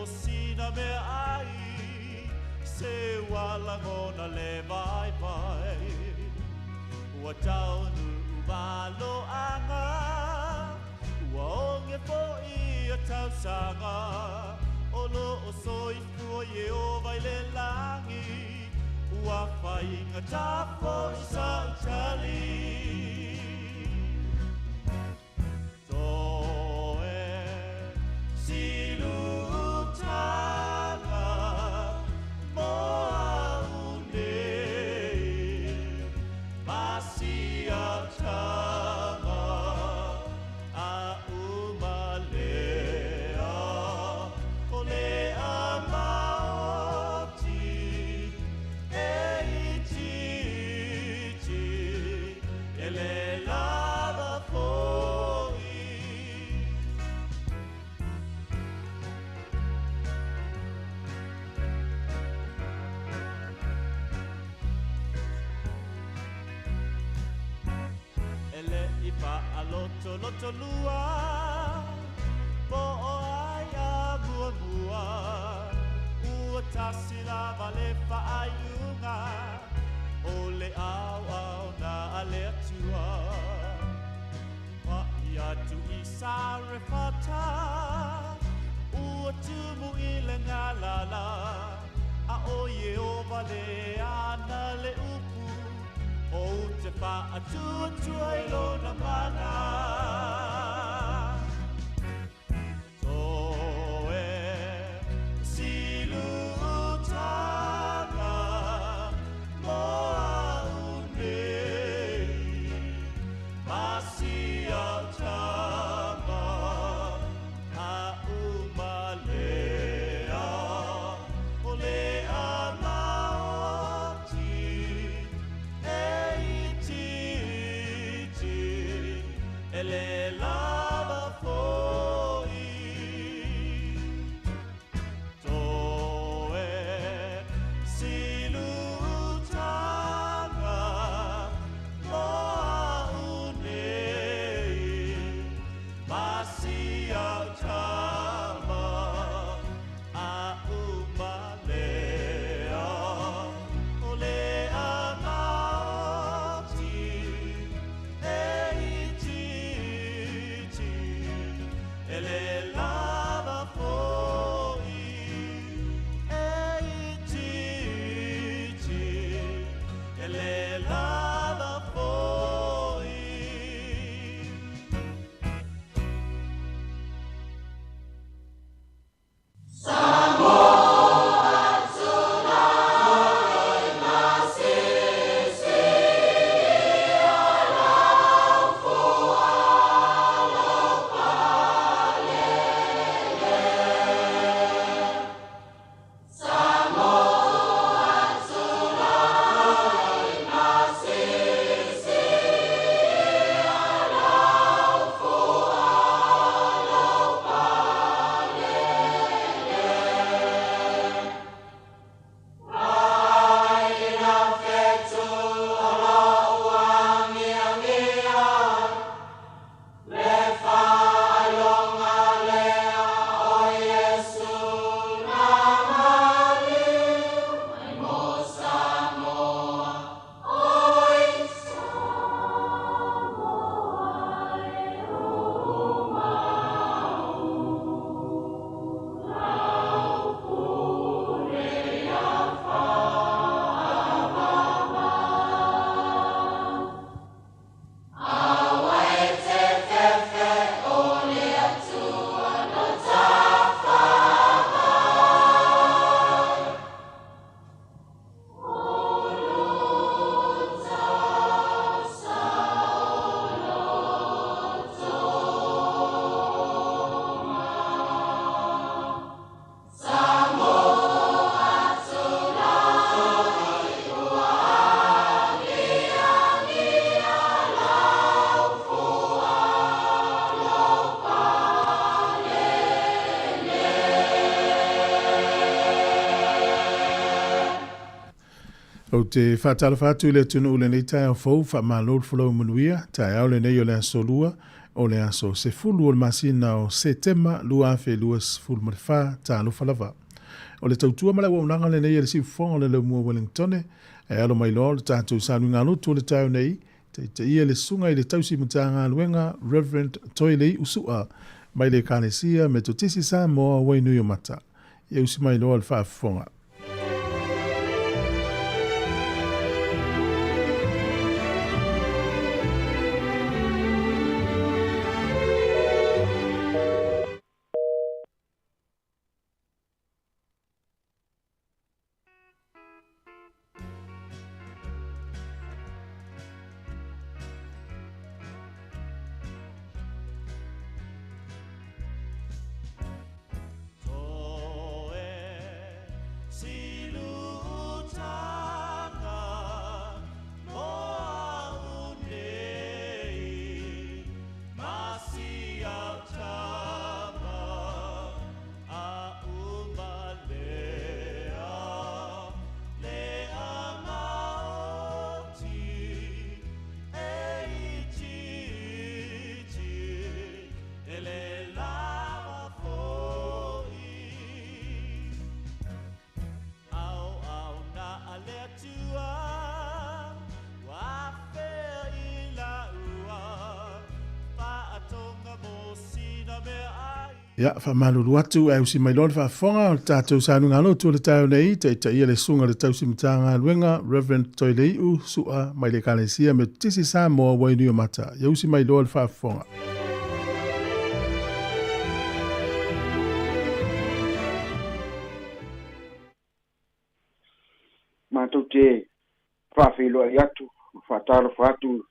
sina me ai se wala ngona le vai vai ua taunu walo anga ua onge po I a tau sanga olo o soi fua ye o vai le langi ua whainga tapo I sa utali Loto lua po o ai a mua mua ua tasi lava le whaaiunga o le au au na ale atua Pai atu I sare whata ua tumu I le ngalala a o ye o vale ana le upu o te wha atua tuai lona mana O te whatala whātu le tunu ule nei tai au fau wha mālol whalau manuia, tai au le nei o le asolua, o le aso se fulu o le masina o se tema lua fe lua fulu ma le wha ta alufa lava. O le tautua ma le waunanga le nei e le si fonga le mua Wellingtone e alo mai loa le tātou sanu ngā lutu le tau nei te ia le sunga i le tausi mutanga luenga Reverend Toilei usua mai le kānesia me to tisi Sāmoa wainu i o mata. E usi mai loa le wha fonga. Ya, fa malulu atu e usi mai lor fa fonga o tātou sānu ngalo tu le tau nei te ia le sunga le tau simitanga luenga Reverend Toilei sua mai le kānesia me tisi Sāmoa wainu o mata. Ya usi mai lor fa fonga. Mātou te whawhilo ai atu, whataro whatu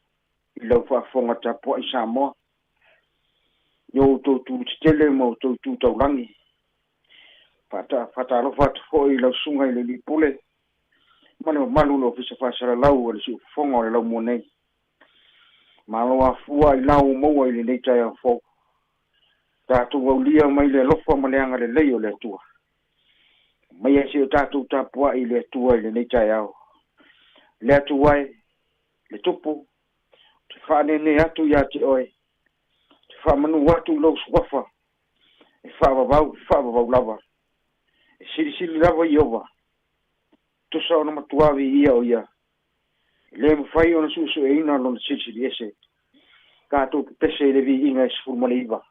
I lau whafonga ta po I Sāmoa. Yo tōtu tele mo tōtu taulangi. Whataro whatu fo I lau sunga I le lipule. Mano malu lo fisa whasara lau ali si whafonga o lau monei. Malo a fua I lau moa I le neitai a fo. Tātou au lia mai le lofa maleanga le lei o le atua. Mai e si o tātou tāpua I le atua I le neitai au. Le atua le tupu. Te whanene atu ia te oe. Te whamanu atu lau swafa. E whavavau lava. E siri lava I ova. Tusa ona matuawi ia o ia. Le mwhai ona susu e ina lona siri ese. Kātou ki pese le vi inga e sifurmane iwa.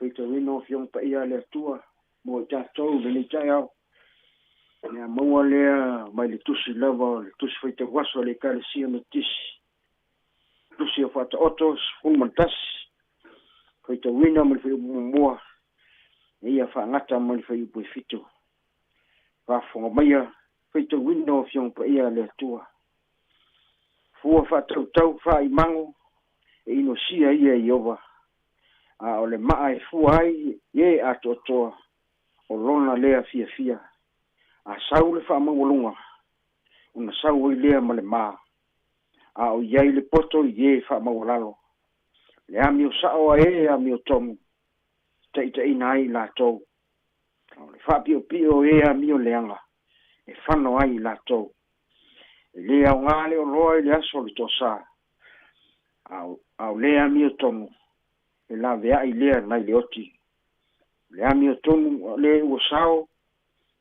Peterino fiong pa ia le tua mo tatou le taiao na mo le mai le tusi lava le tusi feita waso le kalsia me tisi tusi fata otos fumantas feita wina mo fe mo ia fa ngata mo fe pu fito fa fonga mai feita wina fiong pa ia le tua fua fata tau fa i mango e ino sia ia iova a ole mai fuai ye atotoa o lona lea fia a saule fa mawolunga una saule lea male ma a o yai le poto ye fa mawolalo le ami o sao e ami o tomu taita inai la tou le fa pio e ami o leanga e fano ai la tou le au ngale o loa le aso le tosa au le ami o tomu e la vea i lea nai le oti. Le ami o tonu le ua sao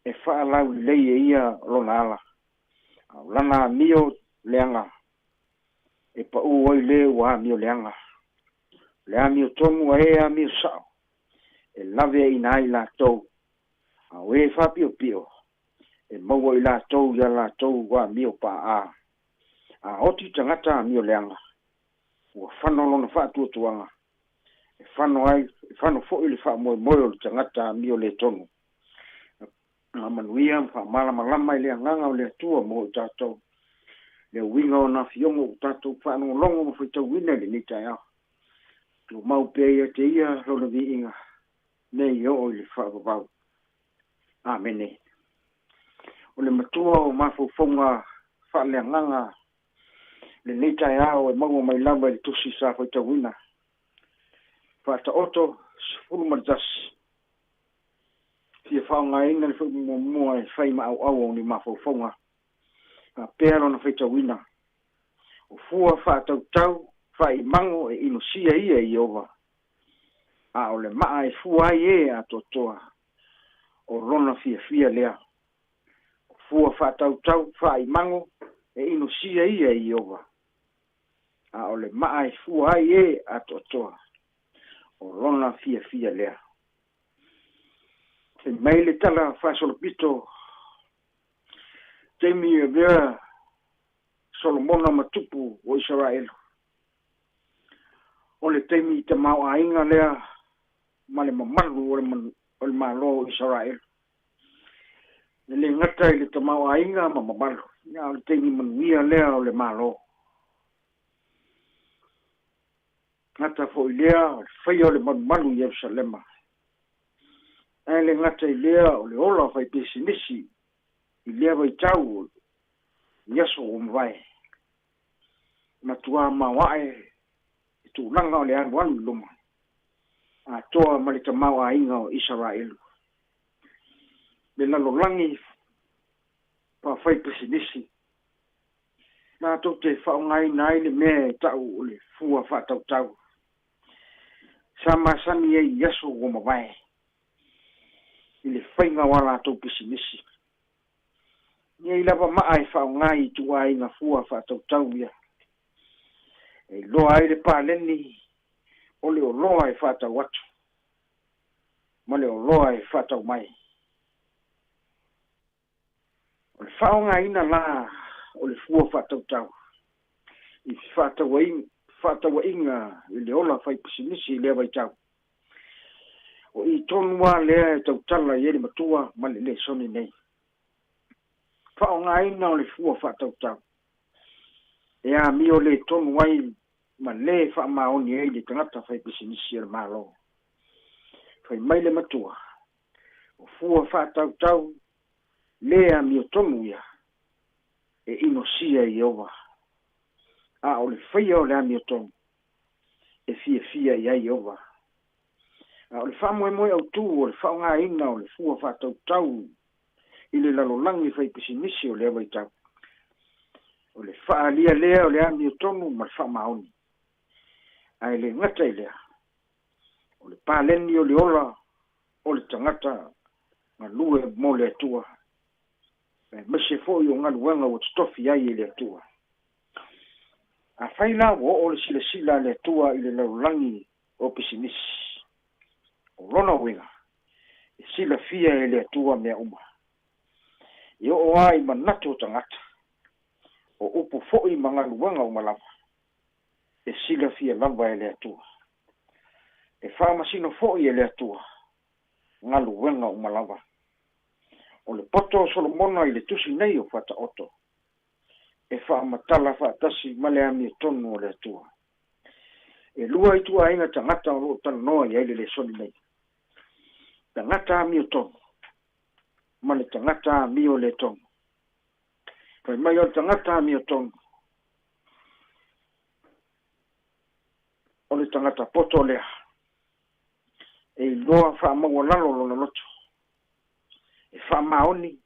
e faa lau i lei e ia lona ala. Au lana amio leanga e pa ua i le ua amio leanga. Le ami o tonu e ami o sao e la vea i nai la tou. Au e fa pio e maua i la tou ia la tou ua amio pa a. A oti tangata amio leanga. Ua whano lona faa tuanga. Fano ai fano fo ile fa mo le tangata mio le tonu na manuia fa mala malama ile nganga le tua mo tato le winga na fiongo tato fa no longo mo fita wina le nita ya lo mau pe te ia lo le vinga ne yo ile fa ba amene o le matua o mafo fonga fa le nganga le nita ya o mo mai lava le tusi sa fita wina Fata oto fulu marjas fia whaonga inga le whu mua e whai ma au ni mawhauwhaunga a pēro na whaita wina o fua whātau tau whai mango e ino sia ia i ova a o le maa e fua ai e a totoa o rona fia lea o fua whātau tau whai mango e ino sia ia i ova a o le maa e fua ai e a totoa o rona fia lea. Te maile tala whasolo pito teimi e vea Solomona matupu o Israel. O le teimi te mau ainga lea male mamalu o le malo o Israel. Le ngata i le te mau ainga ma mamalu. Ia o le teimi manuia lea o le malo. Ngata fo i lea, whaia o le malu Yerusalema. E le ngata i lea o le ola whai pesinisi, i lea vai tau, yaso o mwai. Matua mawae, i tu langa o le anu luma. A toa malita mau a inga o Israelu. Le lalolangi, pa whai pesinisi. Nā tau te whaongai nai le mea tau o le fua whatau tau. Sama sami e yaso o mawai. I le whainga wala tau pisinisi. Ia i lava maa e whaongai tu ai na fua whatau tau ia. E loa ai le pāleni o le o loa e whatau atu. Ma le o loa e whatau mai. O le whaongai ina la o le fua whatau tau. I whatau inga i le ola whai pisinisi lea vai tau. O i tonua lea e tau tala i ere matua ma le soni nei. Whaonga ina o le fua whatau tau. E a mi o le tonua i ma le wha maoni e le tangata whai pisinisi ere malo. Whai mai le matua. O fua whatau tau lea mi o tonu ia. E ino sia i ova. A o le whaia o le ami o tonu. E fia i ova. A o le wha moe au tū, o le wha ngā ina, o le fua wha tau. I le lalolangi whai pisimisi o le awa i tau. O le wha alia lea o le ami o tonu, ma le wha maoni. Ai le ngata i lea. O le pāleni o le ola, o le tangata, ngā lue mo le atua. Mese fo i o ngā luenga o stofi ai i le atua. A whaila o le sila le atua i le laulangi o pisimisi. O lona winga, e sila fia e le atua mea uma. I o ai manatu o tangata. O upu fo i mga luenga o malama. E sila fia lava e le atua. E whamasino fo i e le atua. Ngā luenga o malama. O le poto Solomona i le tusi nei o whata oto. E whamatala whaatasi male ami e tonu o le atua. E lua i tua inga tangata o lo tala noa i aile le soni nei. Tangata ami o tonu. Male tangata ami o le tonu. Pai mai o tangata ami o tonu. O le tangata poto lea. E loa whaamaua lalo lona loto. E whaamaoni.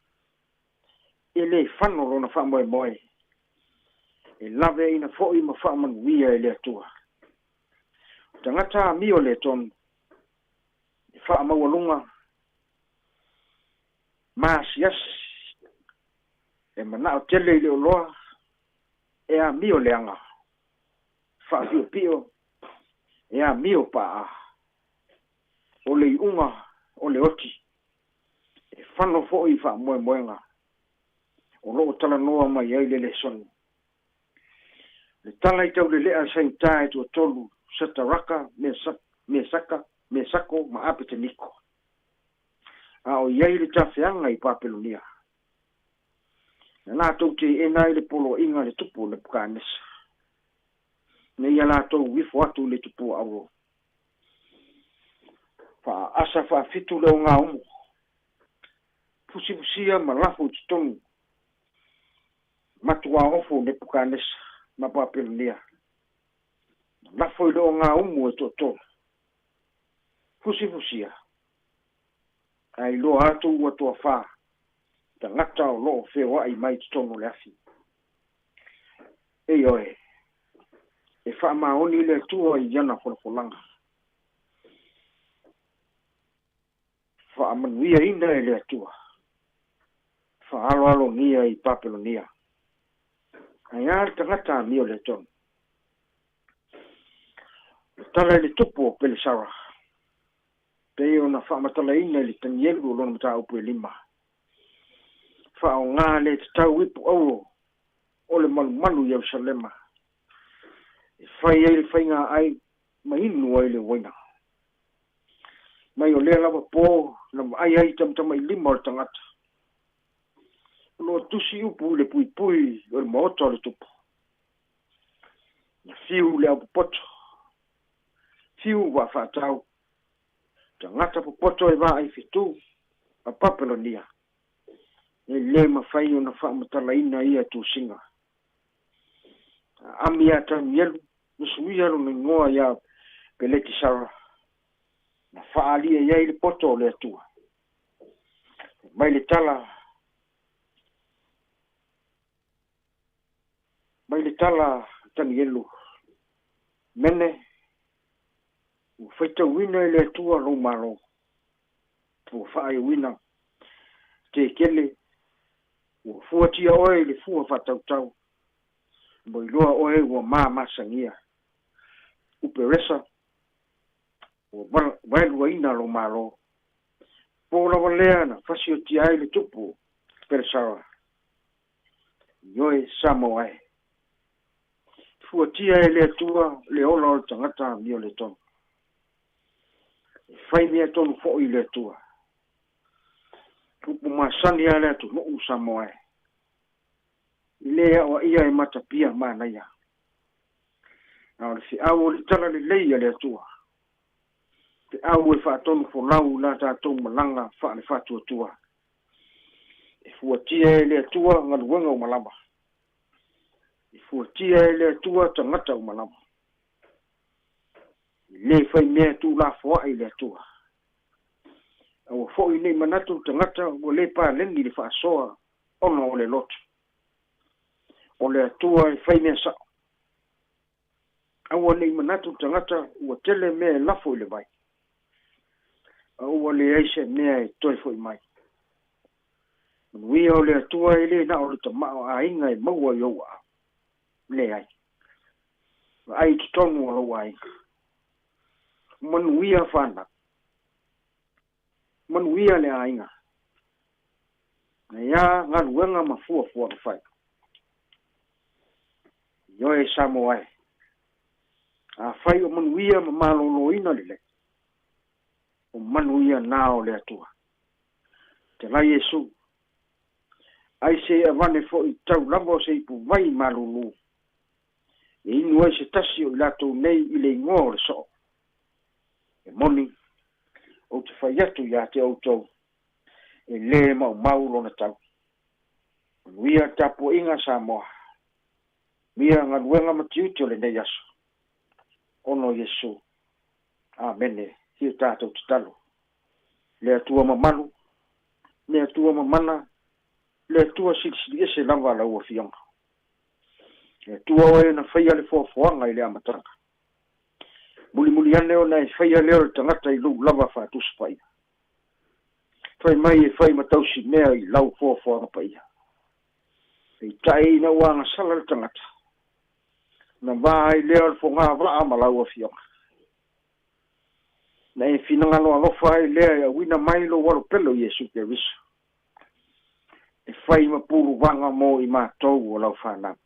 E le whano lona whaamoe moe. E lave ina fo'i ma whaamanuia e le atua. Tangata mi o le tonu. E whaamaua lunga. Maasias. E mana o tele i le oloa. E a mi o le anga. Whaafio pio. E a mi o paa. O le iunga. O le oti. E whano fo'i whaamoe moenga. O loo tala noa mai ai le soni. Le tala i tau le lea sain tae tua tolu, sataraka, me sako, ma apete niko. A o iai le tawhianga i Papelonia. Na nā tau te ena i le polo inga le tupu le pukanesa. Na ia nā tau wifo atu le tupu auro. Fa asa fa fitu leo ngā umu. Pusipusia ma lafu tutonu. Matua ofo le pukanesa. Ma Papelonia. Na foi lo ngā umu e toto. Fusifusia. Ai lo atu ua toa whā. Ta ngata o lo whewa i mai tonu le afi. E oe. E wha maoni le tua i yana whalafolanga. Wha amanuia ina e le tua. Wha alo nia i Papelonia. Ai ar tangata mi o le tonu. Tala le tupu o Pelisara. Pei o na whaamatala ina li tanielu o lona mata upu e lima. Wha o ngā le te tau ipu auro o le malu i Ausalema. E whai e le whainga ai ma inu ai le waina. Mai o lea lava pō na ai tamtama i lima o le tangata. Lo tusi upu le pui o le maota o le tupu. Na fiu le au poto. Fiu wa whaatau. Tangata poto e wa ai fitu. A Papelonia. E le mawhai o na whaamatala ina ia tu singa. Ami ata mielu. Nusuia ro na ngoa ia peleti sara. Na whaalia ia i le poto o le atua. Mai le tala. Mai le tala tanielu. Mene. Whaita wina e le atua lo maro. Po whaai wina. Te kele. Fua tia oe le fua whatautau. Moi loa oe ua masangia. Uperesa. Wailua ina lo maro. Po la walea na fasio tia ai le tupu. Peresara. Yoe Sāmoa. Fua tia e le atua le ola o tangata mi o le tonu. Whai mea tonu fo i le atua. Tupu masani a le atu no Sāmoa. Lea o ia e matapia mānaia. Na o le fi au o le tala le leia le atua. Te au e whaatonu fo lau la tātou malanga wha le whātua tua. E fua tia e le atua ngaluenga o malama. fuatia le tua tangata o malama. Le fai mea tu la foa le tua. Au fo'i nei manatu tangata o le pa lengi le whaasoa ono o le lotu. O le atua e fai mea sa. Au nei manatu tangata ua tele mea lafo i le mai. Au le eise mea e toi fo'i mai. Wia o le atua e le na o le tamao a inga e maua i oua. Le ai. Ai ki tonu o lo ai. Manuia whana. Manuia le ainga. Na ia ngā ruenga mafua fua ka whai. Io e Sāmoa e. A whai o manuia ma malolo ina le. O manuia nao le atua. Te lai Yesu. Ai se avane fo i tau lavo se i pu vai malolo. E inu ai se tasi o ilato nei i le ingoa o le so. E moni. O te whai atu ia te autou. E le mau lona tau. Wia tapo inga Sāmoa. Mia ngā ruenga matiuti o le nei aso. Ono Yesu. Amene. Hia tātou te talo. Le atua mamalu. Le atua mamana. Le atua sili ese lava la ua fionga. Le atua oe na whaia le fuafuanga i le amatanga. Muli ane o na e whaia leo le tangata i lu lava whātusa paia. Whai mai e whai matausi mea i lau fuafuanga paia. E tai na wanga sala le tangata. Na vai leo le fonga vraa ma lau a fionga. Na e finangalo alofa e lea e wina mai lo walo pelo Yesu ke riso. E whai mapuru wanga mo i mātou o lau whanau.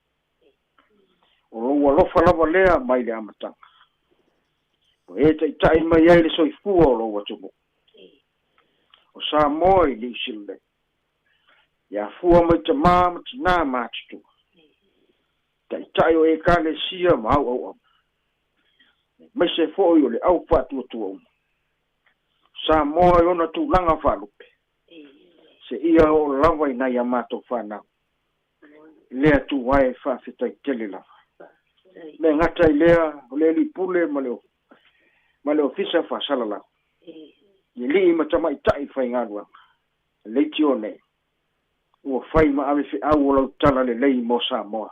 O lo alofa lava lea mai le amatanga. O e tai mai ai le soifua o lo watumo. O Sāmoa i li sile. Ia fua mai te māma te nā mātutu. Tai o e kāle sia ma au. Mai se foi o le au pātua. Sāmoa i ona tu langa whalupe. Se ia o lava i nai a mātou whanau. Lea tu wae whawhitai tele lava. Me ngata i lea o le li pule ma le ofisa whasala lau. I li i matama i tai whai ngāruanga. Leiti o ne. Ua whai ma awe whi au o lau tala le lei mo Sāmoa.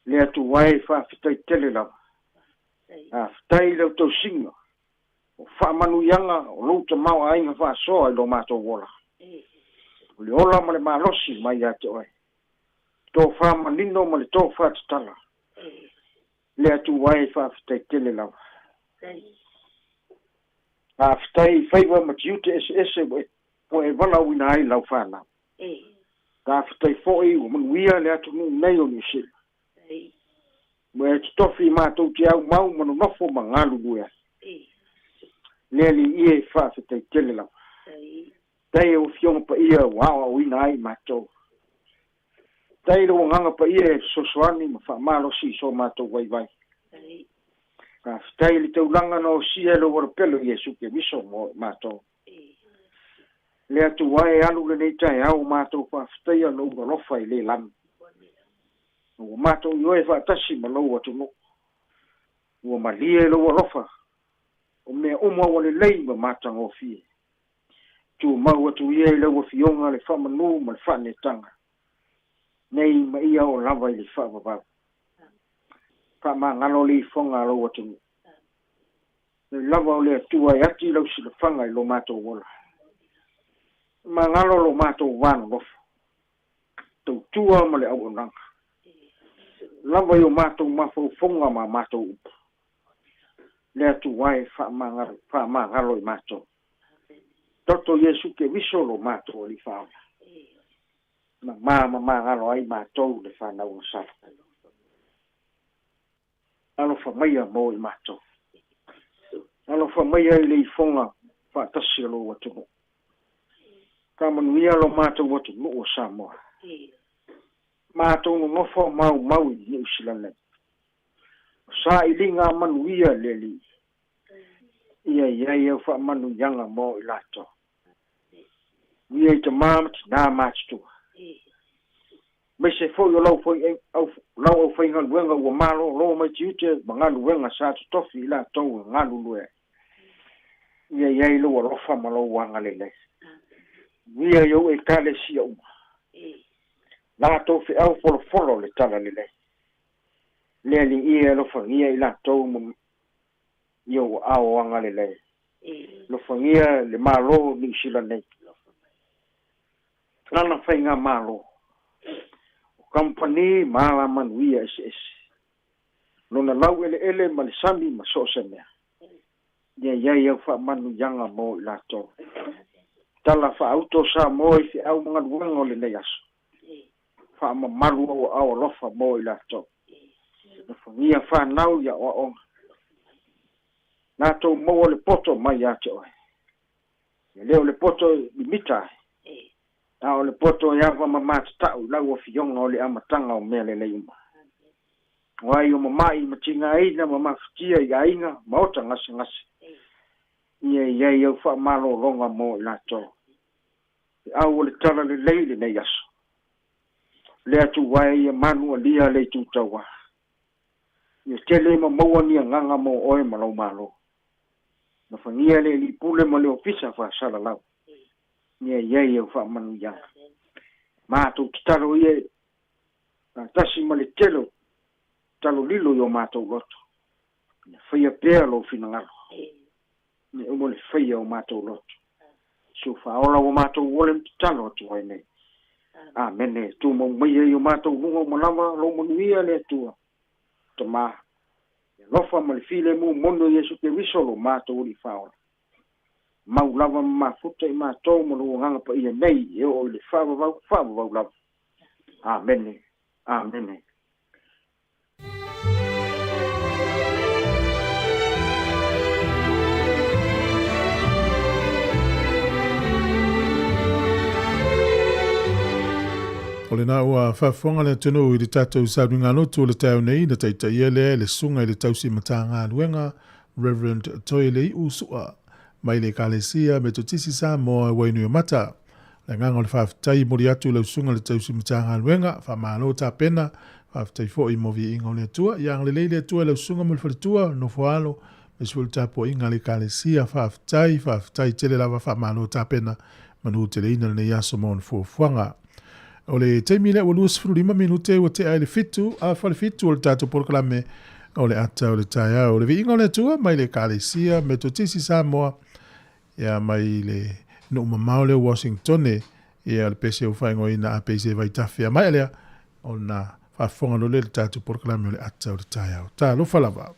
Lea tu wae whawhitai tele lava. A whitai lau tau singa. O whaamanu ianga o louta mau ainga whaasoa i lo mātou wola. O le ola ma le malosi mai a te oe. Tō whaamanino ma le tō whaatatala. Lea tu wae whawhitai tele lava. A whitai whaiwa ma tiute ese o e wala wina ai lau whanau. Ka whitai fōi o manuia le atu nei o nisila. Mo e tofi mātou te au mau manu nofo ma ngālu guea. Lea li ie whawhitai tele lau. Tai o fionga pa ia wawa wina ai mātou. Tai lo nganga pa ia sosoani ma whaamalo si so mātou vai. Ka whitai li taulanga no sia lo warapelo Yesu ke miso mo mātou. Lea tu wae alu le nei tai au mātou whawhitai a lo lofa i le lam. Ua mātou ioe whaatasi ma lo atu no. Ua malie lo lofa. O mea umwa wale lei ma mātang o fie. Tu mau atu ia i lau fionga le whamanu ma le whanetanga. Nei ma ia o lava i le whaababau. Ka ma ngalo li fonga lo atu. Le lava o le atua e ati lau sila whanga i lo mātou wola. Ma ngalo lo mātou wāna lofa. Tau tua ma le au onanga. Lava i o mātou mafau fonga ma mātou upu. Le atu wae wha ma ngalo i mātou. Toto Yesu ke viso lo mātou li whaala. Ma ngalo ai mātou le whanau o sara. Alo whamaia mo i mātou. Alo whamaia i le i fonga whaatasi alo watumo. Ka manuia lo mātou watumo o Sāmoa. Mātou no nofo mau i New Zealand. Sa i linga manuia le li. Ia e wha manu yanga mo i lato. Ia i te māma ti nā mātua. mai se fo yo lau foi au lau foi ngal wenga wo malo lo mai chiute bangalu wenga sa tofi la to ngalu lue ia lo lo fa malo wanga le ia yo e kale si o la to fi au folo le tala le li ia lo fa ia la to yo au wanga le lo fa ia le malo ni sila nei lana fa nga malo company mala manuia es lona lau ele malisami masoseme ia fa manu yanga mo la to tala fa auto Sāmoa fi au mga luenga le nei aso fa malu au lofa mo la to ia fa nau ya o na to mo le poto mai ya to le poto limita na le poto ya va mama ta la o fiong o le amatanga o mele le uma wai o mama I matinga ina mama ftia ya inga maota ngas ia fa malo longa mo la to au le tala le leile nei aso le atu wai manu lia le tu tawa ye tele mo ni nganga mo oe malo na fangia le li pule mo le ofisa fa sala lau ye fa manu ya ma tu talo ye tasi mo le telo talo lilo yo ma to loto fa ye pelo finanga ni mo le fa ye o ma to loto so fa ola o ma to wole talo tu ai amen tu mo mai yo ma to lungo mo lama lo mo nia le tu toma lo fa mo le file mo mono yesu ke visolo ma to li fa mau lava ma futa ma to mo lo nganga pa ia nei e o le fa va lava amen O le na ua whaafonga le tunu I le tātou sāringa lotu o le tau nei na taita ia le sunga I le tausi matanga luenga Reverend Toile Usua mai le kalesia me totisi Sāmoa wainu mata le nganga le whaafitai mori atu le sunga le tausi matanga luenga whamalo tā pena whaafitai fo I movi inga o le tua yang le leile tua le sunga mo le whalitua no foalo me suel tapo inga le kalesia whaafitai tele lava whamalo tā pena manu te leina le yaso mo fuanga o le teimi le ua 25 minute ua te ai le fitu a whale fitu o le tātou porokalame o le ata o le taia o le viinga o le tua mai le kalesia me to tisi Sāmoa ia mai le no mamao le Washington ia le pese o whaingoina a pese vai tawhia mai lea o na whafonga lo le tātou porokalame o le ata o le taia o tā lo whalava.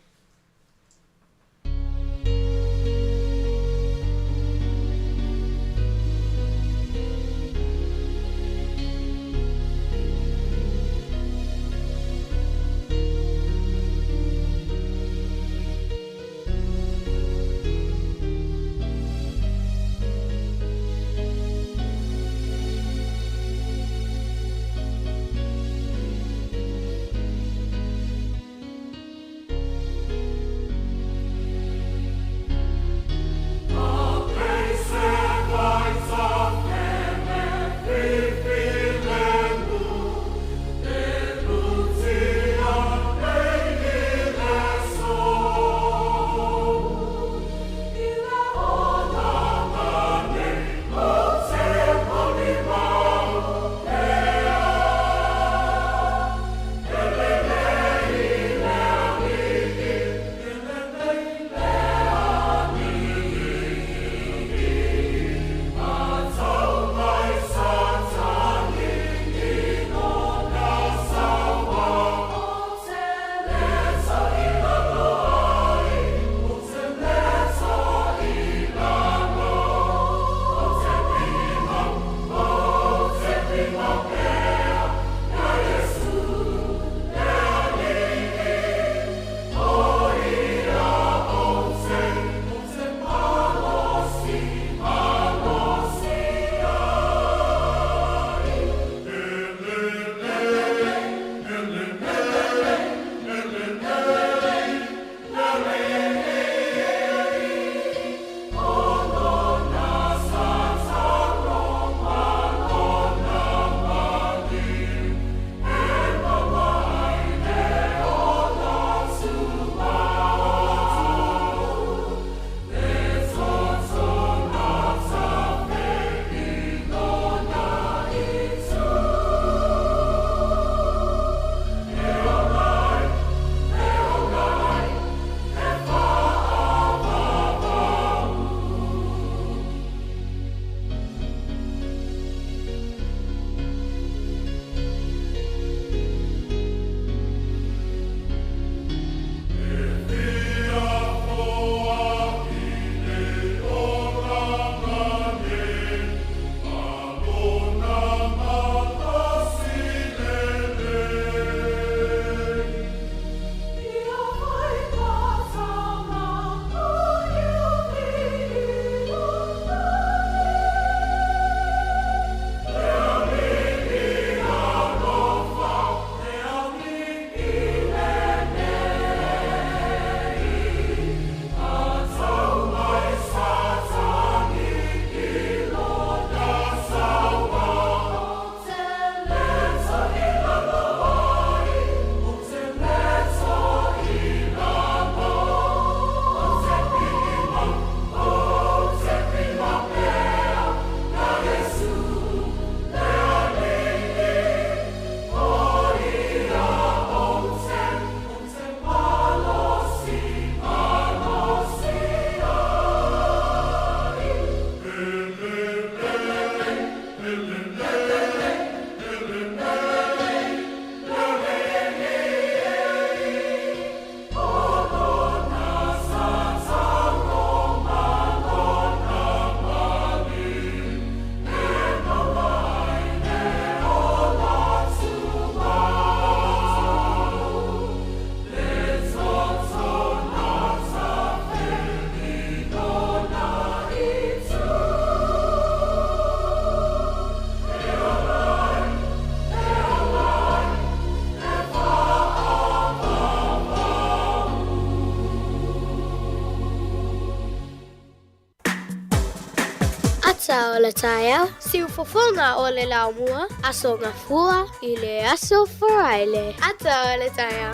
ata o le taia, siu fofonga o le laumua, aso ngafua i le aso foraile. Ata o le taia.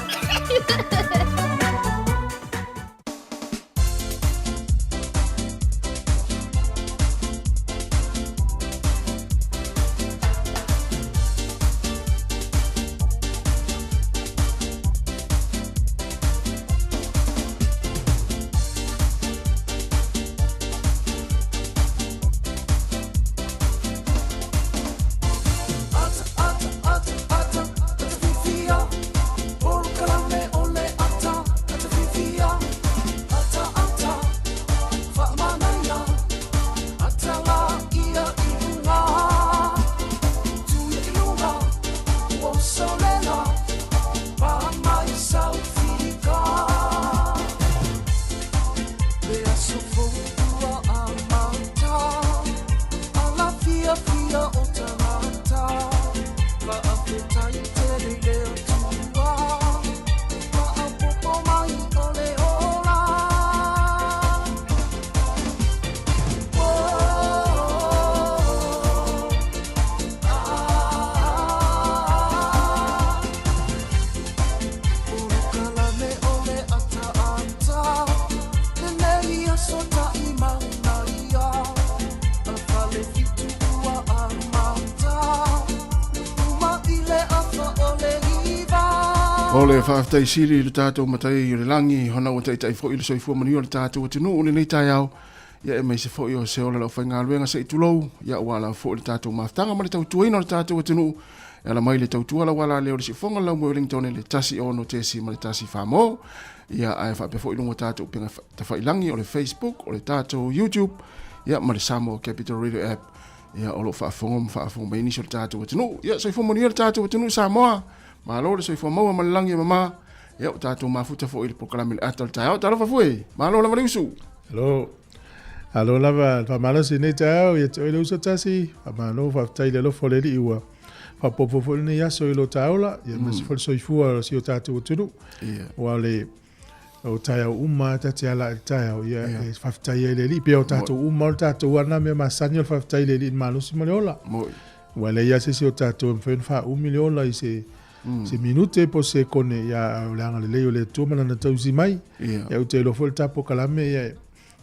Ole whaafitai siri le tātou matai i le langi, hana o taitai fo i le soifua mani o le tātou atinu o le nei tai au. Ia e mai se fo i o se ola lau whainga luenga sa i tulou, ia wala fo i le tātou maftanga ma le tautua ino le tātou atinu. Ia la mai le tautua la wala leo le si fonga lau mo Wellington le tasi ono tesi ma le tasi whamo. Ia ai whaape fo i lungo tātou pinga ta whailangi o le Facebook, o le tātou YouTube, ia ma le Sāmoa Capital Radio App. Ia olo whaafongom mai nisi o le tātou atinu. Ia soifua mani o le tātou atinu Sāmoa. Malo le soifua maua ma le langi mama. Ia o tātou mafuta fo i le proklami le atal tai au. Talofa fue. Malo lava le usu. Hello. Hello lava. Whamalo si nei tai au. Ia te oile usa tasi. Whamano whaftai le lofo le li iwa. Whapopofo le nei aso i lo taula. Ia masifo le soifua si o tātou atinu. Wa le o tai au uma tati ala tai au. Ia whaftai le li. Pia o tātou uma o tātou ana mea masani o whaftai le li malusi ma le ola. Wa le ia se si o tātou mwhenwha umi le ola i se se minute po se kone ya langa le leo le tuma na tausi mai ya o te lo fol tapo kalame ya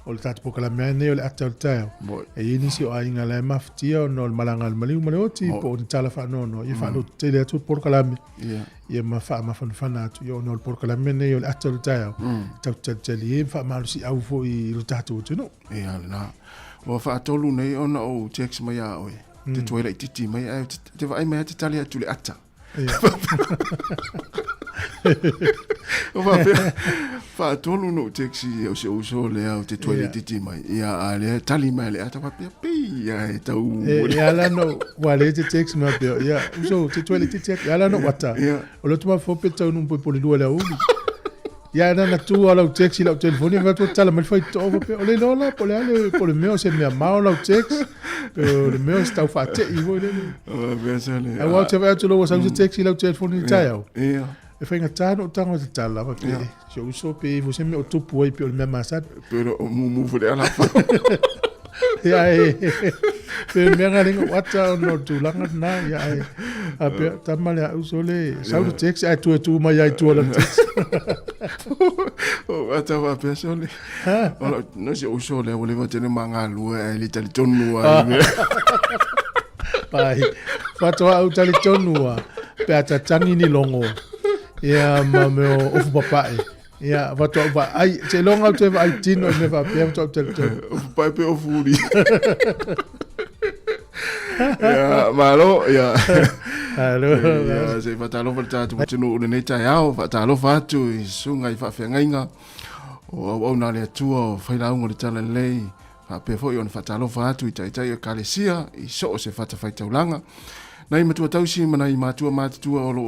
o le tapo kalame ne o le atal tao e ini si o ainga le maftia no le malanga le maliu maleoti po o tala fa no ye fa no te le tu por kalame ye ma fa fana tu yo no le por kalame ne o le atal tao tau tali fa malu si au fo i lo tato tu no ya na o fa tolu nei ona o text mai ya o te toile titi mai te vai mai te tali tu le ata fa tolu no taxi o se uso le au te toilet titi mai ia ale tali mai le ata pa pe ia e tau ia la no wale te taxi ma pe ia uso te toilet titi ia la no wata o lo tuma fo pe tau no po le dua la u ia na tu ala o taxi la o telefone va to tala mal fai to pe o le lola po le ale po le meo se me ma la o taxi le meo sta fa te i vo le besale a wa te va to lo sa taxi la o telefone tao ia e fai ngatano tango te tala va pe se uso pe vo se me o tupu ai pe o me masat pero mu vo le ala ia pe me ngalinga wata no tu langa na ia a pe tamale uso le sa o taxi ai tu mai ai tu la taxi o ata va pesole no se uso le voleva tenere manga lue li tali tonua pai fato au tali tonua pe ata tangi ni longo ia ma me o papai ia fato va ai se longa te vai tino me va pe to tali pai pe o furi ia malo ia alo ia se fatalo fatatu tino le nei tai au fatalo fatu i sunga i fa fengainga o na le tua fai la un le tala lei fa pe fo yon fatalo fatu i tai kalesia i so se fata fai taulanga nai matua tausi manai matua matua o lo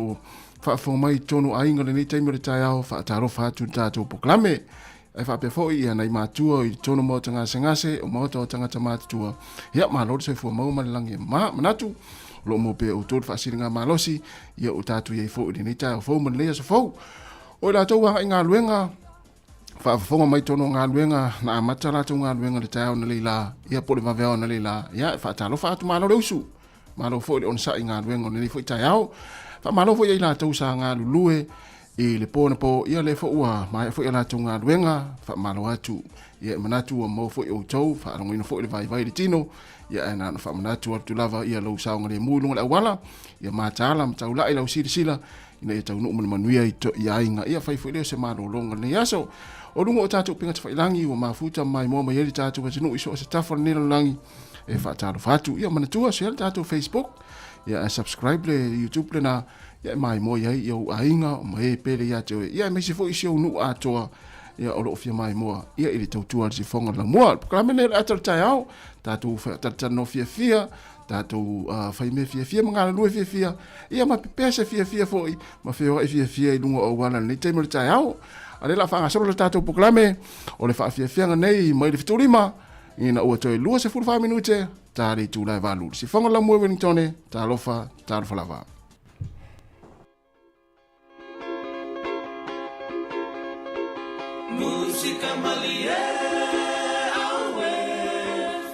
fa fo mai tonu ainga le nei tai mo le tai au fatalo fatu tatu proklame ai fa pe fo i nai matua i tonu mo tanga sengase o mo to tanga matua ia ma lo se fo mo malangi ma manatu lo mo pe o tot fasiringa malosi ia o tatu ye fo ni tai fo mo le so fo o la to wa nga luenga whaafonga mai tono ngā luenga na amata rātou ngā luenga le tau na leila ia pole maweo na leila ia whaatalo whaatu malo reusu malo fo le on sa i ngā luenga ni fo i tai au malo fo i la tau sa ngā lulue i le pōna po ia le fo ua mai fo i la tau ngā luenga malo atu ia manatu o mo fo i o tau whaarongoina fo i le vai le tino ia e nana whaamanatu atu lava ia lau saunga le mūlunga le awala ia mātala mtau la i lau sila ina ia tau nuumana manuia i ainga ia whai fo i leo se malo longa le aso o lungo o tātou pinga te whailangi o mafuta mai mua mai eri tātou watinu iso o se tafara nila langi e whaataro whatu ia manatua se hali tātou Facebook ia subscribe le YouTube le na ia mai mua iai ia u ainga o mai pele ia te oe ia me se fo isi o nu atoa ia o loofia mai mua ia ili tautua le se fonga la mua pukramene le atar tai au tātou whatatano fia tātou whaime fia mga lue fia ia ma pepese fia foi ma feo e fia i lungo o wana ni teimole tai au ale la fanga solo tatou proclame o le faafiafianga nei mai le fitulima ina ua toi lua se 45 minute tari tu lai valu si fanga la mo Wellington ta lofa ta lava Música malie awe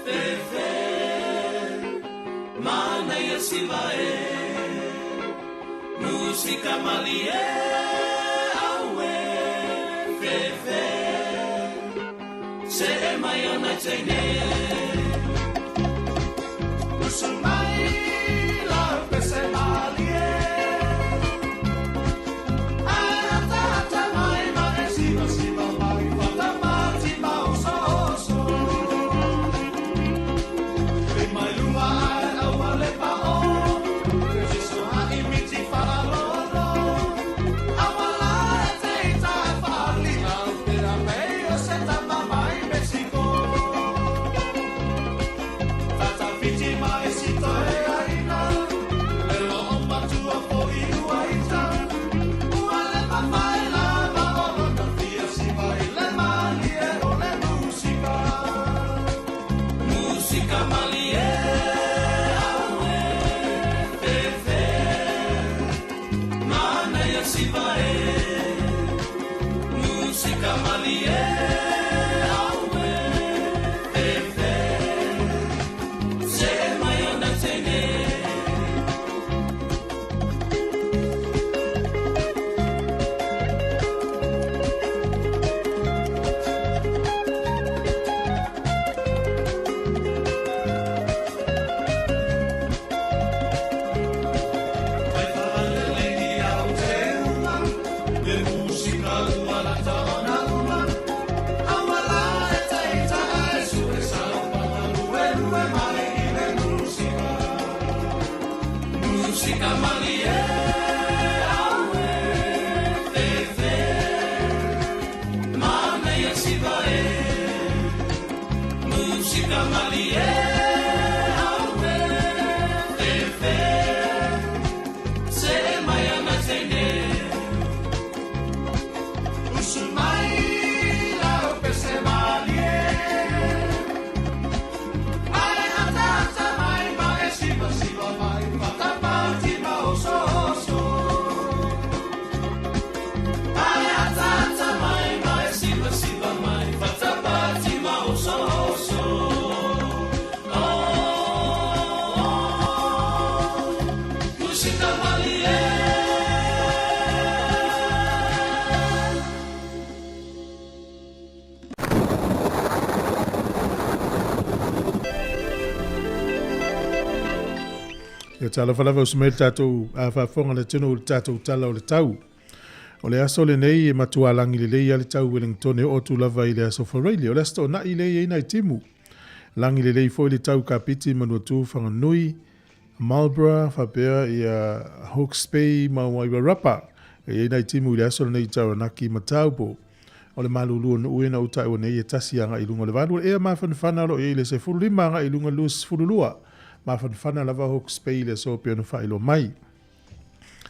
fefe mana ya sivae Música malie se mai ona tene Usumai la pese malie Ata mai mai siva mai fata mati mau so Pe mai lua au ale pao Se so ha imiti fara lolo Awala te ta fali la pera meio se ta Tala falava usmel tatou a whafonga le tino le tatou tala o le tau. O le aso le nei e matua langi le lei ale tau Wellington e o tu lava i le aso whareili. O le asto na i lei e nai timu. Langi le lei foi le tau kapiti manua tu whanganui, Marlborough, whapea i a Hawke's Bay, Mawaiwa Rapa. E nai timu i le aso le nei tau anaki mataupo. O le malulu no ue na utai o nei e tasi anga i lunga le vadu. E a mawhanwhana lo e le se furulima anga i lunga luas furulua. Mawhanwhana lava Hawke's Bay le so pia no whailo mai.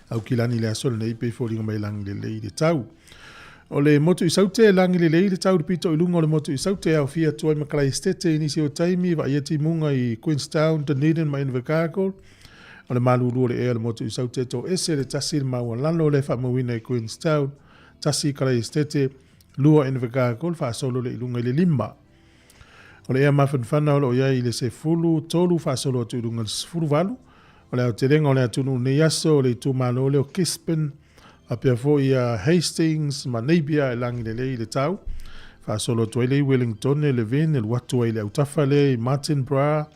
Au kilani le aso le nei pe fōringa mai langi le lei le tau. O le motu i saute langi le lei le tau le pito i lunga o le motu i saute au fia tuai makalai estete inisi o taimi wa ia timunga i Queenstown, Dunedin, mai Invercargill. O le malulu le ea le motu i saute to ese le tasi le maua lalo le whamawina i Queenstown, tasi kalai estete lua ina whakāko le whaasolo le ilunga le lima. O le ea mawhanwhana o le o iai le se fulu tolu whaasolo atu ilunga le sifuru walu. O le au te renga o le atunu ne yaso o le tu malo le o Kispen, a pia fo ia Hastings, ma Neibia e langi le lei le tau. Whaasolo atu ele Wellington, le Vin, le watu ele autafa le Martin Bra,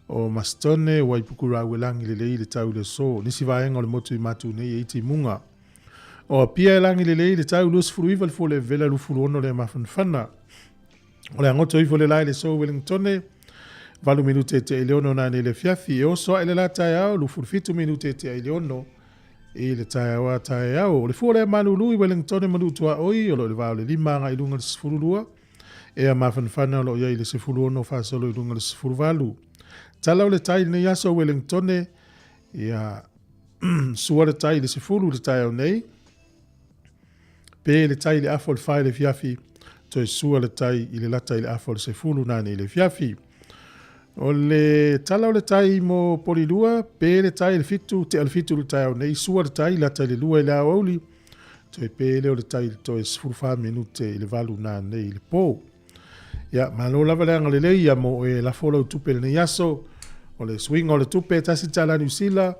o Mastone, Waipukura ue langi le lei le tau le so. Nisi vaenga o le motu I matu nei e iti munga. O pia e langi le lei le tau lus furu iwa le fo le vela lu furu ono le mawhanwhana. O le angoto ifo le lai le so Wellington, valu minute te eleono na ne le fiafi, e oso ele la tae au, lu furu fitu minute te eleono, e le tae awa tae au. O le fo le manulu I Wellington manu tua oi, o le vau le lima nga ilunga le sifuru lua, e a mawhanwhana o lo iai le sifuru ono whaasolo ilunga le sifuru valu. Talau le tai ne yaso Wellington, ia sua le tai le sifuru le tae au nei, pe le tai le afo le whae le fiafi, to e sua le tai I le lata I le afo le sifuru nane I le fiafi. O le talau le tai mo polilua, pe le tai le fitu, te al fitu le tai au nei, sua le tai lata le lua I le au auli, to e pe leo le tai to e sifuru wha minute I le valu nane I le po. Ia, malo lava le anga le leia mo e la folau tupe le yaso, o le swing o le tupe tasi tala New Zealand,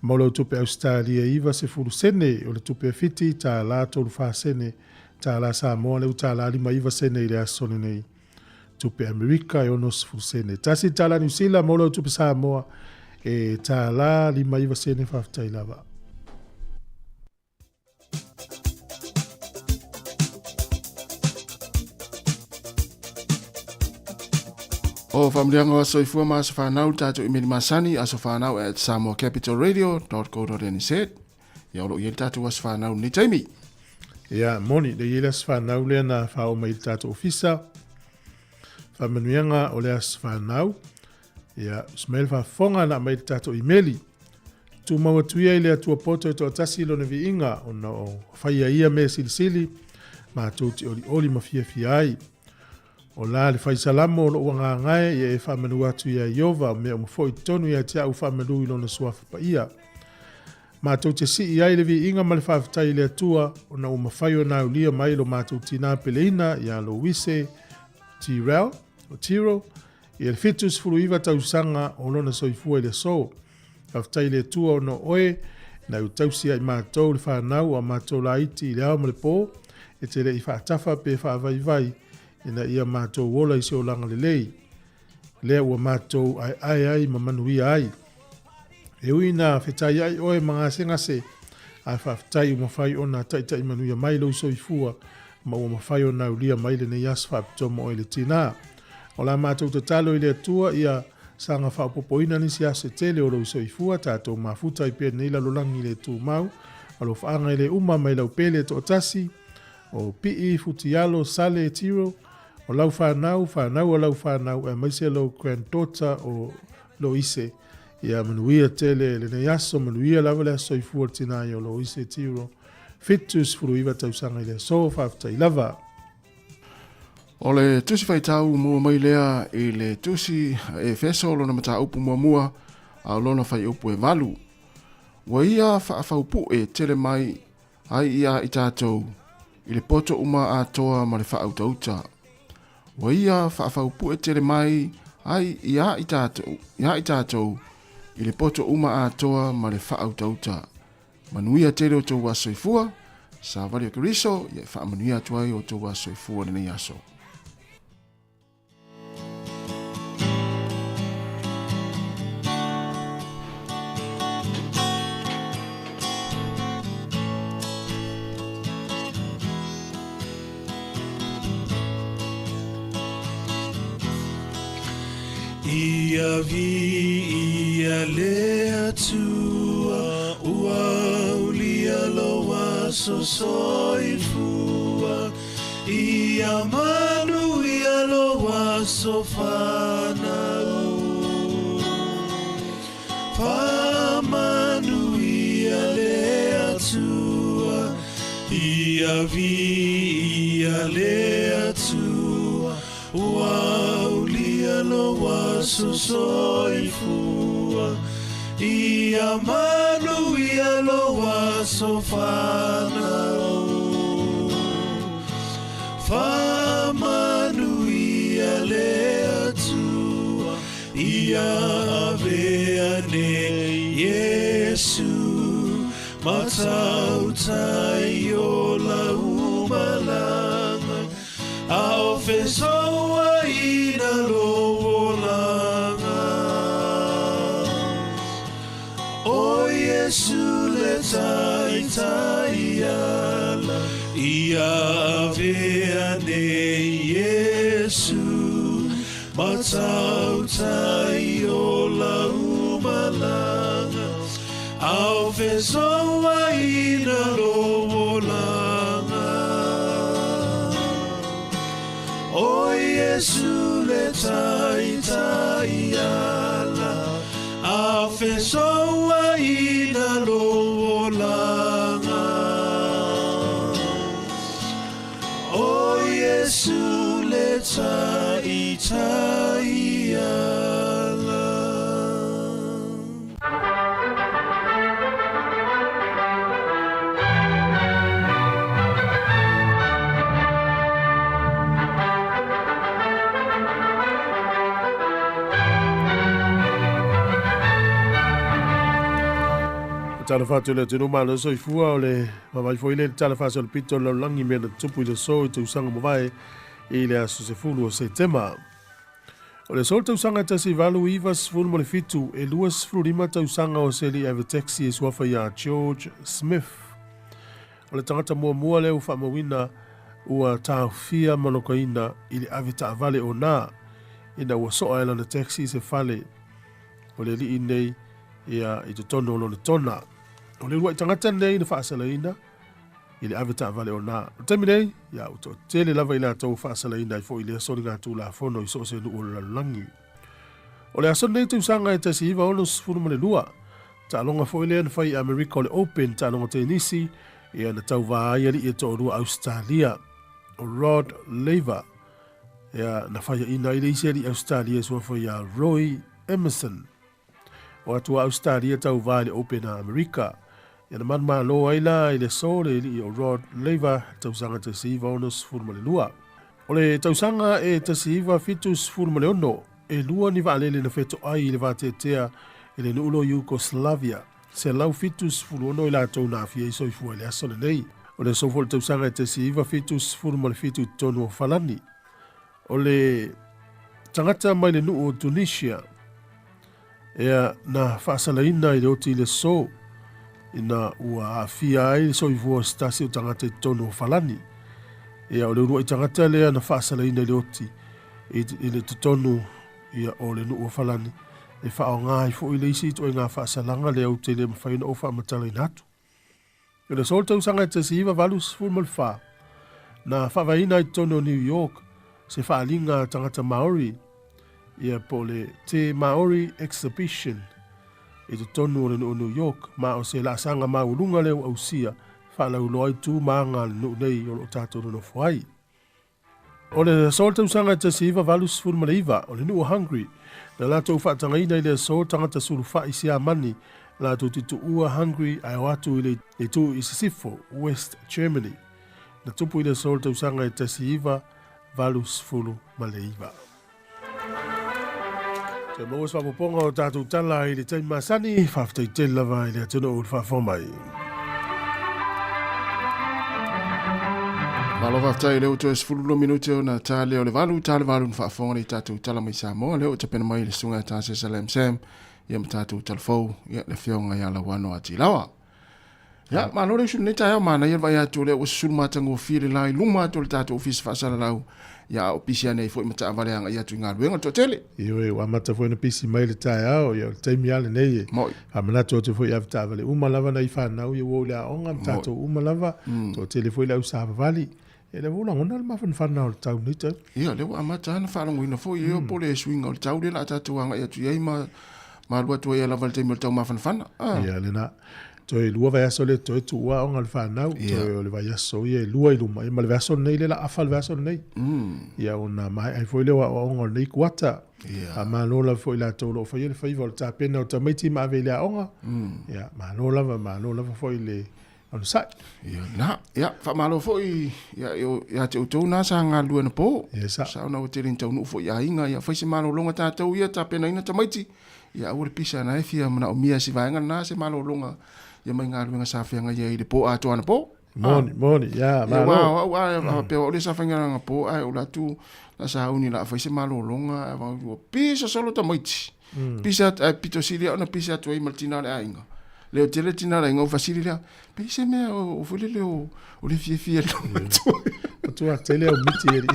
mo le tupe Australia iwa se furu sene, o le tupe fiti ta la tolu wha sene, ta la Sāmoa le uta la lima iwa sene I le asone nei, tupe Amerika e ono se furu sene. Tasi tala New Zealand, mo le tupe Sāmoa, e ta la lima iwa sene whaftai lava. O whamrianga wa soifua maa sa whanau tātou I meni masani a sa whanau at samoacapitalradio.co.nz. Ia olo I tātou wa sa whanau ni taimi. Ia, moni, le ila sa whanau lea na whao mai tātou ofisa. Whamanuianga o lea sa whanau. Ia, smail whafonga na mai tātou imeli. Tu maua tuia I lea tua poto I toa tasi ilo na vi inga o na o whaia ia me silisili. Ma tōti oli mafia fiai. O la le whaisalamo o lo wanga ngai e whamanu atu ia Iova me o mwhoi tonu ia tia u whamanu ilo na suafa pa ia. Mātou te si iai le vi inga ma le whawhatai le atua o na umawhaio na ulia mai lo mātou tina peleina ia lo wise Tirel o Tiro i le fitus furu iwa tausanga o lona soifua I le so. Whawhatai le atua o no oe na utausia I mātou le whanau a mātou la iti I le au ma le pō e te le I whaatafa pe whaavaivai ina ia mātou wola I se o langa le lei. Lea ua mātou ai ma manuia ai. E uina whetai ai oe mga sengase a whawhetai umawhai o nā taitai manuia mai lau soifua ma umawhai o nā ulia mai le nei as whaptoma o le tina. O la mātou te talo I le atua ia sanga whapopoina nisi ase tele o lau soifua tātou mafuta I pia neila lolangi le tū mau alo whaanga I le uma mai lau pele to otasi o pii futialo sale e tiro o lau whanau o lau whanau e maise lau granddaughter o lo ise ia manuia tele le nei aso manuia lava le aso I fua tina I o lo ise tiro fitus furu iwa tausanga I le so whaftai lava. O le tusi whaitau mua mai lea I le tusi e feso lona mata upu mua a lona whai upu e valu. Wa ia whaafaupu e tele mai ai ia I tātou I le poto uma a toa ma le whaautauta. Wa ia whaafaupu e tere mai ai ia I tātou I le poto uma a toa ma le whaautauta. Manuia tere o tau wa soifua, sa vali o kiriso, ia whaamanuia tuai o tau wa soifua le nei aso. Ia vi ia lea tua ua ulia loa so soifua ia manu ia loa so whanau whamanu ia lea tua ia vi ia lea tua ua ulia loa so soifua ia manu ia loa so whanau Whamanuia lea tua, ia aveane Yesu, matautai o la umalanga, ao fesoa ina lolanga. O Yesu le tai ala, ia aveane Yesu, matautai o la umalanga, ao fesoa ina lolanga. O Yesu le tai ala, ao fesoa ina lolanga. O Yesu le tai ala. Tala fatu le tino mana so ifua o le mamai foi le tala fatu le pito lo langi me na tupu i le so i tu sanga mawai i le aso se fulu o Septema. O le sol tausanga tasi valu iwa sifulu mo le fitu e lua sifulu lima tausanga o se li ave taxi e suafa ia George Smith. O le tangata mua le ufa mawina ua taufia manokaina i le ave taavale o nā ina ua soa ela na taxi se fale o le li nei ia i te tono lo le tona. O le rua i tangata nei na whaasalaina i le ave taavale o nā. O temi nei, ia uto tele lava i la tau whaasalaina i fo i le asoni ngā tū la fono i so se nu o la langi. O le asoni nei tu sanga e tasi iwa ono sifunu mane lua. Ta alonga fo i le anu fai America o le Open ta alonga te nisi i ana tau vāia li i to rua Australia. O Rod Laver ia na fai ina i le isi li Australia sua fai a Roy Emerson. O atua Australia tau vāia le Open a America. Ia na manma loa ila i le sole li o Rod Laver tausanga te siiva ono sifuru male lua. O le tausanga e te siiva fitu sifuru male ono e lua ni vaalele na feto ai i le vātetea i le nuulo Yugoslavia. Se lau fitu sifuru ono i la tau na fia i soifua i le asole nei. O le sofo le tausanga e te siiva fitu sifuru male fitu tonu o falani. O le tangata mai le nuu o Tunisia ea na whaasalaina i le oti le so ina ua afia ai so i vua stasi o tangata i tonu o falani. Ea o le urua i tangata lea na whaasalaina i le oti i le tonu ia o le nuu o falani. E whao ngāi fo i le isi to i ngā whaasalanga lea ute le mawhaina o whaamatala i natu. I le sol tausanga i te siiva valus fulmal wha. Na whawaina i tonu o New York se whaalinga tangata Maori ia po le te Maori Exhibition e te tonu o le no New York, ma o se la sanga maulunga leo au sia, whalau loai tū maanga le no nei o lo tātou no fuai. O le sol tau sanga te siiva valus fulmaleiva, o le nuo Hungry, na lātou whaatangaina i le sol tangata suru whai sia mani, lātou titu ua Hungry ai o atu i le tū i Sisifo, West Germany. Na tupu i le sol tau sanga te siiva valus fulmaleiva. Te mōs whapoponga o tātou tala i le taimi masani, whaftai te lava i le atuna o whawhomai. Malo whaftai leo tu esfulu minute o na tāle o le valu na whafonga i tātou tala mai Sāmoa leo te pena mai le sunga tāse Salem Sam ia ma tātou talafou ia le whionga i ala wano ati lawa. Ia, malo le sunu neta ia mana ia vai atu leo sunu matango fire lai luma atu le tātou ofisi whaasala lau. Ya o pisi nei foi mata avaleanga ia tu ngā luenga to tele. Iwe wa mata foi na pisi mai le tai au ia taimi ale nei. Amana to te foi avta avale uma lava na ifa na ia wo la onga mtato uma lava to tele foi la usava vali. Ele vula ona ma fan na o tau ni te. Ia le wa mata na fa longo ina foi ia pole swing o tau le la tatu anga ia tu ia ma lua tu ia lava le temi tau ma fan. Ia le na to e lua vai aso le to e tua onga le whanau, to le vai aso ia lua i luma, ia ma le vaso nei le la afa le vaso nei. Ia ona mai, ai foi lewa o onga nei kuata, a ma lola foi la tolo, foi le faiva o ta pena o ta meiti ma ave le a onga, ia ma lola foi le Ono sai. Ia, whamalo foi, ia te utau nā sa ngā lua na pō. Sa. Sa una o te rintau nu foi ia inga, ia whaise malo longa tātou ia, tā pena ina tamaiti. Ia awore pisa na efia mana o mia si vaenga nā se malo longa. Ia mai ngā luenga sa whianga ia i de pō atoa na pō. Moni, ia, malo. Ia, pēwa ole sa whainga nga pō, ai o latu, na sa uni la whaise malo longa, pisa solo tamaiti. Pisa, pito siria, ona pisa atua i maltina le ainga. Leo tele tina la inga o fasiri lea, pese mea o fule leo o le fie o tua tele o miti eri.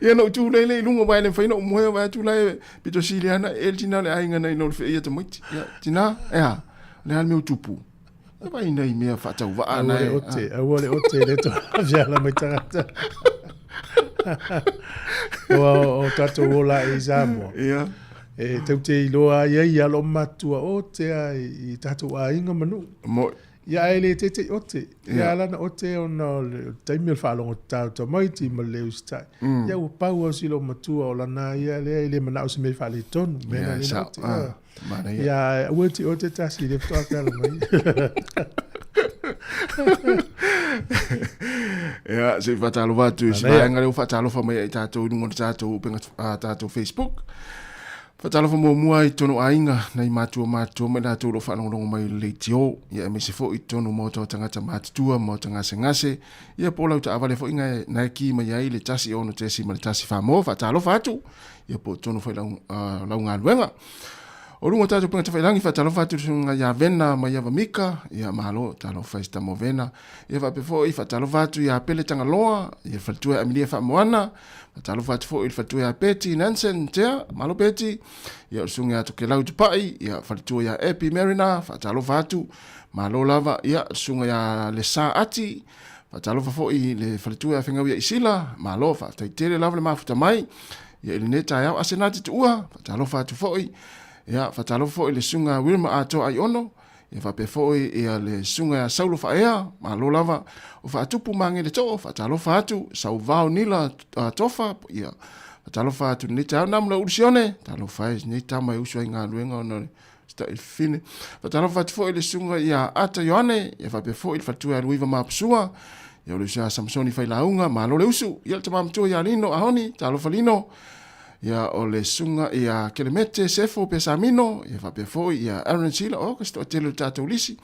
Ia no tu lele lunga vai le faina o moe vai tu lai pito siliana el tina le ainga na ino le fie te moiti. Ia tina, ea, le al meu tupu. E vai nei mea fatau va na e. Awale ote le to aviala mai tangata. O tato wola e Sāmoa. Ia. E tau te iloa iei alo matua o te ai tato a inga manu. Mo. Ia ele te ote. Ia alana ote o na taimi al whaalongo tau ta maiti ma leo stai. Ia u pau o silo matua o lana ia lea ile mana o se me whaale tonu. Ia sa. Ia ueti ote tasi le ftoa kala mai. Ia se whatalo watu. Se vaenga leo whatalo whamai ai tātou nungo tātou penga tātou Facebook. Whatalofa mua i tono ainga nei mātua mai nātou lo whanongongo mai leitio. Ia me se fo i tono moto tangata mātutua, moto ngase. Ia polau ta awale fo inga nai ki mai ai le tasi ono tesi ma le tasi Sāmoa, whatalofa atu. Ia po tono whai lau ngā luenga. O rungo tātou penga tawhailangi whatalofa atu sunga ia vena mai ava mika. Ia mahalo talo whaista mo vena. Ia whapefo i whatalofa atu ia pele tanga loa. Ia whatua Emilia Whamoana. Talo fatu fo il fatu ya Peti Nansen tea malo Peti ya sunga to ke lau tupai ya fatu ya Epi Marina fatalo fatu malo lava ya sunga ya le sa ati fatalo fo i le fatu ya finga ya isila malo fa tele lava le mafuta mai ya ile neta ya asenati tua fatalo fatu fo ya fatalo fo le sunga Wilma ato ai ono ya fa pe fo ya le sunga ya Saulo fa ya malo lava o fa tupu mange le to fa talo fa tu sau vao nila tofa ia fa talo fa tu ni ta na mla ursione talo fa ni ta mai uso nga luenga no sta il fine fa talo fa fo ile sunga ia ata yone ia fa pe fo il fa tu luiva mapsua ia le sa Samsoni fa launga malo le usu ia te mam tu ia lino ahoni talo fa lino ia o le sunga ia kelemete sefo pe samino ia fa pe fo ia Aaron Sila o sto tele tata ulisi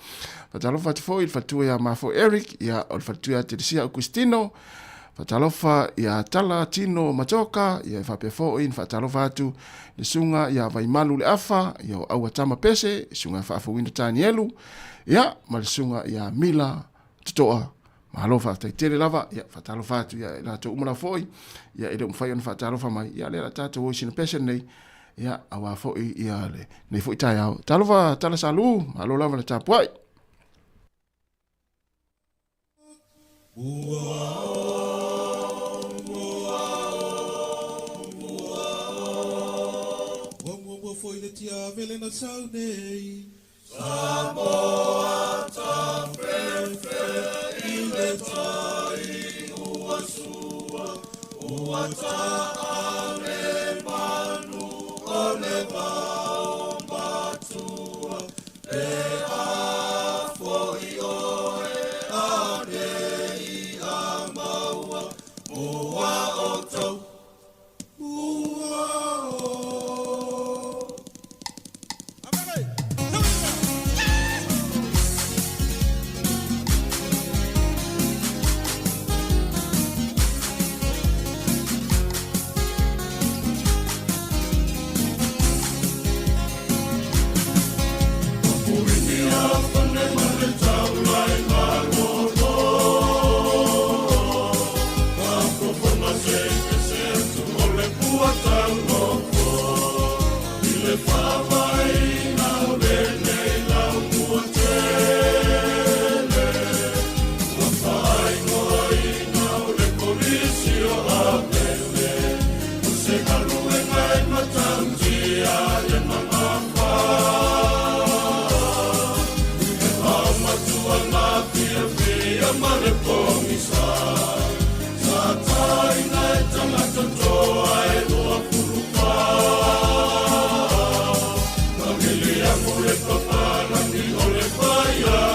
fatalofa te fo il fatua ia mafo Eric ia o fatua te sia Augustino fatalofa ia tala tino matoka ia fa pe fo in fatalofa tu le sunga ia vai malu le afa ia au tama pese sunga fa fo winda Danielu ia mal sunga ia Mila toa malofa te tele lava ia fatalofa tu ia la to umana foi ia ile umfai on fatalofa mai ia le tata wo sin pese nei ia awa foi ia le nei foi tai au talofa tala salu malo lava le tapuai foi le tia vele na saunei Sāmoa ta frefe i le tai ua sua ua ta ale manu o le vau matua e a foi oe a rei a maua ua o tau ua o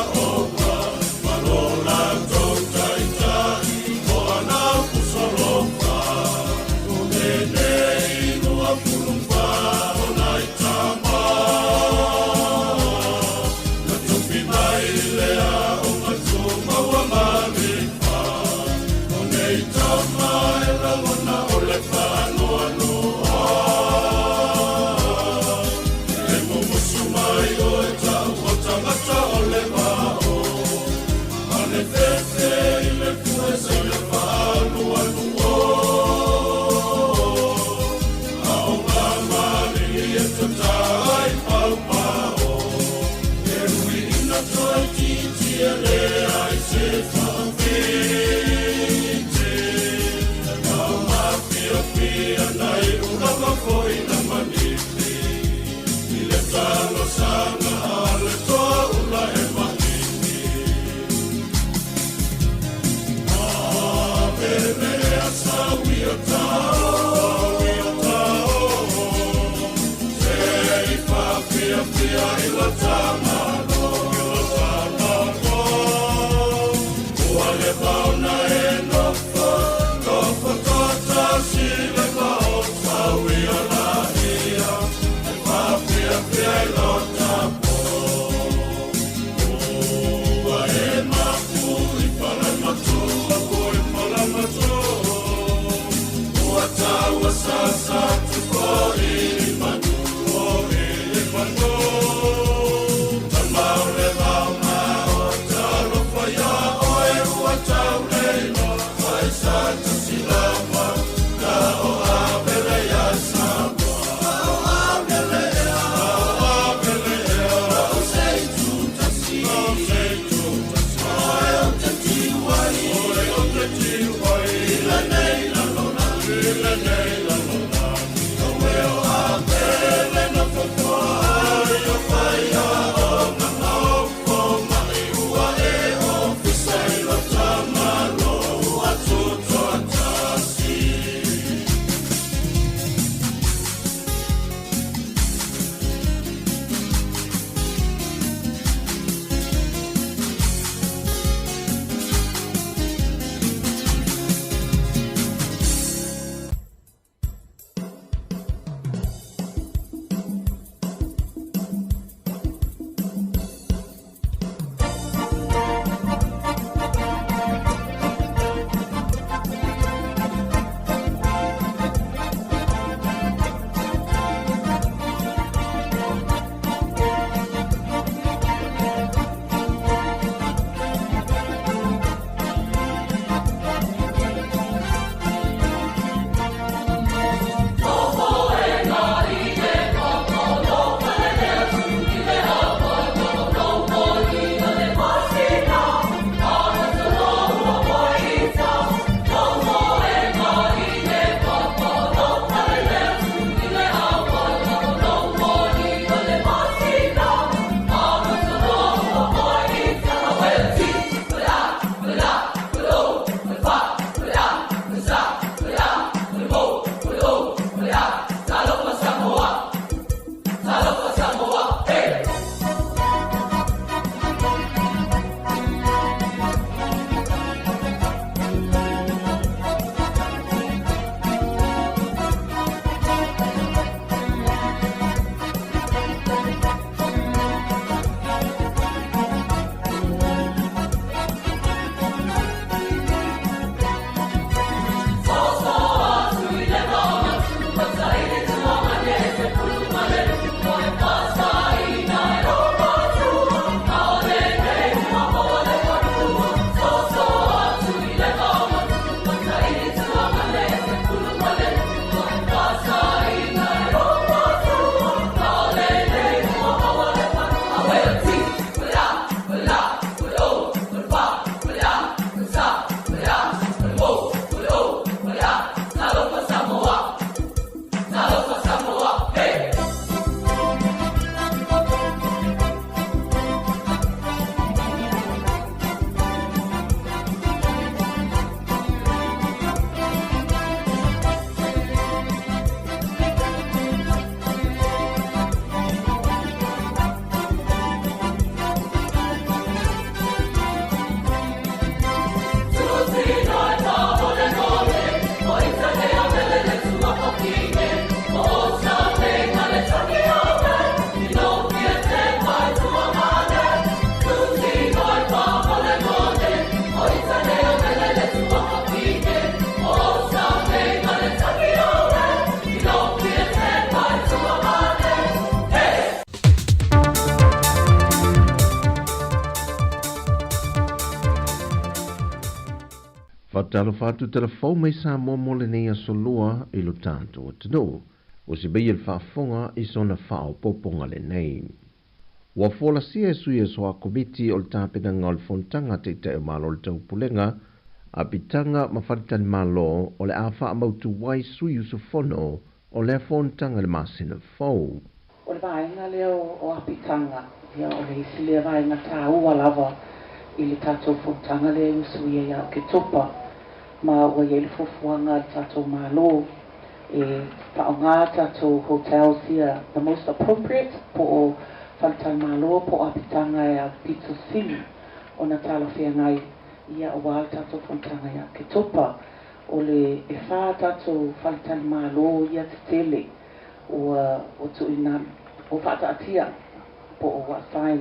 Oh Whatalo whatu telefou mai Sāmoa mo le nei asolua I lo tātou atano. O se bei il whaafonga I sona whao poponga le nei. Ua folasia e sui e soa komiti o le tāpenanga o le fontanga te te malo le tau pulenga, a pitanga mawharitani malo o le awha amautu wai sui usufono o le fontanga le masina fau. O le vaenga leo o apitanga, ia o le isi le vaenga tā ua lava i le tātou fontanga le usui e au ke topa, ma ua i le fofuanga le tātou malo, e paonga tātou hotels ia the most appropriate po o whantan malo po apitanga e a pizza sili o na tala whea ngai ia o wāle tātou fontanga ia ke topa o le e whā tātou whantan malo ia te tele o tu ina o whata atia po o wasai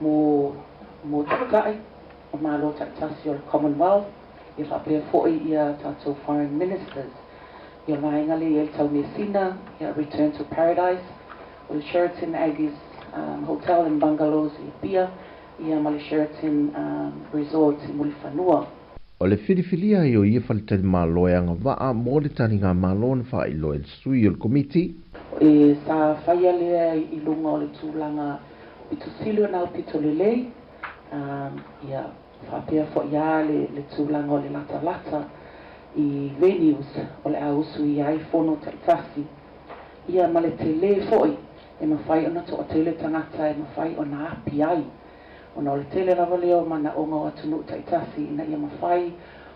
mo takai o malo tatasi o le Commonwealth i whapea foi ia tātou foreign ministers ia vaenga le i tau Messina ia Return to Paradise o le Sheraton Aggies hotel in Bungalows i Pia ia ma le Sheraton Resort i Mulifanua. O le whiriwhiria i o ia whalitani malo e anga waa mo le tani ngā malo na wha ilo e sui o le komiti. E sa whaia lea i lunga o le tūlanga pito silio nau pito lelei ia whapea fo ia le tūlanga o le lata lata i venues o le ausu i ai fono taitasi ia ma le tele foi e mawhai ona to o tele tangata e mawhai ona api ai ona o le tele rawa leo mana onga o atunu taitasi na ia mawhai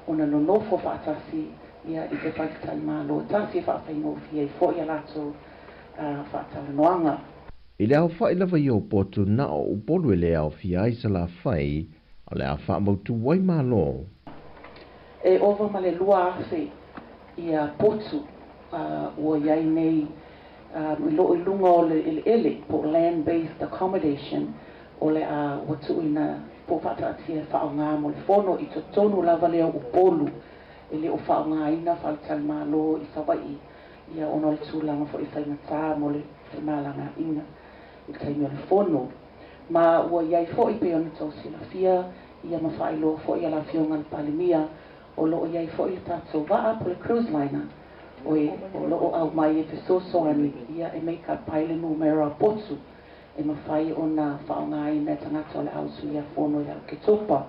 ona nonofo whaatasi ia i te whaitani malo tasi whaafai ngofi e foi alato whaatala noanga. I le au whai lawa i o potu na o upolu e le au fiai sa la whai o le a wha mautu wai malo. E ova ma le lua afe i a potu ua iai nei i lo i lunga o le ele po land-based accommodation o le a watu ina po whataatia whao ngā mo le fono i to tonu lava leo upolu e le o whao ngā ina whalital malo i Sawai ia ono le tūlanga fo i whainga tā mo le whinalanga ina i taimi o le fono ma ua iai fo i pe ona tau sila fia ia ma whailo fo i ala fionga le palimia o loo iai fo i le tātou waa po le cruise liner o loo au mai e te sosoani ia e make up paile numero a potu e mawhai o na whaonga ina tangata o le ausu ia fono ia ke topa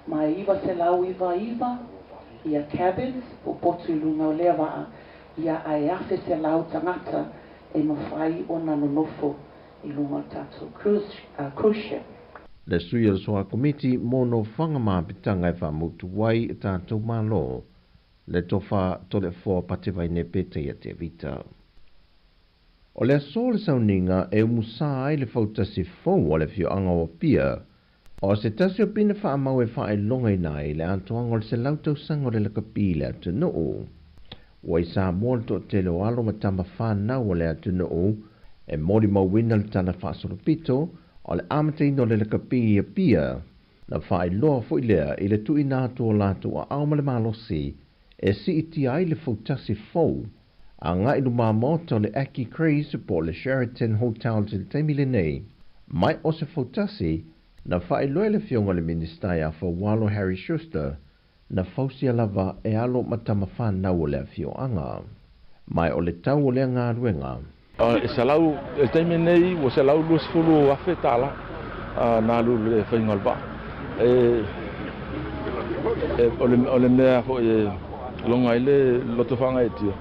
ma iwa se lau iwa ia cabins po potu i lunga o lea waa ia ai afe se lau tangata e mawhai o na nonofo i lunga o tātou cruise ship. Le sui al soa komiti mono whanga māpitanga e whamutu wai e tātou malo. Le tofa tole fōa patewai ne pete ia te vita. O le aso le sauninga e umusa ai le fautasi fōu o le fio anga o pia. O se tasi o pina wha amau e wha e longa inai le antoanga o le se lautau sango le lakapi le atu noo. Wa i Sāmoa le to te leo alo matama whanau o le atu noo e mori mawina le tana whaasolopito o le amate ino le lakapi ia pia na whae loa fo i lea i le tui nātu o lātu a auma le malosi e si iti ai le fautasi fōu a ngā inu māmota o le Aki Craze po le Sheraton Hotel te teimi le nei mai o se fautasi na whae loa le fionga le ministai a whawalo Harry Schuster na fausia lava e alo matama whanau o le fioanga mai o le tau o le ngā ruenga. E salau e teimi nei o salau luas fulu afe tala na lu le whainga alba o le mea fo e longa ile loto whanga e tia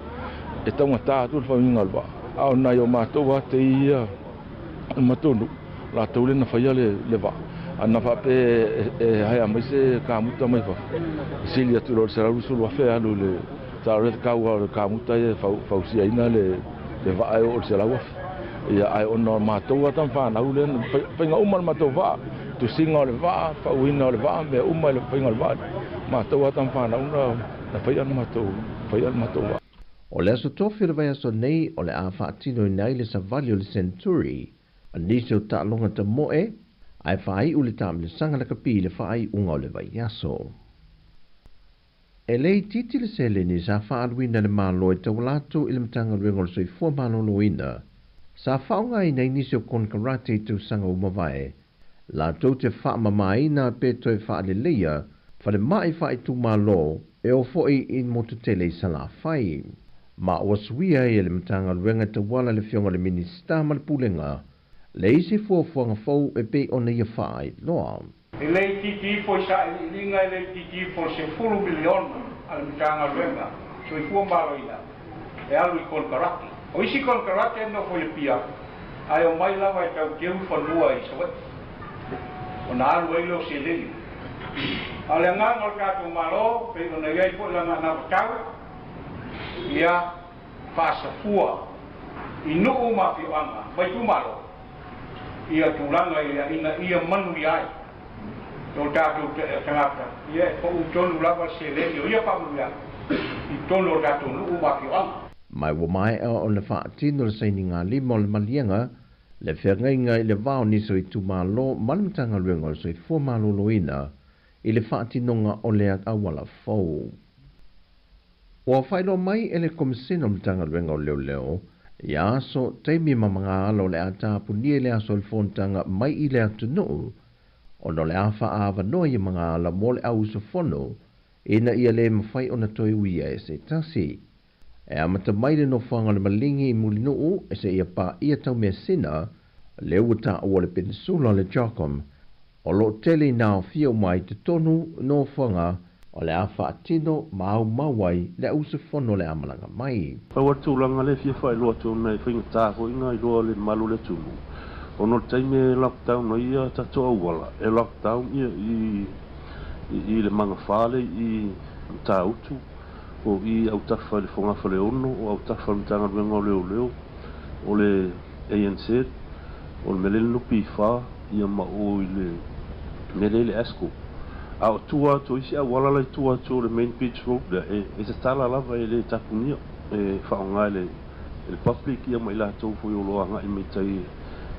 e taunga tātu le whainga alba au nai o mātou te ia matonu la taule na whaia le wa ana whape e hai amai se kāmuta mai wha sili atu lo le salau sulu afe alu le tāre kāua le kāmuta e whausia ina le vae o se lawa ia ai ona matou atan fa na ule penga uma matou va tu singa le va fa wina le va me uma le penga le va matou atan fa na una na faia matou va o le aso tofi le vai aso nei o le a faatino nei le savalio le centuri anise o ta'alonga ta moe ai fai ule tam le sanga le kapi le fai unga o le vai aso e lei titi le sele ni sa whaaluina le malo e tawalato i le matanga ruengo le soifua maloloina. Sa whaonga i nei nisi o kon karate tu sanga umawai. La tau te whaamamaina pe toi whaaleleia, whale mai whae tu malo e o foi in motutele i sala whai. Ma o suia e le matanga ruenga te wala le fionga le minista ma le pulenga. Le isi fuafuanga fau e pe ona ia whaai loa. E lei titi foi sa linga lei titi foi se fulu milion al mitanga venga. So I fuam baloina. E alu I konkaraki. O isi konkaraki no foi pia. Ai o mai lava e tau teu fanua I so. O na alu e lo se lili. Ale nganga o kato malo, pe ona iai po langa na tau. Ia pasa fua. I no uma pi anga, vai tu malo. Ia tulanga ia manu iai. Tō tātou tangata. Ia ko tonu lava se leo ia pamuia. I tonu tātou nuu waki anga. Mai wa mai o le whaatino le saini ngā lima o le malianga, le whiangainga I le vao niso I tumalo malimtanga luenga o le soi fua maloloina I le whaatinonga o le awala fau. Wa whailo mai e le komisina o le tanga luenga o leo leo, ia aso teimi mamanga alo le atapu nie le aso le fontanga mai I le atu nuu, ono le afa awa noa I mga ala mo le au sofono, ina ia le mawhai ona toi uia e se tasi. E amata mai le no whanga le malingi I muli nuu, e se ia pa ia tau mea sina, le uta o le peninsula le Jokom, o lo tele nao fio mai te tonu no whanga, o le afa atino mau mawai le au sofono le amalanga mai. Pau tūlanga le fia whai loa tō nei whainga tāko inga I loa le malu le tūlu. Ono taime lockdown no ia tato awala. E lockdown ia I le manga whale I tāutu. O I au tawha le whonga whale ono, o au tawha le tanga ruenga o leo leo. O le ANC, o le melele nupi wha, ia ma o I le melele asko. A o tua to isi awala lai tua to le main beach road da e se tala lava e le tapunia. E whaonga le public ia mai la tau fo I loa ngai mai tai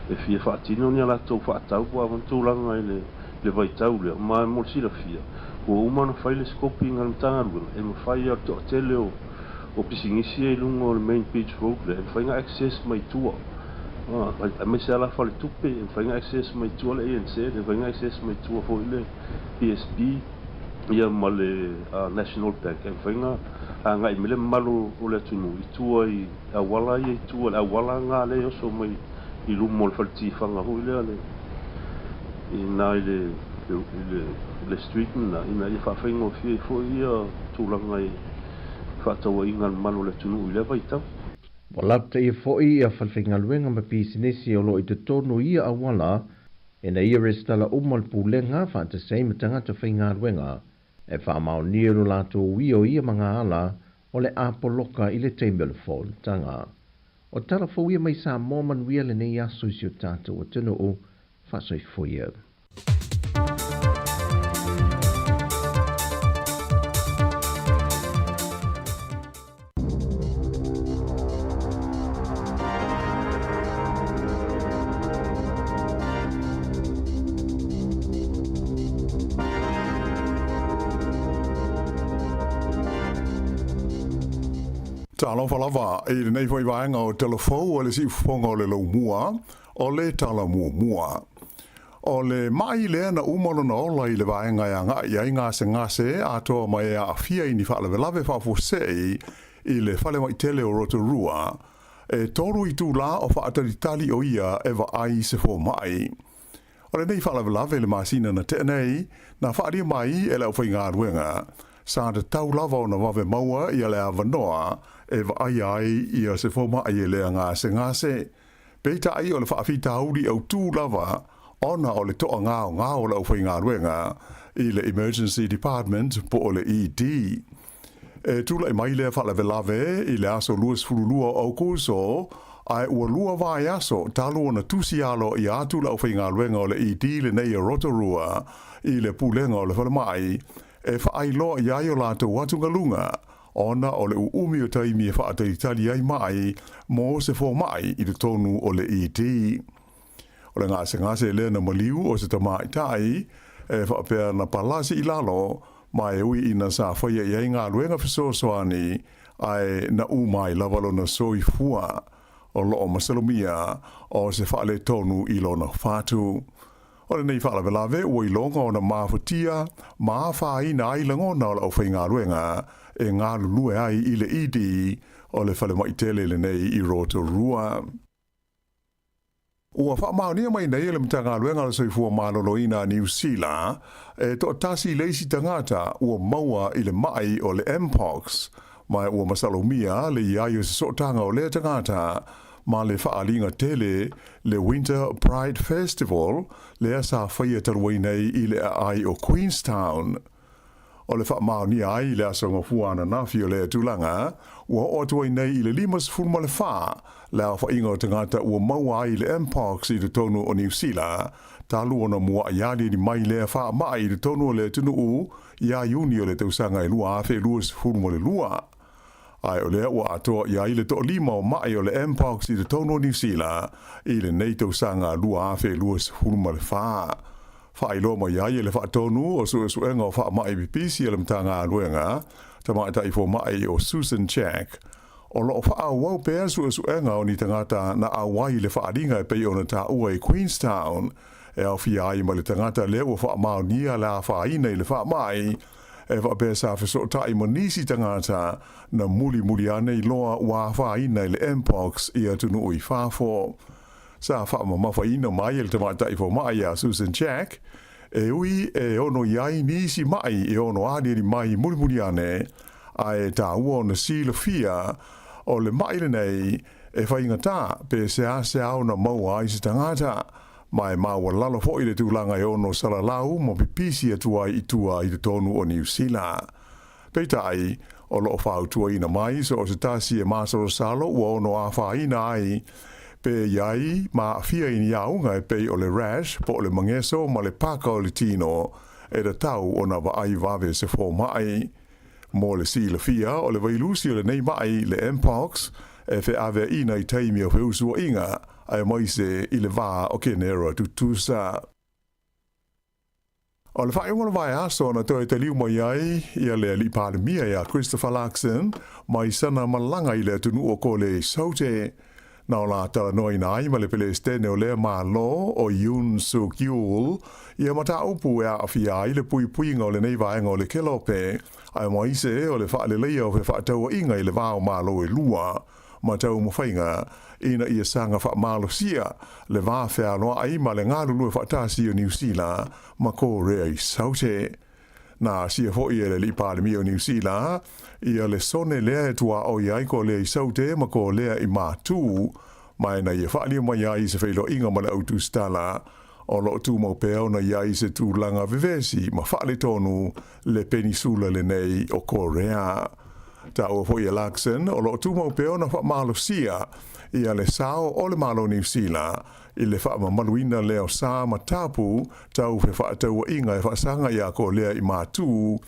e fia whaatino ni ala tau whaatau kua wantūlanga I le vaitau lea, ma e morsira fia. Kua umana whai le skopi ngā mtanga ruenga, e ma whai a to tele o pisingisi e lunga o le main beach road lea, e whai ngā access mai tua. A me se ala whale tupe, e whai ngā access mai tua le ANC, e whai ngā access mai tua fo I le PSP, ia ma le National Bank, e whai ngā I mele malu o le tunu, I tua I awala I tua, le awala ngā le oso mai I lumo le whalitifanga hui lea le I nā le street na ina I whawhaingo fia I fo ia tūlanga I whatawa inga manu le tunu I le vaitau. Walapta ia fo ia whalwhinga luenga ma pisinesi o lo I te tonu ia awala e na ia restala umal pūlenga whata seima tangata whinga luenga e whamao niero lato uio ia mga ala o le apoloka I le teimele tanga. O tala fo ia mai Sāmoa manuia le nei aso I si o tātou o tino o whasoi fo ia. Talo falava e nei foi vaenga o telefou o le si fonga o le lau mua o le tala mua. O le mai le na umano na ola I le vaenga ya ngase ato mai a fia I ni whaalawelawe whafosei I le whale mai tele o Rotorua e toru I tūla o whaataritali o ia e wa ai se fo mai. O le nei whaalawelawe le masina na tenei na whaaria mai e lau whainga ruenga sa te tau lava o na wawe maua I le awanoa e wa ai ia se fo mai e lea ngase. Peita ai o le whaafita hauri au tū lava ona o le toa ngā o lau whainga ruenga I le Emergency Department po o le ED. E tūla I mai lea whalawelawe I le aso luas furulua au kūso ai ua lua vai aso talo na tusialo I atu lau whainga ruenga o le ED le nei a Rotorua I le pulenga o le whalamai e whaailoa I ai o lato watungalunga ona o le uumi o taimi e whaataritali ai mai mo se fo mai I le tonu o le ED. O le ngase le na maliu o se tamai tai e whaapea na palasi I lalo mai ui ina sa whaia I ai ngā luenga fisosoani ai na umai lavalo na soi fua o loo masalomia o se whaale tonu I lona whātu. O le nei whaalawe ua I longa o na mafutia mawhaina ai langona o la au whainga luenga e ngā lulue ai I le idi o le whale mai tele le nei I Rotorua. Ua wha ni mai nei le mtanga luenga le soifua maloloina New Zealand, to tasi leisi tangata ua maua i le mai o le Mpox, mai ua masalomia le iaio se sotanga o le tangata, ma le whaalinga tele le Winter Pride Festival, le asa whaia tarwai nei i le ai o Queenstown. O le whaamau ai le asonga fuana nafi o le tulanga, ua otuai nei i le limas fulma le wha, le a whainga o tangata ua maua ai le Mpox i le tonu o New Zealand, talu ona mua iali ni mai le wha mai i le tonu o le tunu u, ia iuni o le tausanga i lua awhe luas fulma le lua. Ai o lea ua atoa ia i le to lima o mai o le Mpox i le tonu o New Zealand, i le nei tausanga lua awhe luas fulma le wha. Whailo mo ia i le whaatonu o suenga o wha mai bipisi le mtanga luenga, tamaita i fo mai o Susan Jack. O lo wha wau pēr suenga o ni tangata na awai le whaaringa e pei o na ta ua i Queenstown, e au fia ai ma le tangata leo o wha mao nia la whaina i le wha mai, e wha pēr sa wheso tai mo nisi tangata na muli ane i loa wa whaina i le Mpox i atunu ui whafo. Sa wha mawhaina mai e le tamaita i fo mai a Susan Jack, e ui e ono iai nisi mai e ono adi mai muli ane, a e ta ua o na sila fia o le mai le nei e whaingata pe se au na maua i se tangata, mai maua lalo fo i le tūlanga e ono salalau mo pipisi atua i tua i te tonu o New Zealand. Peitai, o loo whautua ina mai so o se tasi e masoro salo ua ono a whaina ai, pe iai ma fia ini iaunga e pei o le rash po le mangeso ma le paka o le tino e da tau o na vaai vave se fo mai. Mo le si le fia o le vailusi o le nei mai le Mpox e fe ave ina i teimi o feusu o inga ai moise i le va o kenera tutusa. O le whaingola vai aso na toi te liu mai ai i le li pandemia ia Christopher Larkson mai sana malanga i le tunu o ko le saute. Na o la tala noi nai ma le pele stene o le malo o Yoon Suk Yeol ia mata upu e a awhia i le puinga o le nei vaenga o le kelope ai moise o le wha le leia o fe whaatau inga i le vao malo e lua ma tau mo whainga ina ia sanga wha malo sia le vaa whea noa ai ma le ngāru lue whaatasi o New Zealand ma ko rea i saute. Na sia foi e le li pandemia o New Zealand, ia le sone lea e tua o iai ko lea i saute ma ko lea i mātū, mai na ia whaalia mai ai se whailo inga ma le autu stala, o lo tu mau pēo na iai se tū langa vivesi ma whaale tonu le penisula le nei o Korea. Ta o foi e Larkson, o lo tu mau pēo na wha malo sia, ia le sao o le malo New Zealand, i le wha maluina leo sā ma tāpu, tau fe wha tau inga e wha sanga ia ko lea i mātū,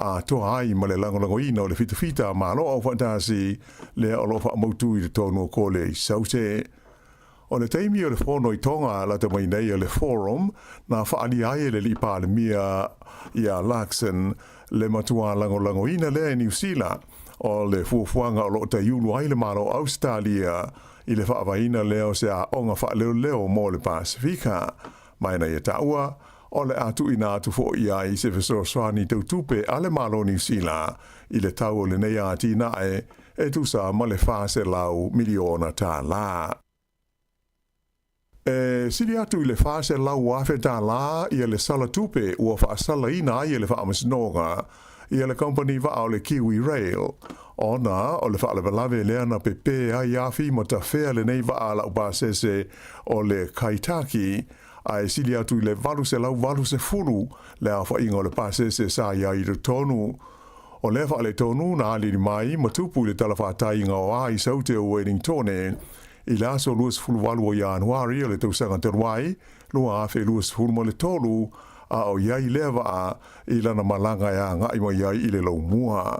a toa ai ma le langolango ina o le fitafita ma lo au whatasi, lea o lo wha mautu i le tono ko le i saute. O le teimi o le whono i tonga la te mai nei o le forum, na wha ali ai le li pālemia ia Larkson, le matua langolango ina lea i New Zealand, o le fuafuanga o lo te iulu ai le malo Australia, i le whaavaina leo se a onga wha leo mo le Pasifika. Mai na ia taua, o le atu ina atu fo ia i se fesoro swani tau tupe ale malo New Zealand, i le tau o le nei ati nae, e tusa ma le whase lau miliona tā la. Sili atu i le whase lau wafe tā la, i le sala tupe ua whaasala ina i le whaamasinoga, i le company wa o le Kiwi Rail. Ona o le whaalawalawe lea na pepe ai afi mo ta whea le nei waa la upasese o le Kaitaki, ai sili atu i le valu se lau valu se furu le a whainga o le pasese sa ia i tonu. O le whaale tonu na aliri mai ma tupu le talawhātai ngā o ai saute o Wellington i le aso luas fulu walu o Januari o le tausanga teruai, lua awhe luas fulu mo le tolu, a o iai lea waa i lana malanga ia ngai mo iai i le lau mua.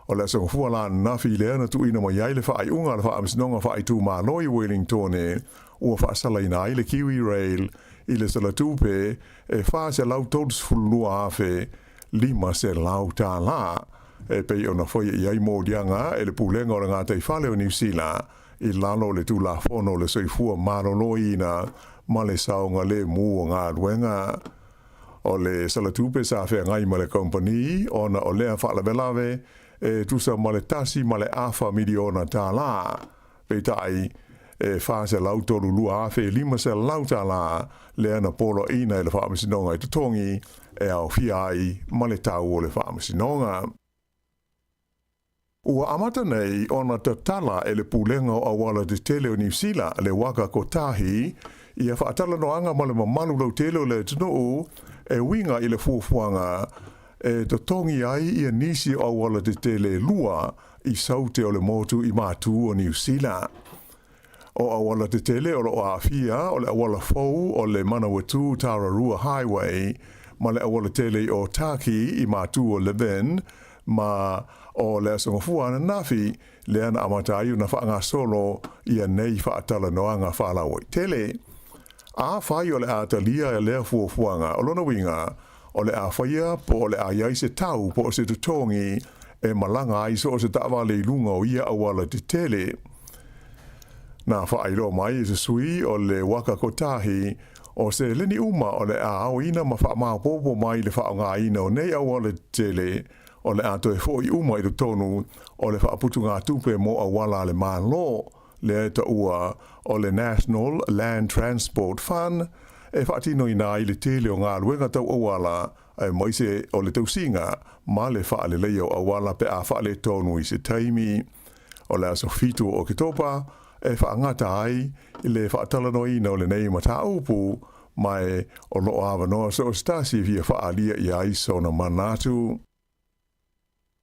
O le asonga fua la nafi lea na tu ina mo iai le whaai unga le wha amisinonga whaai tu māloi Wellington ua whaasala ina i le Kiwi Rail i le salatupe e wha se lau todus fulu lua awhe lima se lau tā la e pei o na whaia iai mō dianga e le pūlenga o le ngātai whale o New Zealand i lalo le tu la whono le soifua māloloi ina ma le saonga le mua ngā ruenga. O le salatupe sa whea ngai ma le company ona o lea whaalawelawe e tusa ma le tasi ma le awha miliona tā la. Peitai, fa se lau tolu lua afe lima se lau tala le ana polo ina le wha amasinonga i tutongi au fiai ma le tau o le wha amasinonga. Ua amata nei ona te tala e le pulenga o awala te tele o New Zealand le waka kotahi ia whaatala noanga ma le mamalu lau tele o le tunuu e winga i le fuafuanga e to tongi ai ia nisi o awala te tele lua i saute o le motu i mātu o New Zealand. O awala te tele o lo afia o le awala fou o le Manawatu Tararua Highway ma le awala tele o Taki i mātu o Leven ma o le asongafua na nafi le ana amatayu na whaanga solo ia nei whaatala noanga whaalawa i tele. A whai o le atalia e lea fuafuanga o lona winga o le a whaia po o le a iai se tau po o se tutongi e malanga ai so o se tawa le ilunga o ia awala te tele. Na whairo mai e se sui o le waka kotahi o se leni uma o le a au ina ma wha maa popo mai le whaonga ina o nei awala te tele o le ato e fo i uma i do tonu o le whaaputu ngā tupe mo awala le mālo le eta ua o le National Land Transport Fund e whaatino i nā i le tele o ngā luenga tau awala e moise o le tausinga ma le whaale leo awala pe a whaale tonu i se taimi o le aso fitu o ke topa e whaangata ai i le whaatalano ina o le nei mata upu mai o lo awa noa so stasi via whaalia i aiso na manatu.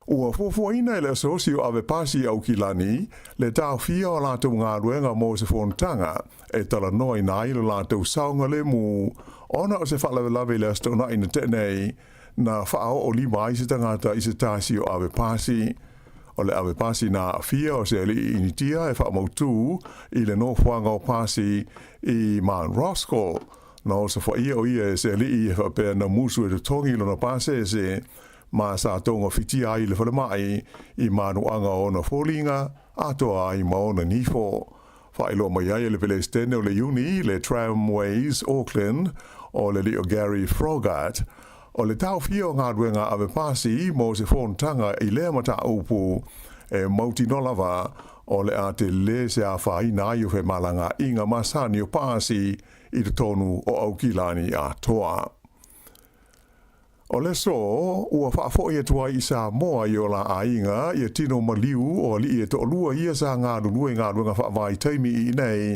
Ua fuafuaina i le asosio ave pasi au kilani, le tau fia o lātou ngā ruenga mō se whontanga, e tala noa i nā ilo lātou saunga le mū, ona o se whalawelawe le astona ina tenei, na whao o lima i se tangata i se tāsi o ave pasi. O le ave pasi nā fia o se ali initia e whaamautu i le no whanga o pasi i Mount Roscoe, na o se whaia o ia e se ali i e whapea na musu e te tongi lona pase se, ma sa tonga fiti ai le whale mai i manuanga o na fōlinga, atoa ai maona nifo. Whaelo mai ai le pele stene o le uni, le Tramways Auckland, o le leo Gary Froggatt, o le tau fia o ngā ruenga ave pasi mo se whontanga i lea mata upu e mauti nolawa o le a te le se a whaina i uwhe malanga inga masani o pasi i te tonu o aukilani a toa. O le so, ua whaafo ia tua i Sāmoa i o la ainga, ia tino maliu o li e to lua ia sa ngā runua ngā whaavai taimi i nei,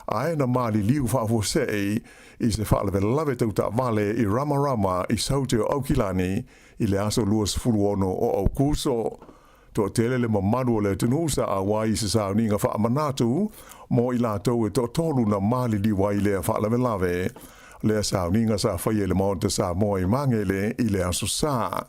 aena mali liu whaafo sei i se whaalewe lawe tauta vale i Ramarama i saute o Aukilani i le aso luas furuono o Aukuso. To tele le mamadu o le tunusa a wai se sauninga whaamanatu, mo i lātou e to tolu na mali liwa i lea whaalewe lawe, le sauninga sa whaia le maonta Sāmoa i mangele i le aso sā.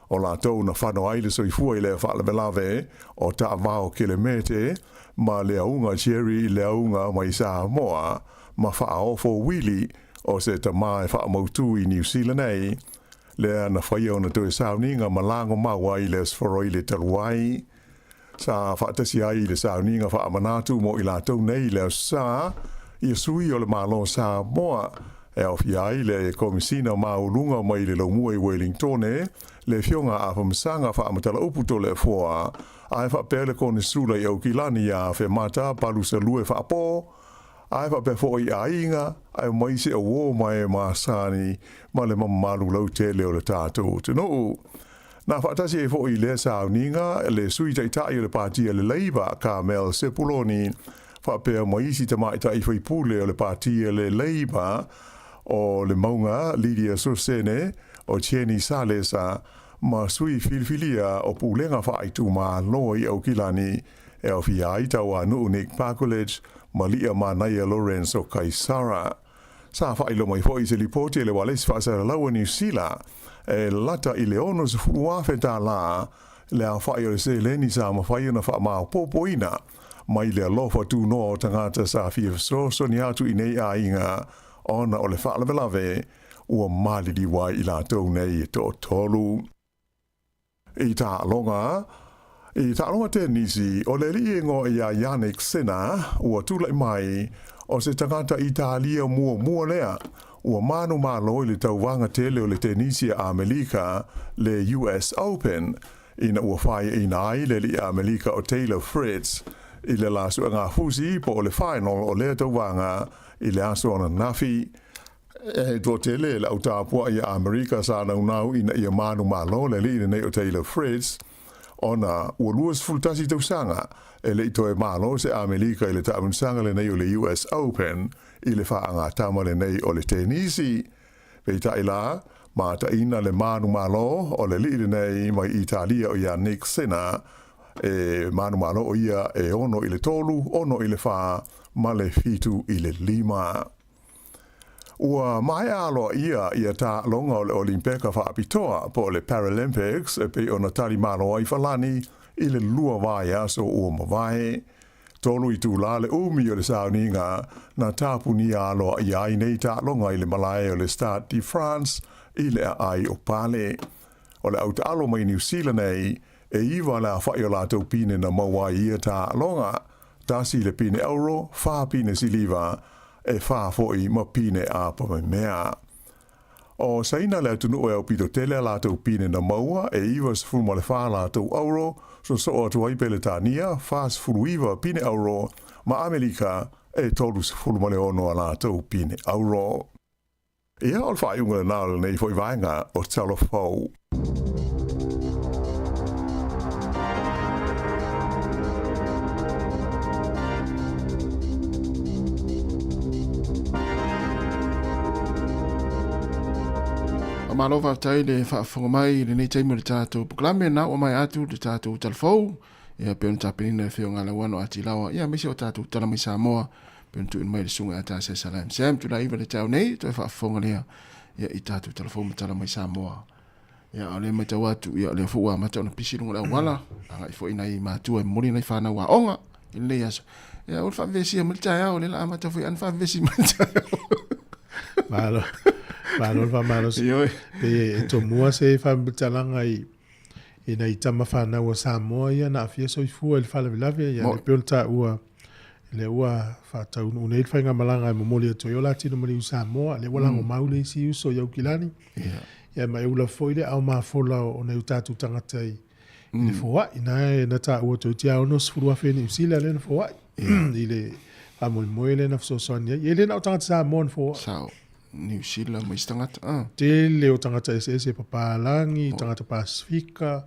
O la tau na whano aile so i fua i le whaalewe o ta vao kilemete, ma le aunga Jerry i le aunga mai Sāmoa, ma whaofo wili o se ta mai whaamautu i New Zealand ei, le ana whaia o na tue sauninga ma lango maua i le sforo i le taluai. Sa whaatasi ai i le sauninga whaamanatu mo i la tau nei le sā, i sui o le malo Sāmoa, e au fiai le komisina maulunga mai le laumua i Wellington le fionga a whamsanga whaamatala uputo le fua, ai whapele kone sula i Aukilani a whe mata palu sa lue whaapo, ai whape fo i ainga, ai maise a wō mai maasani, ma le mamalu lau tele o le tātou tino. Na whaatasi e fo i le sauninga, le sui taitai o le pātia le Labour, Carmel Sepuloni, whapea maisi tamaitai whaipule o le pātia le Labour, o le maunga Lydia Susene o Tieni Salesa ma sui filfilia o pulenga whaaitu ma loi au kilani e au fiai tau a Nuunik Parkolege ma lia ma Naia Lawrence o Kaisara. Sa whailo mai fo i se lipoti le walesi whaasara laua New Zealand e lata i le ono se furuafe tā la le a whai o se leni sa ma whai ona wha maa popoina mai le alofa tu no o tangata sa fia so ni atu i nei a inga ona o le whaalawe ua malili wai i la tau nei to tolu. I tā longa te nisi o le li ngo i a Yannick Sena ua tūlai mai o se tangata Italia mua lea ua manu malo i le tauwanga tele o le tenisi a Amerika le US Open ina ua whai ina ai le li a Amerika o Taylor Fritz i le la su ngā fusi po o le final o le tau wanga i le aso ana nafi tō tele le au tāpua i Amerika sa nau ina i a manu malo le li nei o Taylor Fritz ona ua luas fultasi tau sanga e le ito e malo se Amerika i le tāmun sanga le nei o le US Open i le whaanga tama le nei o le tenisi pei tai la ma ta ina le manu malo o le li nei mai Italia o ia Nick Sinner e manu malo o ia e ono i le tolu ono i le wha ma le fitu i le lima. Ua mai alo ia ta longa o le Olimpeka whaapitoa po le Paralympics e pe ona tari malo ai falani i le lua vai aso ua mawai. Tolu i tū la le umi o le sauninga na tāpu ni alo ia ai nei ta longa i le Malaya o le Stade de France i le ai o pale. O le au alo mai New Zealand nei e iwa la whai o la tau pine na mawai ia ta longa ta si le pine euro, wha pine siliva e wha foi ma pine a pa mea. O saina le tunu e au pito tele la tau pine na maua e iwa se fulma le wha la tau euro so o tu haipele tania wha se fulu iwa pine euro ma Amerika e tolu se fulma le ono la tau pine euro. Ia o le wha iunga na le nei foi vaenga o talo fau. Malo va tai le fa fo mai le nei tai mo le tato proklame na o mai atu le tato talfo e pe un tapina fe nga la wano ati lawa ia misi o tato tala mai Sāmoa pe tu mai le sunga ata se salam sam tu la iva le tau nei to fa fo nga ia i tato talfo mo tala mai Sāmoa ia ale mai tau atu ia le fuwa ma tau na pisi lunga la wala anga i fo ina i ma tu e mori nei fa na wa onga il le yaso ia o fa vesi mo tau le la ma tau fo an fa vesi mo tau malo Malo fa malo e to mua se fa talanga i ina i tama fa na wa Sāmoa ia na fia so i fu el fa lave ia le pelta ua le ua fa ta un nei fa nga malanga mo moli to yo latino mo Sāmoa le wala ngo maule si uso yo kilani ia mai ula foile au ma fola o nei tatu tangata i le foa ina na ta ua to tia ono sfuru fa ni sila le foa ile amol moile na so sonia ile na tangata Sāmoa fo New Zealand mai tangata te leo tangata ese papalangi tangata Pasifika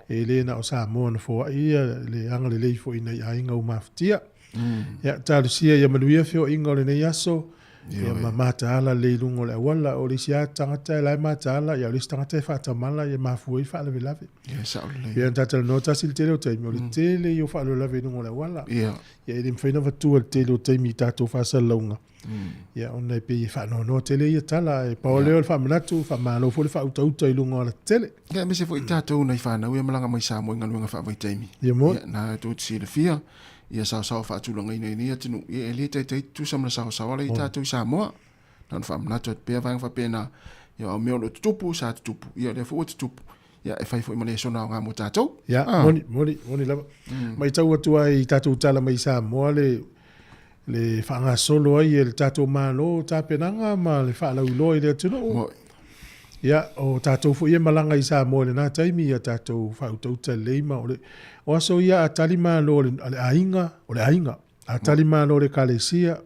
e le na o Sāmoa na fo ia le anga le leifo ina ia inga o maftia ia talusia ia maluia feo inga le nei aso ia mamata ala le lungo le wala o le sia tangata la mata ia le tangata fa tamala ia mafu i fa le lave ia sa le ia tata nota sil te le te mo le tele io fa le lave lungo le wala ia ele mfeina va tu te le te mi tato fa salonga ia ona pe fa no tele ia tala e pa ole fa manatu fa malo fo le fa uta ilunga la tele ia me se fo tato na fa na ia malanga mai Sāmoa ngalunga fa vai taimi ia mo na to si le fia ia sa fa tu longa ina tinu ia le te tu samla sa le tato Sāmoa na fa manatu pe va fa pena ia o me lo tupu sa tupu ia le fo tupu ia e fai fo male so na nga mo tato ia moni lava mai tau atu ai tato tala mai Sāmoa le whanga solo ai e le tātou malo tāpenanga ma le whaalau loi le tino. Ia, o tātou fu ia malanga i Sāmoa le nā taimi ia tātou whautauta leima o aso ia a tali malo le ainga, a tali malo le kalesia,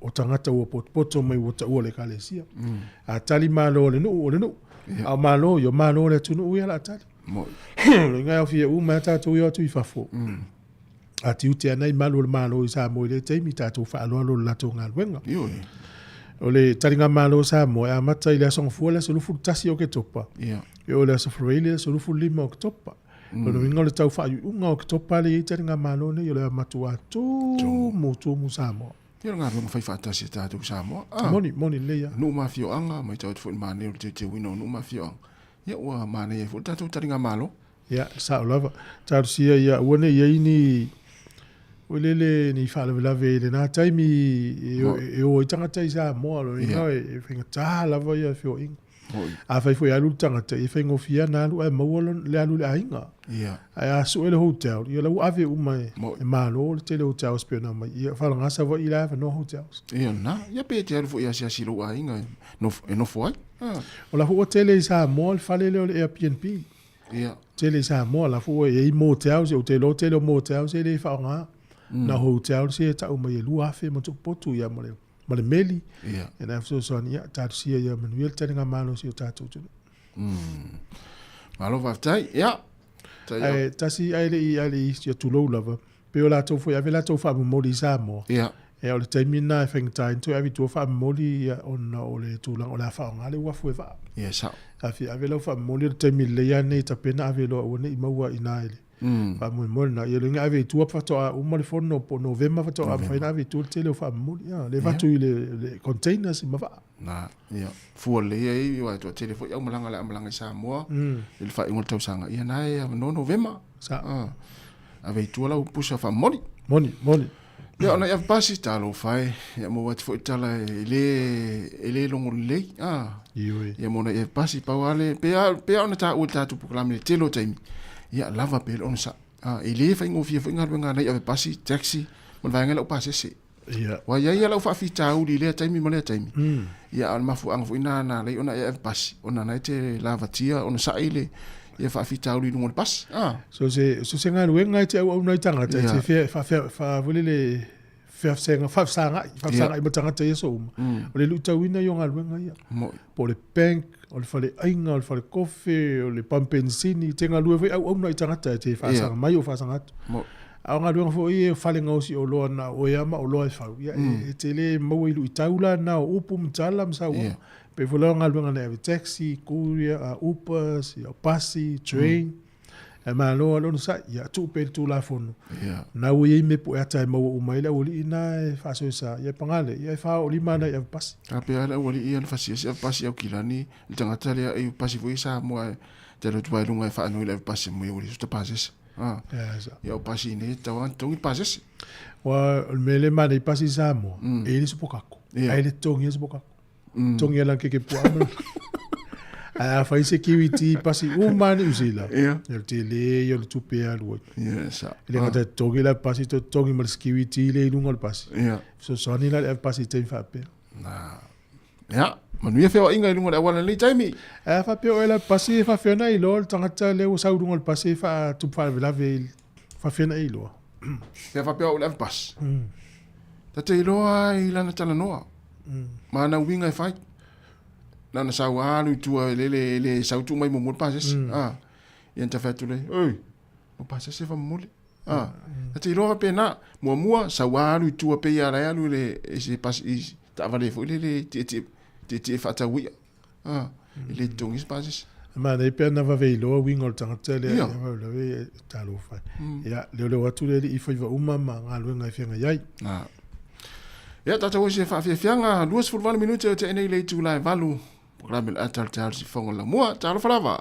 o tangata ua poto mai ua le kalesia. A tali malo le nu, a malo, yo malo le tino ua la tali. Le ngai au fia uma tātou ia atu i whafo. Ati uti anai malo i Sāmoa le teimi tātou whaaloalo lato ngā luenga. O le taringa malo Sāmoa a mata i le asong fua le solufu tasi o ke topa. E o le asofrei le solufu lima o ke topa. O le winga le tau whaayu unga o ke topa le i taringa malo ne i o le amatu a tūmu Sāmoa. Ia ngā runga whai whaatasi tātou Sāmoa. Moni leia. Nu mafio anga, mai tau te mane o te wino nu mafio anga. Ia ua mane e fu tātou taringa malo. Ia, sao lava. Tātou sia ia uane ia ini o lele ni whaalawelawe le nā taimi e o i tangata i Sāmoa lo inga e whenga tā lava ia whio inga. A whai fwoi alu tangata e whenga whia nā alu e maualon le alu le ainga. Ai a su e le hotel. Ia lau ave umai e malo le tele hotel spena mai. Ia whalangasa wa i lawa no hotels. Ia na, ia pe te alu fwoi asia silo ainga e no fwoi. O la hu o tele i Sāmoa le whale leo le Airbnb. Tele i Sāmoa la fu e i motels e o tele o motels e le whaonga. na hotel se ta o mai lua fe mo potu ia mo le meli e na so ni ta sia ia manuel tanga malo si ta tu malo va tai ya ta si ai le si tu lo lava pe o la to foi ave la to fa mo di Sāmoa e o le taimina e whenga tai tu avi tu fa moli ona o le tulang o la fa ngale wa fu va sa ave lo fa moli le taimile ya nei ta pena ave lo o nei maua ina ile fa mo na ye le ave tu fa to o mo le fono po november fa to fa ave tu te fa moli le va tu le containers ma va na fu le ye wa to te fo ya malanga Sāmoa il fa ingol tau sanga ia na no november sa ave tu la pusa fa moli ya ona ya pasi talo fai ya mo wat fo tala ele longo le ya mo na ya pasi pa wale pe ona ta ulta tu proklame telo taimi ya lava pe on sa ele fa ngo fia nga na ya pasi taxi mo va ngela pasi se wa ya la fa fita u le taimi mo le taimi ya al mafu ang fu ina na le ona ya pasi ona na te lava tia ona sa ile ia fa fita uli no pas so se nga wenga te au no tanga te fa volele fa sanga i matanga te so o le luta wina yo ngal wenga ia po le bank o le fale ainga o le fale coffee o le pampensini te nga lue au no tanga te fa sanga mai o fa sanga au nga luenga fo i fale ngausi o lo na o ia ma o lo fa ia e te le mo i lu taula na o pum tala msa pe vola nga luenga na taxi courier Uber pasi train e ma lo sa ya tu pe tu la fono na o i me po ata mo o mai la o li na fa so sa ya pangale ya fa o li mana ya pasi pe ala o li ia fa si pasi au kilani tanga tale ai pasi vo isa mo te lo tu vai lunga fa no le pasi mo o li sta pasi ya o pasi ne tawan tongi pasi wa me le mana pasi Sāmoa e li supokako ai le tongi supokako tongi ala ke puama a fa security pasi umani usila el tele yo tu pe alwo le ngata tongi la pasi to tongi mal security le lungo pasi so soni la pasi te fa pe manu ia feo inga lungo la wala le taimi fa pe o la pasi fa fe na ilo tangata le o sa lungo pasi fa tu fa la ve fa fe na ilo fa pe o la pas ta te ilo ai la na tala noa mana winga fai na sa walu tu le sa tu mai mo pases ia ta fatu le oi mo pases fa mo le ati ro pena mo sa walu tu pe ya la lu le se pas ta va le fo le ti fa ta wi le tongis pases ma dei pena va ve lo winga tanga tele le ve ta lo fa ya le watu le i fa uma ma ngalu ngai fenga yai ya tata wo se fa fianga 2 minutos te nei le tu la valu programa el atal tal si fongo la mua tal falava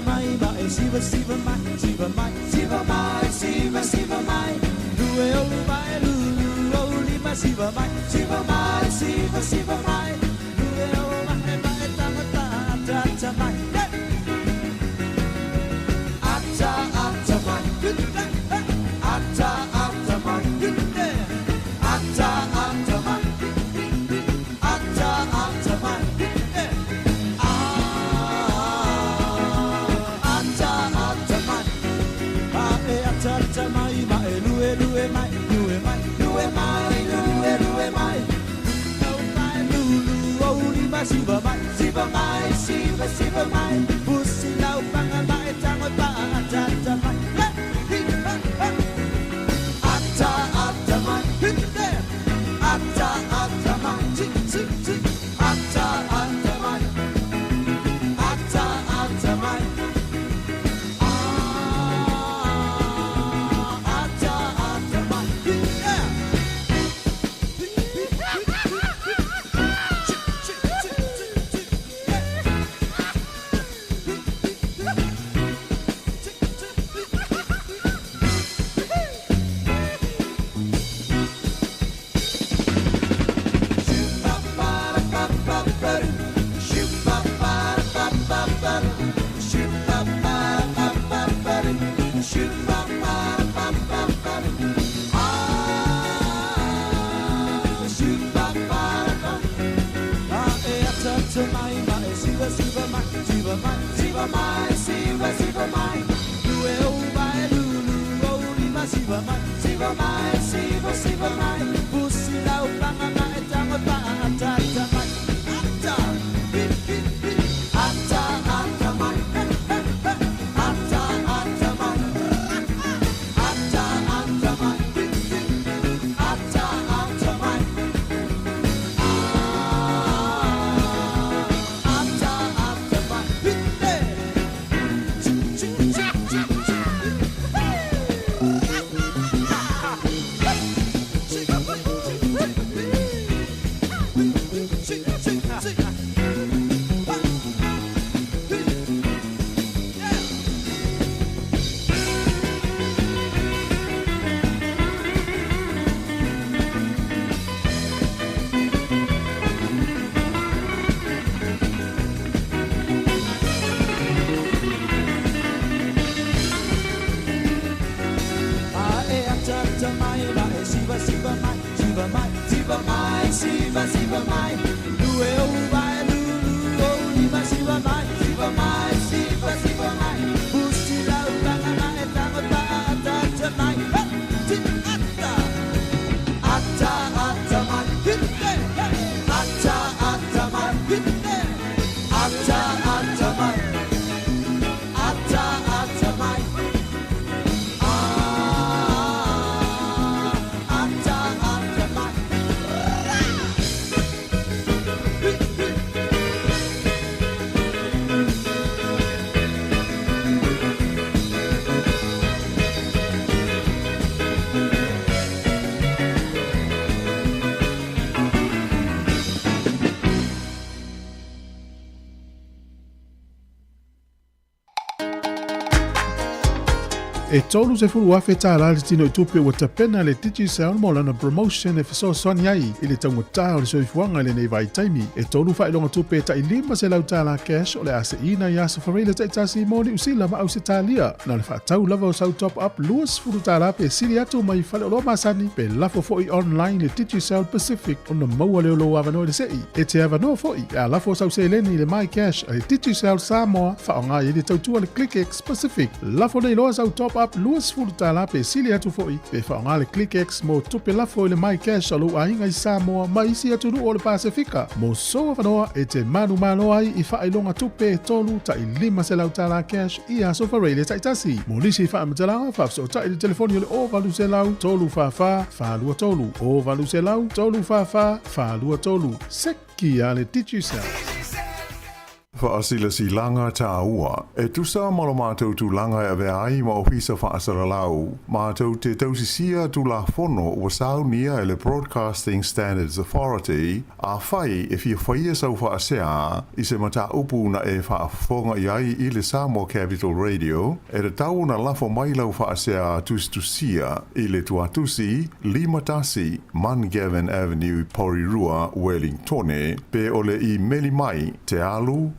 mai mai siva mai due o mai lu li ma siva mai due o mai ta mai atta mai atta mai Siva mai pusi lau panga mai tango pa ata mai ata mai ata mai siva mai, siva mai, siva mai, siva, siva mai. Lue o vai lulu o lima siva mai, siva mai, siva, siva mai. Pusi lau panga mai tama pa ata ata mai. Ata, bip bip bip. Ata ata mai. Ata ata mai. Ata ata mai. Ata ata mai. E tolu se fulu afe tā la le tino i tupe ua tapena le tiki sound mo lana promotion e fiso soni ai i le tangu tā o le soifuanga le nei vai taimi. E tolu fa ilonga tupe ta i lima se lau tā la cash o le ase ina i asa whareila ta i tasi mo ni usila ma au se tā lia. Na le wha tau lava o sau top up luas fulu tā la pe siri atu mai whale o lo masani pe lafo foi online le tiki sound Pacific o na maua leo lo avano le sei. E te avano foi e a lafo sau se leni le my cash a le tiki sound Sāmoa wha o ngā i le tautua le ClickX Pacific. Lafo nei loa sau top up luas fulu tala pe sili atu foi pe whaonga le ClickX mo tupe lafo le mai cash alo a inga i Sāmoa ma isi atu nu o le Pasifika. Mo soa whanoa e te manu ai i whailonga tupe tolu ta i lima se lau tala cash i aso whareile taitasi. Mo nisi whaamatalanga whafso ta i le telefoni o le o valu se lau tolu whawha whalua tolu o valu se lau tolu whawha whalua tolu seki a le DigiSound. Whaasila si langa tā ua. E tusa malo mātou tu langa e vea ai ma ofisa whaasara lau. Mātou te tausisia tu la fono o sau nia e le Broadcasting Standards Authority a whai e fia whaia sau whaasea i se mata upu na e whaafonga i ai i le Sāmoa Capital Radio e re tau na lafo mailau whaasea tustusia i le tuatusi Limatasi Mangavin Avenue Porirua Wellingtone pe ole i meli mai te alu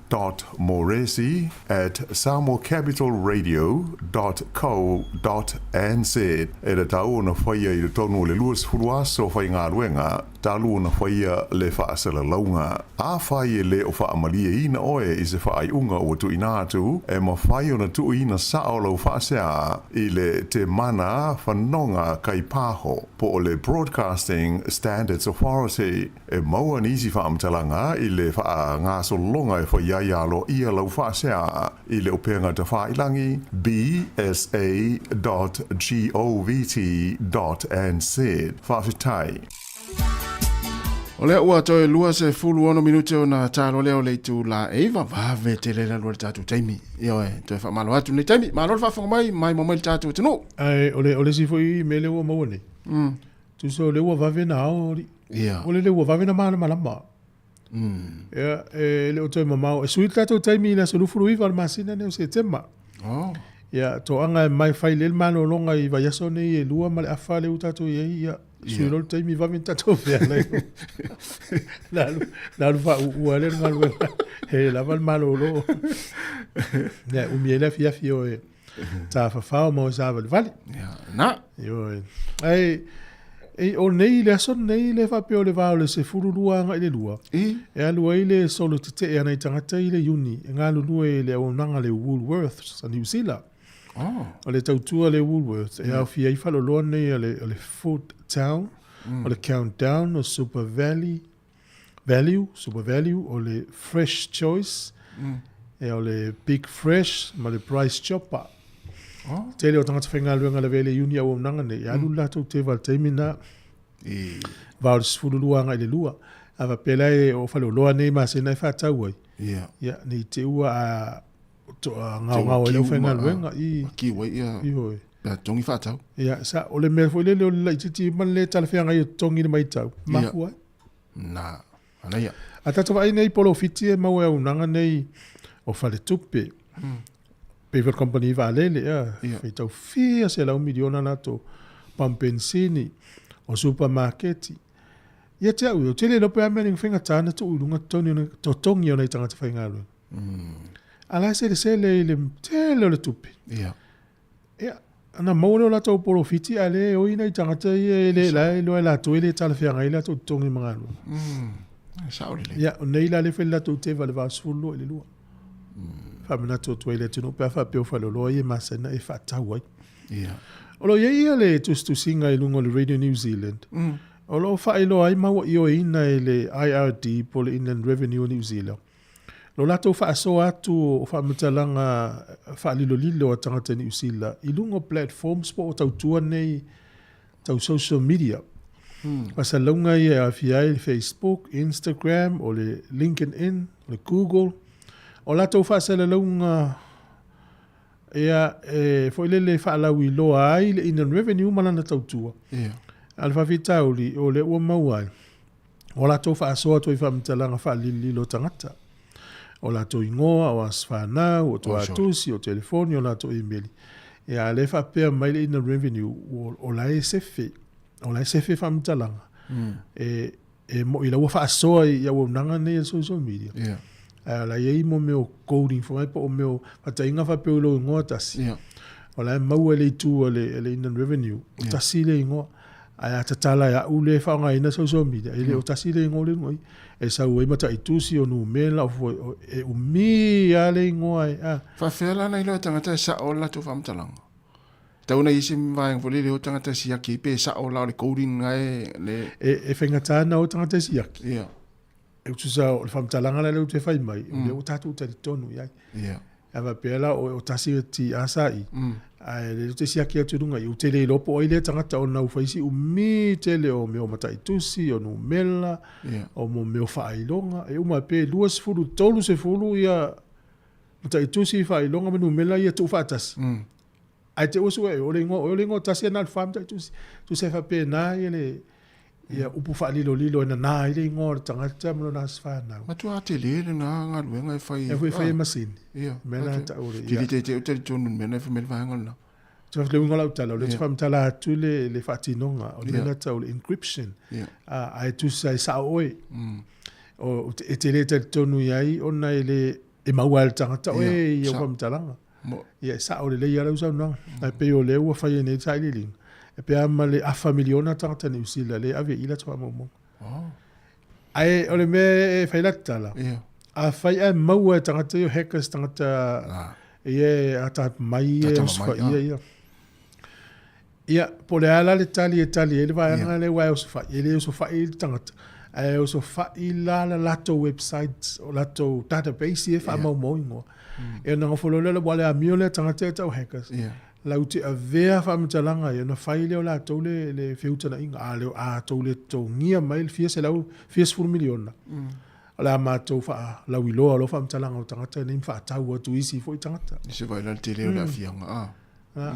.moresi@samoacapitalradio.co.nz e le tau na whaia i le tonu le luas furuaso whai ngā ruenga talu na whaia le whaasala launga. A whai e le o whaamalia ina oe i se whaai unga o tu inatu e ma whai o na tu ina sao lau whaasea i le te mana whanonga kai pāho po o le Broadcasting Standards Authority e maua nisi whaamtalanga i le wha ngā solonga e whai ialo ia lau whaasea i le openga te whailangi bsa.govt.nz whawhitai. O lea ua toi lua se fulu ono minute o na talo leo leitu la eiva vave te leila lua tatu taimi. Io e, toi wha malo atu nei taimi. Malo wha mai mamai tatu tino. Ai, ole si foi me le ua mawane. Tu so le ua vave na aori. Ole le ua vave na malama. Ia, le o toi mamau. E sui tatu taimi na solu furu iwa masina ne o se tema. Ia, to anga mai fai le malo longa i vaiaso nei e lua male afa le utatu ia. Sui lol taimi vave tatu fea lai. Lalu fa uale ngalu. He lava malo lo. Ne, umiela fia fio e. Ta fa mo sa vale. Na. Yo. Ai E o nei le aso nei le whapeo le wao le se fururuanga i le lua. E alua i le solo te e anai tangata i le uni. E ngā lulua i le au nanga le Woolworths a New Zealand. O le tautua le Woolworths. E au fia i whaloloa nei o le Food Town. O le Countdown o Super Value, o le Fresh Choice. E o le Big Fresh, ma le Price Chopper. Tele o tangata whainga luenga le vele uni au nanga nei. E alu lato te wal teimina. Vau le sifuruluanga i le lua. Awa pela e o whaloloa nei ma se nai whatau ai. Ia, nei te ua a ngau e leo whainga luenga. Ki wai ia. I hoi. Tongi whatau. Ia, sa o le mea fwile leo le laititi man le talawhianga i o tongi le maitau. Mahua. Na, ana ia. A tatawa ai nei polo fiti e mau e au nanga nei o whale tupe. Paper company va lele fai tau fia se lau miliona na to pampensini o supermarket. Ia te au, te le lope amene whinga tāna tu urunga to tongi o nei tangata whai ngā lua. Ala se le te le tupe. Ia, ana maune o la tau polo fiti a le o ina i tangata i le lai loa la to ele tala whianga i la to tongi mga lua. Saurele. Ia, o nei la le whai la to te vale va sulu i le lua. Whamina tō tuaile tino pia whapeo whaloloa i masena e whatau ai. Olo ia le tusinga i lungo le Radio New Zealand. Olo whaelo ai maua i o ina i le IRD po le Inland Revenue New Zealand. Lo lato whaaso atu o whamitalanga whaalilo a tangata New Zealand. I lungo platforms po o tau tua nei tau social media. Wasa launga i a whiai Facebook, Instagram, o le LinkedIn, o le Google. O lato whaasala launga ea whoilele whaalau i loa ai le Inland Revenue malana tautua. Al whawhitauli o le ua mauai. O lato whaasoa toi whamitalanga whaalili lo tangata. O lato ingoa, o aswhanau, o to atusi, o telefoni, o lato emaili. Ea le whapea mai le Inland Revenue o la sefe. O la sefe whamitalanga. Mo i laua whaasoa i au nanga nei social media. La yei mo meo coding for mai po meo patainga fa pe lo ngoa tasi. Ola mau ele tu ele Inland Revenue. Tasi le ngoa. Ai tatala ya ule fa nga ina social media. Ele o tasi le ngoa le ngoi. E sa ue mata itusi o nu mela o e umi ale ngoa. Fa fela na ilo tangata sa ola tu fam talang. Tauna isim vai ngfole le tangata siaki pe sa ola le coding ngai le e fenga na o tangata siaki. E tusa o whamtalanga la leo te whai mai, o tātou tari tonu iai. Awa pēla o tasi ti asai. Ai le te siaki atu runga i o te le lopo o ile tangata o nau whaisi o mi te le o meo matai tusi, o nu mela, o mo meo whailonga. E uma pē luas furu, tolu se furu ia matai tusi whailonga menu mela ia tu whaatasi. Ai te osu e o le ngo tasi anal wham tai tusi. Tu se whapē nā i le ia upu whaalilo ina nā i le ngō tangata mano nā swhanau. Matu a te le nā ngā ruenga e whai. E whai masini. Mena ta ore. Tiri te utari tonu mena e whamele whaenga na. Te whai leunga lau tala, le te whamtala atu le whaatinonga, o le mena ta ore encryption. Ai tu sai sa oe. O e te le tari tonu iai, ona e le e maua le tangata oe i o whamtalanga. Ia sa ore le iarau sau nanga. Ai peo le ua whai ene tai le linga. E pe ama le afa miliona tangata New Zealand le ave ila toa momo. Ai ole me e whailatala. A whai e maua tangata yo hackers tangata e ata mai e osfa ia. Ia, po le ala le tali e le vaianga le wai osfa. E le osfa i tangata. E osfa i la lato websites o lato database e wha mau moingoa. E nanga wholole le wale a mio le tangata e tau hackers. Lau te a vea whamitalanga i ana whai leo la tau le whiutana inga a leo a tau le tau ngia mai le fias e lau 4 miliona. La mātou wha lau i loa lo whamitalanga o tangata e neim wha tau atu isi fo i tangata. Ise vai la te leo la fianga.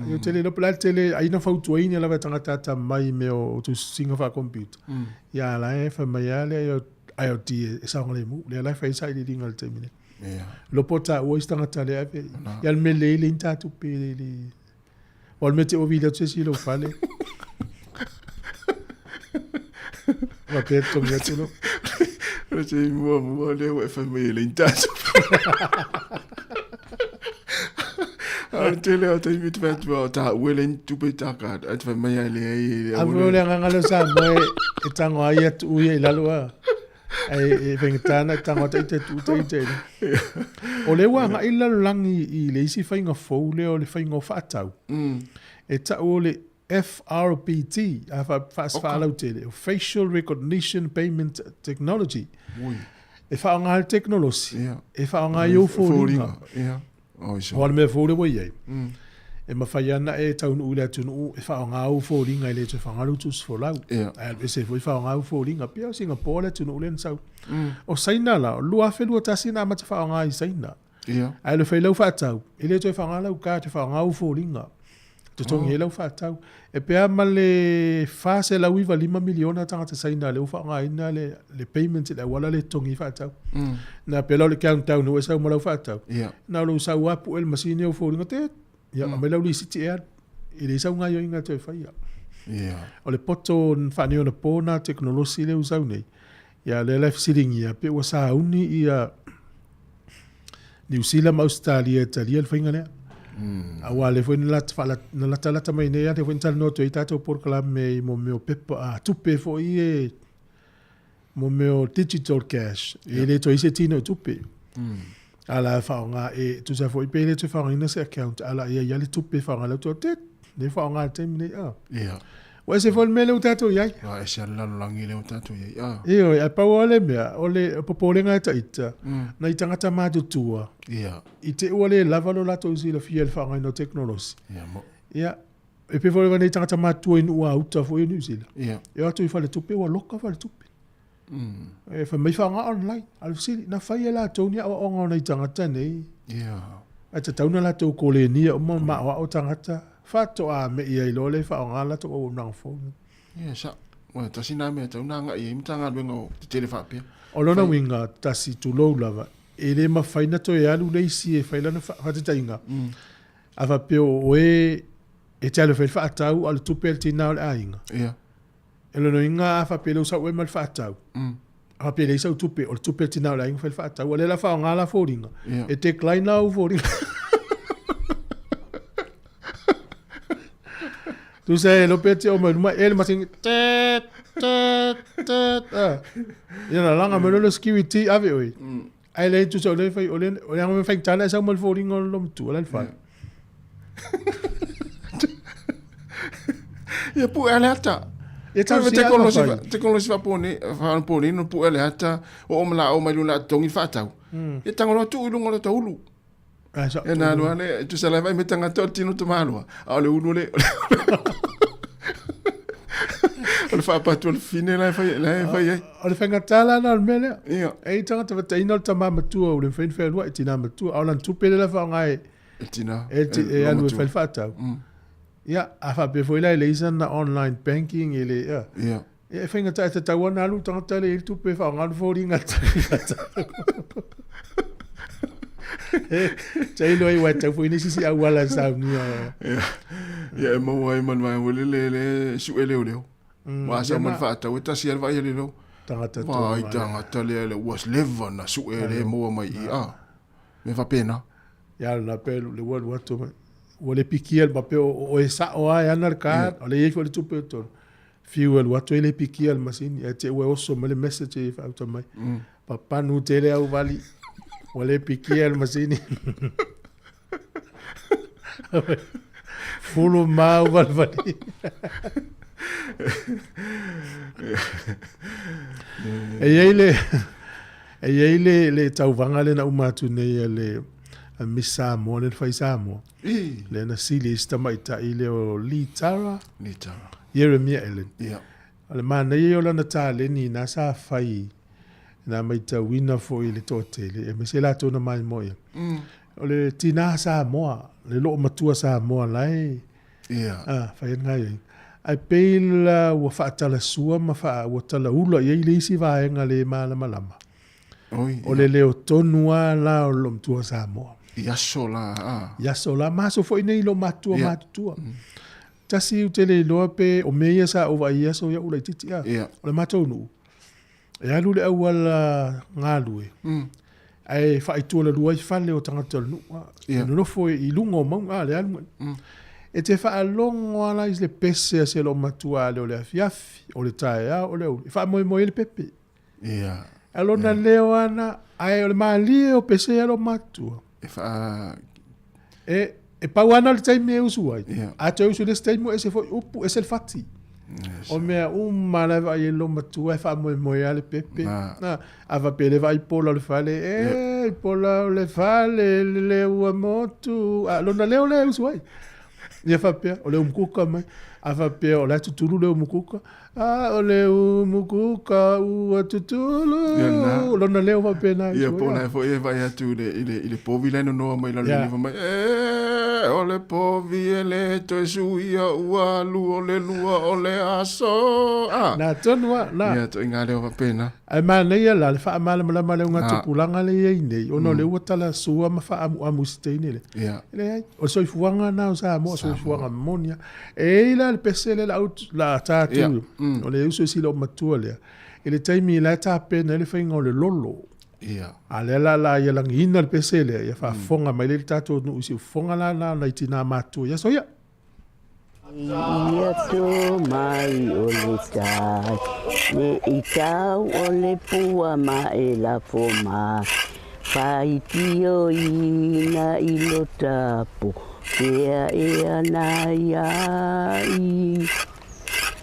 Yo te le lopo la te le aina whautua ina lawa tangata ata mai meo tu singa wha computer. Ia la e wha mai ale IoT e saonga le mu. Le lai whai sai li ringa le temine. Lopo ta ua istangata le ave. Ia me le le inta tupe le Ol mete o vida tu si lo fale. Va per to mi atulo. Lo sei mo le o fa me le intaso. tele o te mit vet o ta welen tu pe ta ka at fa mai le ai a vole ngalo Sāmoa e tango ai atu i lalua ai vengtana tango te tu te o le wa nga ila langi i le isi fainga fo le o le fainga fatau e ta o le FRPT facial recognition payment technology e fa nga technology e fa nga yo fo o me fo le wai e mawhaiana e taunu ule atunu e wha o ngā u fōringa i le te whangaru tus fo lau. E se fo i wha o ngā u fōringa pia o Singapore le tunu ule nsau. O saina la, o lua whelua tasi nā mata wha o ngā i saina. Ai le whailau whaatau, i le toi whangalau ka te wha o ngā u fōringa. Te tongi e lau whaatau. E pia ma le whase lau iwa 5 miliona tangata saina le uwha o ngā ina le payment le wala le tongi whaatau. Nā pia lau le countdown ue sau ma lau whaatau. Nā lau sau apu el masini au fōringa te ya me lau li siti e i le sau ngai o inga te whaia. O le poto whani o na pōna teknolosi le usau nei. Ya le life sitting ia pe wa sa uni ia New Zealand Australia Italia le whainga lea. Awa le fwene na lata mai nei te fwene tala no to i tātou porkala me mo meo pepa tupe fo i e mo meo digital cash. I le to i se tino tupe. Ala whaonga e tu sa fo i pele tu whaonga ina se account ala ia ia le tupe whaonga lau to te ne whaonga te mine wa se fo me leu tato iai e se ala langi leu tato iai io e pa ole mea ole popolenga ta ita na i tangata mātu tua i te ole lava lo lato usi la fia le whaonga ino teknolosi e pe fo le wane i tangata mātua inu ua uta fo i New Zealand e atu i whale tupe wa loka whale tupe e fa mai fa nga online al sili na fa ia la tonia o nga nei tangata nei a te tauna la to ko le ni o ma o tangata fa to a me ia i lole fa nga la to o nang fo sa wa ta sina me tauna nga i mtanga bengo te telefa pe o lona winga tasi tu lo lava e le ma fa ina to ia lu le si e fa ila na fa te tainga a fa pe o e tele fa tau al tu pe tina al ainga Elo no inga fa pelo sa we mal fatau. A pele sa tupe o tupe tina la inga fa fatau. Ole la fa nga la foringa. E te klein na u foringa. Tu sai lo pete o ma el ma sing tet. Ia la nga me lo security ave oi. Ai le tu so le fa ole nga me fa tala sa mal foringa lo tu ala fa. Ia pu ala ta. E tau teknolosi fa poni no pu ele hata o mala o mai luna tongi fatau. E tango tu ulunga lo taulu. E na no ale tu sala vai metanga to tino to malo. A le ulu le. O fa pa tu fine la fa ye. O le fanga tala na mele. E tanga te vata ino tama matu o le fen fe lua tina matu. O lan tu pele la fa ngai. Tina. E alu fe fatau. Ja, afa pe foi la leisa na online banking ele e finga ta ta wana lu tanga tele il tu pe fa ngal foringa ta Chai lo i wata foi ni sisi awala sa ni ya mo wai man mai wole le su ele ole wa sa man fa ta weta si alva ele lo tanga wa tanga tele was level na su ele mo mai me fa pena ya na pelu le world what to o le pikiel ma pe o e sa o ai anar ka o le ye fo le tupe to fuel what le pikiel machine e te o so me le message e fa to mai papa nu tele au vali o le pikiel machine fulo ma o vali e ye le tau vanga le na umatu nei le a Miss Sāmoa le fai Sāmoa. Le na sili sta mai ta i le o Litara. Jeremia Ellen. Ale mana i o lana tā le ni na sa fai na mai ta wina fo i le tōtele. E me se la tōna mai moia. O le tina Sāmoa, le loo matua Sāmoa lai. Fai ngai. Ai peila ua whaatala sua ma ua tala ula i le isi vaenga le malama lama. O le leo tonua la o lo mtua Sāmoa. Yaso la maso foi nei lo matua. Tasi u tele loa pe o meia sa o vai yaso ya ula titi o le matou nu. E alu le awala ngalue. ai fai tu le ruai fale o tangata nu no foi I lungo mau le alu e te fa longo ala is le pese se lo matua le o le fiafi o le tae o le fa mo le pepe alona leo ana ai o le mali o pese lo matua e pauana le taimi e usu ai a te usu le taimi e se foi upu e se fati o mea umana vai e lo matua e fa mo ale pepe na ava pele vai pola le fale pola le fale le ua motu alona leo le usu ai ia fa pe o le umukuka mai ava pe o la tutulu le umukuka o le umukuka ua tutulu lona leo fa pe na ia pona e foi e vai atu ile povi le no mai la le mai o le povi e le to suia ua lu o le lua o le aso na tonua na ia to inga leo fa pena ai mana ia la fa mala mala nga tupulanga le ia nei ono le utala sua ma fa amu steine le ile o so fuanga na o Sāmoa so fuanga monia e ila le pesele la tatu o le uso si lo matua le ile taimi la ta pena le fainga o le lolo ale la ia lang ina le pesele ia fa fonga mai le tatu no usi fonga la itina matua ia so ia ia to mai o le tai le itau o le pua ma e la foma pai tio ina I lo tapo Ea na ai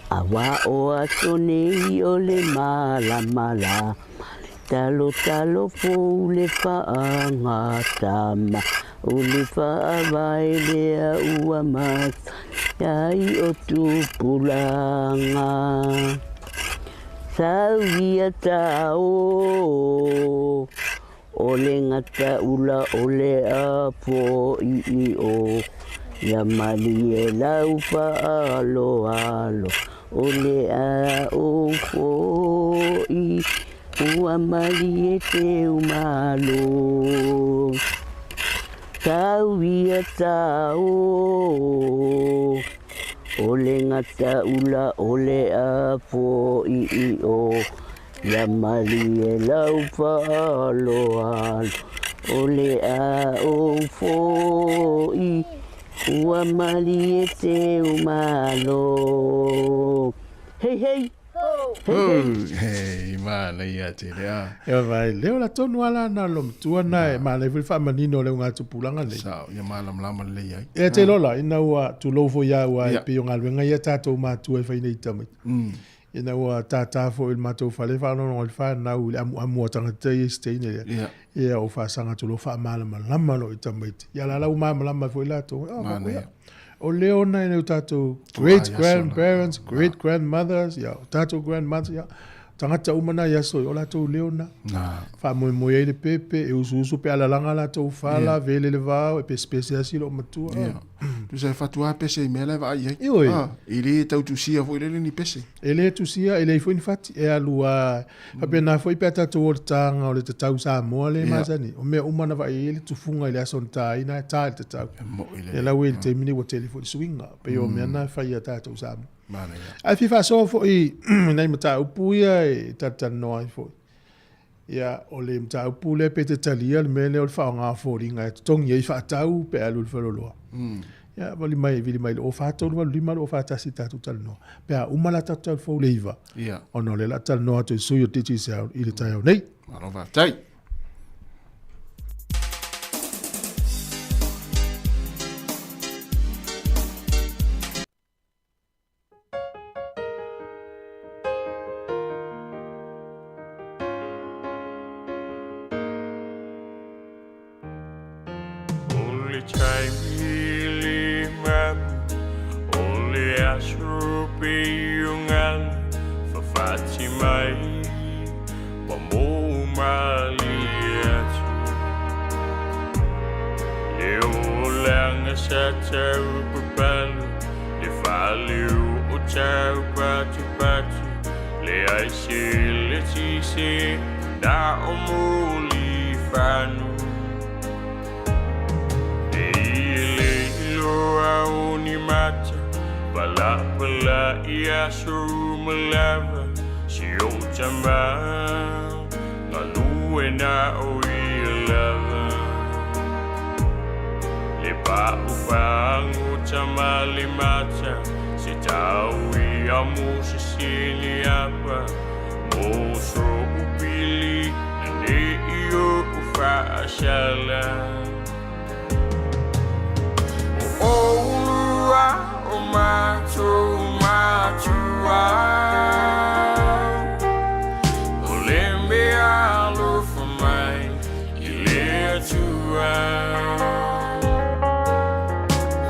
awa o aso nei o le mala talo fo le whaangatama o le whaavai lea ua mata ai o tupulanga sauia tao o le ngata ula o le apo I o ia mali e lau alo o le a o fo I ua mali e te umalo tau ia tau o le ngata ula o le apo I o ia mali e lau alo o le a o fo I ua mali e te umalo hey mana ia te lea ia vai leo la tonu ala na lo mtua na e ma le fa manino le nga tupulanga le sa ia mala mala le ia e te lola ina ua tu lofo ia ua e pio ngalwenga ia tatou matua e whainei tamai ina ua tata fo il matou fale fa no il fa na u amu tanga te steine ia o fa sanga tu lo fa mala mala lo tamai ia la la uma mala fo ila to o leona ina tatou great grandparents great grandmothers ia tatou grandmothers ia tangata umana ia so o la to leona fa mo ile pepe e usu pe ala langa la to fala vele le va e pe speciasi lo matua tu sai fatua pese me la va ia ile tau tu sia foi le ni pese ele tu sia ele foi ni fati e alua apena foi pe tatou o tanga o le tau Sāmoa le mazani o me umana va ile tu funga ile sonta ina ta tau e la wel te mini o telefone swinga pe o me na fa ia tatou Sāmoa ai fifa so fo I nei mata upuia e tata no ai fo ia o le mata upule pe te talia le mele o fa nga fo ringa tongi ai fa tau pe alu le lo ia vali mai o fa tau vali mai o fa tasi tatu tal no pe a umala tatu fo leiva ia ono le la tal no to so yo titi se I le tai nei malo va tai na o lava le pa'upangu tamali mata se taui amu se sili apa moso upili ne iyo ufashala o ulua o matua o lembe alu for mai ile tua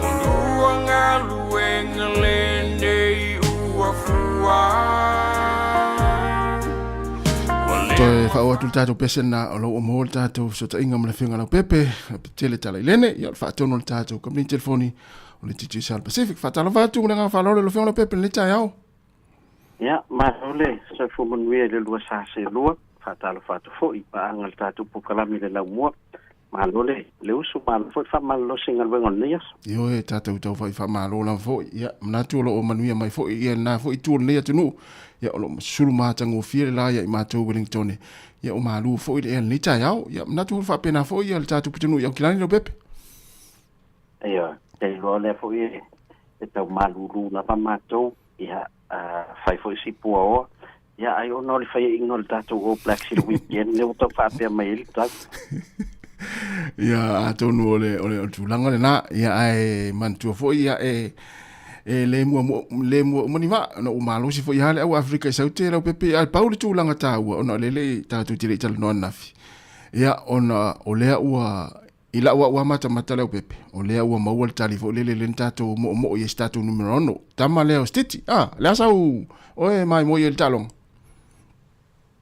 o luanga luenga lende uafua Toi fa o tu tato pesena o lo mo tato so ta inga mle finga na pepe tele tala ilene ya fa tono tato kam ni telefoni o le titi sal Pacific fa tala va tu nga fa lo le finga na pepe le ta yao ya ma ole so fu mon wie le lua sa se lua fa tala fa to fo I pa angal tato pu kala mi le la mo ma ole le usu ma fo fa ma lo singal wengon nias yo e tato to fa ma lo la fo ya na tu lo o manuia mai fo I na fo I tu le tu nu ya o sulu matango fie la ya I mato Wellington ya o malu fo I le ta yao ya na tu fa pena fo ya le tatu pitunu ya kilani lo pepe ya te lo le fo I e tau malu lu na pa mato ya fai fo si po ya ai o no le fai ingol tatu o black seal weekend le to fa pe mai ta ya atonu ole tu langa le na ya ai mantu fo ya le mo mani va no malo si fo ya le Africa sa te la pepe al Paulo tu langa ta ona le ta tu tire tal no nafi ya ona ole ua ila wa mata le pepe ole ua mawal tali fo le tato mo ye stato numero 1 tama le stiti la sa o mai mo ye talong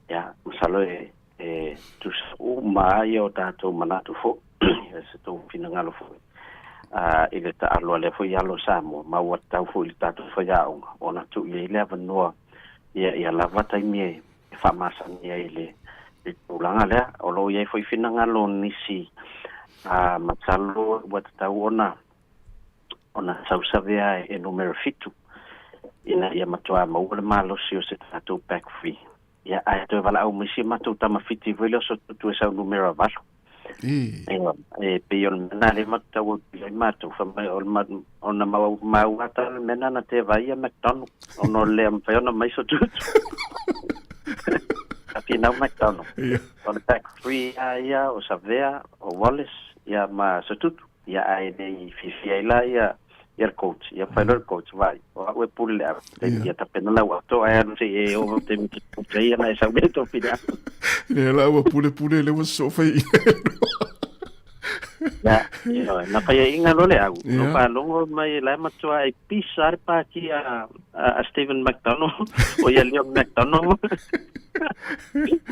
ya salo tu ma yo tato manatu fo se to finangalo fo ile ta alo le fo ya lo Sāmoa ma wa ta fo il tato fo ya ona tu le le no ya la vata mi fa masa ni ile ulanga le o lo ye fo finangalo nisi matalo wa ta ona sa usavea e numero fitu ina ya matua ma ule malo si o se tato back free ya ai to vala au misi matu tama fiti velo so tu esa numero valo pe yon na le mata wo le matu fa mai on ma wata mena na te vai a McDonald on le am fa ona mai so tu api na McDonald on back free ya o savea o Wallace ya ma so tu ya ai nei fifi la ya coach ya final coach vai o we pulle ya tapena la wato ai no sei o te sei na esa beto pida la wa pulle le was so fai ya na pa inga lo le au no pa longo mai la mato ai pisar pa ki a Stephen McDonald o ya Leon McDonald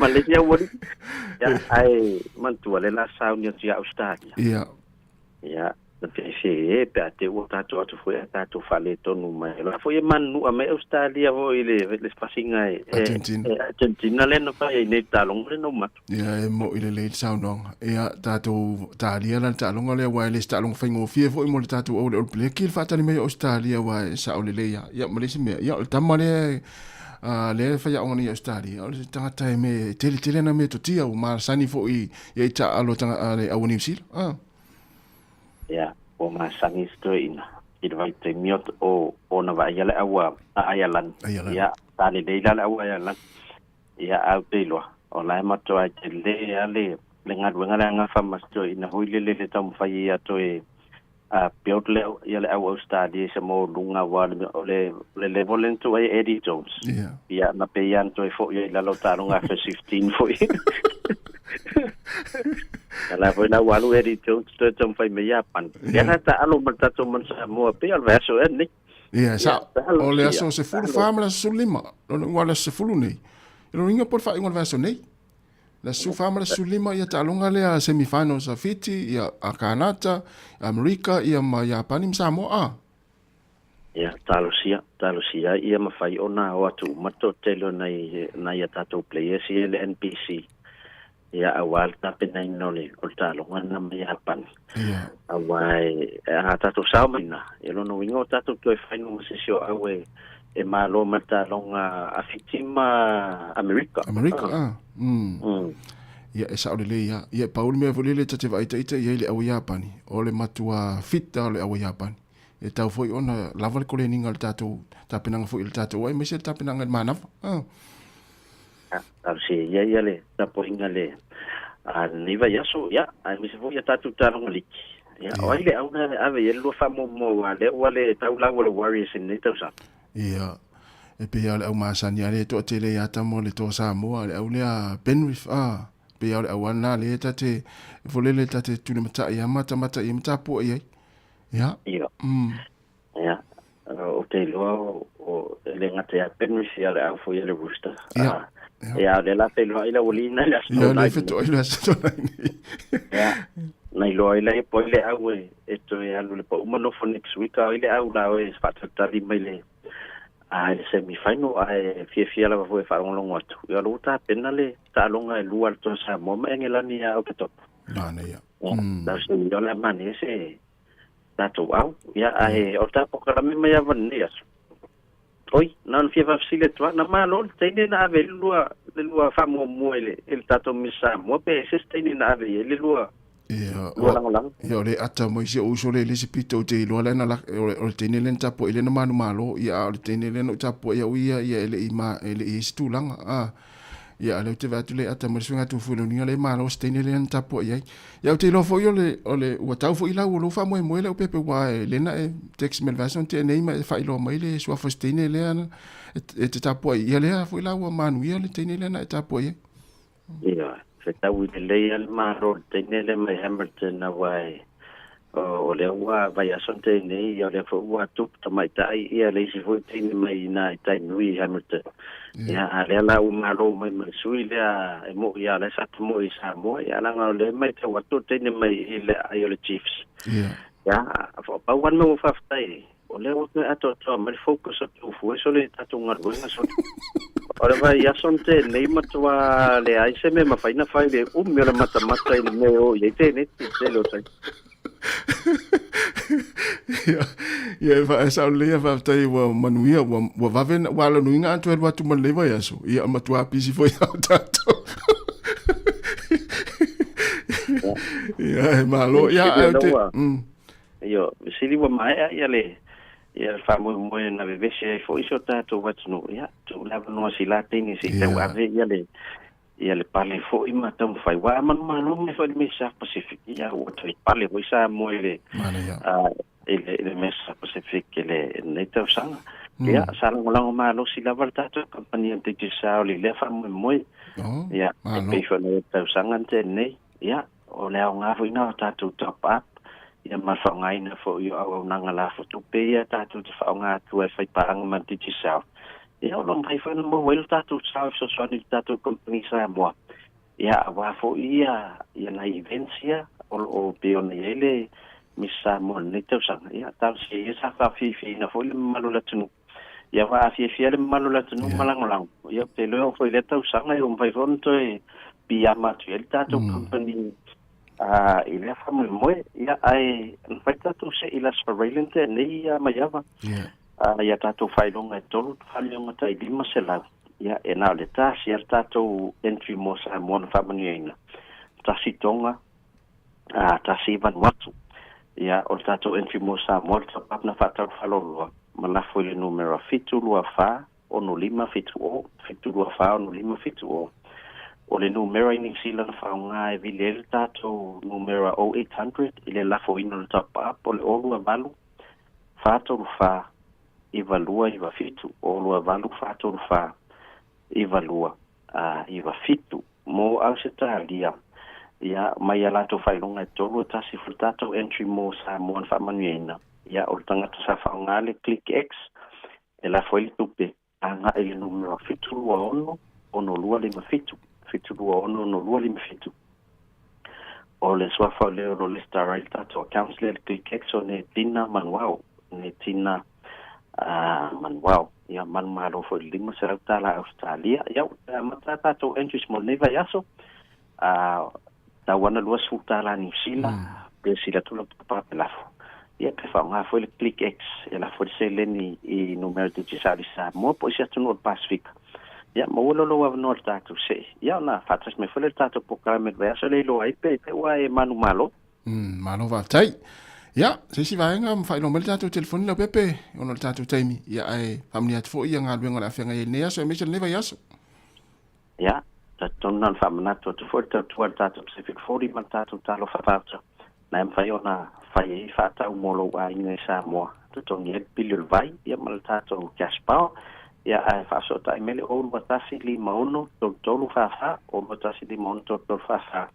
Malaysia won ya ai mantu le la saun ya Australia ya se pe ate o tato atu foi tato fale tonu mai la foi manu a mai Australia vo ile le spasinga Argentina le no fa nei talong le no mat ya mo ile le saunong ya tato talia la talong le wa le talong fingo fie vo mo tato o le plekil fa tani mai Australia wa sa o le ya Malaysia me ya tamale le fa ya ngoni Australia o le tanga me tele na me to tia o mar sani fo I ya ta alo tanga ale a New Zealand ya o ma sangi stoina vai te miot o na va ya le awa Ireland ya tali de la awa Ireland ya au te lo o la ma to ai te le ale le ngala nga fa ma stoina ho le tam fa ya to piot le ya le awa Australia se mo lunga wa le volento ai Eddie Jones ya na pe yan to fo ya la lo ta lunga fa 15 fo la foi na walu Eddie Jones to tam fai me Japan ya ta alo mata to man Sāmoa pe al verso ni sa o le aso se fulu famla sulima lo wala se fulu nei lo ringa por fa ingol verso nei la su famla sulima ya ta longa le semifinals a Fiji ya a Canada America ya ma Japan Sāmoa ya talosia ia ma fai ona o atu mato telo na ya tato players le NPC ya awal tapi na inole o talongan na mayapan awai tato Sāmoa elo no wingo tato to fai no sesio awe e malo mata longa afitima America ia e sa o le ia ia paul me volele te vai te ia le au Japani o le matua fita le au Japani e tau foi ona lava le kole ninga le tatou tapinanga foi le tatou ai me se tapinanga mana si ia le tapo inga le ni va yaso ya ai me se foi tatou talo liki ya o ile au na ave ye lo fa mo wale tau la wale warriors in tau sa ia e pe ale au masani ale to tele ya tamo le to Sāmoa le au le Penrith pe ale au na le tate volele tate tu le mata ia mata i mata po ia ya ya o te lo o le ngate ya Penrith ale au foi le Rooster ya le la pe lo ila wolina le ya le feto ila sto ya na ilo ila po le au esto ya le po umano for next week ile au la o fatata di mele a semifinal a fia la foi fa un longo atu ya lo ta penale ta longa lu alto sa mo engela ni a o top na ya da se yo la mane se ta to au ya ai o ta po kala me ya van ni as oi non fia va sile to na malo tene na ave lua fa mo ele el tato misa mo pe se tene na ave ele lua ia le ata mo isi uso le pito te ilo le na o tene le tapo ile na manu malo ia o tene le no tapo ia uia ia ele ima ele istulanga ia le te vatu le ata mo sunga tu fulo ni le malo tene le tapo ia ia te lo fo yo le o tau fo ila o lo fa mo le o pepe wa le na text melvation te nei ma fa ilo mai le so fo tene le ana e te tapo ia le fo ila o manu ia le tene le na tapo ia tau i le al maro tenele mai Hamilton na wai o le wa vai asonte nei o le fo wa tup tamai tai ia le si foi tene mai na tai nui Hamilton ia ale la u maro mai sui le e mo ia le sat mo i Sāmoa ia la le mai te wa tu tene mai ile ai le Chiefs ia fo pa wan mo fa tai o le o ato to mai focus o tu fu so le tatu ngarwenga so ora vai asonte nei matua le ai se me ma faina fai le me la mata i me o ye te ne te lo sai ia va sa le va tai wa manuia wa va ven wa lo ninga tu wa tu man le vai aso ia matua pisi foi tato ia malo ia io sili wa mai ia le ia fa mo na bebe se fo iso tato watno ia tu la no si la tini si te wa ve ia le pale fo i mata mo fai wa man no me fa me sa Pacific ia o te pale mo sa mo ile ele me sa Pacific ele neto sanga ia sa lo ma lo si la tato compagnia de sa le fa mo ia pe fo neto sanga te nei ia o le nga fo ina tato top up ia mafanga ina fo yo au nanga la foto pe ia tatu te faunga tu e fai parang man ti sa ia lo mai fa mo wel tatu sa so ni tatu company Sāmoa ia wa fo ia na eventia o pe on ele mi Sāmoa ni te sa ia tal si sa fa fi na fo le malula tunu ia wa fi le malula tunu malang ia te lo fo le tau sa ngai o mai fon to pia ma tu el tatu company ile fa mo ia ai faita tu se ila surveillance nei maiava ia tatu failonga tolu failonga tai lima sela ia na le ta certa tu entry mo sa mo fa manuina ta sitonga ta sivan watu ia o tatu entry mo sa mo ta na fata falolo mana foi le numero fitu lua fa ono lima fitu lua fa ono lima fitu o le numero in Sila na whaunga e vile tato numero 0800 ile lafo ino le top up o le olua valu whātoru whā ivalua iwa fitu olua valu whātoru whā ivalua iwa fitu mo au se tālia ia mai alato whailonga e tolu tasi fultato entry mo Sāmoa na whamanuena ia o le tangata sa whaunga le click X e lafo ili tupe anga ile numero fitu lua ono lua lima fitu lua ono no lua lima fitu o le swafa le o le star right to council le click exo ne tina manuao ne tina manuao ia man malo fo lima sera tala Australia ia mata to entry small neva yaso ta wana lua sultala ni sila pe sila tu la pa pelafo ia pe fa nga fo le click x e la fo se le ni i numero de Sāmoa mo po sia tu no Pacific ia maulolo wa no tatu se ia na fatas me fele tatu programa verso le lo ai pe wa e manu malo malo va tai ia se vaenga mfai lo mele tatu telefoni la pepe ono tatu taimi ia ai family at fo ia ngaluenga la fenga e nea so me se leva yaso ia tatonan famana to fo tatu Pacific 40 man tatu talo fafato na mfai ona fai fata umolo wa inga Sāmoa toni billion vai ia mal tatu Gaspar ia ai faso tai mele o matasi li maono tolu fafa o matasi li maono tolu fafa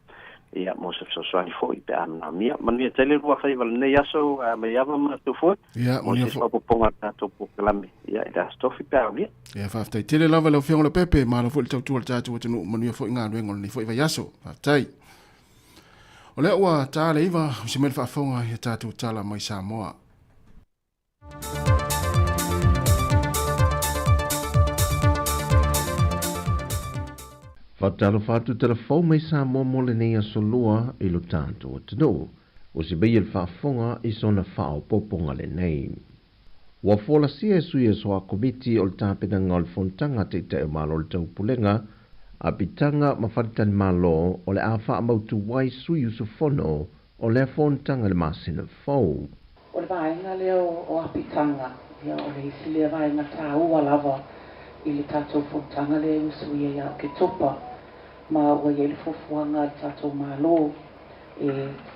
ia mo se so swani foi pe ana mia mania tele wa fai val ne yaso me yava ma tu fo ia mo se po ponga tato po klame ia da stofi pe ali ia fa tai tele lava lo fiong lo pepe ma lo fo tu tatu tunu mania fo nga ngol ni fo va yaso fa tai o le wa ta le iva se mel fa fonga ia tatu tala mai Sāmoa Fatalo fatu telefon mai Sāmoa mo le nei asolua i lo tātou atano. O se bei il whaafonga i sona whao poponga le nei. Wa fola sia e sui e soa komiti o le tāpena ngā le fontanga te te malo le tau pulenga, a pitanga mawharitani malo o le a wha mautu wai sui usufono o le fontanga le masina fau. O le vaenga leo o apitanga, ia o le isi le vaenga tā ua lava i le tātou fontanga le usui ia ke topa. Ma o ia le fofuanga le tātou malo e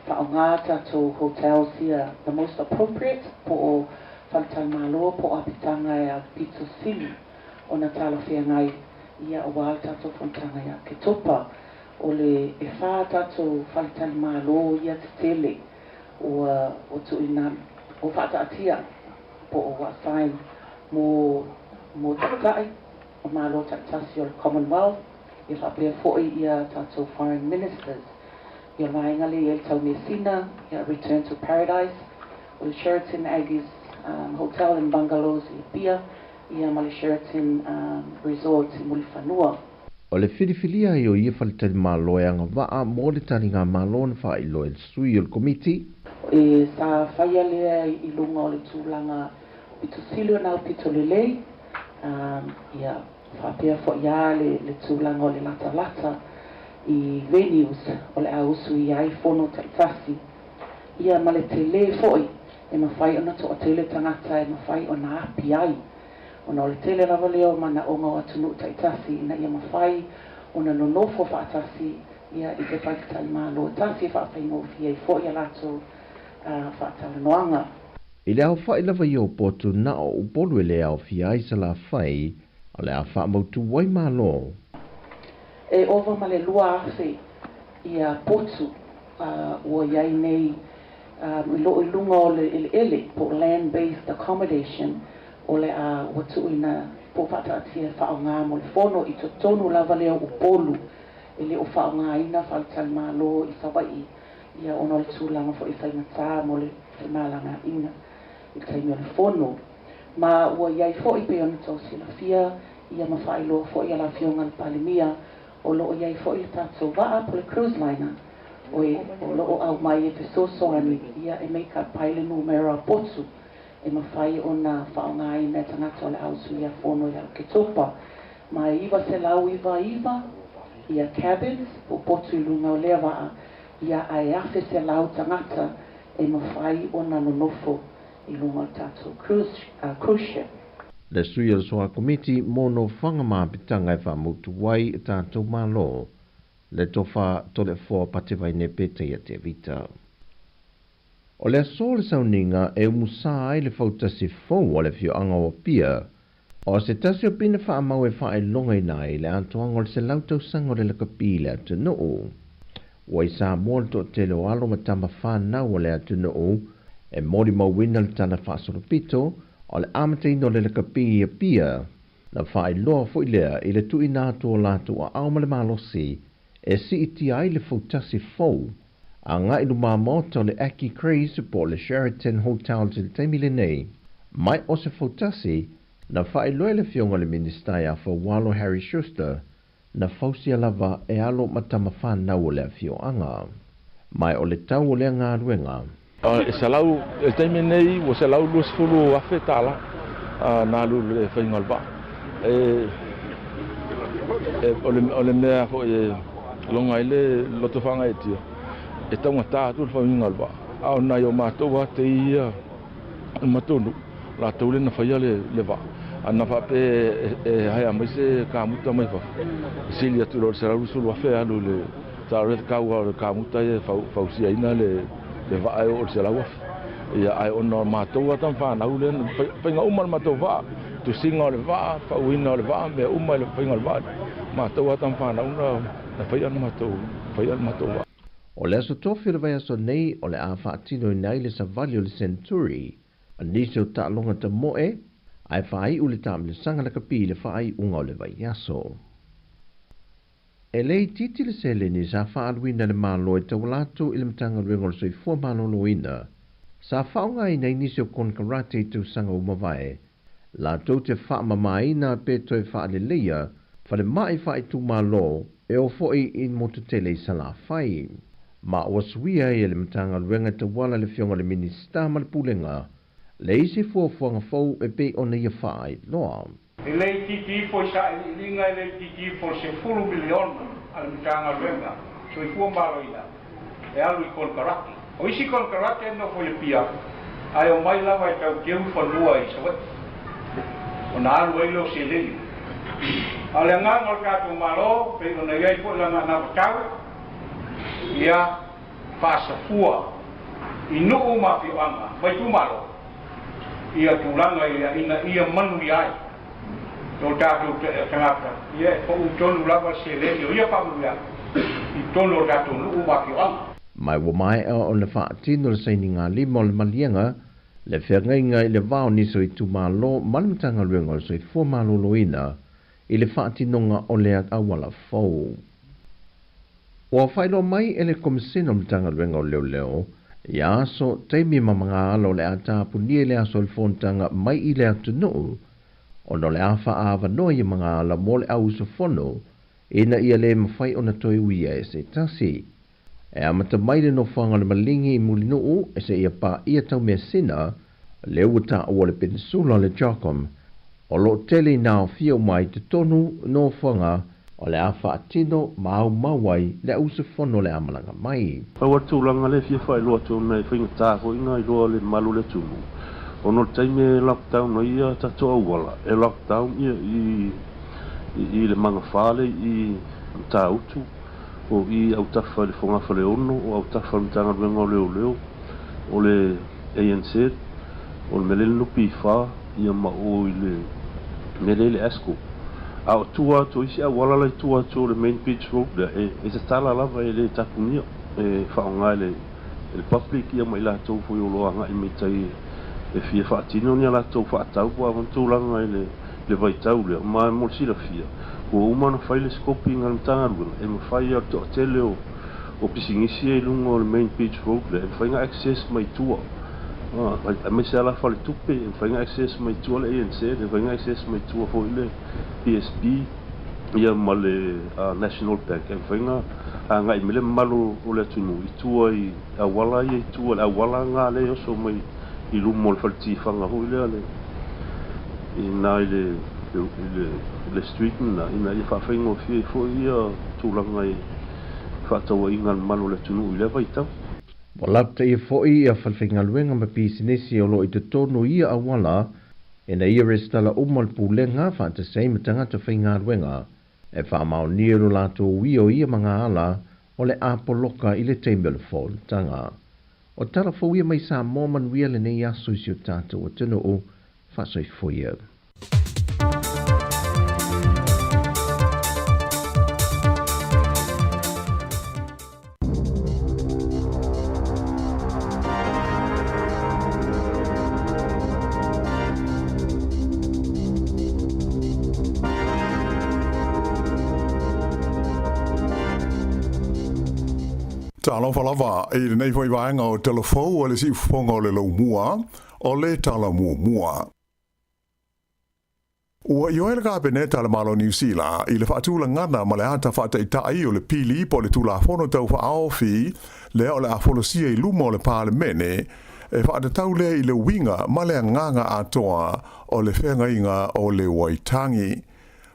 whaonga tātou hotels ia the most appropriate po o whantan malo po apitanga ia pizza sili o na tala whia ngai ia o wāle tātou fontanga ia ke topa o le e whā tātou whantan malo ia te tele o tu ina o whata atia po o wasain mo takai o malo tatasi o le Commonwealth ia whapea fo'i ia tātou foreign ministers ia vaenga le tau Messina ia Return to Paradise o le Sheraton Aggies Hotel in Bungalows i Pia ia ma le Sheraton Resort i Mulifanua. O le whiriwhiria i o ia whalitari malo e anga waa mo le tani ngā malo na wha ilo e sui o le komiti. E sa whaia lea i lunga o le tūlanga pito silio nau pito lelei ia whapea fo ia le tūlanga o le lata i venues o le ausu i ai fono taitasi. Ia ma le tele foi e mawhai ona to o tele tangata e mawhai ona api ai. Ona o le tele rawa leo mana onga o atunu taitasi na ia mawhai ona nonofo whaatasi ia i te paikatali malo tasi whaapeingo fia i foi alato whaatala noanga. I le au whai lava i o potu na o upolu e le au fia i sa la whai o le a wha mautu wai malo. E ova ma le lua afe i a potu ua iai nei i lunga o le ele po land-based accommodation o le a watu ina po whataatia whaonga mo le fono i to tonu lava leo upolu e le o whaonga ina whaitali malo i sawai ia ono le tūlanga fo i whaingatā mo le malanga ina i taimi o le fono ma ua iai fo i pe ona tau sila fia ia ma whailo fo i ala fionga le palimia o loo iai fo i le tātou waa po le cruise liner o loo au mai e te sosoani ia e meika paile numera potu e mawhai o na whaonga ina e tangata o le ausu ia fono ia ke topa ma iwa se lau iwa ia cabins po potu i lunga o lea waa ia ai afe se lau tangata e mawhai o na nonofo i lunga o tātou cruise ship. Le sui al soa komiti mono whangama pitanga e whamutu wai e tātou malo le tofa tole fō patewai ne pete ia te vita. O le aso le sauninga e umusa ai le fautasi fōu o le fio anga o pia o se tasi o pina whaamau e whae longa nai le antoanga o le se lautau sango le lakapi le atu noo. Wai Sāmoa le to te leo alo ma tama whanau o le atu noo e mori mawina le tana whaasoropito o le amateino le lakapi ia pia na whae loa fo ilea i le tui nātu o lātu a aumale malosi e si iti ai le fautasi fōu a ngā inu mamota o le Aki Craze po le Sheraton Hotel te teimi le nei. Mai o se fautasi na whae loa le fionga le ministai a walo Harry Schuster na fausia lava e alo matama whanau o le fio anga. Mai o le tau o le ngā ruenga. E salau, e teimi nei, o salau luas fulu afe tala, nā lulu le whaingalba. ole mea fo longa ile loto fanga etia e tangata tu fa ngalba au na yo matua te ia matunu la tole na faia le va ana fa pe hai mai se ka muta mai fa silia tu lo sera rusu lo fa alu le tare ka muta e fa usia ina le va ai o sera wa ia ai ona matua tan fa na ule pe nga umar matua tu singa le va fa wina le va me umar le pinga le va matua tan fa na una na faia matua O le aso tofi le vai aso nei o le a whaatino i nei le savali o le Centuri, a nisi o ta'alonga ta moe, ai whaai ule tam le sanga le kapi le whaai unga o le vai aso. E lei titi le sele ni sa whaaluina le malo e tawalato i le matanga ruenga o le soifua maloloina, sa whaunga i nei nisi o konkarate i tau sanga umawai, la tau te whaamamaina pe toi whaaleleia, whale mai whaai tu malo e o foi i mototele i sala whai. Ma o suia e le matanga ruenga te wala le fionga le minista ma le pulenga, le isi fuafuanga fau e pe o na ia whaai loa. E lei titi foi sa linga le titi for se fulu milion al matanga ruenga, so i fua maroina, e alu i konkaraki. O isi konkaraki no foi pia, ai o mai lava e tau keu whanua i sawet. O na alu e lo se lei. Ale ngā ngol kato malo, pe o na iai po langa na watawe, ia pasafua inu uma pianga mai tu malo ia tulanga ia manu ai to tato tangata ia ko utonu lava seleni ia pamuia i tono tato uma pianga mai wo mai o le faatino le saininga lima o le malianga le whengainga i le vao niso i tu malo malimtanga ruenga o so i fua malo loina i le faatinonga o le awala fau. Wa whailo mai ele komisino mtanga ruenga o leo, ia so teimi mamanga alo le atapu ni le aso le fontanga mai i le atunu, ono le afa ava noi mga ala mo le au so fono, ina ia le mawhai ona toi uia e se tasi. E amata mai le no whanga le malingi i mulinu e se ia pa ia tau mea sina, le uta o le peninsula le Jockom, o lo tele nao fio mai te tonu no whanga, o le afa atino mau mawai le usufono le amalanga mai. Pau atu langa le fia whai loa tō nei whainga tāko inga i loa le malu le tūmu. O no taime lockdown no ia tatoa wala. E lockdown ia i le manga whale i tā utu. O i au tafa le whongafa le ono, o au tafa le tanga ruenga o leo leo. O le ANC, o le melele nupi i wha, ia ma o i le melele asko. Au tua to isi a wala lai tua to le main beach road da e se tala lava e le takunia e whaonga le public ia mai la tau fui o loa nga i mei tai e fia whaatino ni a la tau whaatau kua avantou langa i le vaitau lea ma e molsi la fia kua umana whai le skopi ngā mtanga ruanga e ma whai a to tele o pisingisi e lunga o le main beach road le e whai nga access mai tua a me se ala fale tupe e whai nga access mai tua le ANC e whai nga access mai tua fo le PSB ia ma le National Bank e whainga a ngai mele malu o le tunu i tua i a wala i tua a wala ngā le oso mai i lumo le whalti whanga hui lea le i nā i le street na i nā i whawhainga o fie fo ia tūlanga i whatawa i ngā malu le tunu i le vaitau. Walapta ia fo i a whalwhainga luenga ma pisinesi o lo i te tono ia a wala e na ia restala umal pulenga whaata seima tangata whainga ruenga e whaamao niero lato uio ia mga ala o le apoloka i le teimele fall tanga. O tala fo ia mai Sāmoa manuia le nei aso isi o tātou o tino o whaasoi fo ia. Talo falava e le nei foi vaenga o telefou o le si fonga o le lau mua o le tala mua. Ua ioe le kāpene tala malo New Zealand i le whaatula ngana ma le ata whaata i tai o le pili po le tula fono tau whaaofi le o le afolosia i luma o le pālemene e whaata tau lea i le winga ma le nganga atoa o le whenga inga o le waitangi.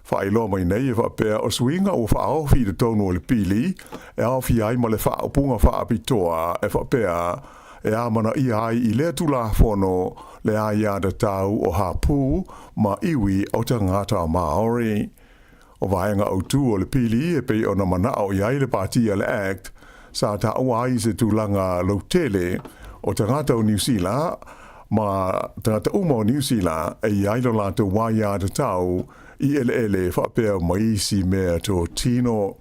Whaelo mai nei e whapea o swinga o whaofi de tonu o le pili, e awhi ai ma le whaopunga whaapitoa e whapea e amana I ai I le tula whono le aia da tau o hapu ma iwi o te ngata Māori. O vaenga o tu o le pili e pei o na mana o iai le partia le act, sa ta awai se tūlanga lautele o te ngata o New Zealand, ma te ngata uma o New Zealand e iai lo lato waia da tau I ele whapea maisi mea tō tino.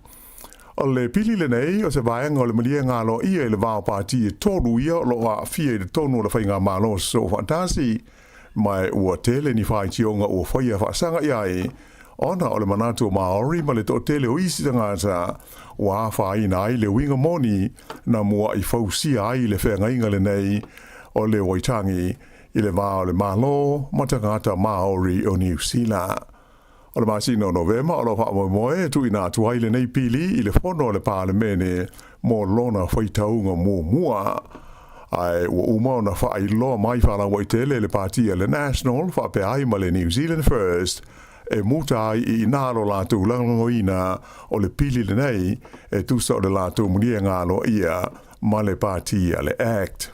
O le pili le nei, o se vaenga o le malia ngalo ia le vāo pāti e tōru ia lo a fia I le tonu le whainga malo so fantasi, mai ua tele ni whai tionga ua whaia whaasanga iai, ona o le manatu Māori ma le tō tele o isi tangata, ua whai nai le winga moni na mua I whausia ai le whenga inga le nei o le waitangi I le vāo le malo ma tangata Māori o New Zealand. O le masino Novema o lo whaamoe tu ina tuaile nei pili I le whono le parlemene mo lona whaitaunga mua. Ai ua umao na whaailoa mai whalawa I tele le partia le National whape ai ma le New Zealand First e muta ai I nalo lātou langoina o le pili le nei e tusa o le lātou munia ngalo ia ma le partia le Act.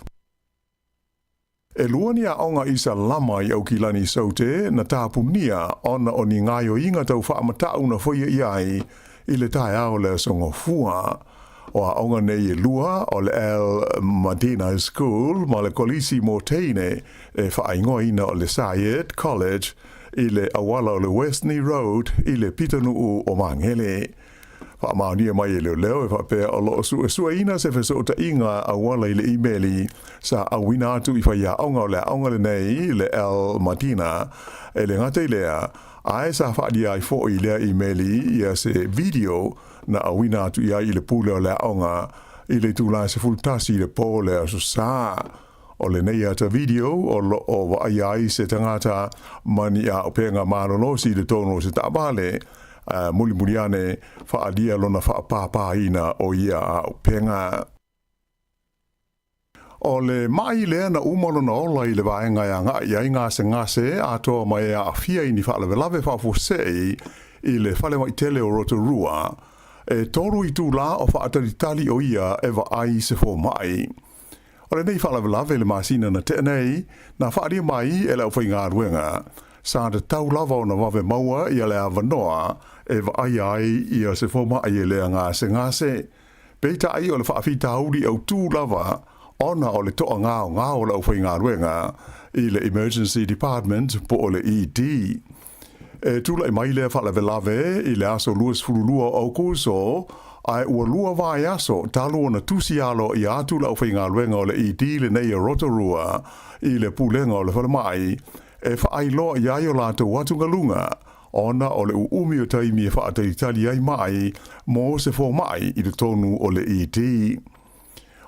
E luania onga isa lama I au kilani saute na tāpunia ona o ni ngaio inga tau whaamatau na whaia iai I le tae ao le songa fua. O a onga nei e lua o le Al Madina School ma le kolisi mo teine e whaingoina o le Sayed College I le awala o le Westney Road I le Pitanuu o Mangele. Whaamaunia mai e leo e whapea o loo sua ina se whesota inga awala I le emaili sa awina atu I whaia aonga le nei le Al Madina e le ngate lea ae sa whaadia I fo I lea emaili ia se video na awina atu ia I le pule o le aonga I le tūla se fultasi le po lea so sa o le nei ata video o wa ai se tangata mani a openga malolosi le tono se tabale muli ane whaadia lona whaapāpāina o ia a upenga. O le mai lea na umalo na ola I le vaenga ia ngase atoa mai a fia I ni whaalawelawe whaafosei I le whale mai tele o Rotorua e toru I tū la o whaataritali o ia e wa ai se fo mai. O le nei whaalawelawe le masina na tenei na whaadia mai e lau whainga ruenga sa te tau lava o na wawe maua I le avanoa e wa ai ia se foma ai e lea ngase. Peita ai o le whaafita hauri au tū lava ona o le toa ngao lau whainga ruenga I le Emergency Department po o le ED. E tūla I mai lea whalawelawe I le aso luas fululua au kuso ai ua lua vai aso talo na tusi alo I atu lau whainga ruenga o le ED le nei a Rotorua I le pulenga o le whalamai e whaailoa I ai o lātou watungalunga ona o le uumi o taimi e whaataritali ai mai mo se fo mai I le tonu o le ED.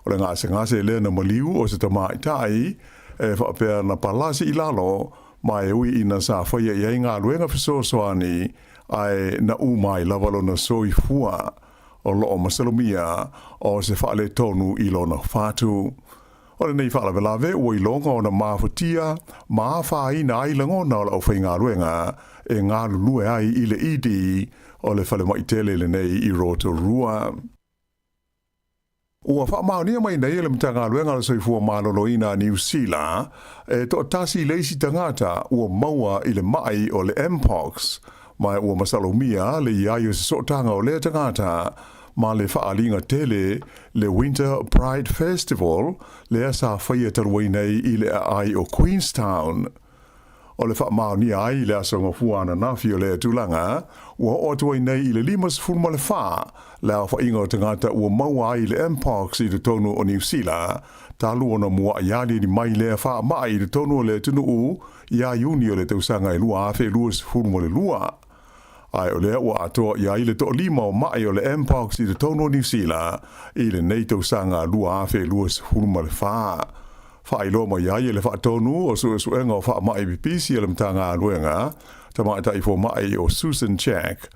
O le ngase lea na maliu o se tamai tai e whaapea na palasi I lalo mai ui ina sa whaia I ai ngā luenga fisosoani ai na umai lavalo na soi fua o loo masalomia o se whaale tonu I lona whātu. O le nei whaalawe ua I longa o na māwhatia, māwhaina ai langona o lau whainga ruenga e ngā lulue ai I le idi o le whale maitele le nei I Rotorua. Ua whaamaunia mai nei le mtanga ruenga le soifua maloloina New Zealand e to tasi leisi tangata ua maua I le mai o le Mpox, mai ua masalomia le iaio se sotanga o le tangata ma le whaalinga tele le Winter Pride Festival le asa whaia taruai nei I le ai o Queenstown. O le whaamaunia ai le asa ngafuana nafi o le tūlanga ua oatuai nei I le limas fulma le wha le a whainga o tangata ua maua ai le Mpox I le tonu o New Zealand talu ona mua iali ni mai le wha mai I le tonu o le tunu u ia iuni o le tausanga I lua awhe luas fulma le lua. Ai o lea ua atoa ia I le to lima o mai o le Mpox I le tonu o New Zealand I le nei tausanga lua awhe luas fulma le wha. Whailo mai ai le whaatonu o suenga o wha mai bipisi le mtanga aluenga tama ta I fo mai o Susan Jack.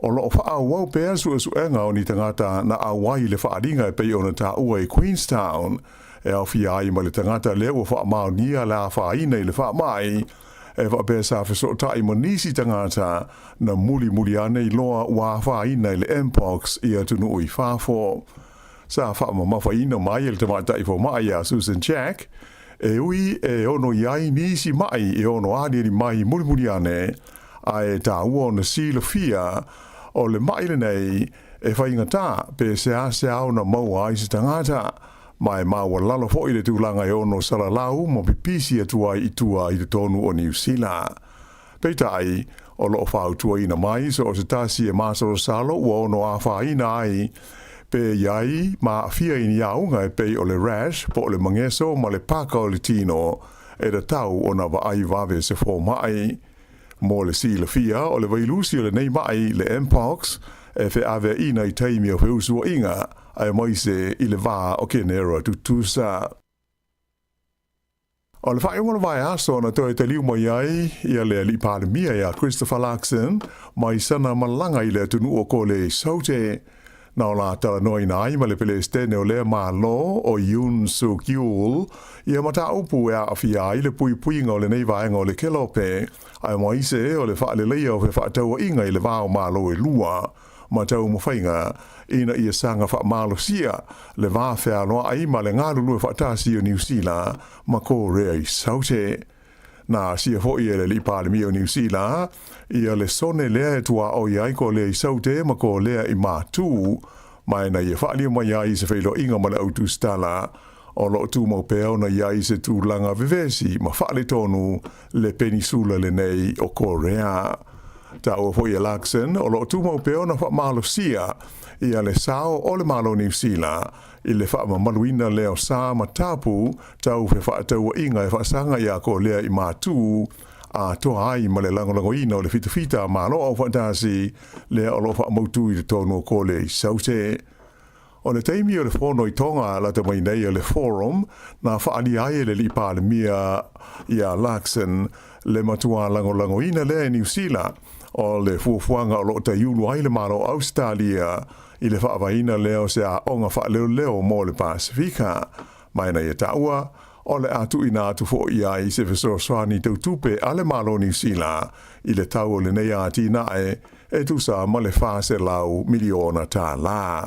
O lo wha wau pēr suenga o ni tangata na awai le whaaringa e pei o na ta ua I Queenstown e au fia ai ma le tangata le ua wha maunia la whaina I le wha mai e wa pe sa fe so tai mo nisi tangata na muli ane I loa wa fa ina le mpox ia tunu I fa fo sa fa ma fa ina mai le tamata I fo mai ya Susan Jack e ui e ono iai nisi mai e ono adi mai muli ane ai ta uo na sila fia o le mai le nei e fa ingata pe se au na mau ai se tangata mai maua lalo fo I le tūlanga e ono salalau mo pipisi atua I tua I le tonu o New Zealand. Peitai o loo whau tua ina mai so o se tasi e māsoro salo ua ono a whaina ai pe iai ma fia ini aunga e pei o le rash po o le mangeso ma le paka o le tino e da tau o na wa ai vave se fo mai. Mo le sila fia o le vailusi o le nei mai le mpox e fe ave ina I taimi o feusua inga ai mai se I le vā o kenera tutusa. O le whae wana vai aso na toi te liu mai ai ia le li pandemia ia Christopher Larkson mai sana malanga I le tunu o ko le saute na o la tala noi na ai ma le pele stene o le ma lo o Yoon Suk Yeol ia mata upu e a fia I le pui nga o le nei vaenga o le kelope ai mai se o le wha le leia o fe wha taua inga I le vā o ma lo e lua ma tau mo whainga ina ia sanga wha malo sia le vā whea noa ai ma le ngāru lua whaatasi o New Zealand ma ko rea I saute. Na sia fo ia le li pandemia o New Zealand ia le sone lea e tua o iai ko lea I saute ma ko lea I mātū mai na ia whaalia mai ai se whailo inga ma le autu stala o lo tu mau peo na iai se tu langa vivesi ma whaale tonu le penisula le nei o Korea. Ta o fo ia Larkson o lo tu mau peo na wha malo sia ia le sao o le malo New Zealand I le wha maluina leo sa ma tapu tau fe wha tau inga e wha sanga ia ko lea I mātū a toa ai ma le langolango ina o le fita ma lo au fantasi lea o lo wha mautu I le tonu o ko le I saute. O le teimi o le whono I tonga la te mai nei o le forum na wha ali ai le li pandemia ia Larkson le matua langolango ina lea New Zealand o le fuafuanga o lo te iulu ai le malo Australia I le whaavaina leo se a onga wha leo mo le Pasifika. Mai na ia taua, o le atu ina atu fo ia I se fesoro swani tau tupe ale malo New Zealand I le tau o le nei ati nae e tusa ma le whase lau miliona tā la.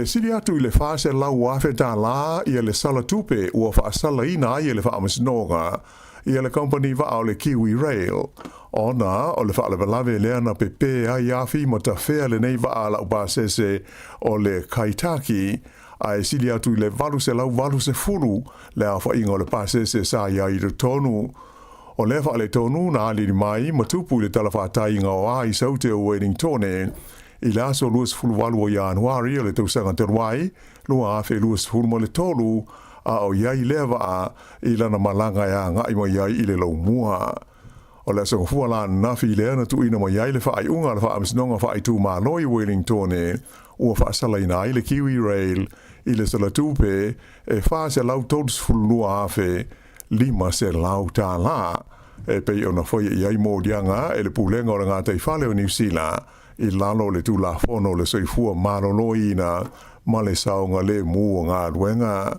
Siri atu I le whase lau wafe tā la ia le sala tupe ua whaasala ina ia le whaamasinoga ia le company wa o le Kiwi Rail. Ona o le whaalewalawe lea na pepe ai afi ma ta whea le nei wa la upasese o le Kaitaki ai sili atu I le valu se lau valu se furu le a whainga o le pasese sa ia I le tonu. O le wha le tonu na ali mai matupu le talawhātai ngā o ai saute o Wellingtone I le aso luas fulu walu o Januari o le tausanga teruai lua afe luas fulu mo le tolu a o iai lewa I lana malanga ya ngai mo iai I le lau mua. O le so fua la nafi le na tu ina mo iai le fa ai unga le fa amsnonga fa ai tu ma loi Wellingtone ua fa sala ina I le Kiwi Rail I le sala tupe e fa se lau todos fulua afe lima se lau tā la e pei ona foi iai mo dianga e le pulenga o le ngā teifale o New Zealand I lalo le tu la fono le soifua maroloi ina ma le saonga le mua ngā ruenga.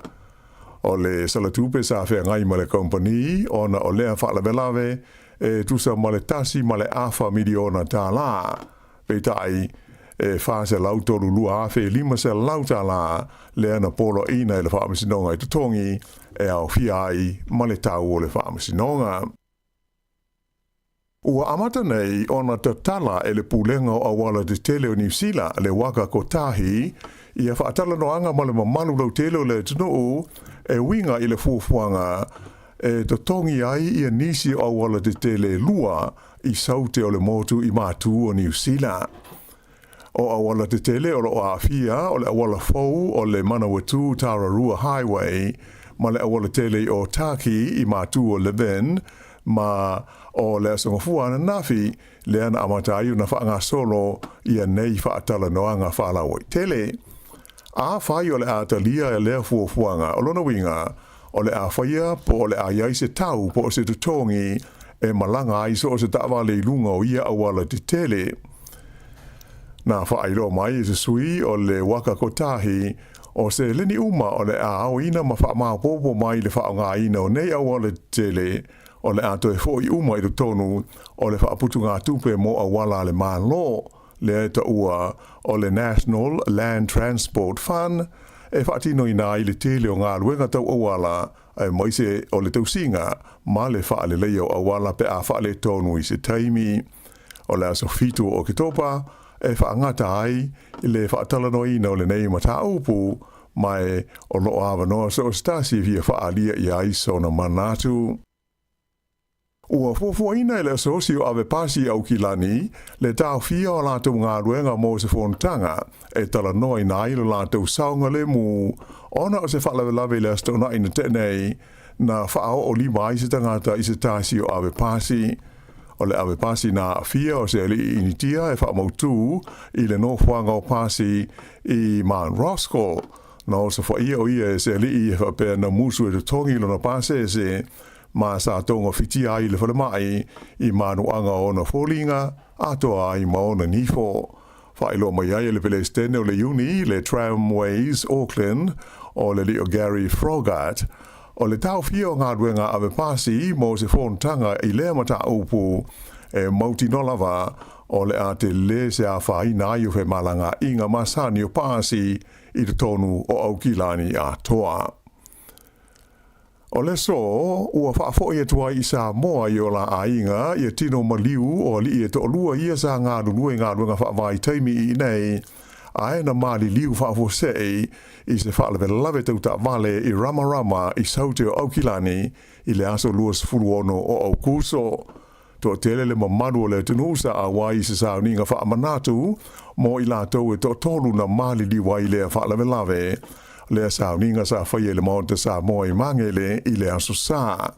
O le salatupe sa fea ngai ma le company ona o lea whaalawelawe e tusa ma le tasi ma le afa miliona tā la. Peitai e whaase lautoru lua afe lima se lau tā la lea na polo ina e le whaamasinonga I tutongi e au fiai ma le tau o le whaamasinonga. Ua amata nei ona te tala e le pulenga o awala te tele o New Zealand le waka kotahi ia whaatala noanga ma le mamalu lau tele o le tunu e winga I le fuafuanga e to tongi ai ia nisi o awala te tele lua I saute o le motu I mātu o New Zealand. O awala te tele o le oafia o le awala fau o le Manawatu Tararua Highway ma le awala tele o Taki I mātu o Leven ma o le asongafua na nafi le ana amatayu na whaanga solo ia nei whaatala noanga whaalawa tele. A whai o le atalia e lea fuafuanga o lona winga o le a whaia po o le a iai se tau po o se tutongi e malanga ai so o se tawa le lunga o ia awala te tele. Na whaai roa mai e se sui o le waka kotahi O se leni uma o le a o ina ma wha maa popo mai le wha ngā ina o nei au le tele o le ato e fo I uma I do tonu o le wha putu ngā tupe mo a wala le maa lo le eta ua o le National Land Transport Fund e wha tino I nā I le tele o ngā luenga tau awala ai moise o le tausinga ma le wha le leo awala pe a wha le tonu I se taimi o le aso fitu o ke topa e wha ngata ai I le wha talano ina o le nei mata upu mai o lo awa noa so stasi via wha alia I aiso na manatu. Ua fofua ina le asosio ave pasi au kilani le tau fia o lato ngā ruenga mo se fontanga e talanoa ina ilo lato saunga le mu ona o se wha lawe le astona ina tenei na wha o lima I se tangata I se tasi o ave pasi. O le ave pasi na fia o se li initia e wha mautu I le no whanga o pasi I Mount Roscoe. Na o se wha ia o ia e se li I wha pēr na musu e te tongi lo na pase e se ma sa tonga fiti ai le whale mai I manuanga o na fōlinga atoa ai maona nifo. Wha ilo mai ai le pele stene o le uni le Tramways Auckland o le li o Gary Froggatt. O le tau fia o ngā ruenga ave pasi mo se whontanga I lea mata upu e mauti nolawa o le a te le se a whaina I uwhe malanga inga masani o pasi I te tonu o aukilani a toa. O le so, ua whaafo I atua I Sāmoa I o la ainga I tino maliu o li e to olua I sa ngā nunue ngā ruenga whaavai taimi I nei ae na mali liu whaafo sei I se whaalewe lawe tau ta vale I Ramarama I saute o Aukilani I le aso luas furuono o Aukuso. To tele le mamanu o le tenusa a wai se sauninga whaamanatu mo I la tau e to tolu na mali liwa I le whaalewe lawe le sauninga sa whaie le maonte Sāmoa I mangele I le aso sa.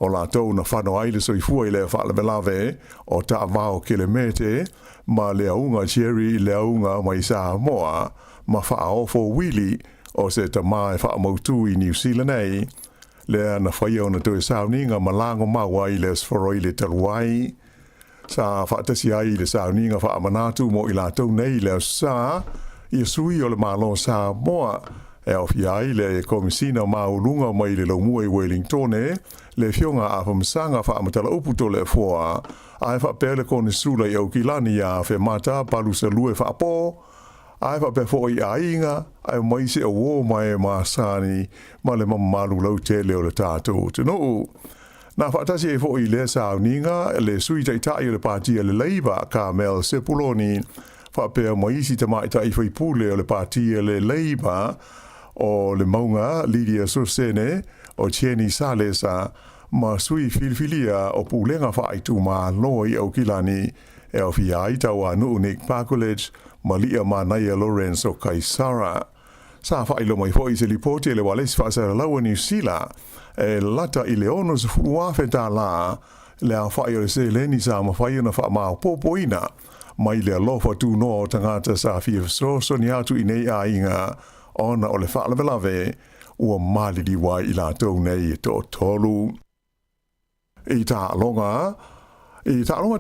O la tau na whano aile soifua I le whaalewe lawe o ta vao kilemete ma le aunga cherry le aunga mai Sāmoa ma whaofo wili o se ta mai whaamautu I New Zealand ei. Le ana whaia ona tue sauninga malango maua I le sforo I le taluai. Sa whaatasi ai le sauninga whaamanatu mo I la tau nei le sa I sui o le malo Sāmoa. E au fiai le komisina maulunga mai le laumua I Wellingtone le fionga a whamsanga whaamatala uputo le fua ai whapele kone sula I Aukilani a whemata palusa lue whaapo ai whapefo I ainga ai maise a wō mai maasani ma le mamalu lau tele o le tātou tino. Na whaatasi e fo I le sauninga le sui taitai o le pātia le Labour Carmel Sepuloni whapea maisi tamai tai whaipule o le pātia le Labour o le maunga Lydia Susene o Tieni Salesa ma sui filfilia o pulenga whaitu ma loi au kilani e o fiai tau anu Nick Parkolich ma lia ma Naya Lawrence o Kaisara. Sa whailo mai fo I se lipoti le walesi whaasara laua New Zealand e lata I le ono se fuuafe tā la le a whai o le se leni sa ma whai ona wha maa popoina mai le alofa tu no o tangata sa fia so ni atu I nei a inga ona o le whaalawe ua malidi wai I la tau nei to tolu. I tā longa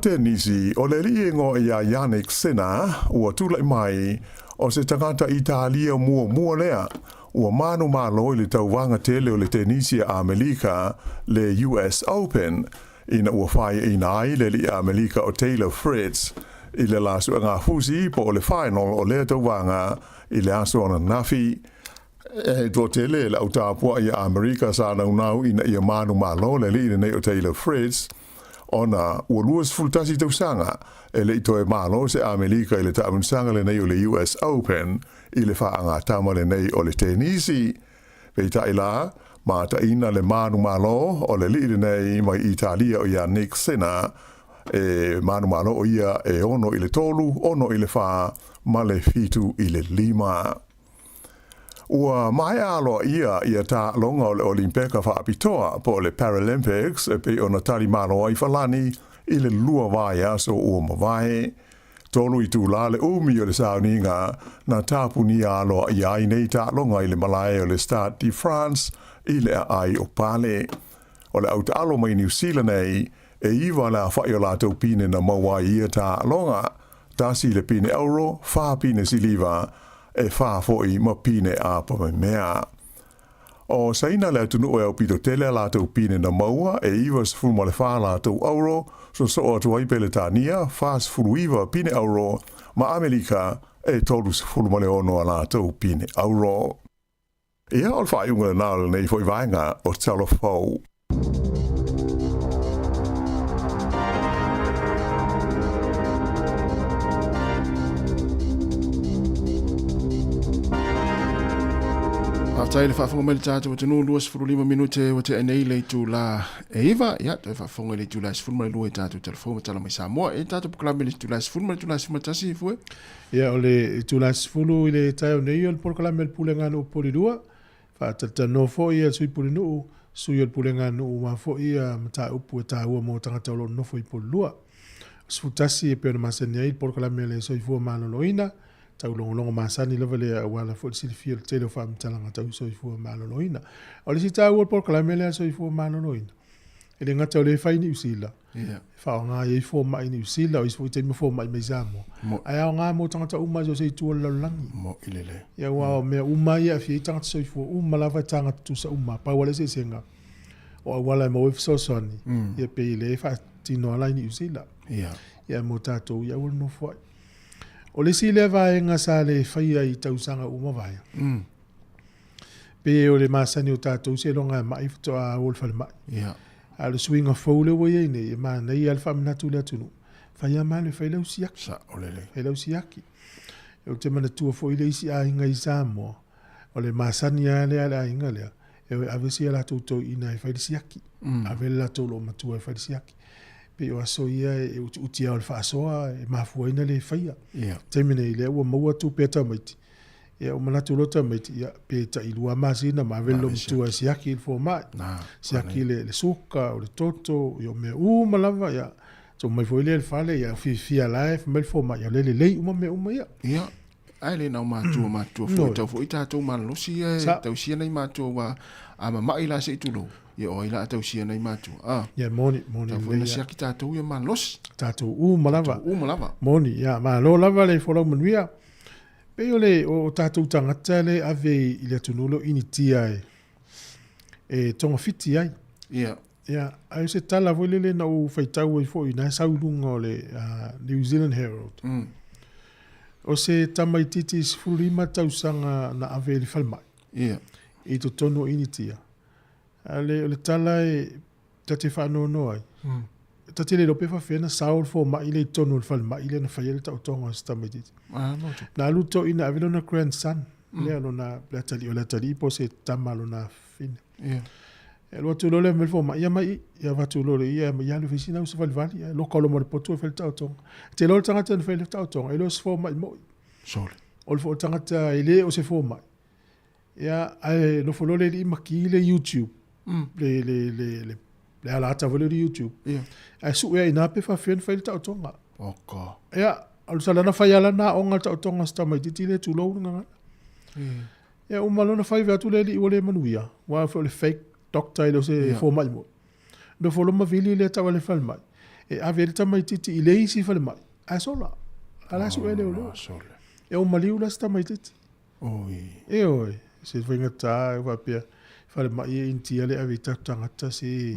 te nisi o le liengo I a Yannick Sena ua tula mai o se tangata Italia mua lea ua manu malo I le tauwanga tele o le tenisi a Amerika le US Open ina ua whai ina ai le li a Amerika o Taylor Fritz I le lasu ngā fusi po o le final o le tauwanga I le aso ona nafi e do tele la utapua I Amerika sa nau ina I manu malo le li nei o Taylor Fritz ona ua luas fultasi tausanga e le ito e malo se Amerika I le taunsanga le nei o le US Open I le whaanga tama le nei o le tenisi peita ila ma ta ina le manu malo o le li nei mai Italia o Yannick Sena e manu malo o ia e ono I le tolu ono I le wha ma le fitu I le lima. Ua mai alo ia ta longa o le Olimpeka whaapitoa po le Paralympics e pe ona tari malo ai falani I le lua vai aso ua mawai. Tolu I tū le umi o le sauninga na tāpuni alo ia I nei ta longa I le Malaya o le Stade de France I le ai o pale. O le auta alo mai New Zealand ei e iwa la whai o la tau pine na mawai ia ta longa. Tasi le pine euro, wha pine siliva, e wha foi ma pine a pa me mea. O saina le tunu e au pito tele la tau pine na maua e iwa se fulu ma le wha la tau auro so atu ai pele tania wha se fulu iwa pine auro ma Amerika e tolu se fulu ma le ono a la tau pine auro. Ia o le wha iunga na le nei foi vaenga o talo fau. Tai le whaafonga mai le tātou o tenu luas furu 5 minute o te enei le tu la e iwa, ia, te whaafonga le tu la sifuru mai lua e tātou telefona tala mai Sāmoa, e tātou pukalame le tu la sifuru mai tasi i fue. Ia, o le tu la sifuru i le tai o nei o le pukalame le pulenga no polirua, whaatata no fo i sui pulinu, sui o le pulenga no ma fo i mata upu e tā ua mo tangata o lo no fo i polirua. Sfutasi e pēna masani ai le pukalame le soi fua mano loina, tau longo masani lava le wala fo si fia te le fam talanga tau so fu malo loina o le si tau o por klame le so fu malo loina e le ngata le fai ni usila fa nga ye fo mai ni usila o fu te me fo mai mezamo ai nga mo tanga uma so se tu la langi mo ilele ya wa me uma ya fi tanga so fu uma lava tanga tu sa uma pa wala se senga o wala mo so soni ye pe le fa tino la ni usila ya mo tato ya wol no fo o le si le vaenga sa le whaia i tausanga uma vaia. Pe o le masani o tātou se longa mai fito a wolfa le mai. A le swinga faule wo ye ne, e maa nei alfa minatu le atunu. Whaia maa le whailau siaki. Sa olele. Whailau siaki. E o te mana tua fo ile isi a inga i Sāmoa. O le masani a le a inga lea. E o avesi a la tautou ina e whaile siaki. Avele la taulo matua e whaile siaki. Pe o aso ia e utia o le whaasoa e mafuaina le whaia. Taimene i le ua maua tu peta maiti. E o manatu lota maiti ia peta i lua masina ma velo mtua siaki il fo mai. Siaki le suka o le toto i o mea malava ia. So mai fo ile le fale ia fia life mai fo mai ia le lei uma mea uma ia. Ia. Ai le nau matua fo tau fo i tātou malosi e tau sia nei matua wa ama mai la se i tulo. Ia o ila tau sia nei matua. Ia moni. Tau fo ina siaki tātou ia malosi. Tātou malava. Malava. Moni, ia ma lo lava le folau manuia. Pe o le o tātou tangata le ave i le tunulo initia e tonga fiti ai. Ia. Ia, ai se tala vole le na u faitau i fo i na saulunga o le New Zealand Herald. O se tamaititi sifurima tausanga na ave li falmai. Ia. I to tono initia. Ale o le tala e tate whanau no ai. Tate le lope whawhena saul fo mai le tono le falmai le na whaiele tau tonga se tamaititi. Na aluto ina avilo na grandson. Lea lo na latali o latali ipo se tamalo na fine. Ia. E lo atu lole mel fo mai ia mai ia watu lole ia ia le fisina usa valvali ia lo kolo mo le potu e fel tau tonga. Te lo tangata na fel tau tonga e lo se fo mai moi. Sole. O le fo tangata ele o se fo mai. Ia ai lo fo lole li maki le YouTube. Le alata vole le YouTube. Ia. Ai su ia ina pe fa fen fel tau tonga. Oko. Ia al sala na fa yala na onga tau tonga sta mai titi le tu lo nga. Ia o malo na fa ve atu le li o le manuia. Wa fo le fake doctor lo se fo mai mo. Do fo lo ma vili le tau le fal mai. E a ve ta mai titi i le isi fal mai. A sola. Ala su ele o le. Sole. E o maliu la sta mai titi. Oi. E oi. Se venga ta va pia fale mai inti ale avita tangata si.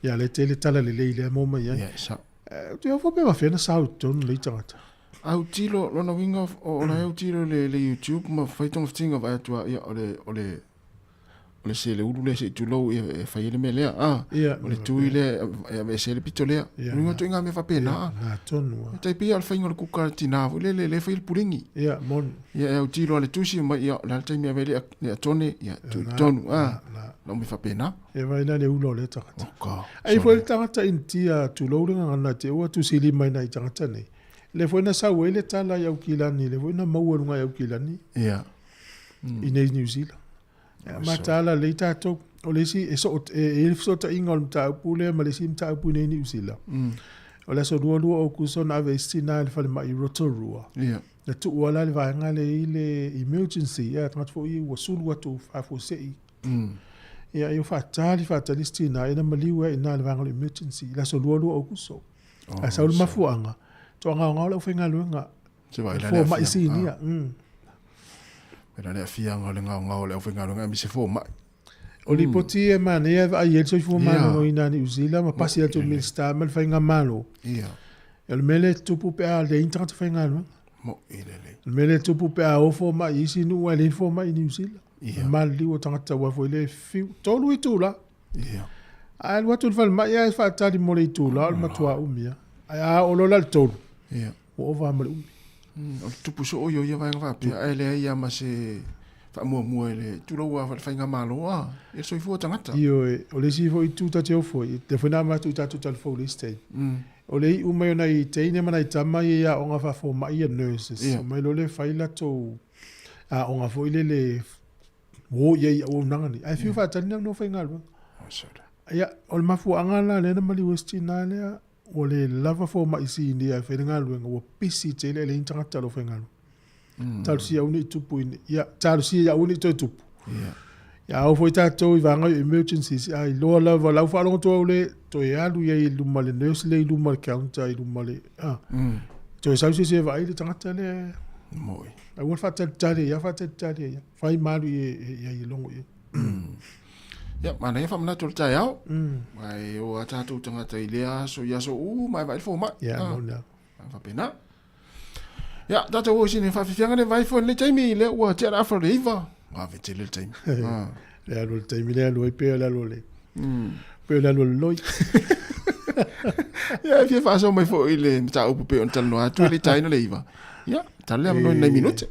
Ya le tele tala le mo mai. Ya sa. Tu fo pe va fena sa ton le tangata. Au tilo lo na winga o na au tilo le YouTube ma faitong tinga va tu ia ole se le ulu le se tu lo e fai le mele ole tu ile e se le pitole ningo tu nga me fa pena na tonu tai pi al fai ngol ku kartina le fai il puringi ia mon ia au tilo le tusi ma ia la tai me vele le tone ia tu tonu no me fa pena e vai na le ulo le takata ai foi takata intia tu lo nga na te o tu sili mai na takata nei le foi na sa wele tala ya ukilani le foi na mau nga ya ukilani ia in New Zealand. Matala le tato o le si e so e so ta ingol ta pule ma le sim ta pune ni usila. O le so duo o kuso na vestina le fale mai rotorua. Ia. Na tu wala le vanga le ile emergency ya tmat fo i wasulu watu fa fo sei. Ia yo fatali stina ina maliwa ina le vanga le emergency la so duo o kuso. A sa ul mafuanga. To nga le fenga luenga. Se vai la. Fo mai sinia. Pera le fianga le ngao le ofinga nga mi se fo mai. O li poti e mane e ai e soi fu mane no ina ni usila ma pasi atu minister mal fainga malo. Ia. El mele tupu pe a le intra fainga no. Mo ilele. El mele tupu pe a ofo ma isi nu ele fo ma ni usila. Mal li o tanga wa fo le fiu tolu i tula. Ia. Ai watu fal ma ia fa tali mo le tula al matua umia. Ai a o lo la tolu. Ia. O va mal umi. O tupu so o yo ia vai va pe ai le ia ma se fa mo le tu lo wa fa nga malo a e so fu tangata io o le si fo i tu ta te fo i te fo na ma tu ta tal fo le stay o le u mai na i te ne mana i tama i a onga fa fo mai e nurses o mai lo le faila to a onga fo ile le wo ye o nanga ni ai fiu fa tani no fa ngal ya o ma fu anga la le na mali westi na le o le lava fo mai si ni a fe ngal o pisi te le intangata lo fa ngal tal si uni tupu ya tal si ya uni to tupu ya o foi tato i vanga emergencies ai lo la va la fa lo to le to ya lu ye lu male nurse le lu mal counter lu male to sa si va i tanga tele moi ai wo fa tele ya fa tele ya fai malu ye longo ye ya mana e fa mana to ta ya ai o ata tu tanga te le so ya so mai vai fo ma ya no na fa pena. Ja, dat was in fa fianga vai fo le taimi le wa te ra fa riva. Wa ve te le taimi. Le lo taimi le lo pe le lo le. Pe le lo lo. Ja, fi fa so mai fo ile ta op pe on tal no atu le taino le iva. Ja, tal le no nei minute.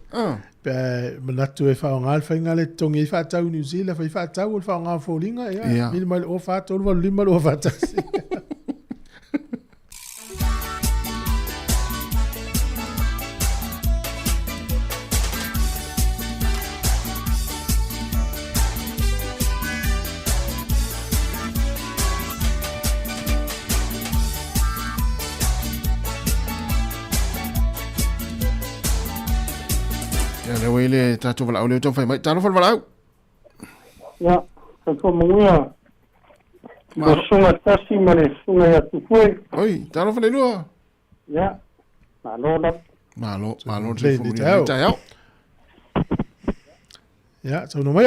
Pe manatu e fa ngal fa ngale tongi fa ta New Zealand fa ta o fa ngal fo linga ya. Mil mal o fa to lo lima lo fa ta. Le wele ta to vala o le to fai mai ta no fa vala. Ya, ko mo ya. Ma sunga tasi mane sunga ya tu foi. Oi, ta no fa le lua. Ya. Malo te fu ni ta ya. Ya, so no mai.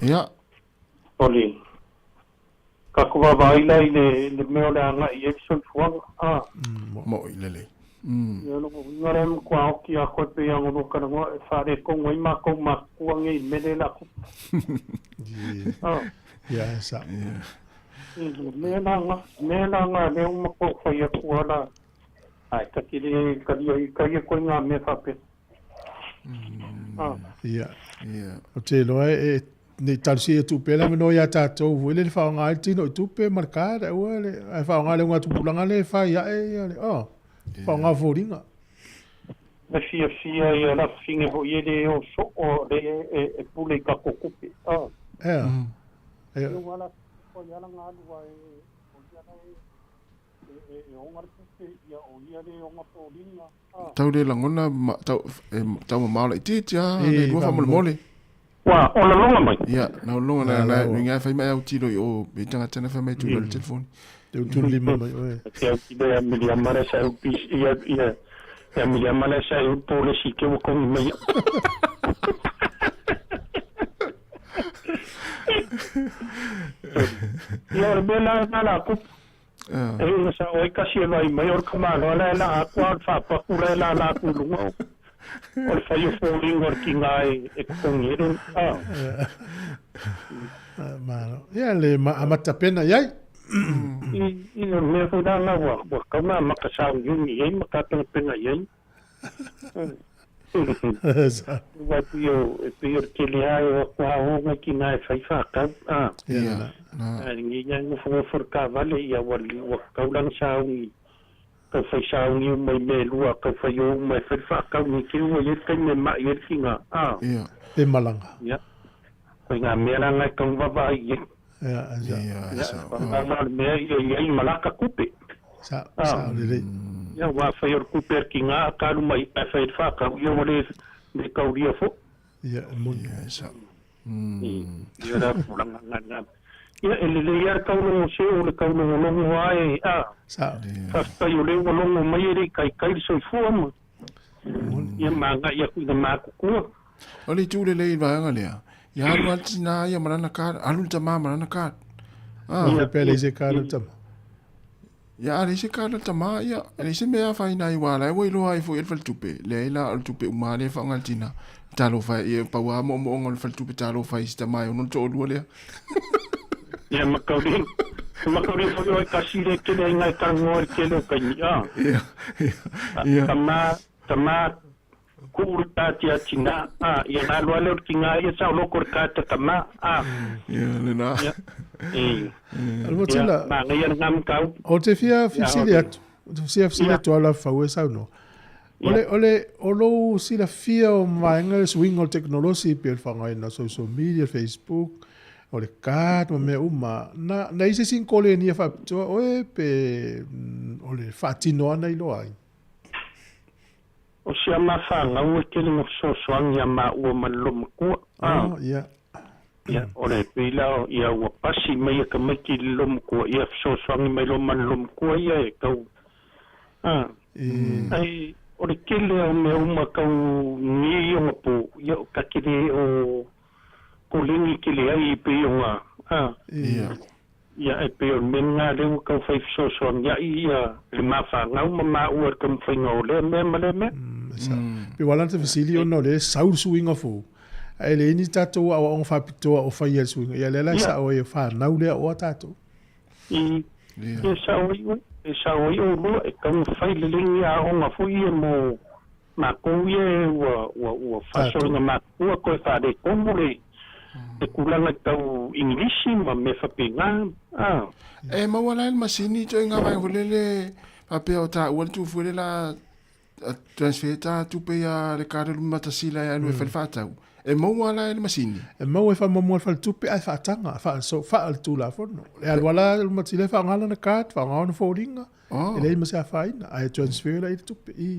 Ya. Oli. Ka ko va vai lai le me ola nga i so fuang mo ilele. Yo no ngare mo kwa ki a ko pe yang no kana ngo fa re ko ngoi ma ko ma ku ngi me le la ko. Ya sa. Me na nga le mo ko fa ya ku ala. Ai ka ki le ka ye ko nga me fa pe. Ya. O te lo e ni tal si tu pela me no ya tato vole le fa nga tino tu pe marcare o le fa nga le nga tu pulanga le fa ya e fa nga voringa na fia ia la finge ho ye de o so o de e pule ka kokupe wala ko ya la nga wa o ya na e o ngar te ya o ya de o nga polinga tau de langona tau ma la titia le dua fa mole wa o la longa mai ya na longa na nga fa mai au tiro o be tanga tana fa mai tu le telefone tu lima mai que ya me llama esa ya me llama esa pole si que con me ya me la ku sa hoy casi no hay mayor camano la cual fa pa cura la ku lungo o fa yo falling working ai e con yero malo ya le amata pena yai i me fo da na wa ka ma ma ka sa yumi e ma ka ta pena yai wa pio que le ai o kwa o ma ki na fa fa ka ya ni ya no fo for ka vale ya wa ka ulang sa wi ka fa sa wi mai me lu ka fa yo mai fa ka ni ki wo ye ka me ma ye kinga ya e malanga ya ko nga me la nga ka va ye ya me ye malaka kupe sa le ya wa fa yor kuper kinga ka lu mai fa ka yo mo le ka uri fo ya mo ya sa ya da pulang nga ya ele ya ka no se o le ka no no ai sa fa yo le no mai ri kai so fu mo Ia manga ia ku ma ku. Oli tu le va ngalia. Ya lu altina ya marana ka, alu tama marana ka. Ah, pele se ka tama. Ya ale se ka tama ya, ale se mea fa ina iwala, we lo ai fo el tupe. Le la al tupe uma le fa ngaltina. Talo fa e pa wa mo ngol fal tupe talo fa ista mai non to lu le. Ya makaurin. Makaurin fo yo kasi le ke le ngai ka ngor ke le ka ni. Ya. Tama kurta tia china ya na lo le kinga ya sa lo kurta tama ya le na almotila ma ngai ngam ka o te fia fisiliat to ala fa we sa no ole olo sila fia o manga swing o technology per fa ngai na social media Facebook ole kat me uma na ise sin kole ni fa to o pe ole fatino na ilo ai o sia mafanga o ke le sosoang ya ma o malum ku ya ore pila ya o pasi mai ka maki lum ku ya sosoang mai lum ku ya ka ai ore ke le me uma ka ni o pu ya ka ke o kulingi ke le ai pe o ya e pe o menga le ka fa sosoang ya ia le mafanga o ma o ka mfingo le me pe wala te fasilio no le sau swinga fo ele ni tato o on fa pito o fa yel swinga ya le la sa o e fa na ule o tato sa o lo e kan fa le linga o ma fu ye mo ma ko ye o fa so na ma ko fa de komule e kulanga tau inglisi ma me fa pinga e ma wala el masini to nga vai volele papel ta o tu fule la transfer ta tu pe ya le card lu matasila ya lu falfata e mo wala el masini e mo fa mo fa tu pe fa tanga fa so fa al tu la fono e al wala lu matasila fa ngala na card fa ngala fo dinga e le ma sa fa ina ai transfer la tu pe ya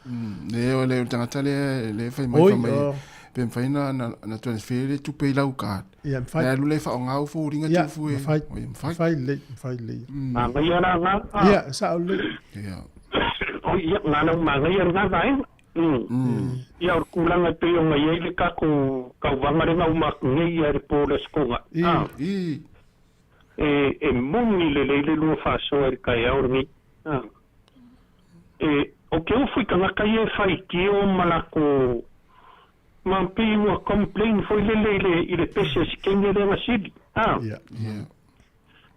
na le tanga tale le fa mai pe fa ina na transfer tu pe la card ya lu le fa ngau fo dinga tu fu e fa le ma ya na ya sa le ya o ia ngana manga ia nga vai ia o kulanga te o ngai ele ka ko ka wangare nga uma ngai ia po le skoga e mongi le lu fa so er ka ia ormi o ke o fui kanga ka ia fai ki o malako mampi o complain foi le ile pese skenge le masidi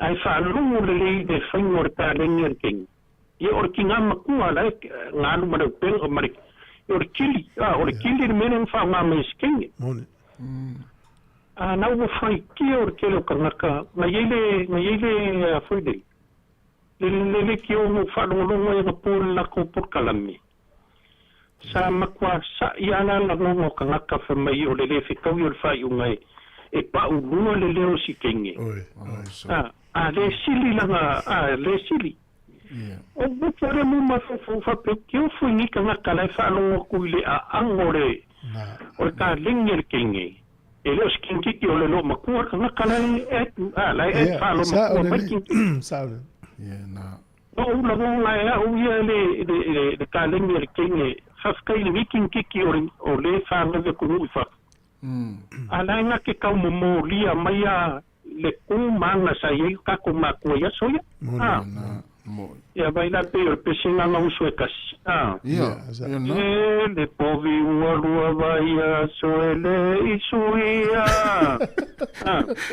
ai fa lu le de fingor ta le ngerking ia or kinga makua la nganu ma pe o mari or kili menen fa ma mesking na o fai ki or kelo kanaka na yele foi de le ki o mo fa no no por la ko por kalami sa makua sa ia la no kanaka fa mai o le fi ko yo fa yu ngai e pa u no le o sikenge le sili la le sili o bufore mo ma fa pe ki o fu ni kana kala fa no ku ile a angore o ka linger kinge e lo skinki ki o le lo ma ku kana kala la fa lo ma ku sa na o la mo la o ye le ka linger kinge fa ska ile kinki ki o le fa no de ku fa ala nga ke ka mo lia maya le ku manga sa ye ka ku ma ku ya so ya ia vai la pe o pesina na usuecas le povi ua vai a soele isuia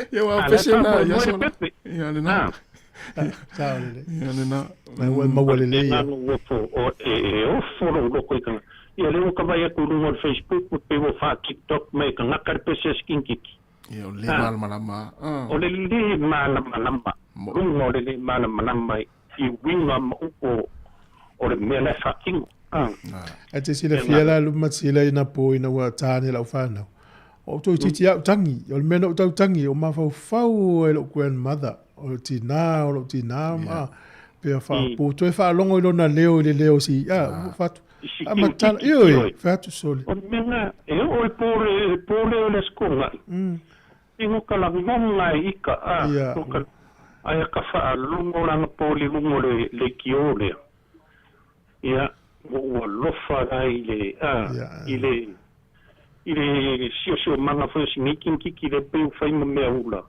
ia wa pesina ia so ia le na sa le na ma wale le ia o foro lo ko kan ia le ka vai ku no Facebook pe o fa TikTok me kan akar pese skinkiki ia le malama o le malama mo le malama i winga o le mele faking a te sila fiala luma sila ina po ina wa tane la ufana o to titi au tangi o le mena o tau tangi o mafau fau e lo grandmother o tina ma pe fa po to fa longo lo na leo le leo si fatu amatala io fatu sole o mena o pore o le skola ingo kala ngonga ika ai ka fa lungo la poli lungo le kiole ia o lofa ai ile sio manga fo singikin kiki le pe fai mo me ula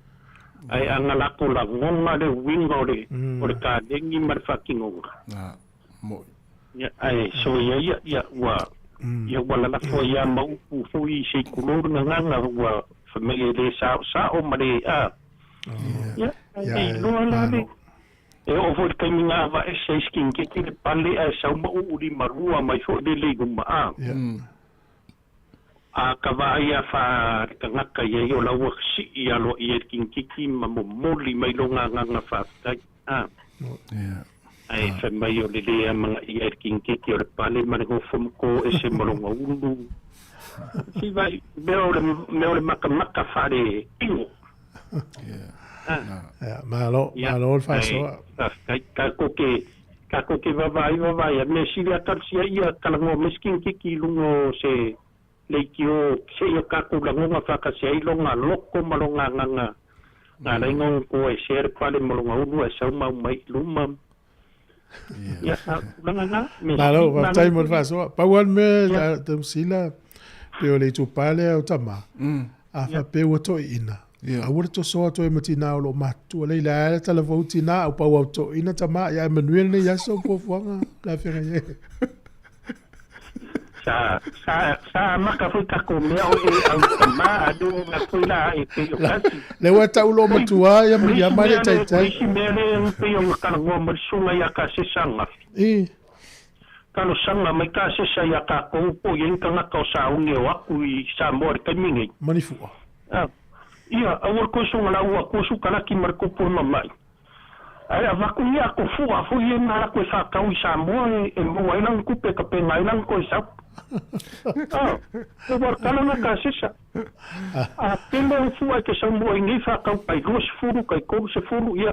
ai angala ko la ngonga le wingo le o le ka dengi mar fucking onga mo ya ai so ya wa ya wala la fo ya mau fo I se kulor nganga wa family de sa o mare ya no la de e o fo ka minga va se skin kiki le pale a sa mo uri marua mai fo de le guma a kawai a wha ngaka ia o laua si I alo I kiki ma mo moli mai longa nganga whaakai. Ai wha mai o le lea mga I kiki o le pale mare ho whamko e se malonga ulu. Si vai, mea o le maka whare ingo. Malo o whaisoa. Ka koke wawai, a me siri a tarsia ia kalango miskin kiki lungo se leikio se yo kaku langonga whakasei longa loko malonga nganga ngā reingong ko e share pale malonga unu e sau mau mai lumam ia langa malo whaftai mo whasoa pauan me te sila pe o le tu pale au tama a wha pe o toi ina a wura to soa toi matina o lo matu le ila ala tala vautina au pau au toi ina tama ia Emmanuel ne yaso po fuanga la whenga ye sa maka foi ka ko me o au ma adu na foi la e pe o kasi le wa ta ulo matua ya mi ya mare tai tai si me le pe o ka ngo mo sunga ya ka se sanga ka no sanga mai ka se sa ya ka ko po yen ka na ka sa unge wa ku I Sāmoa ka mingi manifu ia au ko sunga la wa ko su kana ki mar ko po mai ai va ku ia ko fu a fu yen na ko sa ka I Sāmoa e mo ai nang ku pe ka pe mai nang ko sa o barkana na kasisa a tendo fu ai ke sa mo ngi fa ka pai go se furu kai ko se furu ia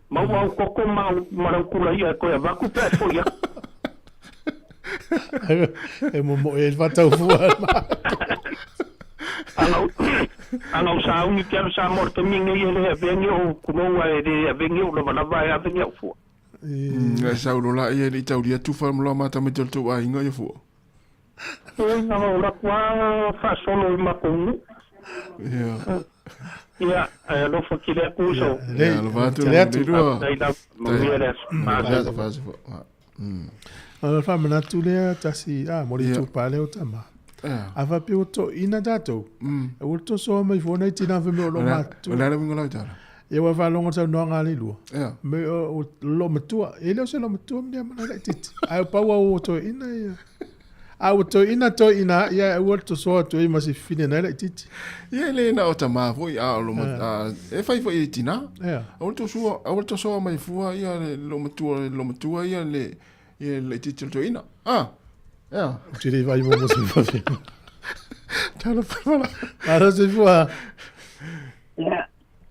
mau au ko mau marankula ia ko va ku pe fo ia e mo e va ta fu ana sa uni ke sa morto mingi ele venio kuno e de venio lo na vai a venio fu ngai sa lo la ia ni tau dia tu fa mo ma ta me tu ai ngai fu na ora qua fa solo il macunu ia lo fa che le accuso lo va tu lo dai da Ala fa mana tu le tasi mo le tu pale o tama ava pe o to ina dato o to so mai fo nei tina fe me lo matu la mi ngola tara e wa fa longo sa no ngali lu me o lo matua e le se lo matua me mana le tit ai pa o to ina ia au to ina ia o to so to I masi fine na le tit ia le na o tama fo ia lo e fai fo I tina o to so mai fua ia lo matua ia le tit to ina tu le vai mo se fa talo fa ara se fua ia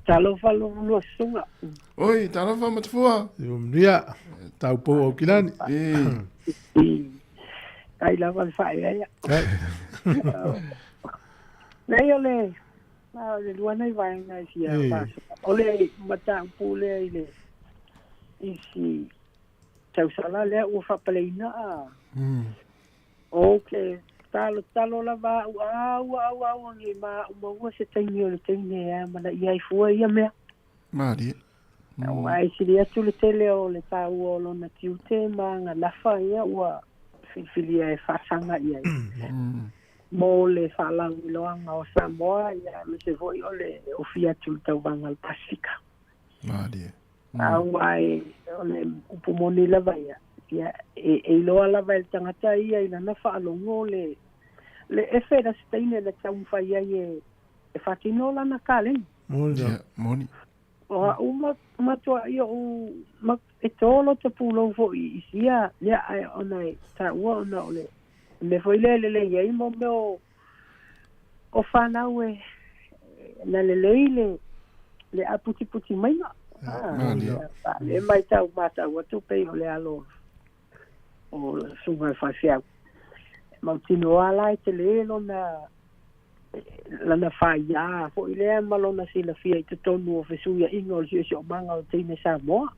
talo fa lo sunga oi talo fa mat fua ia tau po o kilani ai la va fa ia nei ole le luana I vai ngai sia ole mata pule ile isi tau sala le o fa pleina okay talo la va au ni ma mo se tenio le tenia mana ia fua ia me mari ai si dia tu le tele o le tau o lo na tiute manga la fa ia wa filia e fa sanga ia mo le fa lang lo anga o Sāmoa ia me se voi o le o fia tu tau bangal pasika mari au ai o le upumoni la va ia e lo ala va el tangata ia ina na fa longo le efe da steine le tau fa ia e fatino la na kalen moni o uma to ia o ma e tolo te pulo fo I sia ia ai ona ta wa ona ole me foi le ia mo o fa na we na le aputi mai na le mai tau mata wa tu pe ole alo o sunga fa sia ma tino ala te le no na lana fa ia fo ile malona sila fia te tonu o fesuia ingol si o manga o tine Sāmoa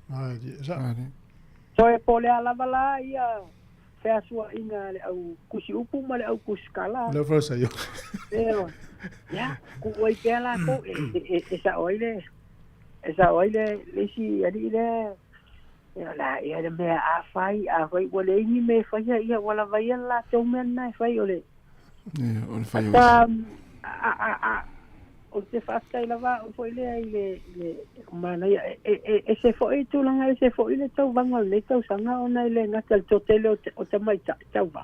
so e pole ala vala ia feasua inga le au kusi upu ma le au kuskala. Le first ayo. Ya, ku oi pela ko esa oile. Esa oile le si adi le. Ya la ya me a fai wale ni me fai ya wala vai la to men na fai ole. On fai. O te fasta ila va o foi le mana ya ese foi tu langa ese foi le tau vanga le tau sanga ona ile ngata el totele o te mai tau va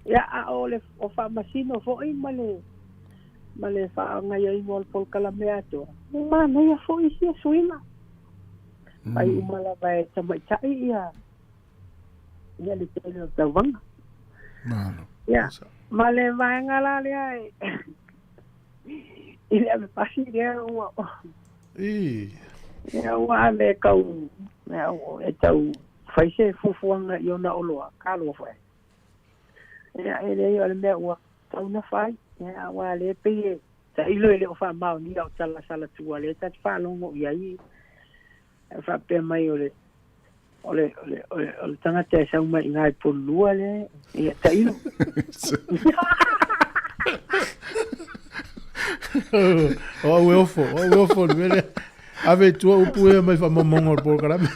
ya a ole o fa masino foi male fa nga ya imo pol kala meato mana ya foi sia suina ai umala vai te mai tai ya le tele tau vanga malo ya male vai ngala le ai ile me pasi dia o ya wa le kau ya o etau fai se fufuanga yo na oloa kalo foi ya ele yo le me wa tau na fai ya wa le pe ta ilo ele o fa mau ni o tala sala tua le ta fa longo ya i fa pe mai ole tanga te sa mai ngai por lua le ya ta ilo o wefo vele ave tu o pue mai fa momongo por carame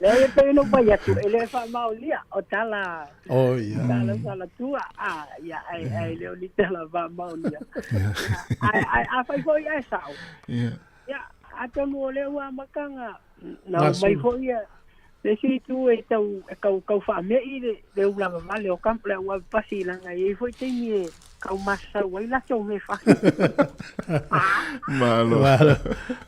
le pe no vaya tu ele fa maulia o tala ya tala tua ya ai le oli tala va maulia ai fa foi ai sao ya ato no le wa makanga na mai foi ya le si tu e kau fa me i le ula male o campo le wa pasi langa e foi teni kau masa wai la tau me fa malo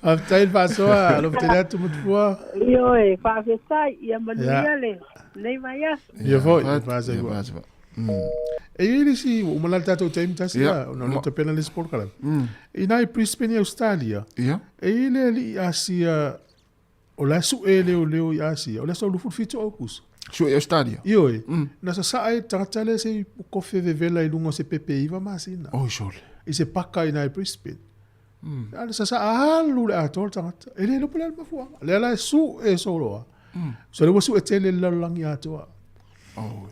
after il paso a lo tena tu mutua io e fa sai ia manuale nei vai as io foi fase e ele si o malata to time tasia no te pena le sport kala ina Brisbane Australia e ele ali asia o la su ele o leo i asia o la so lu fito okus su e stadio io na sa ai tratale se ko fe vela i lungo SEPT va masina o jole e se pakka ina Brisbane ala sa alu la tol tata ele lo pula ma fu le la su e solo so le wasu etele la langi ato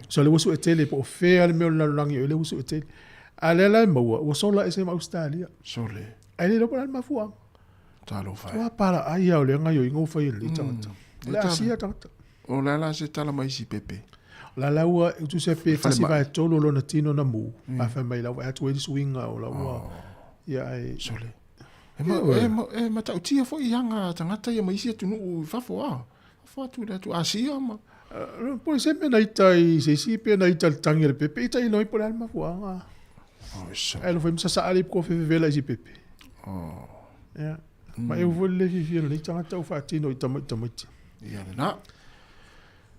so le wasu etele po fe al me la langi le wasu etele ala la mo wa sola e se ma Australia sole ele lo pula ma fu talo fa wa para ai au le ngai ingo fa ile tata la asia tata o la se tala mai si pepe la ua tu se pe fasi vai tolo lo na tino na mu a fa mai la wa tu e swinga o la wa ya ai sole ma ta utia fo yanga tangata ya mai si tu no fa fo tu da tu asia ma por sempre na itai se si pe na itai tangere pepe itai no por alma fo ela foi msa sa ali ko fe vela si pepe ya ma eu vou le viver ali tangata o fa tino itamati ya na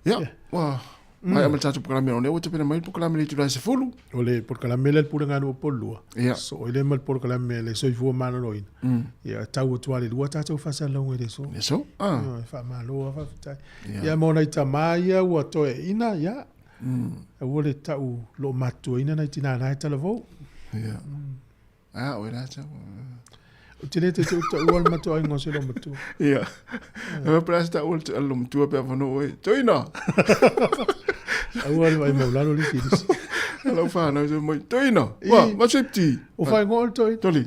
ya wa mai amal tatu programa no o te pena mai programa le tu se fulu ole programa le pura ngano polua so ele mal programa le so fu malo loin ya tau tu ale lua tatu fa sa longo de so fa malo fa ta ya mona itamaya wa to ina ya ole tau lo matu ina na tina na televo ya o era ta utilete tu wal matu ai ngose lo matu ya ma presta ul lo matu pe vano oi toina awal vai maulalo li kidis lo fa no so moi toina wa ma septi o fa ngol toli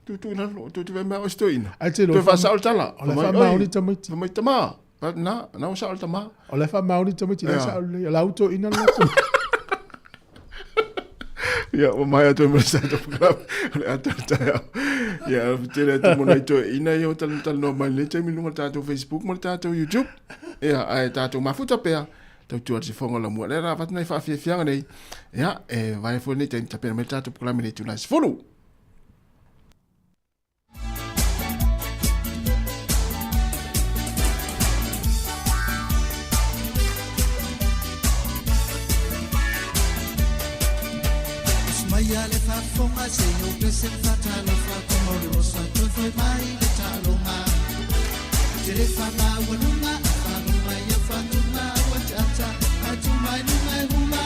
tu na lo tu ve ma ostoina tu fa saltala o fa mauli tamiti mai tama na saltama o fa mauli tamiti la sa la auto ina la ya o mai atu mo sa to programa atu ta ya tele to mo nai to ina yo tal no mai le te mi no ta to Facebook mo ta to YouTube ya ai ta to mafuta pe to tu se fongo la mo le ra vat nei fa fianga nei ya vai fo ni te ta pe mo ta to programa ni tu la follow Maya le fa fonga se yo que se fata lo fa como lo sa tu foi mai le taloma te le fa ma wanuma fa no mai ya fa no ma wa cha cha a tu mai no mai huma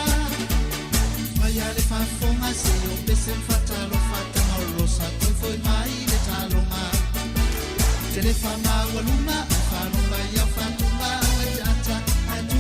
Maya le fa fonga se yo que se fata lo fa como lo sa tu foi mai le taloma te le fa ma wanuma fa no mai ya fa no ma wa cha cha a tu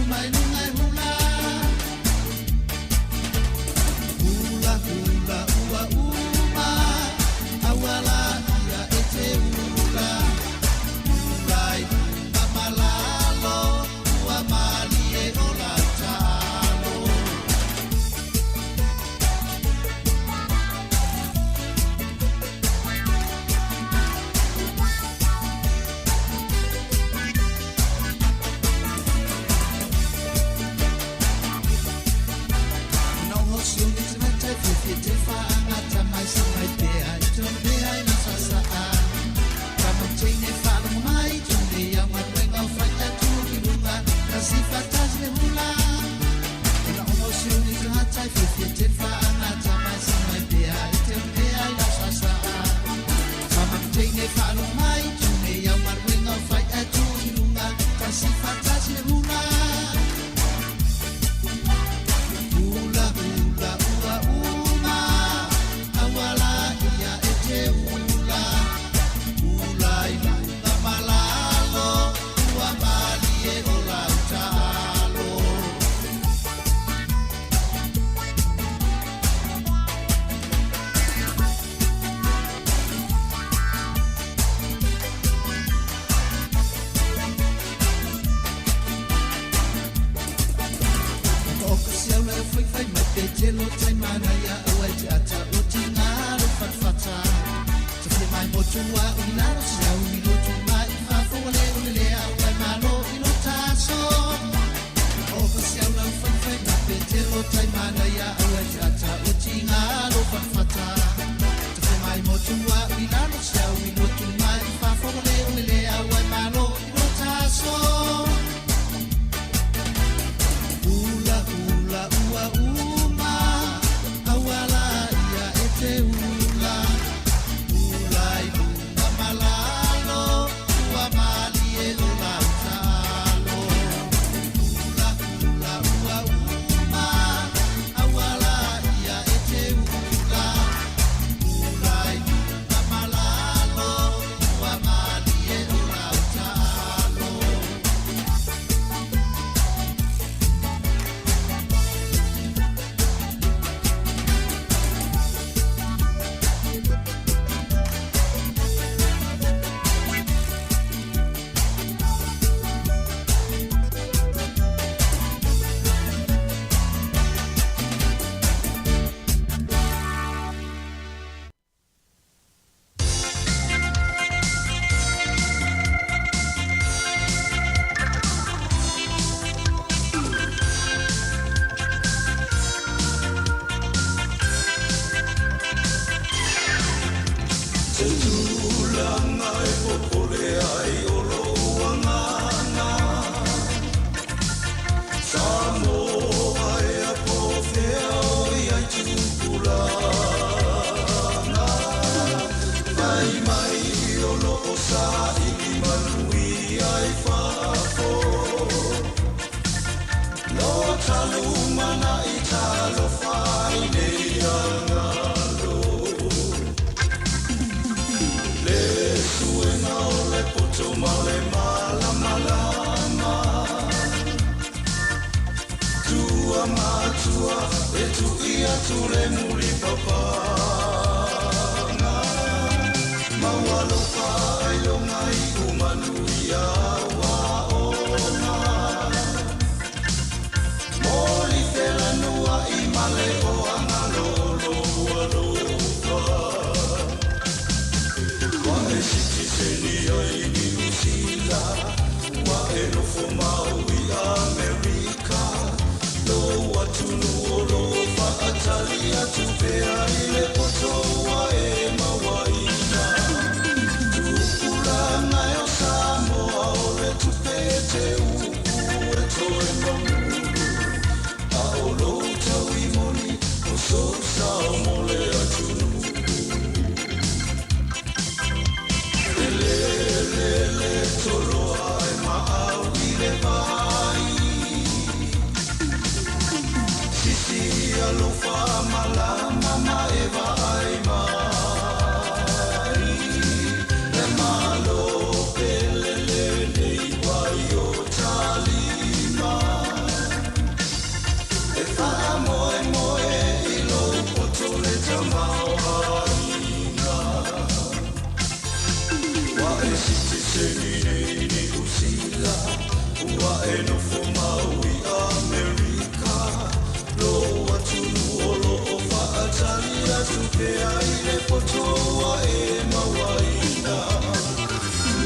tupea ile potoa e mawaina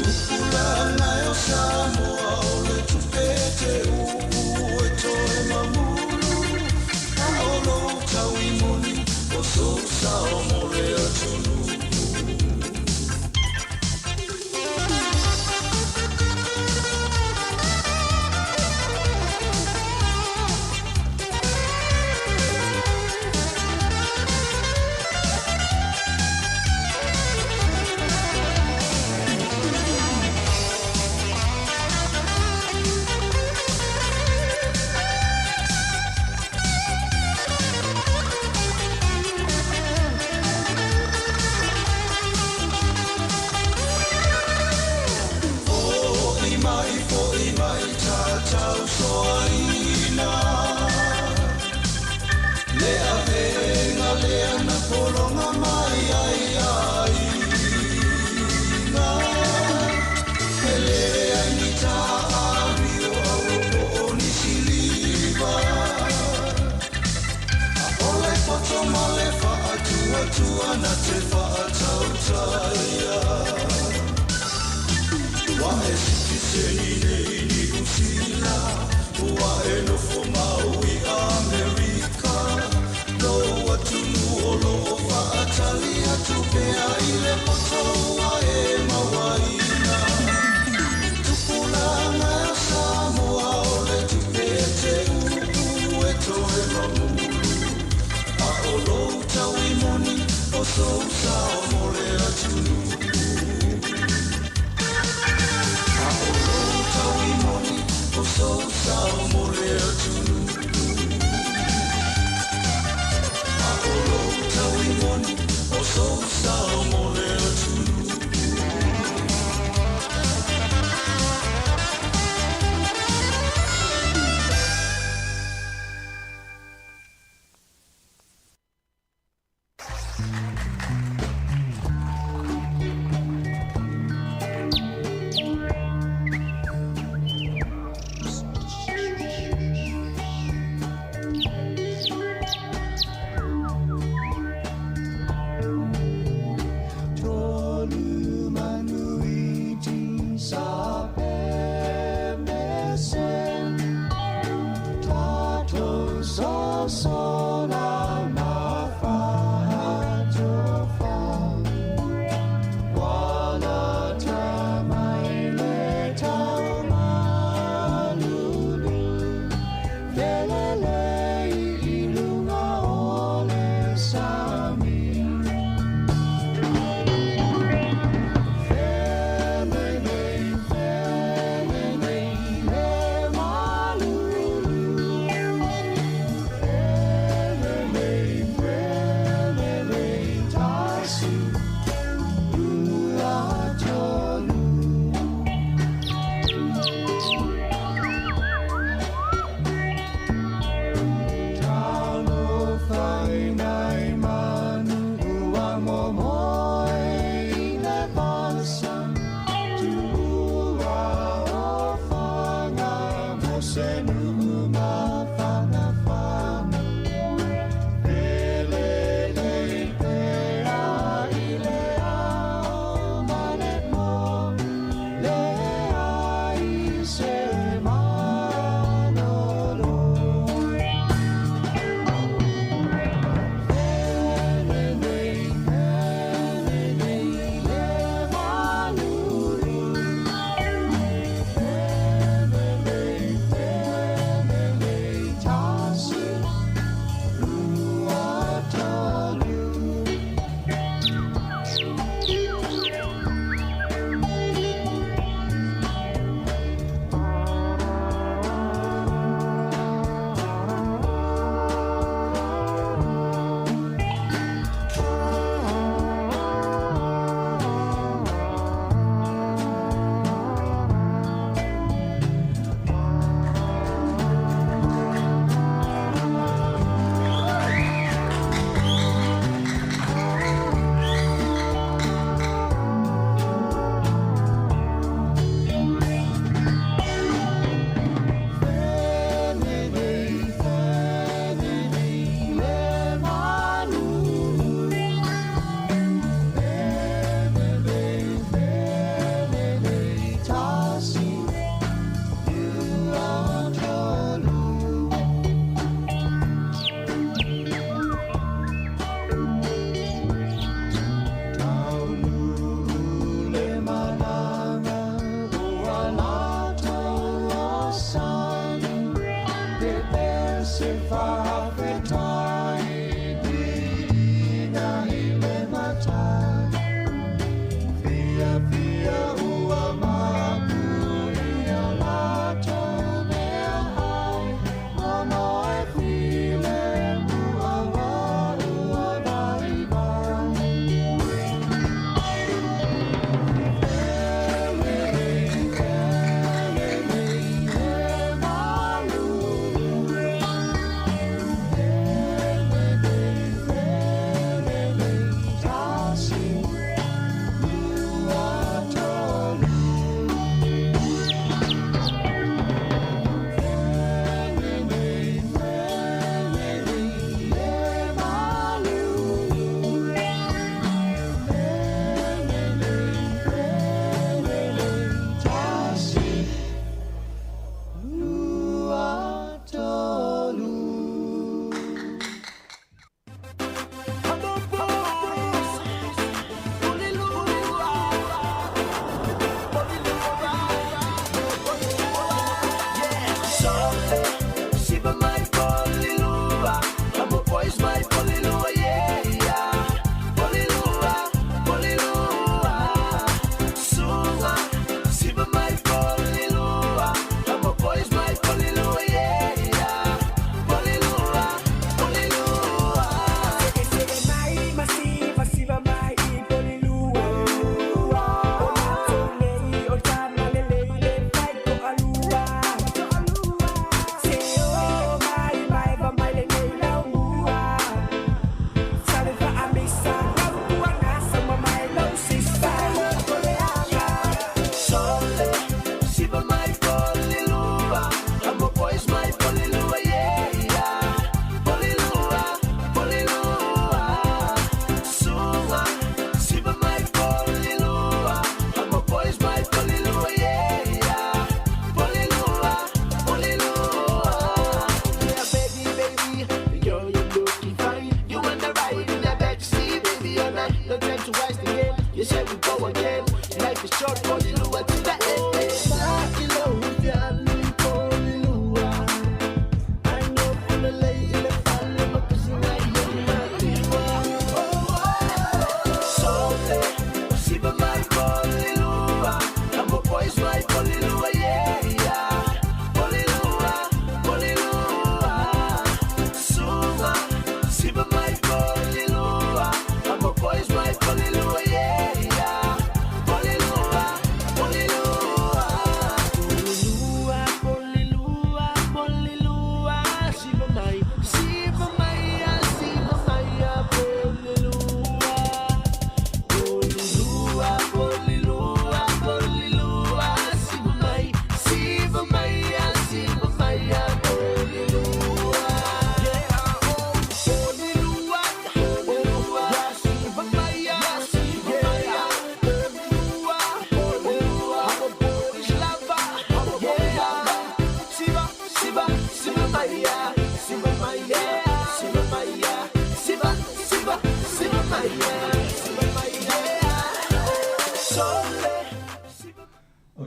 Upula nayo Sāmoa ole tupete uu etoe mamulu Aolo tawimoni oso Sāmoa lea tunu Tuana te whaatautaya Wa e siki senine ini usila Wa e nofo maui Amerika No atunu olo o whaatali atu pea ile potoa e mawaina Tupulanga ya Sāmoa ole tupete uu e toe mamulu A olo tawimoni oso Sāmoa lea tunu A olo tawimoni oso Sāmoa lea tunu A olo tawimoni oso Sāmoa lea tunu So na na fa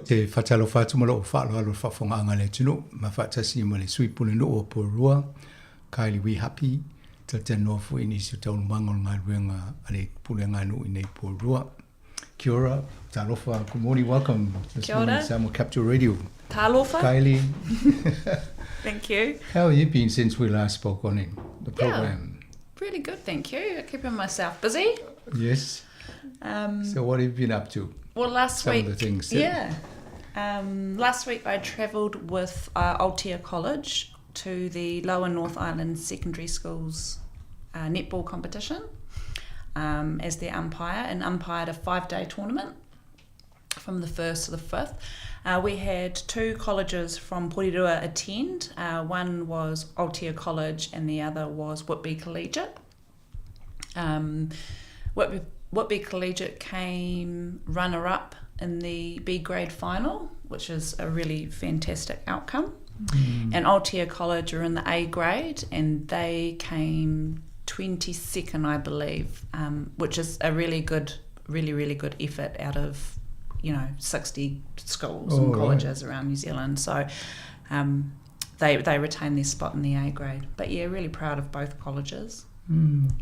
te whatalo whātu malo o whaalo alo whafonga le tino, ma whatasi ma le sui pule no o porua, Kylie We Happy, te nofu ini su taunu mango ngā ruenga ale pule ngā no i nei porua. Kia ora, talofa, good morning, welcome. Kia ora. Sāmoa Capital Radio. Talofa. Kylie. Thank you. How have you been since we last spoke on it, the program? Really good, thank you. Keeping myself busy. Yes. So what have you been up to? Well, last Some week, of the things. last week I travelled with Aotea College to the Lower North Island Secondary Schools netball competition as their umpire, and umpired a 5-day tournament from the 1st to the 5th. We had 2 colleges from Porirua attend. One was Aotea College and the other was Whitby Collegiate. Whitby Collegiate came runner-up in the B grade final, which is a really fantastic outcome. And Aotea College are in the A grade, and they came 22nd, I believe, which is a really good effort out of 60 schools and colleges around New Zealand. So they retained their spot in the A grade. But yeah, really proud of both colleges.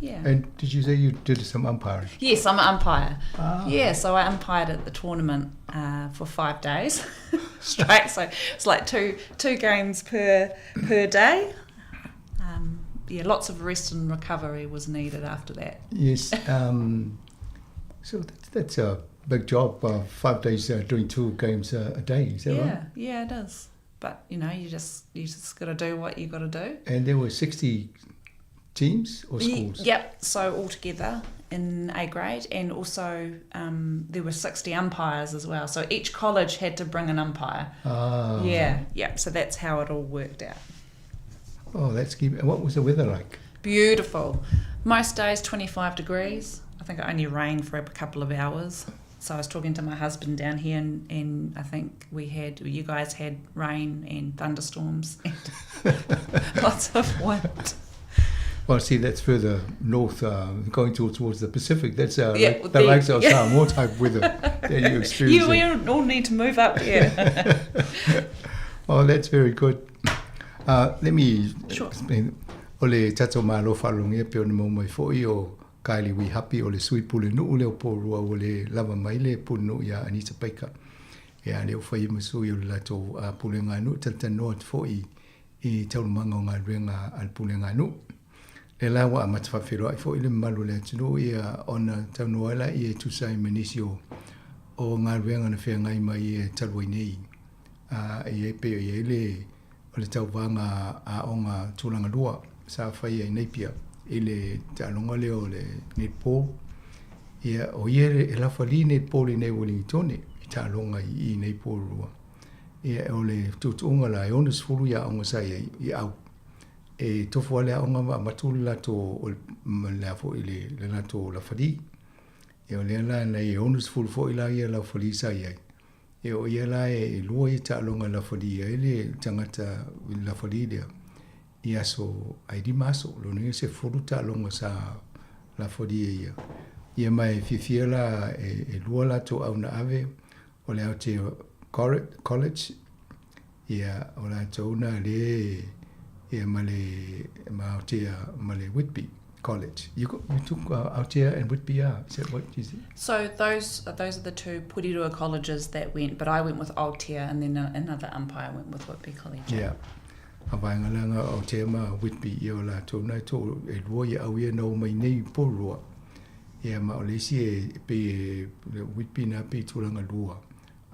Yeah. And did you say you did some umpiring? Yes, I'm an umpire. Yeah, so I umpired at the tournament for 5 days straight. So it's like two games per day. Lots of rest and recovery was needed after that. Yes. So that's a big job. 5 days doing 2 games a day. Is that right? Yeah, it is. But you just got to do what you got to do. And there were 60 teams or schools? Yep. So altogether in A grade, and also there were 60 umpires as well. So each college had to bring an umpire. Yeah. So that's how it all worked out. Oh, that's good. And what was the weather like? Beautiful. Most days 25 degrees. I think it only rained for a couple of hours. So I was talking to my husband down here, and I think you guys had rain and thunderstorms and lots of wind. Well, see, that's further north, going towards the Pacific. That's the likes of Sāmoa type weather that you experience. We all need to move up here. Oh, that's very good. Let me explain. Ole tato malo falonge pe ona mo mai foi o Kylie We Happy ole sui pule no ole porua ole lava mai le puno ya Anita Paika. Ya le foi masui o lato pule nganu tata not foi I tau manga ngā renga al pule nganu. E la wa matafafiro ai foi le malu le tino ia ona tau noala I tu sai manisio o ngā renga na whea ngai mai e talwai nei. E pe e le o le tau wanga a onga tūlanga lua sa whai ai neipia I le talonga leo le netball. Ia o iere e la whali netball I nei Wellington I talonga I netball rua. Ia o le tutunga la e onas furu ia onga sai I au. E tofu ale onga matulu la to la fo I le la to la whali. Ia o le la na e onas furu fo I la ia la whali sai ai. E o ia la e lua I talonga la whali ai le tangata la whali lea. Ia so ai di maso lo ne se furu talonga sa la whali ia. Ia mai fifia la e lua la to au na ave o le Aotea College. Ia o la tauna le ia male Aotea male Whitby College. You took Aotea and Whitby Is that what you said? So those are the 2 Porirua colleges that went, but I went with Aotea, and then another umpire went with Whitby College. Yeah. Avainga langa Aotea ma Whitby ia o la tauna to e lua ia au ia no mai nei porua. Ia ma o lesi e pe Whitby na pe tūlanga lua.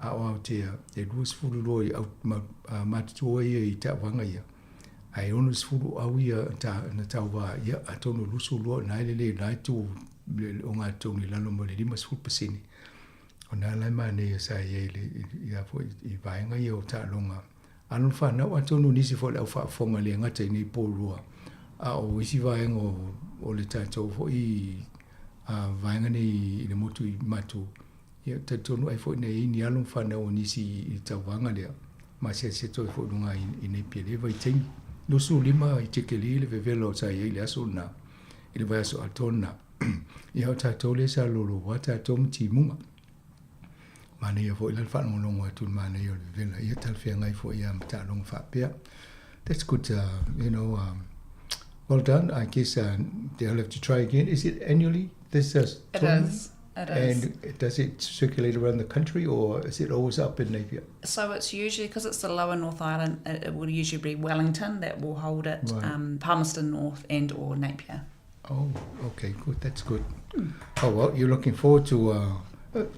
A o Aotea e lua sifuru lua I matutua ia I tawanga ia. Ai ono sifuru au ia na tawa ia a tono lusu lua na ele na tu o ngā tōni lalo mo le 5%. O nā lai mane sa ia ia fo I vaenga ia o tālonga. Anu whanau a tono nisi fo le au whaafonga le ngata I nei pōrua. A o isi vaenga o le tātou fo I vaenga nei I le motu I matu. Ia tātono ai fo nei ni along whanau o nisi I tawanga lea. Ma se toi fo lunga I nei pia le vai tengi. Lusu 5 I tekeli le vevelo sa ia le aso na. I le vai aso altona. Ia o tātou le sa lolo wa tātou mti munga. Mane ia fo ila fa no longa tu mane ia vela ia tal fia ngai fo ia mata long fa pia. That's good, well done. I guess they'll have to try again. Is it annually? This tournament? It is. And does it circulate around the country, or is it always up in Napier? So it's usually, because it's the lower North Island, it will usually be Wellington that will hold it, Right. Palmerston North and or Napier. Oh, okay, good. That's good. Oh, well, you're looking forward to...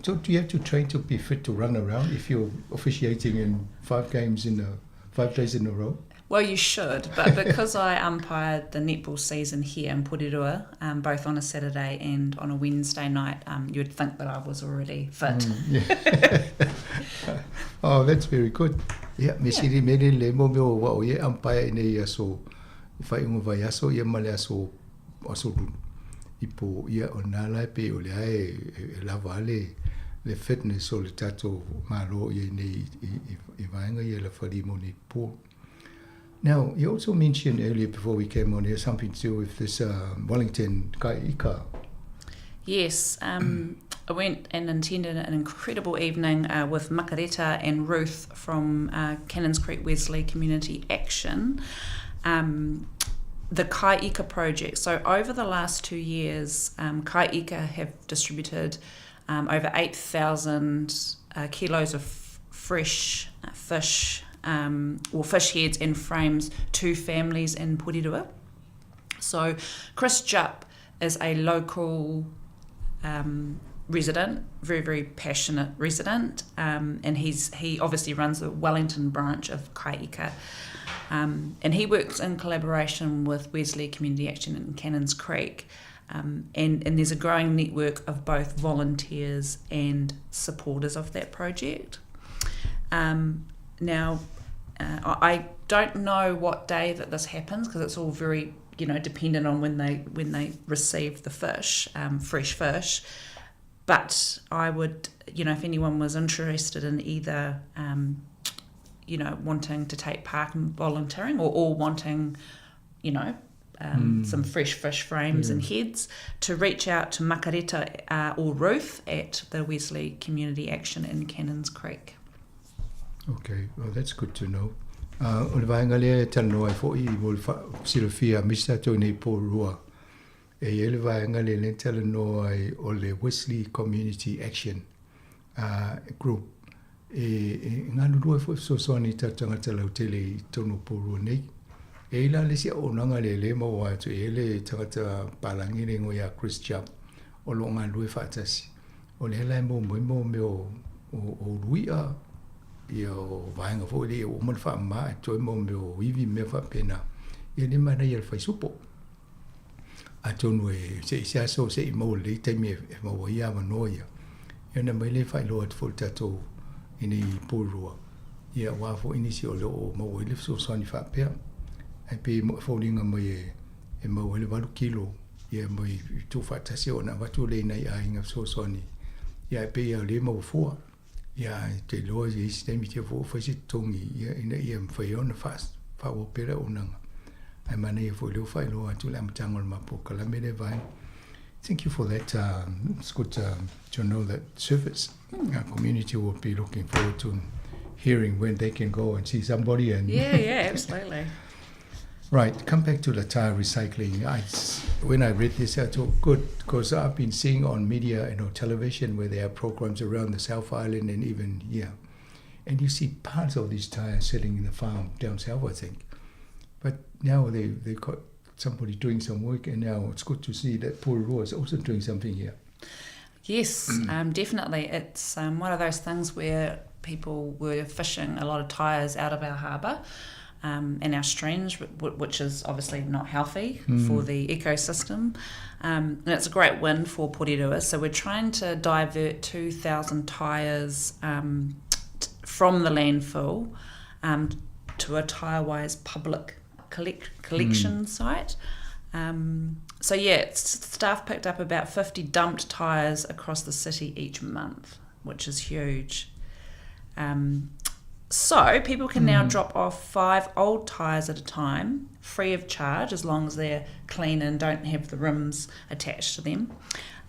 so do you have to train to be fit to run around if you're officiating in 5 days in a row? Well, you should, but because I umpired the netball season here in Porirua, both on a Saturday and on a Wednesday night, you'd think that I was already fit. Oh, that's very good. Yeah, mesiri mele le mo me o ye umpire nei aso fai mo vai aso ye male aso lu ipo ia ona la pe o le ai la vale le fitness o le tato malo ye nei I vainga ye la fari mo ni po. Now, you also mentioned earlier before we came on here something to do with this Wellington Kaika. Yes, I went and attended an incredible evening with Makareta and Ruth from Cannons Creek Wesley Community Action, the Kaika project. So over the last 2 years, Kaika have distributed over 8,000 kilos of fresh fish, or fish heads and frames to families in Porirua. So Chris Jupp is a local resident, very, very passionate resident, and he obviously runs the Wellington branch of Kaika. And he works in collaboration with Wesley Community Action in Cannons Creek. And there's a growing network of both volunteers and supporters of that project. Now, I don't know what day that this happens, because it's all very, dependent on when they receive the fish, fresh fish. But I would, if anyone was interested in either, wanting to take part in volunteering or wanting, some fresh fish frames and heads, to reach out to Makareta or Ruth at the Wesley Community Action in Cannons Creek. Okay, well, that's good to know. O le vaenga lea tano ai fo'i mo le silofia misa tau nei Porirua. E le vaenga le talano ai o le Wesley Community Action group. E ngā lua fo'i sosoani tatangata lau tele I tono Porirua nei. E la le sia o nanga le mo atu e le tangata palangi le ngoia Chris Jupp o lo ngā lua whaatasi. O le helai mo me o luia Io vaenga fo le o man fa ma to mo vivi me fa pena e le mana ia fa supo a tonu e se so se mo le te me mo ia ma noia e na mai le fa lo fo tato ini Porirua ia wa fo inisi o lo mo le so so ni fa pe e pe mo fo linga mo e mo le 2 kilo ia mo tu fa tasi ona va tu le nai a inga so so ni ia pe ia le mo fo Ja, te loa i sistemi te fo fa si tongi ina ia mfai ona fast fa o pera onanga. Ai mana ia fo leo fai loa tu la mtango ma po kala mele vai. Thank you for that. It's good to know that service. Our community will be looking forward to hearing when they can go and see somebody. And yeah, absolutely. Right, come back to the tire recycling. When I read this, I thought, good, because I've been seeing on media, television, where there are programs around the South Island and even here. And you see parts of these tires sitting in the farm down south, I think. But now they've got somebody doing some work, and now it's good to see that Porirua is also doing something here. Yes, definitely. It's one of those things where people were fishing a lot of tires out of our harbour. In our streams, which is obviously not healthy for the ecosystem. And it's a great win for Porirua. So we're trying to divert 2,000 tyres from the landfill to a Tyre-wise public collection site. So staff picked up about 50 dumped tyres across the city each month, which is huge. So people can now drop off 5 old tyres at a time, free of charge, as long as they're clean and don't have the rims attached to them.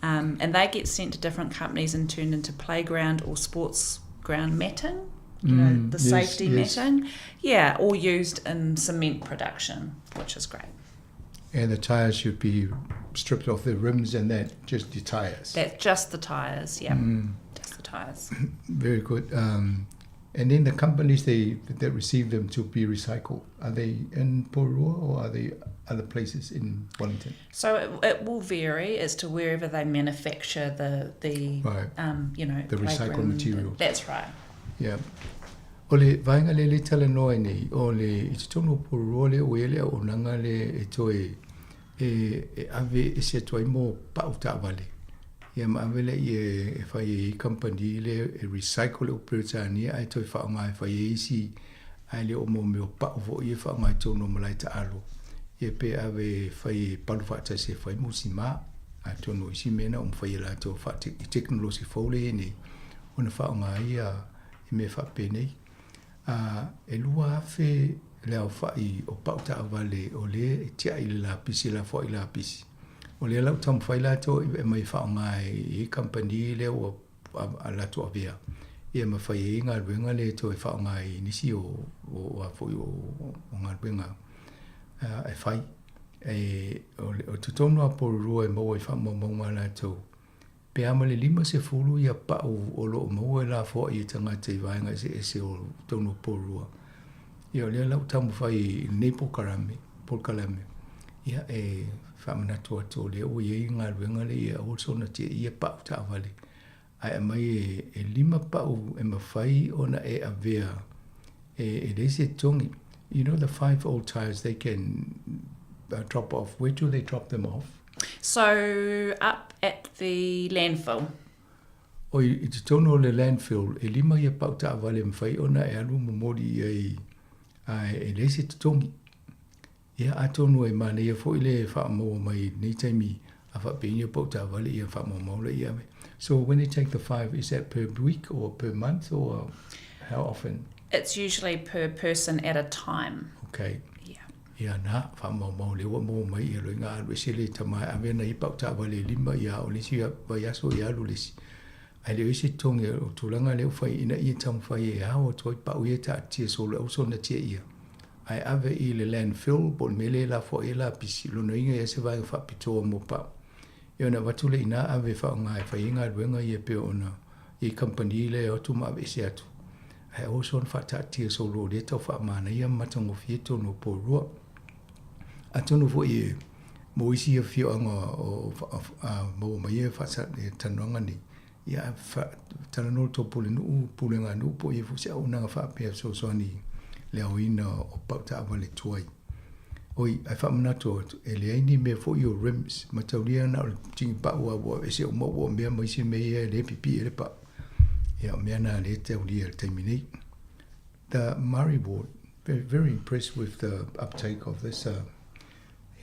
And they get sent to different companies and turned into playground or sports ground matting, the safety matting. Yeah, or used in cement production, which is great. And the tyres should be stripped off the rims and that, just the tyres. That's just the tyres, yeah. Just the tyres. Very good. And then the companies that receive them to be recycled, are they in Porua or are they other places in Wellington? So it will vary as to wherever they manufacture the the recycled material. That's right. Yeah. Ole vainga le tala noa nei ole I tono Porua le oele o nanga le toe ave se toi mo pa uta vale. Ia maawele I whai company le recycle o Britania ai toi whaonga whai eisi ai le o mo meo pa'o I whaonga tono malai ta alo. Ia pe ave whai palu whata se whai musima a tono isi mena o mwhai la to whati I teknolosi fole nei. Ona whaonga ia I me whape nei. E lua afe leo whai o pa'o ta avale o le tia I le lapisi la whai lapisi. O le lau tam whai lato I mai whaonga I company le o a lato avea. Ia ma whai ngā ruenga le to e whaonga I nisi o a whoi o ngā ruenga e whai. O tutonu a Porua e maua I whamomonga lato. Pe ama le 5 ia pa'u o lo maua la fo I tangata I vaenga se o tonu Porua. Ia o le lau tam whai nei Polkalame. Ia whamanatu ato le o iei ngā ruenga le ia also na tia ia pa'u ta avale. Ai mai e 5 pa'u e mawhai ona e avea e reise tongi. You know the 5 old tyres they can drop off. Where do they drop them off? So up at the landfill. O I te tono le landfill e 5 ia pa'u ta avale mawhai ona e alu momori e reise tongi. Ia atono e mana ia fo ile whaamoa mai nei taimi a whapengia pauta wale ia whaamoa le ia me. So when they take the 5, is that per week or per month or how often? It's usually per person at a time. Okay. Yeah. Ia na whaamoa le wa mo mai ia roi ngā arwe sele tamai a vena I pauta wale 5 ia o lesi ia vai aso ia alu lesi. Ai leo isi tongi o tūlanga leo whai ina ia tam whai e hao toi pau ia ta tia so le auso na tia ia. Ai ave I le landfill, bon mele la fo e la pisi, lo noinga ia se vai whapitoa mo pao. Ia na watule ina ave whaonga e whainga ruenga ia pe ona I company le o tu mawe se atu. Ai oso on whatatia so lo le tau whaamana ia matango fieto no Porua. Atono fo I mo isi ia whioanga o mo mai ia whasat e tanuanga ni. Ia tananol to pule ngā nu po ia fo se au nanga whapea so ni. Leo ina o pauta avale tuai. Oi, ai whamanato e leaini me fo I o rims, ma tauria na o tingi pa'u a e se o mo o mea maisi me e le pipi e le pa'u. Ia o mea na le tauria le taimine. The Murray Ward, very impressed with the uptake of this.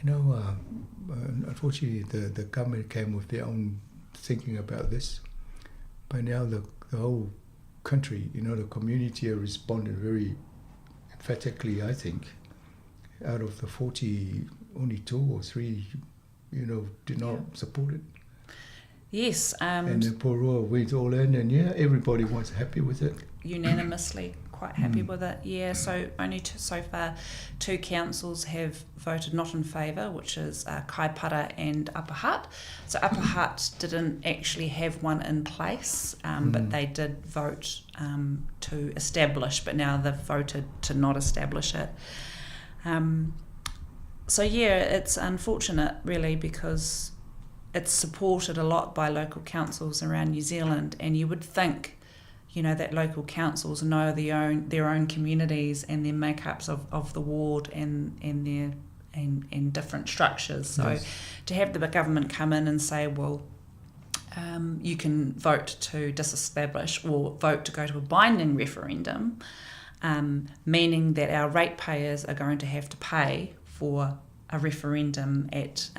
Unfortunately, the government came with their own thinking about this. By now, the whole country, the community responded very emphatically, I think. Out of the 40, only 2 or 3, did not support it. Yes. And the Porua went all in, and everybody was happy with it. Unanimously quite happy with it, yeah. So only so far 2 councils have voted not in favour, which is Kaipara and Upper Hutt. So Upper Hutt didn't actually have one in place, but they did vote to establish, but now they've voted to not establish it. So it's unfortunate really, because it's supported a lot by local councils around New Zealand, and you would think that local councils know their own communities and their makeups of the ward and different structures. So yes. To have the government come in and say, well, you can vote to disestablish or vote to go to a binding referendum, meaning that our ratepayers are going to have to pay for a referendum at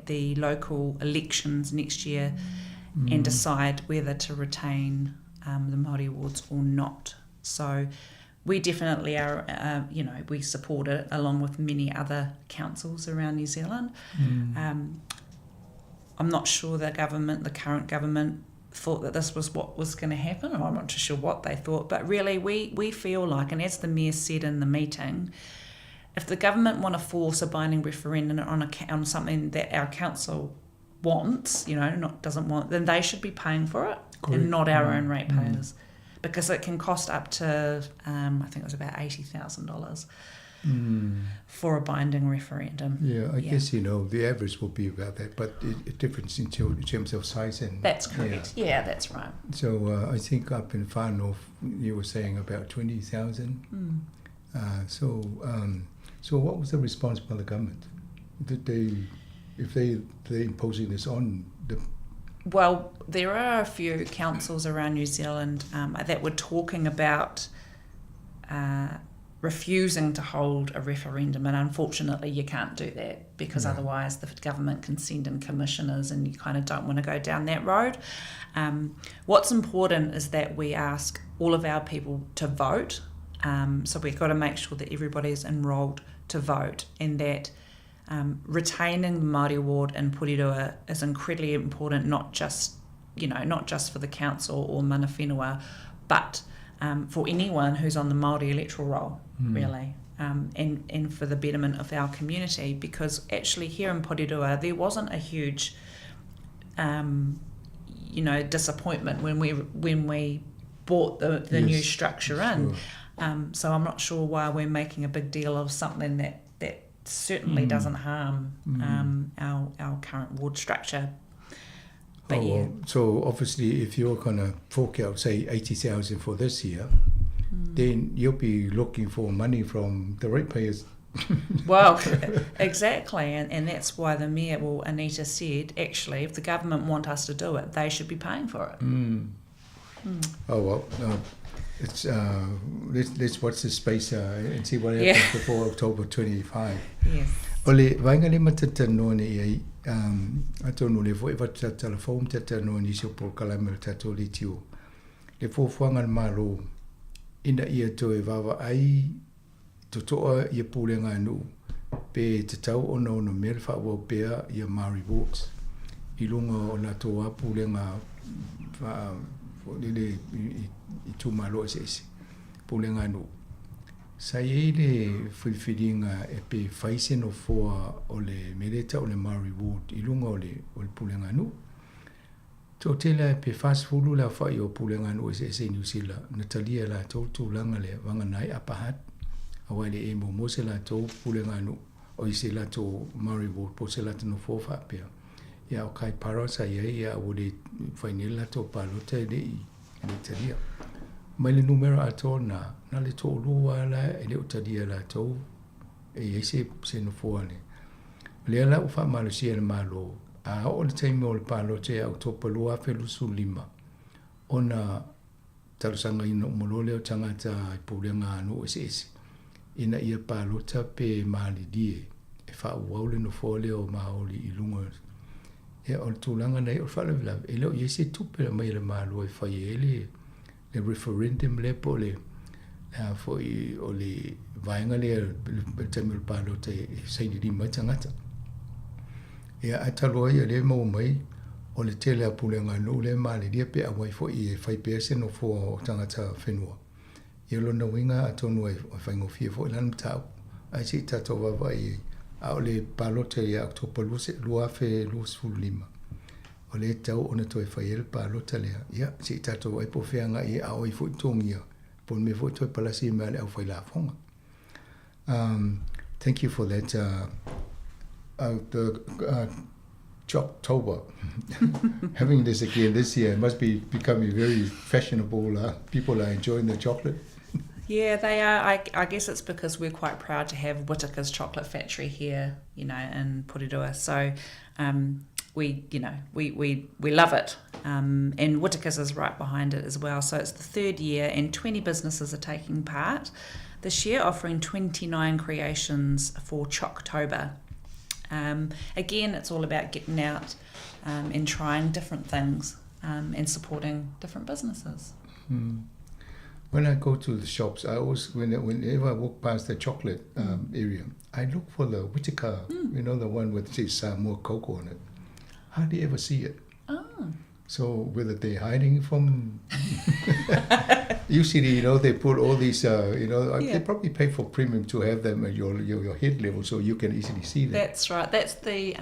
the local elections next year. And decide whether to retain the Māori wards or not. So we definitely are, we support it along with many other councils around New Zealand. I'm not sure the current government, thought that this was what was going to happen, or I'm not too sure what they thought, but really we feel like, and as the Mayor said in the meeting, if the government want to force a binding referendum on something that our council wants, doesn't want, then they should be paying for it. Correct. And not our own ratepayers, because it can cost up to, I think it was about $80,000 for a binding referendum. Yeah, I guess, the average will be about that, but it differs in terms of size. And that's correct. Yeah, that's right. So I think up in Far North, you were saying about 20,000. So what was the response by the government? Did they imposing this on the... Well, there are a few councils around New Zealand that were talking about refusing to hold a referendum, and unfortunately you can't do that, because otherwise the government can send in commissioners, and you kind of don't want to go down that road. What's important is that we ask all of our people to vote, so we've got to make sure that everybody is enrolled to vote, and that retaining the Māori ward in Porirua is incredibly important, not just for the council or mana whenua, but for anyone who's on the Māori electoral roll, really, and for the betterment of our community, because actually here in Porirua there wasn't a huge disappointment when we bought the new structure in. So I'm not sure why we're making a big deal of something that certainly doesn't harm our current ward structure. But so obviously if you're going to fork out, say, 80,000 for this year, then you'll be looking for money from the ratepayers. Well, exactly, and that's why the Mayor, Anita said, actually, if the government want us to do it, they should be paying for it. Oh, well, it's let's watch this space and see what happens before October 25. Yes. Ole, vainga le matata no ne ato no le foi va telefon tata no ni so por kalamel tato le tiu. Le fo fuanga malo ina ia to e vava ai to ia pulenga no pe te tau ono no mel fa wo pe ia Māori votes. I lunga o na to pulenga fa le I tu malo ese pulenga no. Sai le whiwhiringa e pe whaise no fua o le mereta o le Māori ward I lunga o le pulenga no. Tō tela e pe whasfulu la whai o pulenga no ese New Zealand. Natalia la tō tūlanga le wanganai apahat. Awai le e mo se la tō pulenga no o ise la tō Māori ward po se la tino fua whapea. Ia o kai para sa ia o le whainela tō palota le I Natalia. Mai le numero ato na le tō lua la e le utadia la tō e se no fua le. Le la ufa malusia le malo a o le taimi o le palo te au topa lua felusu 5. Ona talusanga ina umolole o tangata I pulenga anu ese. Ina ia palota pe maali die e wha uaule no fole o maoli I lunga. E o le tūlanga nei o whala vila e leo i se tupe la mai le malo e whai e le referendum le po le foi o le vainga le taimi o le palo te saini lima tangata. Ia ataloa ia le mau mai o le tele a pulenga no le maali dia pe awai fo I fai pese no fo tangata whenua. Ia lona winga atonu ai whaingo fia fo ilan tau. Ai si tato wawa I a o le palote ia oktopa lua fe lus fulu 5. O le tau ona toi whai ele palote lea. Ia si tato ai po whianga I a oi fo itongia. Pon me fo toi palasi mea le au whai la fonga. Thank you for that. Choctober. Having this again this year must be becoming very fashionable. People are enjoying the chocolate. Yeah, they are. I guess it's because we're quite proud to have Whittaker's chocolate factory here, in Porirua. So we love it. And Whittaker's is right behind it as well. So it's the 3rd year and 20 businesses are taking part this year, offering 29 creations for Choctober. Again, it's all about getting out and trying different things and supporting different businesses. when I go to the shops, I always, whenever I walk past the chocolate area, I look for the Whittaker, you know, the one with say Sāmoa cocoa on it. Hardly ever see it. Oh. So whether they're hiding from, usually, you know, they put all these, you know, they probably pay for premium to have them at your head level, so you can easily see them. That's right. That's the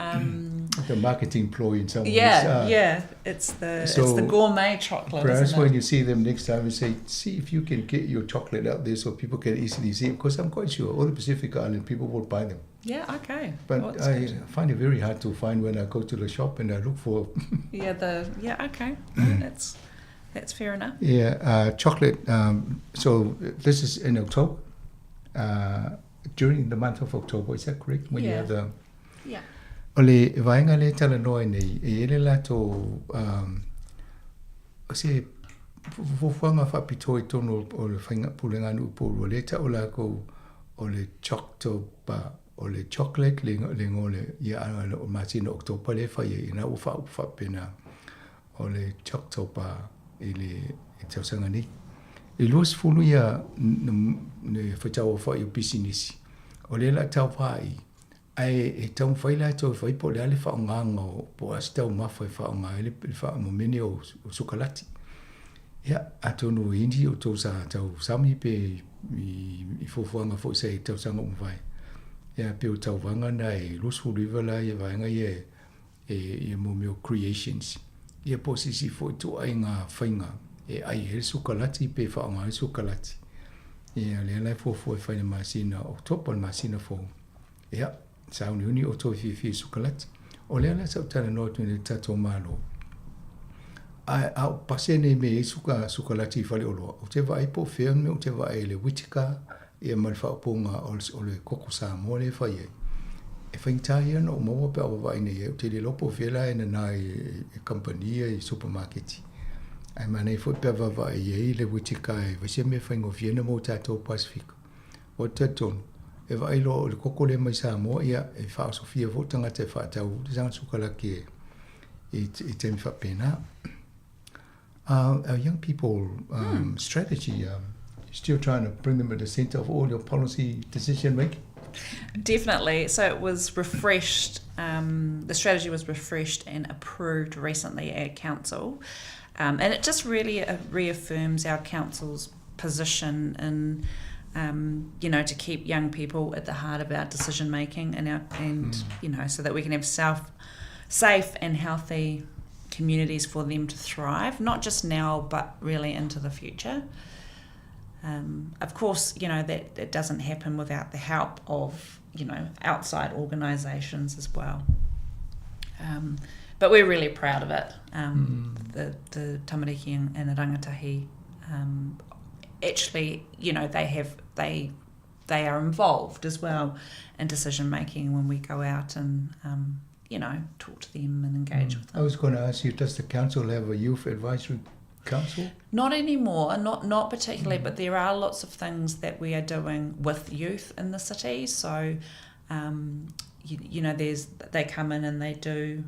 marketing ploy in some ways. It's the gourmet chocolate. Perhaps when you see them next time, you say, see if you can get your chocolate out there so people can easily see it, because I'm quite sure all the Pacific Island people will buy them. Yeah, okay. But I find it very hard to find when I go to the shop and I look for. Okay. That's fair enough. Chocolate. So this is in October. During the month of October, is that correct? When you have the. Yeah. Ole vaenga le tala noa nei e ele lato se fuanga whapito I tono o le whainga pulenga nu pōru le ta o la ko o le choctopa o le chocolate le ngō le ia anga o mātina October le whai e na uwha pena o le choctopa i le tausanga ni. I luas fulu ia ne whaitau o whai o business o le la tau whai ai tau whaila tau whai po le ale whaonganga o po astau mawhai whaonga ele wha mo mene o sukalati. Ia, atonu hindi o tau sa tau sami pe I fofuanga fo se tau sanga umwhai. Ia, pe o tau wanga na e Rosewood River la ia vaenga e Momio Creations. Ia po sisi fo I tu ai ngā whainga e ai he sukalati pe whaonga he sukalati. Ia, le lai fofu e whaina masina o topa masina fo. Ia, sauni uni o toi fi sukalati. O lea la sau tana no tu ne tato malo. Au pasene me sukalati fale olo. O te vai po fea me o te vai le Whittaker e mal fa ponga o le koko Sāmoa le fai e. E whaintai ana o maua pe awa vai nei o te le lopo fela e na e compania e supermarketi. Ai manei fo pe awa vai e le Whittaker e vase me whaingo fiena mo tato Pacific. O te tonu. E vai lo le koko le mai Sāmoa ia e wha Sofia vo tangata e wha tau te sanga sukalaki e temi wha pena. Our young people strategy, still trying to bring them at the center of all your policy decision making? Definitely. So it was refreshed, the strategy was refreshed and approved recently at Council. And it just really reaffirms our Council's position in, to keep young people at the heart of our decision making so that we can have safe and healthy communities for them to thrive, not just now but really into the future. Of course, that doesn't happen without the help of outside organisations as well. But we're really proud of it. The tamariki and the rangatahi actually, they are involved as well in decision making when we go out and talk to them and engage with them. I was going to ask you, does the council have a youth advisory council? Not anymore, not particularly, but there are lots of things that we are doing with youth in the city. So, they come in and they do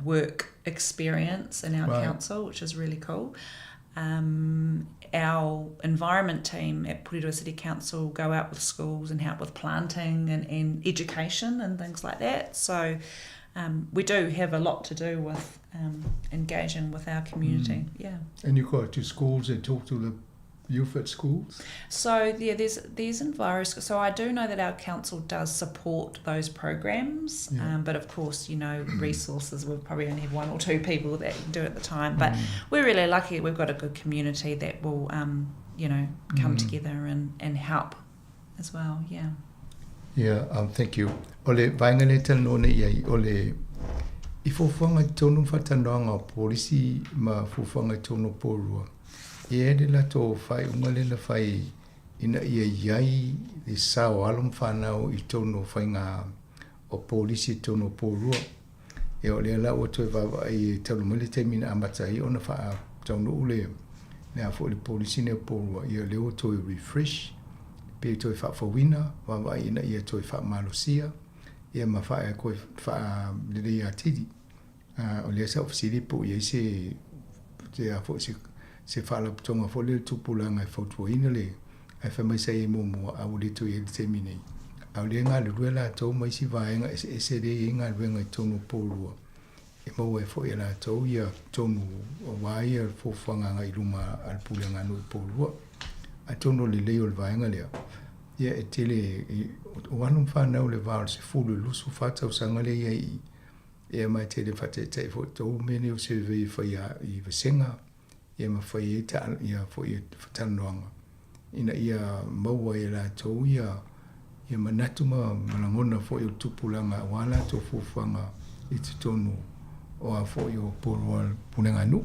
work experience in our council, which is really cool. Our environment team at Porirua City Council go out with schools and help with planting and education and things like that. So we do have a lot to do with engaging with our community. Yeah. And you go to schools and talk to the youth at schools? So there's enviros. So I do know that our council does support those programs, but of course, resources. We'll probably only have one or two people that can do it at the time. But we're really lucky. We've got a good community that will, come together and help as well. Yeah. Yeah, thank you. Ole vainga le tano ne iai ole I fofuanga tonu whatanoanga polisi ma fofuanga tonu porua. E la to whai ungale la whai ina ia iai I sao alum whanau I tonu whainga o polisi tonu porua. E ole la o toi wawa I tanu milite mina amatai ona wha tonu ule. Nea fo le polisi ne porua. Ia leo toi refresh. Pe toi wha whawina, wawa ina ia toi wha malosia, ia ma wha e koe wha lere ia tidi. O lea sa ofisiri po ia se te a fo se se whaalaputonga fo le tupulanga e whautuaina le ai whamai sei e momoa au le tu e le te minei. Au le ngā lurua la tau mai si vaenga e se re e ngā luenga i tonu pōrua. E mau e fo e la tau ia tonu o wai ar fōwhanga i luma al pulenga nui pōrua. A tonu le leo le vaenga lea. Ia e tele o anum whanau le vāo se fulu lusu whatau sanga le ia i e mai tele whate te fo tau mene o se vei whai i vasenga. Ia ma whai e ta ia fo i whatanoanga. Ina ia maua e la tau ia manatu malangona fo i tupulanga wala to fōwhanga i te tonu o a fo i o pōrua pulenga nu.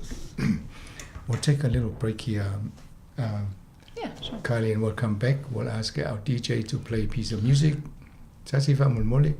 We'll take a little break here. Yeah, sure. Kylie, and we'll come back. We'll ask our DJ to play a piece of music. Tasi whamulmole.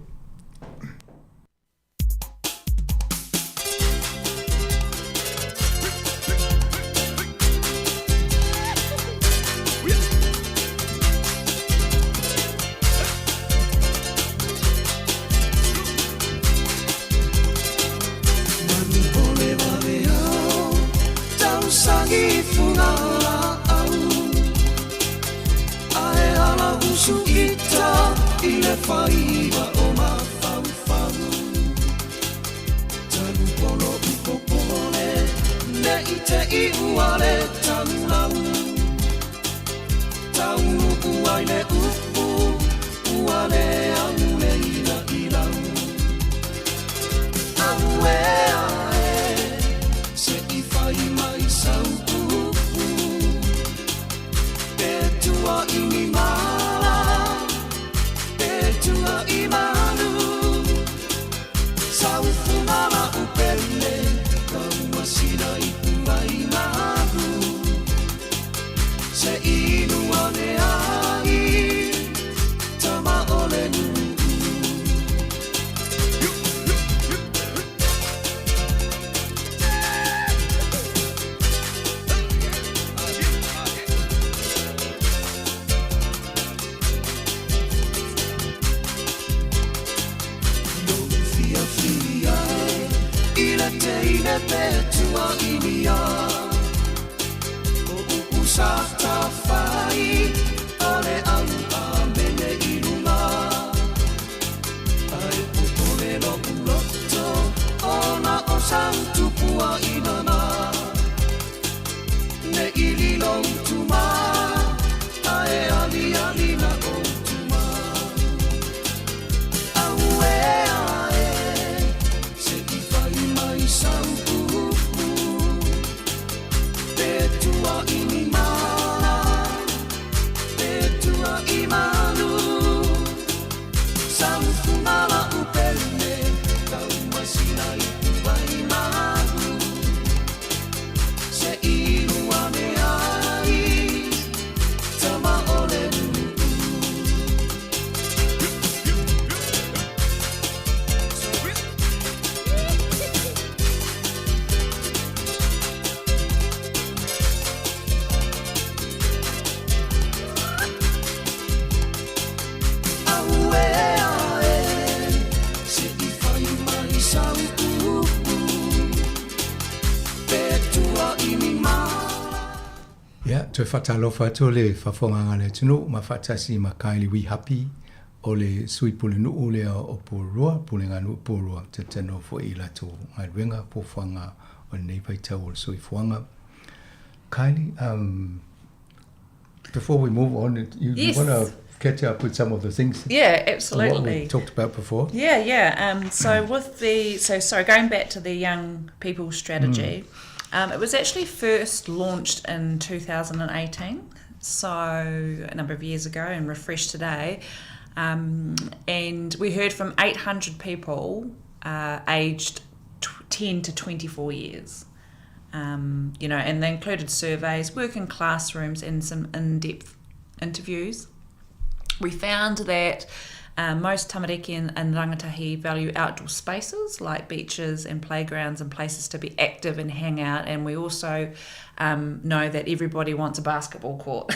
Whaiwa o mawhauwhau Tanu polo upopole Ne i te iuare taulau Taunu uai le upu Uane au le ila ilau Au e ae Se i whai mai sau upu E tua ini mala Tua imanu Sau fumama upele Kau masina itua imagu Se inu ane ai Tama ole nungu Teine petua inia O usata whai Ole au a mene ilunga Ai pupone no uloto Ona o santupua inana Ne ililo utuma Ae ali alina o utuma Au e ae Se i whai mai sau upu Petua ini mana Petua imanu Sau funala upele Kau masina itua imagu Se inu ane ai Tama ole nungu Te whatalofa to le whawhonganga le tunu, ma whatasi ma Kylie We Happy, o le sui pule nuu lea o pōrua, pulenga nuu pōrua, te teno fo i lato ngai wenga po whanga o nei pai tau o le sui whanga. Kylie, before we move on, you want to catch up with some of the things? Yeah, absolutely. What we talked about before. Yeah. So going back to the young people strategy, it was actually first launched in 2018, so a number of years ago, and refreshed today. And we heard from 800 people aged 10 to 24 years. And they included surveys, work in classrooms, and some in-depth interviews. We found that most tamariki and rangatahi value outdoor spaces like beaches and playgrounds and places to be active and hang out. And we also know that everybody wants a basketball court.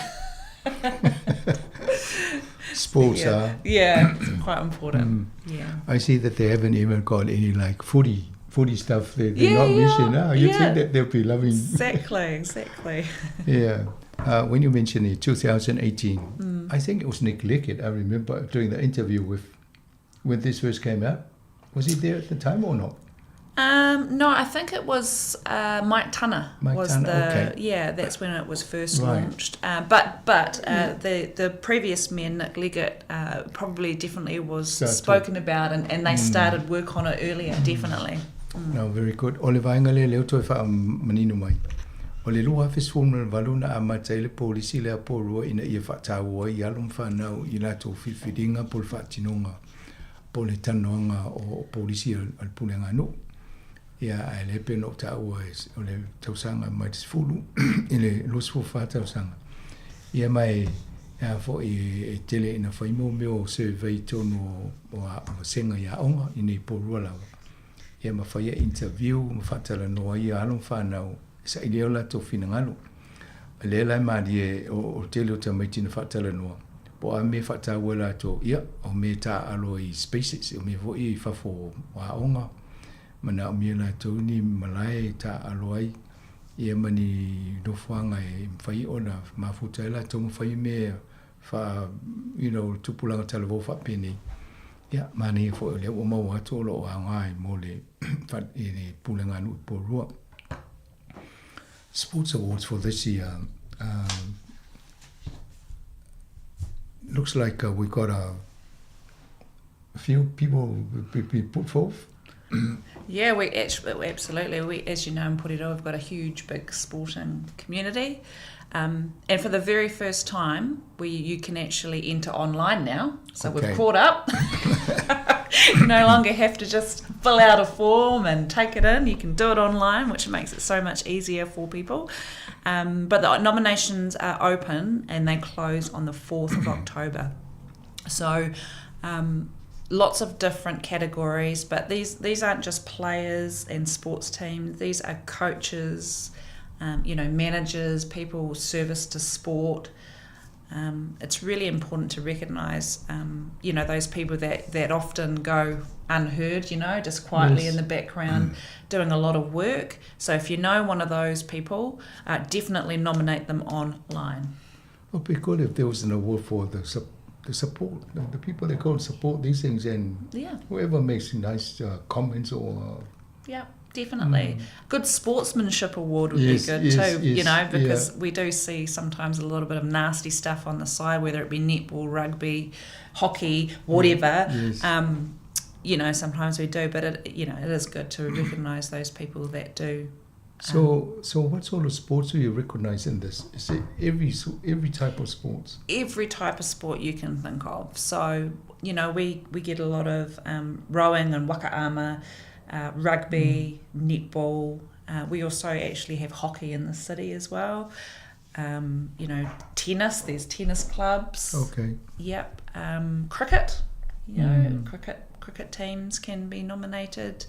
Sports are. Yeah, it's quite important. Yeah. I see that they haven't even got any like footy footy stuff they're not missing. You think that they'll be loving. Exactly. Yeah. When you mentioned in 2018, I think it was Nick Lickett. I remember doing the interview when this first came out. Was he there at the time or not? No, I think it was Mike Tunner. That's when it was first launched. But the previous men, Nick Liggett, probably definitely was spoken about, and they started work on it earlier, definitely. No, very good. O le vaenga le leo toi wha manino mai. O le lua fesfonu na walu na amata i le polisi le apurua ina ia whaataua i alum whanau i lato whiwhiringa po le whaatinonga po le tanoanga o polisi al pulenga no. Ia ai le peno taua o le tausanga mai tisfulu i le lusfu wha tausanga. Ia mai fo i tele ina whaimo meo survey tono o senga ia onga i nei porua lawa. Ia ma whaia interview ma whatala noa i alum whanau sa i leo la to finangalo. Le lai maadi o tele o tamaiti na whatala noa. Po a me whataua la to ia o me ta alo i spaces o me vo i whafo wa onga. Mana o mia la to ni malai ta alo ai. Ia mani no whanga e mwhai ona mafuta la to mwhai me wha, tupulanga talawo wha pene. Ia, mani e fo le o mau atu o lo o angai mo le wha i le pulenga nu i porua. Sports Awards for this year. Looks like we got a few people be put forth. Yeah, we absolutely. We, as you know, in Pōrero, we've got a huge, big sporting community. And for the very first time, you can actually enter online now. So we've caught up. You no longer have to just fill out a form and take it in. You can do it online, which makes it so much easier for people. But the nominations are open and they close on the 4th of October. So lots of different categories, but these aren't just players and sports teams. These are coaches, managers, people service to sport. It's really important to recognise, those people that often go unheard, just quietly in the background, doing a lot of work. So if you know one of those people, definitely nominate them online. Well, it'd be good if there was an award for the support, the people that go and support these things, and whoever makes nice comments or... Yeah. Definitely. Good sportsmanship award would be good too, because we do see sometimes a little bit of nasty stuff on the side, whether it be netball, rugby, hockey, whatever. Sometimes we do, but it is good to recognise those people that do. So what sort of sports do you recognise in this? Is it every type of sports? Every type of sport you can think of. So, we get a lot of rowing and wakaama, rugby, netball. We also actually have hockey in the city as well. Tennis, there's tennis clubs. Okay. Yep. Cricket, cricket teams can be nominated.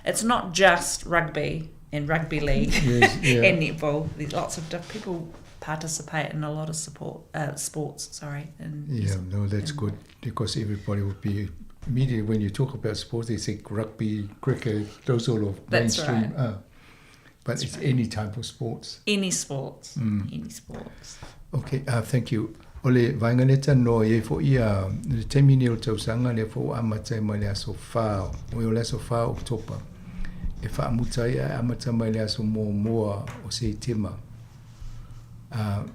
It's not just rugby and rugby league and netball. There's lots of different people participate in a lot of sports. That's good, because everybody would be... Immediately when you talk about sports, they think rugby, cricket, those sort of mainstream. Right. But it's any type of sports. Any sports. Any sports. Okay, thank you. Ole vainganeta no ye fo ia le temini o tausanga le fo amata mai le aso fa o le aso fa October. E fa muta ia amata mai le aso moa o se tema.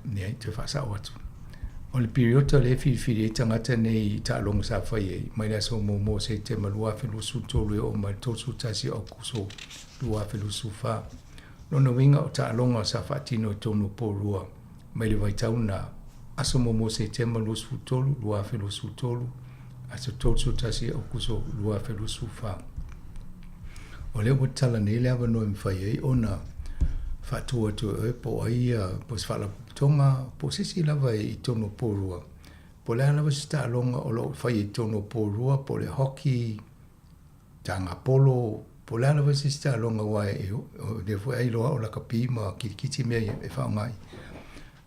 Ne te fa sa watu. O le periota le whiwhiri tangata nei ta longa sa whai mai la so mo se te malua whilu su tolu o mai tosu tasi o kuso lua whilu su wha. Lona winga o ta longa sa whatino tonu pōrua mai le waitauna aso mo se te malua su tolu lua whilu su tolu aso tosu tasi o kuso lua whilu su wha. O le watala nei le awano mwhai ona whatua tu e po aia po swala tonga po sisi lava I tono pōrua. Po lea lava si ta longa o lo whai I tono pōrua po le hockey, tanga polo, po lea lava si ta longa wai e o le fwai ai loa o la kapi ma kirikiti mea e whaongai.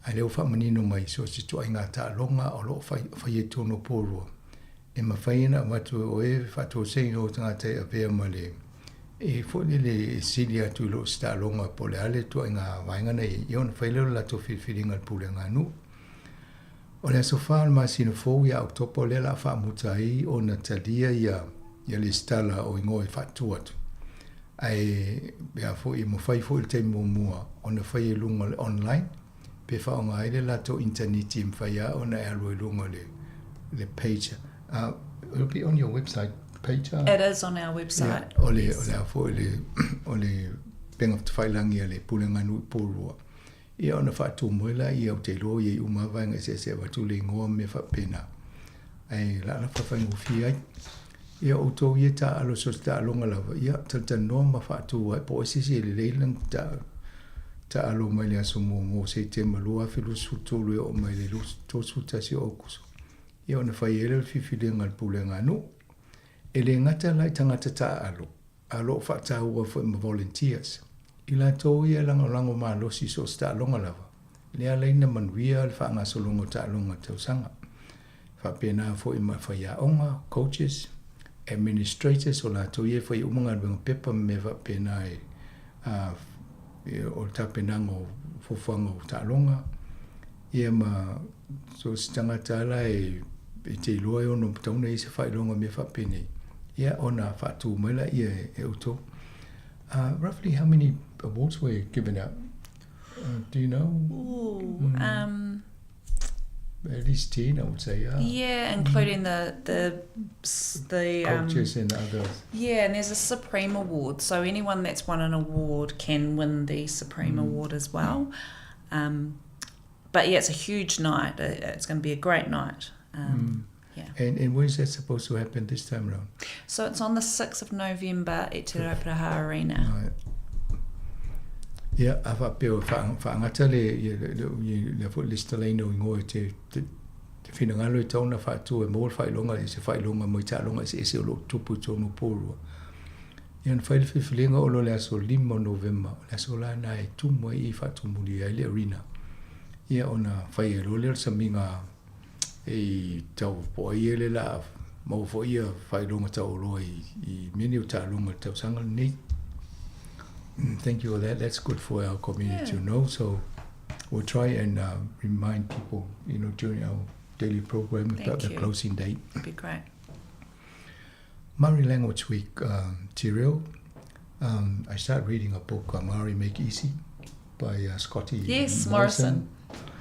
Ai leo whamanino mai so si tu ai ngā ta longa o lo whai I tono pōrua. E ma whaina matu o e whato sengi o tangata a vea ma le E fōni le silia tu lo sta longa po le ale tu ngā wainga nei i ona whaileo la to whiwhiringa pule ngā nu. O le so wha ma sino fōu ia oktopo le la wha mutai o na talia ia le stala o ingoe whatua tu. Ai bea fō i mo whai fō i te mua o na whai e lunga le online pe wha o ngā ele la to interneti im whai a o na e alu e lunga le page. It'll be on your website. Page, It is on our website. Yeah, ole penga whailangi le pulenga nui pōrua. Ia ona whātu moela i au te lo i umawanga se watu le ngoa me whapena. Ai la whawhaingu fi ai. Ia auto ia ta alo so ta alonga lava. Ia tata noa ma whātu ai po esisi le leilang ta alo mai le aso mo se te malua whilu sutolu o mai le to sutasi o kuso. Ia ona whai ele whiwhilenga le pulenga nui. E le ngata lai tangata ta alo whaatahua fo ima volunteers. I la tō ia lango mā losi so sta longa lava. Lea leina manuia le whaanga solongo ta longa tausanga. Whapena fo ima whaiaonga, coaches, administrators o la tō ia whai umanga runga pepa me whapena o tapenango fofanga o ta longa. Ia ma so tangata ala e te loa ono tauna i se whailonga me whapene. Yeah, ona whātu maila ia e uto. Roughly how many awards were given out? Do you know? Ooh, at least 10, I would say. Yeah, including the coaches and others. Yeah, and there's a Supreme Award. So anyone that's won an award can win the Supreme Award as well. But yeah, it's a huge night. It's going to be a great night. Yeah. And when is that supposed to happen this time around? So it's on the 6th of November at Te Rauparaha Arena. Right. Yeah, awa peo whaangata le fo lista leino i ngoe te whinangalo i tauna whātua e mōr whailonga i se whailonga mo i tālonga i se olo tupu tonu pōrua. Ian whaile whiwhilinga olo le aso 5 November, le aso la na e tumua i whātumuri ai le arena. Ia ona whai e lole sa minga e tau po ia le la mau fo ia whailonga tau olo i mini o tālonga tau sanga nei. Thank you for that. That's good for our community to know. So we'll try and remind people, during our daily program about the closing date. That'd be great. Maori Language Week, Tiriel. I started reading a book, Maori Make Easy, by Scotty Morrison.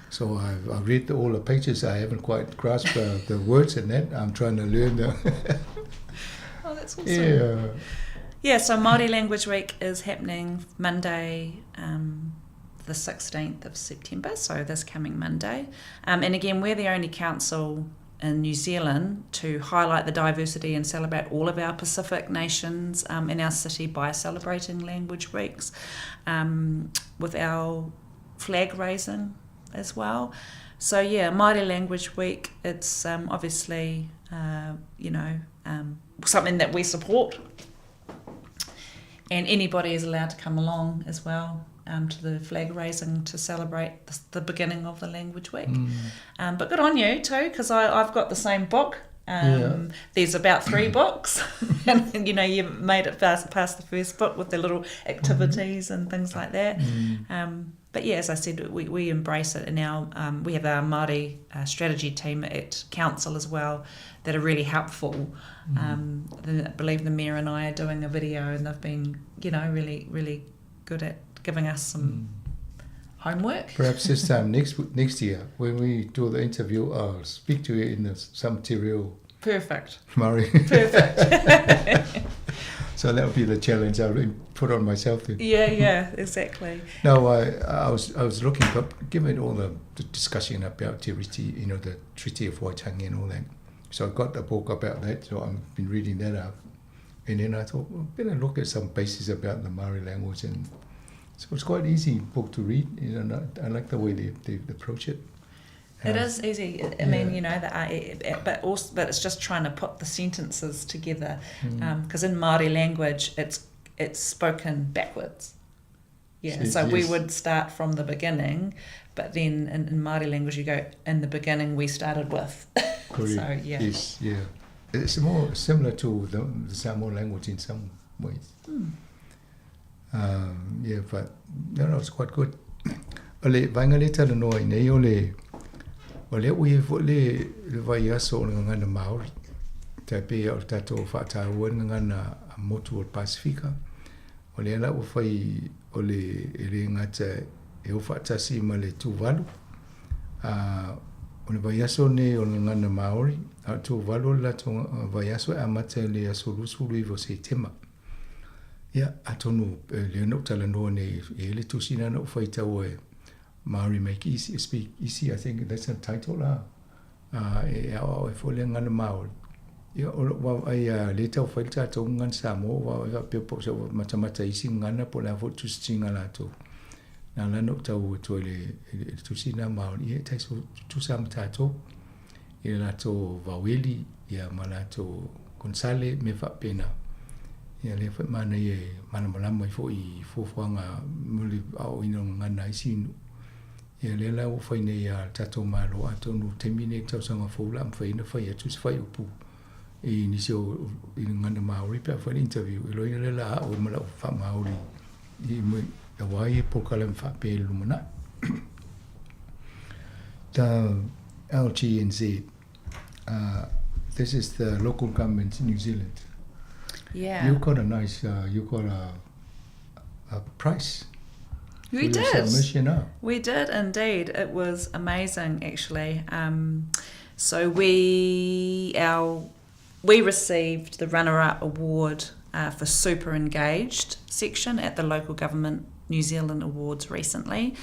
So I've read all the pages. I haven't quite grasped the words in that. I'm trying to learn the... Oh, that's awesome. Yeah. Yeah, so Māori Language Week is happening Monday, the 16th of September, so this coming Monday. And again, we're the only council in New Zealand to highlight the diversity and celebrate all of our Pacific nations in our city by celebrating language weeks, with our flag raising as well. So yeah, Māori Language Week, it's obviously, something that we support. And anybody is allowed to come along as well to the flag raising to celebrate the beginning of the language week. But good on you too, because I've got the same book. There's about 3 books, and you made it past the first book with the little activities and things like that. But yeah, as I said, we embrace it, and now we have our Māori strategy team at council as well that are really helpful. I believe the mayor and I are doing a video, and they've been, really, really good at giving us some homework. Perhaps this time next year, when we do the interview, I'll speak to you in some material. Perfect. Māori. Perfect. So that'll be the challenge I'll put on myself. Yeah, exactly. No, I was looking, but given all the discussion about Te Riti, the Treaty of Waitangi and all that, so I got a book about that, so I've been reading that up. And then I thought, well, better look at some bases about the Māori language. And so it's quite an easy book to read. I like the way they approach it. It is easy. I mean, but it's just trying to put the sentences together. Because in Māori language, it's spoken backwards. Yeah, so we would start from the beginning, but then in Māori language, you go, in the beginning, we started with. Correct. So, yeah. Yes, yeah. It's more similar to the Sāmoa language in some ways. Yeah, but no, it's quite good. Ole vainga le tala noi nei ole ui le vai aso ngana Maori. Te pe o tato whata ngana motu o Pasifika. Ole ala o fai ole ere ngata e o whatasi ma le tūwalu. Ole vai aso ne o ngana Maori. A tūwalu la to vai aso a mata le aso rusuru i vo se tema. Ia, atonu le no tala no ne e le tusina no fai tau e Maori make easy, speak easy, I think that's the title e au e fo le ngana Maori. Ia, wa ai le tau fai tau ngan Sāmoa, wa pe po so mata isi ngana po la fo tusinga la to. Na la no tau to le tusina Maori, e tai so tusam tato. Ia la to vaweli, ia mala to konsale me fa pena. Ia le fa mana e mana malama fo I fo fanga muli au ino ngana isinu. Ia le la o fa nei a tato malo atonu terminate tau sanga fo la fa ina fa ia tus fa upu. E ni so ina ngana Maori pa fa interview e lo ina le la o mala fa Maori. I mo e wai po kala fa pe lumana. The LGNZ this is the local government in New Zealand. Yeah. You got a nice, you got a prize. We did. Submission. We did indeed. It was amazing, actually. So we received the runner-up award for Super Engaged section at the Local Government New Zealand Awards recently,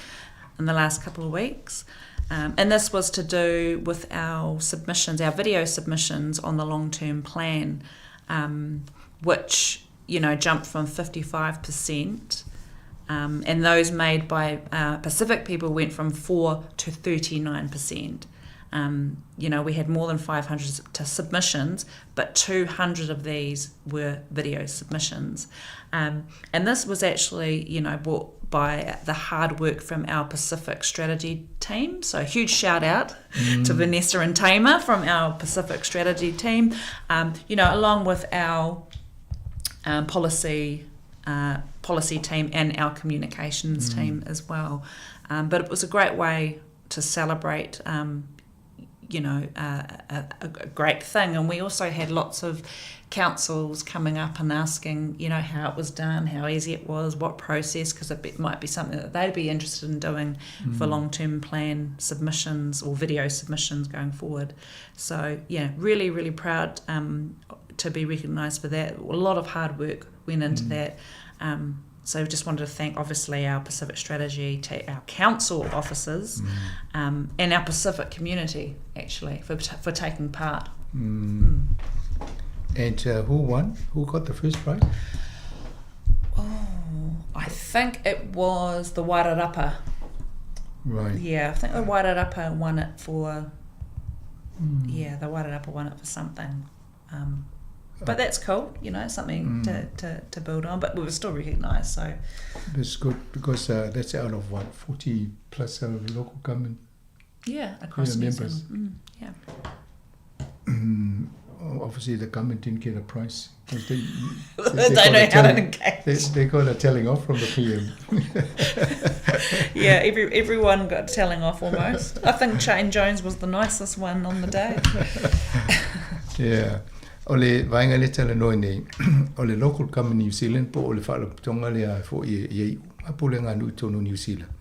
in the last couple of weeks. And this was to do with our submissions, our video submissions on the long-term plan, which, jumped from 55%, and those made by Pacific people went from 4 to 39%. We had more than 500 submissions, but 200 of these were video submissions. And this was actually, brought by the hard work from our Pacific strategy team. So a huge shout out to Vanessa and Tamer from our Pacific strategy team, along with our policy team and our communications team as well. But it was a great way to celebrate a great thing. And we also had lots of councils coming up and asking, how it was done, how easy it was, what process, because it might be something that they'd be interested in doing for long-term plan submissions or video submissions going forward. So, really, really proud to be recognised for that. A lot of hard work went into that. So just wanted to thank, obviously, our Pacific Strategy, our council officers, and our Pacific community, actually, for taking part. And who won? Who got the first prize? Oh, I think it was the Wairarapa. Right. Yeah, I think the Wairarapa won it for... Yeah, the Wairarapa won it for something. But that's cool, something to build on. But we were still recognised, so... That's good, because that's out of, 40 plus local government? Yeah, across New members. Zealand. Yeah. Obviously, the government didn't get a prize. They don't know how to engage. They got a telling off from the PM. Yeah, everyone got telling off almost. I think Jane Jones was the nicest one on the day. Yeah. Ole vainga le tala noi nei, ole local government New Zealand po ole whala tonga lea fo i apole ngā nui tonu New Zealand.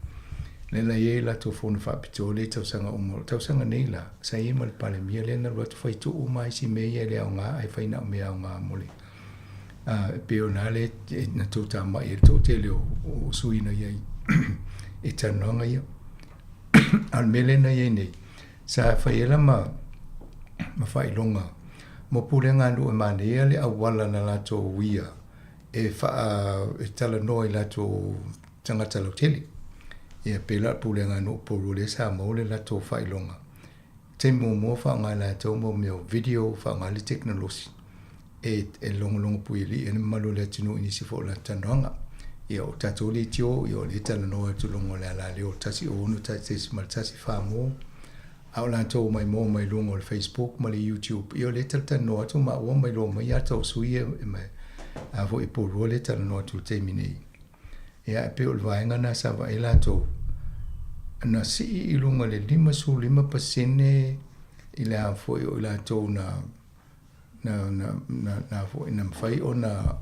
Nela ie la to fonu whapito le tausanga umoro. Tausanga nei la, sa ie male pale mia le na ruatu whaitu o mai si mea le au ngā, ai whaina o mea au ngā mole. Peo nā le na tō mai e tō te leo o suina iei e tanonga ia. Al mele na iei nei, sa whaiela ma whailonga. Mo pule ngā nu e manea le au wala na lato wia e tala noi lato tangata lauteli. E pela pule ngā nu poru le Sāmoa le lato whailonga. Te mo wha lato mo meo video wha le teknolosi. E longo pui li e malu le tinu inisi fo la tanonga. E o tato li tio i o le tala noi tu longo le ala le o tasi o unu tasi maltasi wha au la tō mai mō mai lungo le Facebook, ma le YouTube. I o le tala noa tō ma ua mai lo mai ato sui e mai. A vo i pōrua le tala noa tō te minei. Ia e pe o le vaenga na sa vai la tō. Na si I lunga le 5% I le a foi o la tō na foi na fai o na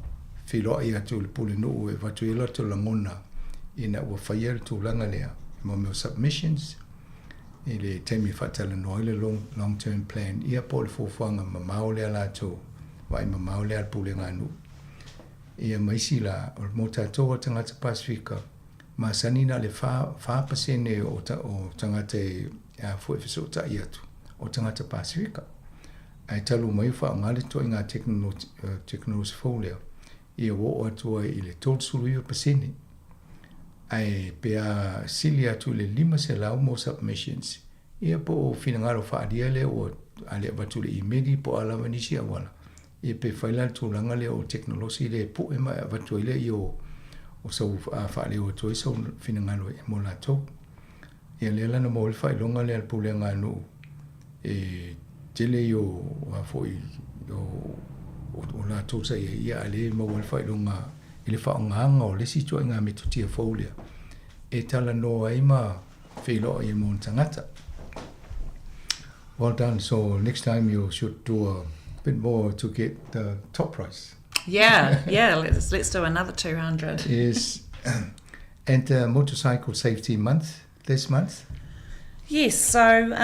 filo ia tō le pule no e vatu ila tō la ngona ina ua fai al tō langa lea. Mo meo submissions I le temi fatala no le long term plan ia po le fofanga mamao lea la tō vai mamao lea le pule nganu. Ia maisi la o mo tātou tangata Pasifika ma sanina le fa pasene o tangata a foi fiso ta iatu o tangata Pasifika ai talu mai fa ngale to inga technology folio ia wo atua I le tolsulu pasene ai pea silia tu le 5 se lau mo submissions ia po finangaro fa dia le o ale batu le imedi po ala vanisia wala ia pe faila tu langa le o technology le po e mai batu le io o so fa le o to so finangaro e mo la to ia le la no mo fa longa le po le ngano e tele io a foi o la to sa ia ale mo fa longa ile fa nganga o le situa nga me tutia folia e tala no ai ma filo I mo tangata. Well done. So next time you should do a bit more to get the top prize. Yeah. Let's do another 200. Yes. And motorcycle safety month this month. Yes. So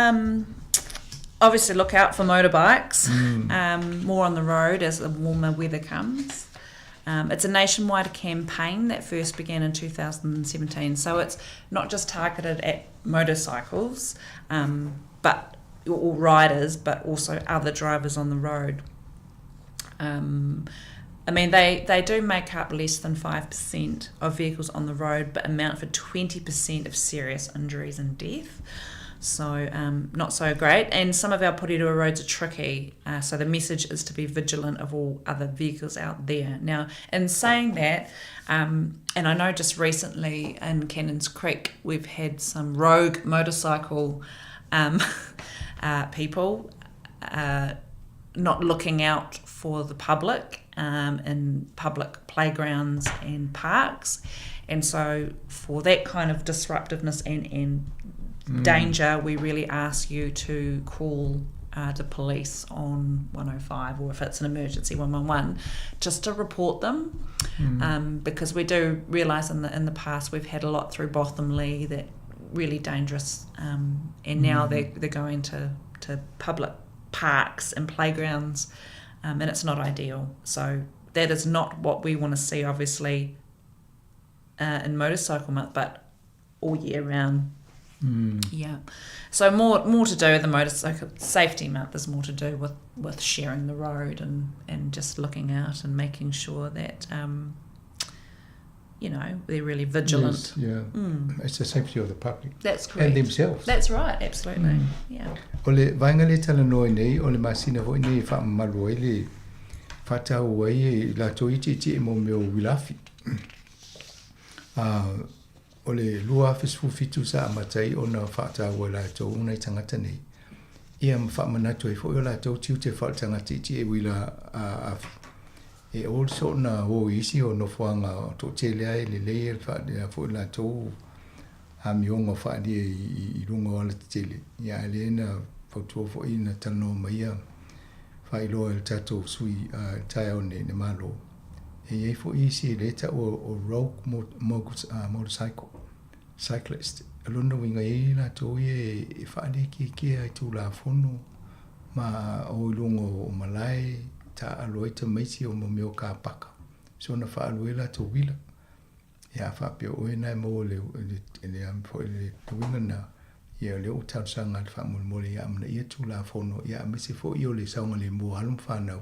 obviously look out for motorbikes. More on the road as the warmer weather comes. It's a nationwide campaign that first began in 2017, so it's not just targeted at motorcycles, or riders, but also other drivers on the road. I mean, they do make up less than 5% of vehicles on the road, but amount for 20% of serious injuries and death. So not so great. And some of our Porirua roads are tricky, so the message is to be vigilant of all other vehicles out there. Now, in saying that, and I know just recently in Cannons Creek we've had some rogue motorcycle people not looking out for the public in public playgrounds and parks. And so for that kind of disruptiveness and danger, we really ask you to call the police on 105, or if it's an emergency 111, just to report them, because we do realise in the past we've had a lot through Bothamley that really dangerous, and now they're going to public parks and playgrounds, and it's not ideal. So that is not what we want to see, obviously, in Motorcycle Month, but all year round. Yeah. So more to do with the Motorcycle Safety Month is more to do with sharing the road and just looking out and making sure that they're really vigilant. Yes, yeah. It's the safety of the public. That's correct. And themselves. That's right, absolutely. Yeah. Ole vainga le tala noi nei ole masina vo nei fa maloi le fata wai la toiti mo meu wilafi. Ole lua fisfu fitu sa matai ona fata wala to una tangata nei. Ia mfa manato e fo la to tiu te fa tangata ti e wila e also na o isi o no fuanga to tele ai le fa de fo la to a miongo fa di I lungo ala tele. Ia le na foto fo ina tano mai fa ilo el tato sui tai one ne malo. E fo isi le ta o rogue motorcycle cyclist alona winga la to e fa de ki ai tu la fono ma o lungo o malai ta aloita maisi o mo ka paka so na fa aloela to wila ya fa pe o na mo le am fo le to winga na ia le o ta sanga fa mo le am na ia tu la fono ia mesi fo io le sanga le mo alum fa na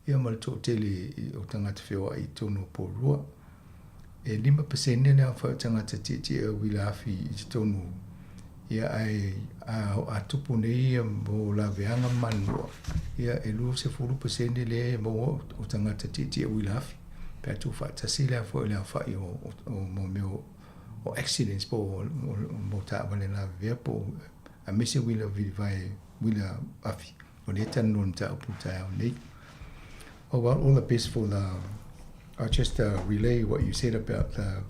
ia mal to tele o tanga te feo ai tono po rua e 5% ne fa tanga te ti wila fi I tono ia ai a tupu nei mo la veanga manua ia e lu se 4% le mo o tanga te ti wila fi pe tu fa ta sila fo le fa o mo meu o accidents po mo ta vale la via po a mesi wila vai wila afi o le tan non ta puta nei. Oh, well, all the best for the. I just relay what you said about the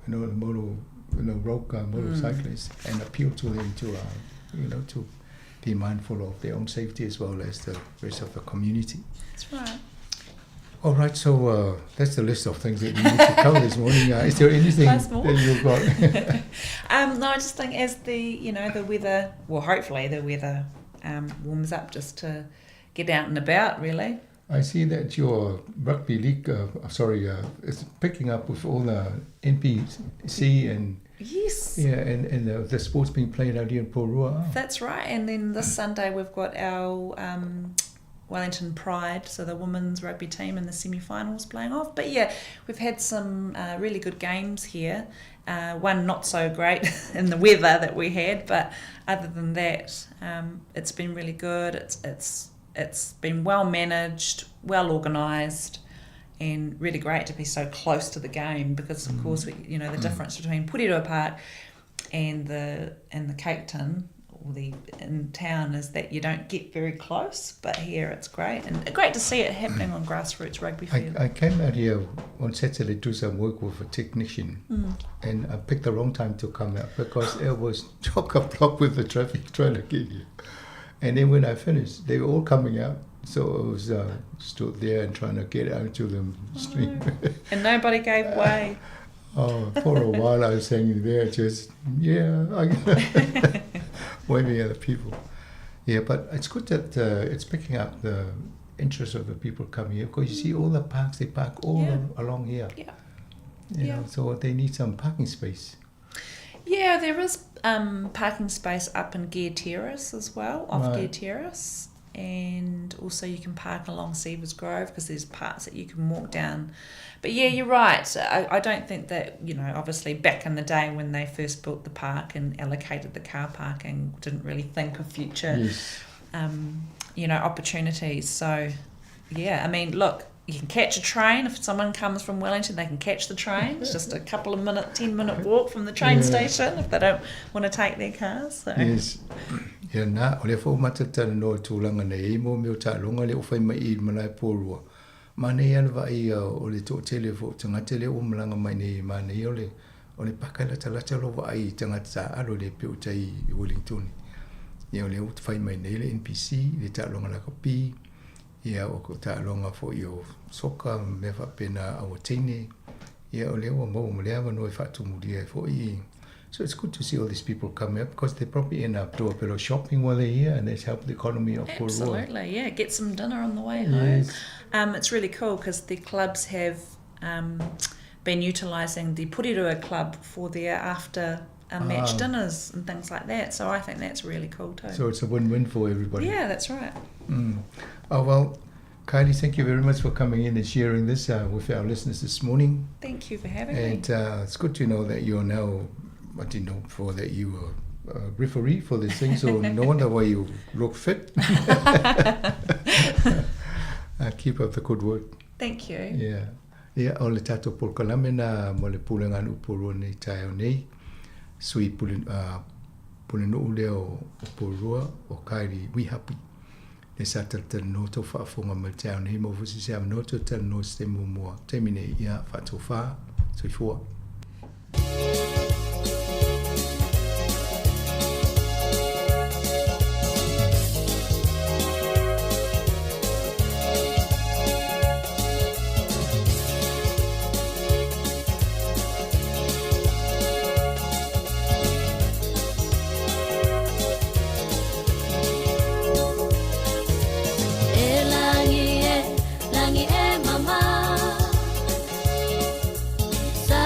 motorcyclists and appeal to them to, to be mindful of their own safety as well as the rest of the community. That's right. All right, so that's the list of things that we need to cover this morning. Is there anything that you've got? No, I just think as the weather, well, hopefully the weather warms up, just to get out and about, really. I see that your rugby league, is picking up with all the NPC and yes, and the sports being played out here in Porua. That's right, and then this Sunday we've got our Wellington Pride, so the women's rugby team in the semi-finals playing off. But yeah, we've had some really good games here. One not so great in the weather that we had, but other than that, it's been really good. It's been well managed, well organised, and really great to be so close to the game because, of course, the difference between Puriroa Park and the Cape Town in town is that you don't get very close, but here it's great, and great to see it happening on grassroots rugby field. I came out here on Saturday to do some work with a technician, and I picked the wrong time to come out because it was chock-a-block with the traffic trying to get here. And then when I finished, they were all coming out, so I was stood there and trying to get out to the street. And nobody gave way. For a while I was hanging there just, waving at the people. Yeah, but it's good that it's picking up the interest of the people coming here because you see all the parks, they park all along here. Yeah. So they need some parking space. Yeah, there is parking space up in Gear Terrace as well, off Gear Terrace. And also you can park along Seavers Grove because there's parts that you can walk down. But yeah, you're right. I don't think that, obviously back in the day when they first built the park and allocated the car parking, didn't really think of future, opportunities. So, yeah, I mean, look, you can catch a train. If someone comes from Wellington, they can catch the train. It's just a couple of 10-minute walk from the train station if they don't want to take their cars. So. Yes. Ia nā, o le fō matatana no tūlanga nei, mo meo tā longa le o whai mai i manai pōrua. Ma nei ana vai o le tō tele fō tangata le o malanga mai nei, ma nei o le pakalata lo vai tangata alo le peo tai i Wellington. Ia o le o whai mai nei le NPC, le tā longa la kapi, ia o ko tā longa fō i o soka me whapena awa teine, ia o le o mau mleawa no e whatumuria fō i. So it's good to see all these people come up because they probably end up doing a bit of shopping while they're here and it's helped the economy of Porua. Absolutely, yeah. Get some dinner on the way home. It's really cool because the clubs have been utilising the Puriroa Club for their after match dinners and things like that. So I think that's really cool too. So it's a win-win for everybody. Yeah, that's right. Oh, well, Kylie, thank you very much for coming in and sharing this with our listeners this morning. Thank you for having me. And it's good to know that you're now... I didn't know before that you were a referee for this thing, so no wonder why you look fit. Keep up the good work. Thank you. Yeah. Yeah, o le tato polkalame na mo le pulenga nu Porua nei tai o nei. Sui pulenu leo o Porua o Kairi we happy. Le sata tana noto whaafonga ma tai o nei mo fusi se am noto tana no ste mua. Temine ia whatofa, sui fua. Sa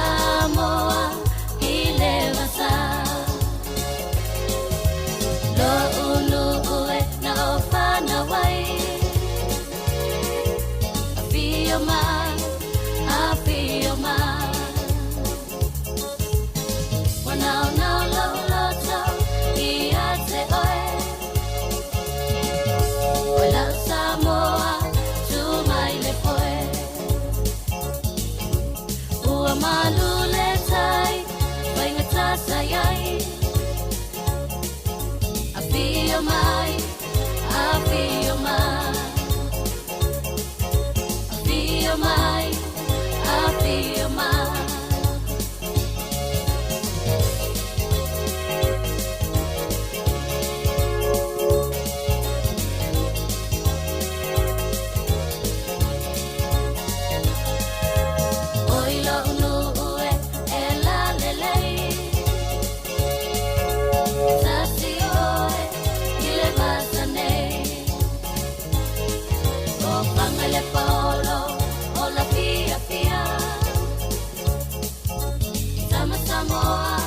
Sāmoa,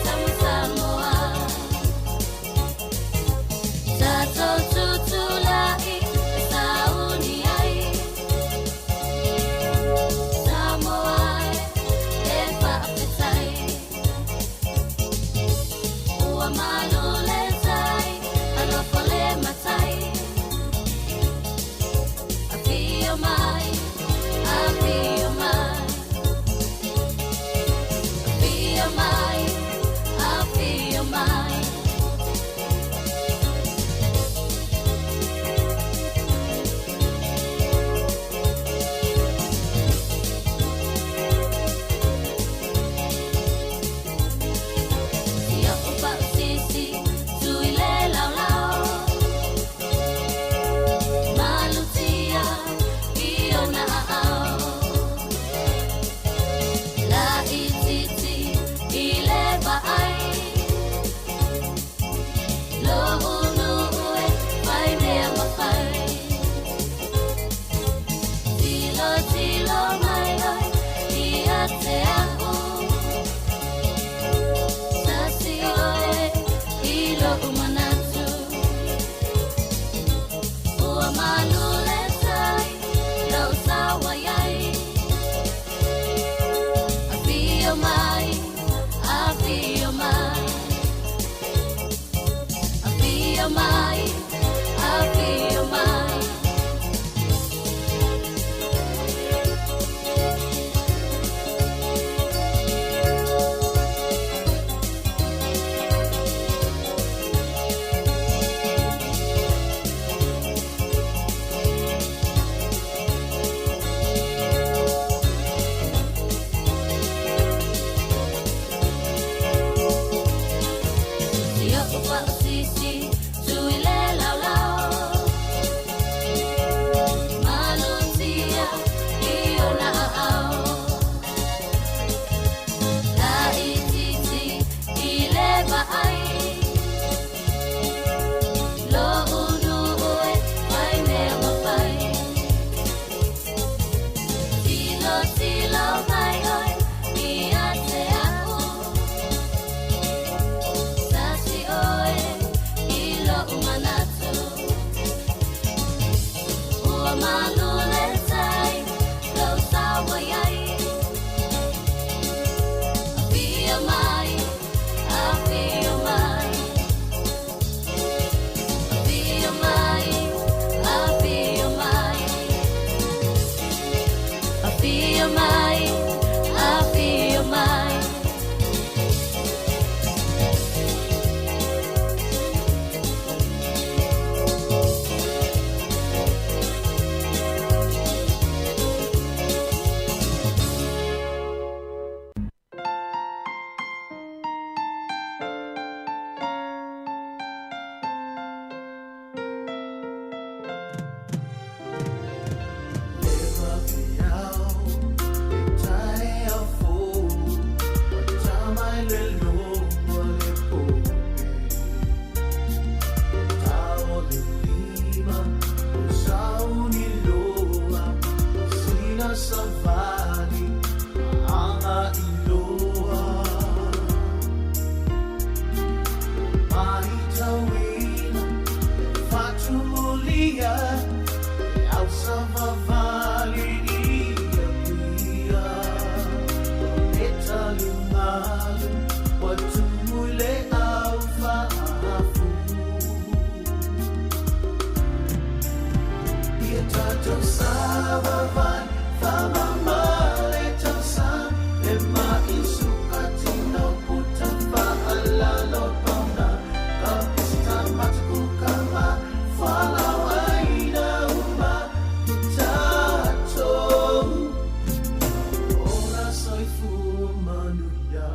tamu Sāmoa. Tātou tutulai, sauni ai. Sāmoa, e whaapetai. Ua malu le tai, alofo le matai. Awhio mai, awhio mai. Awhio mai, awhio mai. Ia upa sisi, tui le lau lau. Malutia, io na au. La ititi, ile vai. Lo unu ue, vai mea mawhai. Tilo tilo mai oi, ia te ahu. Sasi oe, ilo umanatu. Ua malu le tai, lau sawa iai. Awhio mai, awhio mai. Awhio mai, awhio mai. Ia upa sisi, tui le lau lau. Malutia, io na au. La ititi, ile vai. Lo unu ue, vai mea mawhai. Tilo tilo mai oi, ia te ahu. Sasi oe, ilo umanatu. Ua malu le tai, lau sawa iai. Awhio mai, awhio mai. Awhio mai, awhio mai. Awhio mai, awhio mai. Savali, anga iloa. Mahitawina, fatulia, au savavali ia pia. Etalimalo, watumule au faafu. Ia tato savavali. Fama male tausan, lema isukati no puta fa alalo pauna. Kapista matku kama fala waina uma tato. Ora soy fu manuya.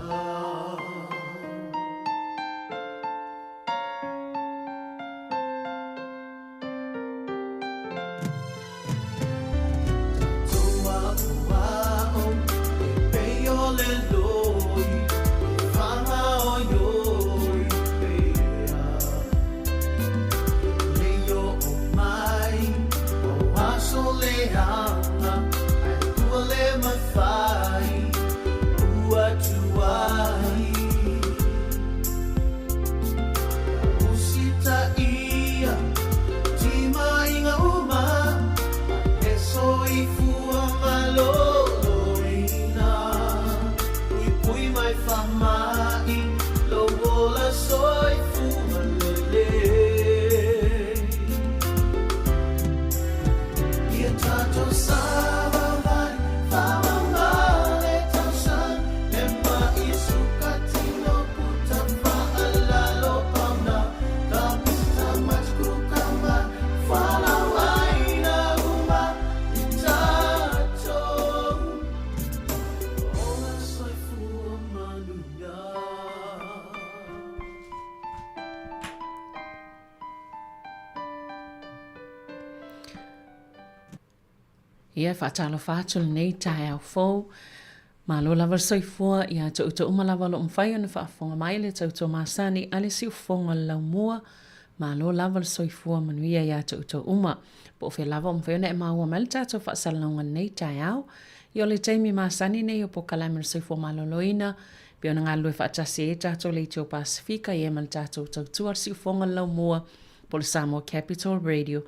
Ia whaatalo whātul nei tae au fōu. Malo lava soifua ia tau malava lo mwhai ana whaafonga mai le tau masani ale si ufonga lau mua. Malo lava soifua manuia ia tau uma. Po fe lava mwhai ana e maua mele tātou whaasalaunga nei tae au. Ia le teimi masani nei o po kalamir soifua maloloina. Pio na ngā lue whaatasi e tātou le teo Pasifika i e mele tātou tautua si ufonga lau mua po le Sāmoa Capital Radio.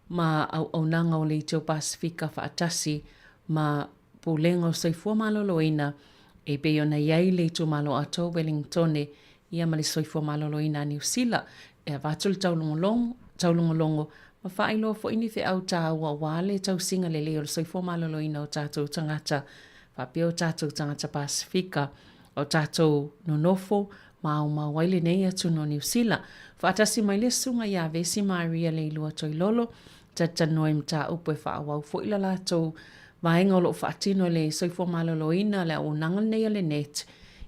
Ma au nanga o le teo Pasifika whaatasi ma pulenga o soifua maloloina e pe ona iai le tu malo ato Wellingtone ia ma le soifua maloloina New Zealand e vatul taulongolongo ma whailo fo ini fe au tā ua wale tau singa le leo le soifua maloloina o tātou tangata whapeo tātou tangata Pasifika o tātou nonofo ma au mawaile nei atu no New Zealand whaatasi mai le sunga ia vesi Maria le ilua toi lolo tatanoe mta upo e whaawau fo ila lātou vaenga o lo whaatino le soifua maloloina le au nangal nei le net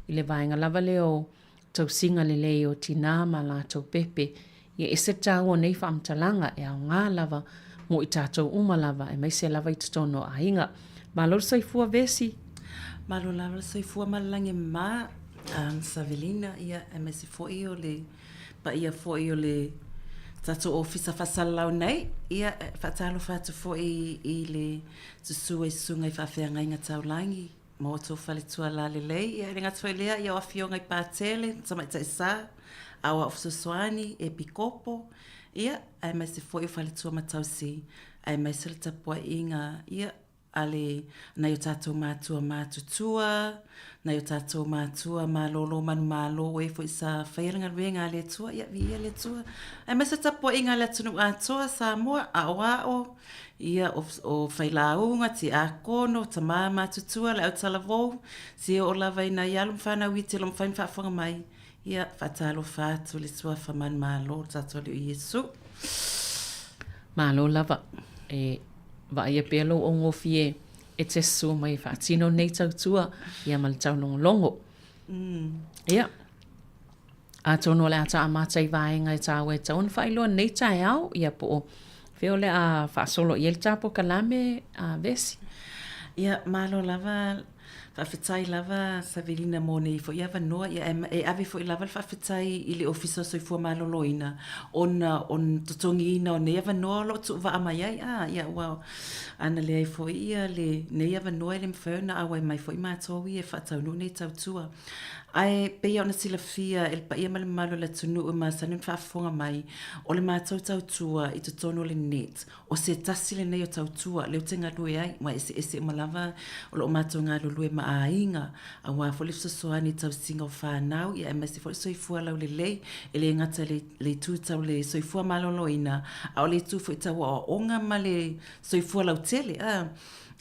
i le vaenga lava leo tau singa le leo tina ma lātou pepe i ese tāua nei whaamtalanga e au ngā lava mo i tātou uma lava e maise lava i tatono a inga. Malo soifua vesi? Malo lava soifua malalange ma Savelina ia e maise fo i o le pa ia fo i o le tātou ofisa whasalau nei, ia whatalo whatu fo i le susua i sunga i whawhianga inga taulangi, mo tō whale tua la le lei, ia ringa tō lea, ia whawhionga i pātele, tamaita i sā, awa ofsuswani e pikopo, ia ai mai se fo i whale tua matausi, ai mai se le tapua inga, ia ale na yo tātou mātua mātutua, na yo tātou mātua mālolo manu mālo e fo i sa whairinga ruenga le tua, ia vi le tua. Ai mai se tapua inga le tunu atoa Sāmoa, a o, ia o whailaunga ti a kono, ta mā mātutua le au talavou, si o lava ina ialum whanau i te lom whain whaafonga mai, ia whatalo whātu le tua whaman mālo, tātou le o Iesu. Mālo lava, va ia pelo o ngofie e te su mai whaatino nei tautua ia mal tau longo. Ia. A tono le ata amatai vaenga i tau e tau whailua nei tai au ia po feo le a whaasolo i el tapo kalame a vesi. Ia malo lava whawhitai lava Savelina mo nei fo ia wanoa ia e awe fo i lava whawhitai i le ofisa soifua maloloina on totongi ina o nei wanoa lo tu wa amaiai ia wow ana le ai fo ia le nei wanoa le mwhana awa mai fo i mātowi e whatau no nei tautua ai peia ona sila fia el pa ia male malo le tunu o masanu whaafonga mai o le mātou tautua i te tono le net o se tasi le nei o tautua leo te ngadue ai ma ese malava o lo mātou ngadu lue ma a inga a wā fo le fsosoani tau singa o whanau ia e masi fo le soifua lau le lei e le ngata le tū tau le soifua maloloina a o le tū fo i tau o onga ma le soifua lau tele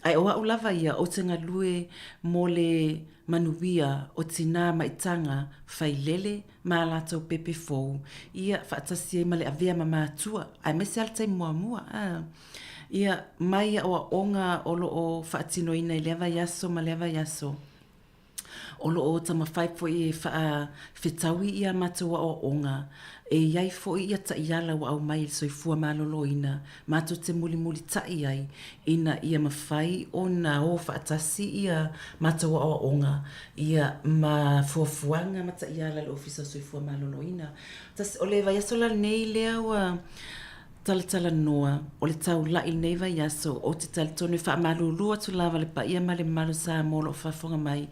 ai o au lava ia o te ngadue mo le manuia o tina maitanga whailele ma lātou pepe fōu. Ia whaatasi e male avea ma mātua. Ai mese altai mua mua. Ia mai o onga o lo o whaatino ina i lewa yaso ma lewa yaso. O lo o tama whaifo i whetaui ia matua o onga. E iai fo ia ta iala wa au mai soifua maloloina. Mato te muli ta iai. Ina ia mawhai o na o whaatasi ia matua o onga. Ia ma fuafuanga mata iala le ofisa soifua maloloina. O le vai asola nei lea wa talatala noa. O le tau lai nei vai aso. O te talitone wha malulua tu lava le pa ia male malu Sāmoa lo whafonga mai.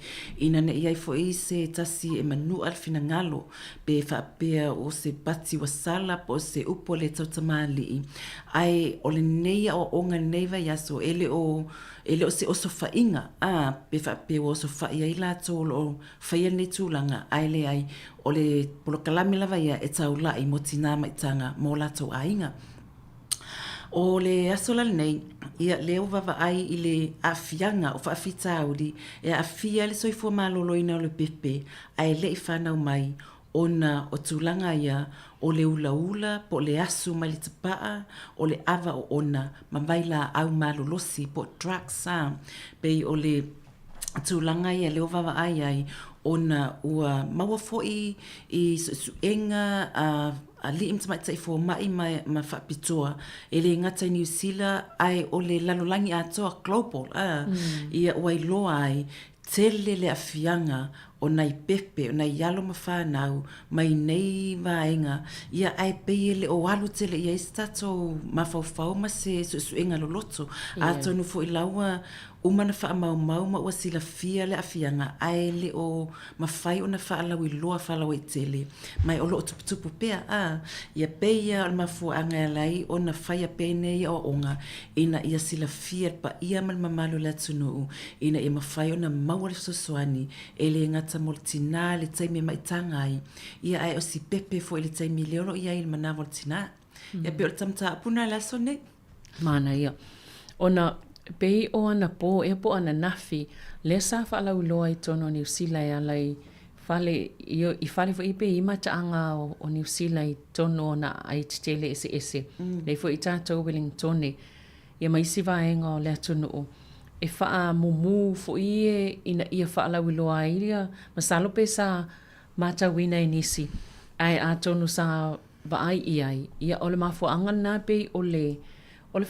Ina ne iai fo i se tasi e manu alfina ngalo. Be whaapea o se pati wa sala po se upo le tautamali. Ai o le neia o onga nei vai aso. Ele o se oso whainga. Be whaapea o oso whaia i lato o whaia ne tūlanga. Ai le ai o le polo kalame lava ia e tau lai mo tina maitanga mo lato ainga. O le asola nei, ia leo vava ai i le afianga o whaafita auri, e afia le soifua maloloina o le pepe, ai le i whanau mai, ona o tūlanga ia, o le ula po le asu mai le tapaa, o le ava o ona, ma maila au malolosi po drugs, pei o le tūlanga ia leo vava ai, ona ua maua fo'i I suenga a li im tamai tai fo mai ma whapitoa e le ngata New Zealand ai o le lalolangi atoa global ia wai loa ai tele le afianga o nai pepe o nai yalo ma whanau mai nei vaenga ia ai pei le o alu tele ia istato ma fau ma se suenga lo loto atonu fo I laua umana wha mau ma ua sila fia le afianga ai le o mawhai o na wha alawi loa wha alawi tele mai o lo tupu pea ia peia o mafuanga e lai o na whaia pene ia o onga ina ia sila fia pa ia mal mamalu la tunu ina ia mawhai o na maua le sosoani e le ngata moltina le taimi maitanga ai ia ai o si pepe fo le taimi leolo ia il mana moltina ia pe o tamta apuna la sone mana ia ona pei o ana po e po ana nafi le sa fa la uloa I tono New Zealand ya lai fale I fale fo ipe I mataanga o New Zealand I tono na ai tele ese le fo I tatou Wellington ia mai si vaenga o le tono e fa mumu fo ie ina ia fa la uloa ia masalo pe sa mata wina inisi ai a tono sa ba ai ia o le mafo anga na pe o le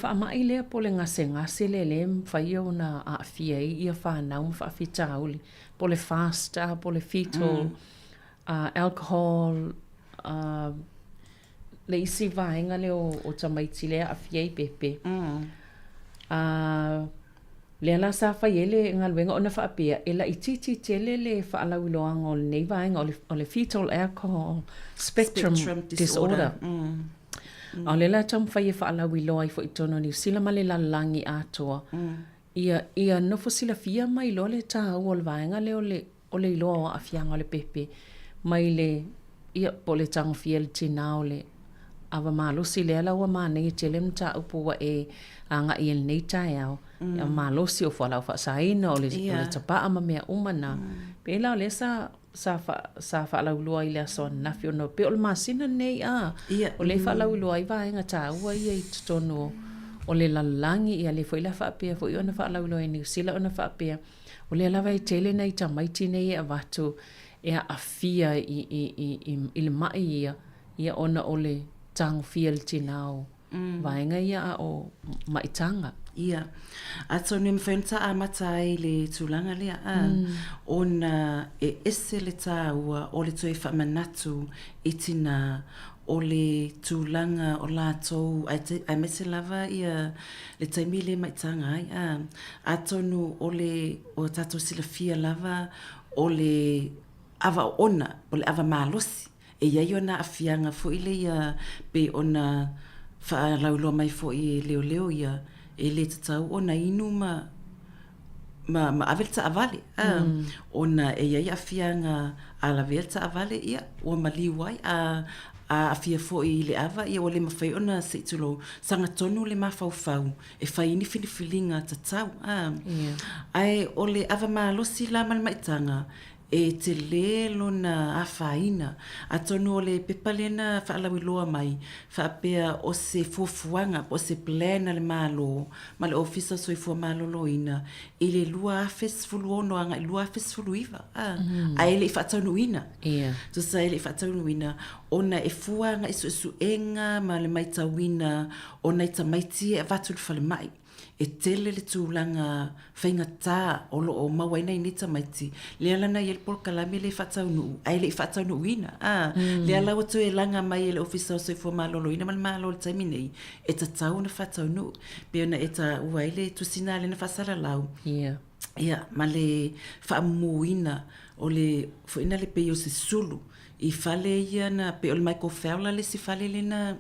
wha mai lea po le ngase le whaia o na a fia ia whanau wha fita auli. Po le fasta, po le fetal, alcohol, le isi vaenga le o tamaiti lea a fia I pepe. Le la sa whaia le ngalwenga o na whaapea, e la I titi tele le whaalawiloanga o le nei vaenga o le fetal alcohol spectrum disorder. O le la tam whaia whaalawi loa I fo I tono New Zealand ma le lalangi atoa. Ia nofo sila fia mai lo le tā o le vaenga le o le iloa a fianga o le pepe. Mai le ia po le tango fia le tina o le awa malo si le ala ua maa nei te lem tā upo wa e anga I el nei tai au. Ia malo si o whalau whaasaina o le tapaa ma mea umana. Pe la o le sa whalau lua I le aso nafi o no. Pe o le masina nei o le whalau lua I vaenga tā ua ia I tutono o le lalangi ia le fo I la whaapea fo I ona whalau lua I New Zealand ona whaapea. O le alawa I tele nei tamaiti nei a watu e a fia I le mai ia ona o le tango fia le tinao. Vaenga ia o maitanga. Ia. Ato ni mwhenta a matai le tūlanga lea ona e ese le tāua o le toi whamanatu I tina o le tūlanga o lātou ai mese lava ia le taimi le maitanga ai atonu o le o tātou sila fia lava o le ava ona o le ava malosi e iai ona afianga fo I le ia pe ona whaalauloa mai fo I leo ia e le tatau ona inu ma avel ta avale ona e iai afianga ala vel ta avale ia o maliwai a fia fo I le ava ia o le mawhai ona se tulo sanga tonu le mawhau e whai ni whiniwhilinga tatau ai o le ava malosi la malmaitanga e te lelo na awhaina a tonu o le pepalena whaalawiloa mai whaapea o se fuafuanga o se plana le malo ma le ofisa soifua malo loina I le lua festivalu ono anga I lua festivalu iwa a ele I whaataunuina so sa ele I whaataunuina ona e fuanga isu enga ma le maitawina ona I tamaiti e vatu le whale mai e tele le tūlanga whainga tā o lo o mawaina I nita maiti. Le alana I el por kalami le whataunu, ai le whataunu ina. Le ala watu e langa mai le ofisa o soifua malolo ina mal malo le taimi nei. E ta tau na whataunu. Pe ona e ta uaile tusina le na whasara lau. Ia, ma le whaamuina o le fuina le peo se sulu. I whale ia na pe o le Michael Fowler le si whale le na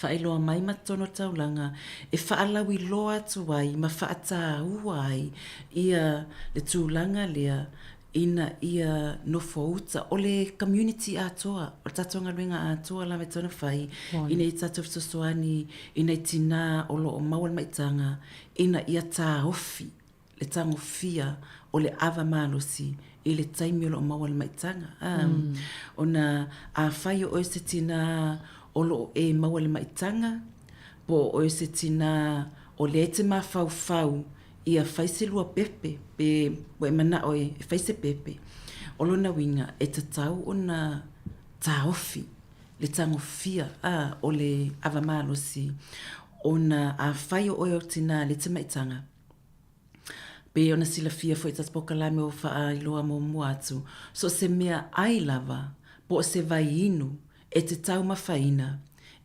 whaeloa mai matono taulanga e whaalawi loa tuai ma whaata uai ia le tūlanga lea ina ia nofo uta o le community atoa o tatonga luenga atoa la metona whai ina I tatou fitosoani ina I tina o lo o mawal maitanga ina ia tā ofi le tangofia o le ava malosi I le taimi o lo o mawal maitanga ona a whai o se tina o lo e maua le maitanga, po o se tina o le te mawhau-whau I a whaiselua pepe, pe o e mana o e whaise pepe. o lona winga e te tau o na taofi, le tangofia o le avamalosi, o na a whai o oi o tina le te maitanga. Pe ona sila fia fo i taspoka lame o wha i loa mo muatu. So se mea ai lava, po se vai inu, e te tau mawhaina,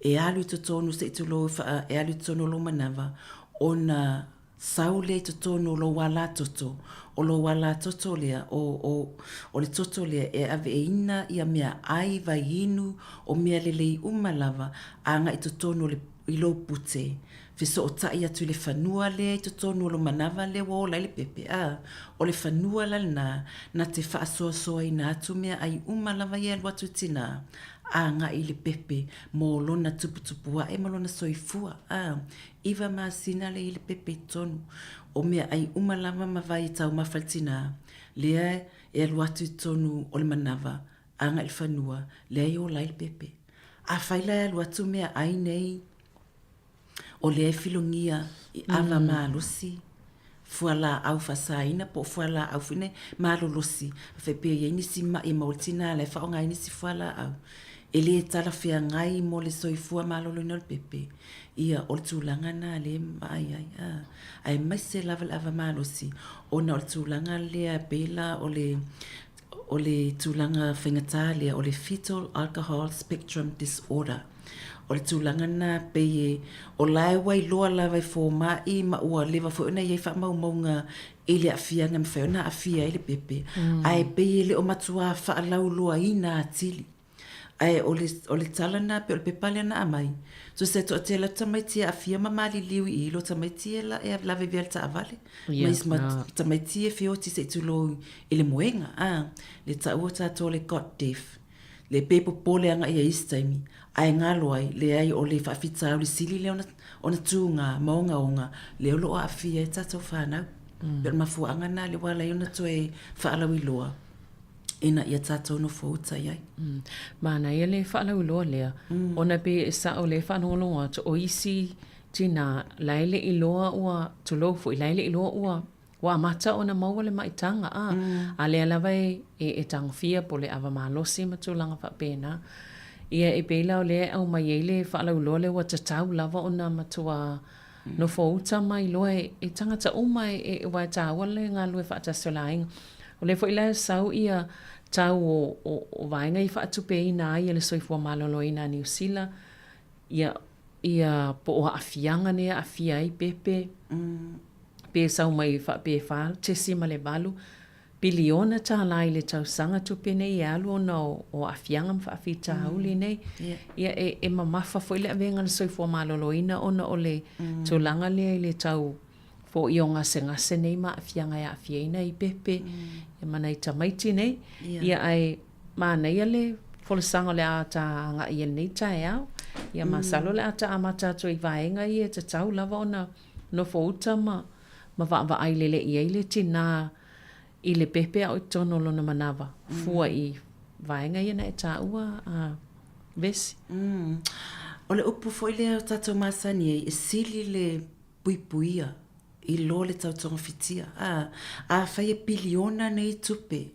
e alu to tonu se itu lo wha, e alu tonu lo manawa, o na saule to tonu lo wala toto, o lo wala toto lea, o le toto lea, e ave e ina ia mea ai vai inu, o mea lelei umalava, anga i to tonu le ilo pute. Fiso o tai atu le whanua le i to tonu lo manawa le wo lai le pepe. O le whanua la na te whaasoa soa i na atu mea ai umalawa ia lu atu tina. Nga i le pepe mo lona tuputupua e malona soifua. Iwa maa sina le i le pepe i tonu. O mea ai umalawa mawai tau mawhaltina. Lea e lu atu i tonu o le manawa. Nga i le whanua lea i o lai le pepe. A whaila e lu atu mea ai nei o le filongia I ava malosi. Fuala au fasaina po fuala au fine malolosi. Fe pe ye ni si ma e maultina le fa nga ni si fuala au. Ele tala fia ngai mo le soifua malolo no pepe. Ia o tulanga na le mai ai. Ai mai se level ava malosi. Ona o tulanga le bela o le tulanga whengatalia o le fetal alcohol spectrum disorder. O le tūlanga nā peye o lai wai loa lawa I fō mai ma ua lewa fo ona iei wha mau maunga I le awhia ngam whai ona awhia I le pepe. Ai peye le o matua wha alau loa I nā atili. Ai o le tala nā pe o le pepale na amai. So se to te la tamaitia awhia mamali liwi I lo tamaitia la e lawe vea ta avale. Ma tamaitia whioti se tulo I le moenga. Le ta ua tato le got deaf. Le pepo pole anga I a istaimi. Ai ngalo ai le ai o le whawhita o le sili le ona tūnga maonga onga le olo o awhia e tato whanau. Pero mafua anga nā le wala I ona toe whaalawi loa. Ina ia tato no fauta iai. Mana ia le whaalawi loa lea. Ona pe e sa o le whanholonga to o isi tina laile I loa ua tulofu I laile I loa ua wa mata ona maua le maitanga a le alawai e tangwhia po le avamalosi matulanga whapena. Ia e peila o le au mai ele whaalau loa le wa tatau lava o na matua no fauta mai loa e tangata umai e wai tawa le ngā lue whaatasolai. O le whaila sau ia tau o vaenga I whaatupe ina ia le soifua malolo ina New Zealand. Ia po o awhianga nea awhia I pepe. Pe sau mai whaape whaal tesi ma le valu. Biliona ta lai le tau sanga tupe nei alu ona o awhianga mwhaafita hauli nei. Ia e mamafa fo ile avenga na soifua maloloina ona o le tolanga lea I le tau fo I o ngase nei ma awhianga ia awhiaina I pepe. Ia mana I tamaiti nei. Ia ai mana ia le folasanga le ata anga ia nei tae au. Ia masalo le ata amata to I vaenga ia te tau lava ona no fouta ma wa ai lele ia ile tina I le pepe au I tono lona manawa. Fua I vaenga ia na e taua vesi. O le upu fo ile au tato masani e sili le puipuia I lo le tau tonga fitia. A whai e piliona nei tupe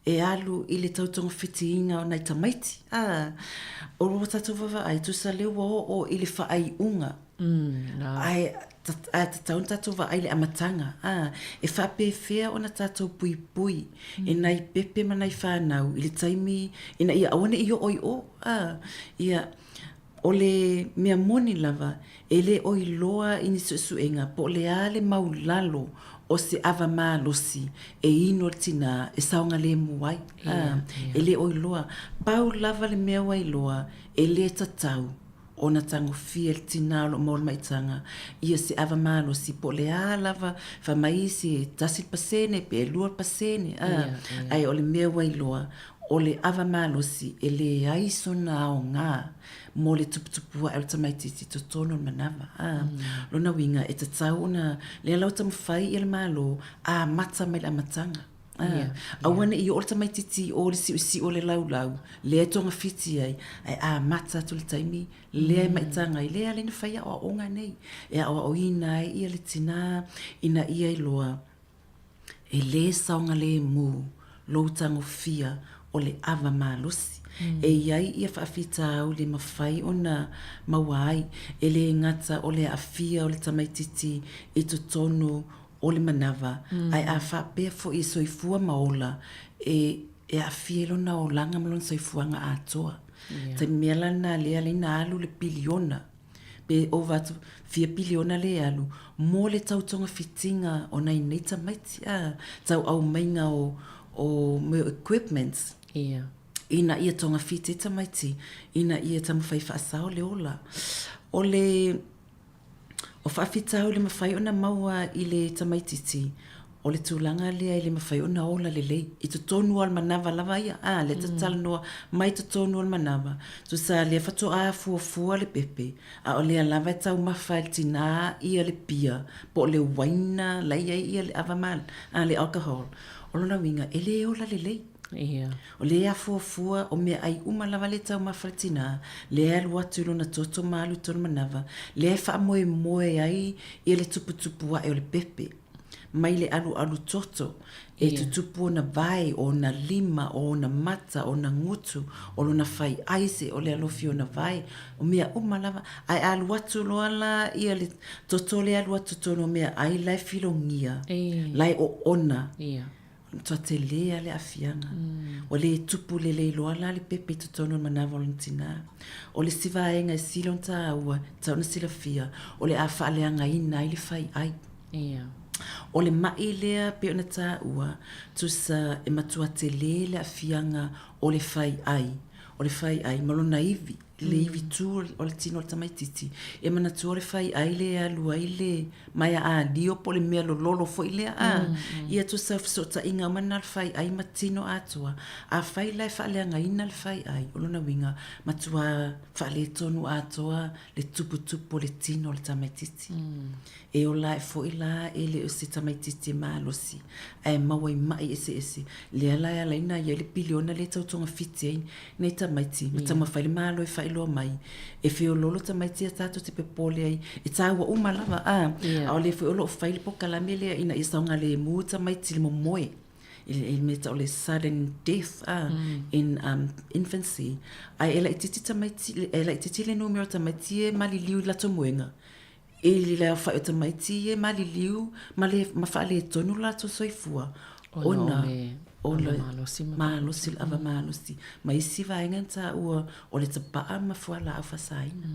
e alu I le tau tonga fitiinga o nai tamaiti. O lo tato wawa ai tu sa lewa o I le whaai unga. Ai te taun tatou wa aile amatanga. E whape whea o na tatou pui pui. E nai pepe ma nai whanau. I le taimi, ina ia awane I o oi o. Ia, o le mea moni lava, e le oi loa ini suenga, po le ale maulalo o se ava malosi, e ino tina, e saonga le muai. E le oi loa. Pau lava le mea wai loa, e le tatau. Ona tango fiel tina lo mol maitanga ia se ava malo si po le lava fa mai si tasi pasene pe lua pasene ai ole me wai loa ole ava malo si ele ai sona o nga mo le tuputupu e tamaiti to tono manava lo na winga e tatau na le lau tam fai il malo a mata me la matanga awana I o tamai titi o le si o le lau le tonga fiti ai a mata tu le taimi le mai tanga I le ale na fai o onga nei e o ina I le tina ina ia I loa e le saunga le mu lou tagofia o le ava malosi e iai ia faafita au le mafai ona maua ai e le ngata o le afia o le tamaititi e totonu o le manava ai a faapea foʻi e soifua maola e afia lona o langa ma lona soifuaga atoa taimea lana lea leina alu le piliona pe over 4 piliona le alu mo le tautonga fitinga o nai nei tamaiti tau au mainga o me equipments ina ia tonga fiti tamaiti ina ia tamawhai whaasao le ola o le o whaafitau le mawhai ona maua i le tamaititi o le tūlanga lea i le mawhai ona ola le lei i tu tonu al manava lava ia le tatala noa mai tu tonu al manava tu sa lea whato a fua le pepe o lea lava e tau mawhai le tina ia le pia po le waina lai ia le avamal le alcohol o lona winga e le ola le lei o le a fua o mea ai uma lava le tau mawhai le tina le alu atu lona toto malu tonu manava le e wha moe ai ia le tupu wa e o le pepe mai le alu toto e tutupu o na vai o na lima o na mata o na ngutu o na fai aise o le alofi o na vai o mea umalava ai alu atu loala ia le toto le alu atu tono mea ai lai filongia lai o ona toa te lea le afianga o le tupu le loala le pepe tutono manava o le tina o le sivaenga e silon ta ua tau na silafia o le a faaleanga ina i le fai ai o le mai lea pe ona tā ua tu sa e matua te le afianga o le fai ai malona ivi le ivi tu o le tino o le tamaititi e manatua o le fai ai le alua i le mai a dio po le mea lolo fo i lea ia tu sa fisota inga mana le fai ai matino atua a fai lai faaleanga ina le fai ai o lona winga matua faale tonu atua le tupu le tino o le tamaititi e o la fo i la e le o se tamaititi malosi e maua i mai ese le ala e alaina ia le piliona le tautonga fiti ai nei tamaiti ma tamawhaile malo e whaeloa mai e whio lolo tamaiti a tātou te pepole ai e tāua umalava o le whio lolo whaile po kalame lea ina i saunga le mu tamaiti le momoe il meta o le sudden death in infancy ai ela ititi tamaiti ela ititi le numero tamaiti e maliliu la tomuenga e li la fa o tamaiti e maliliu mafale tonu la to soifua ona malosi ava malosi mai si vaenga ta ua o le tapa ma fua la fasaina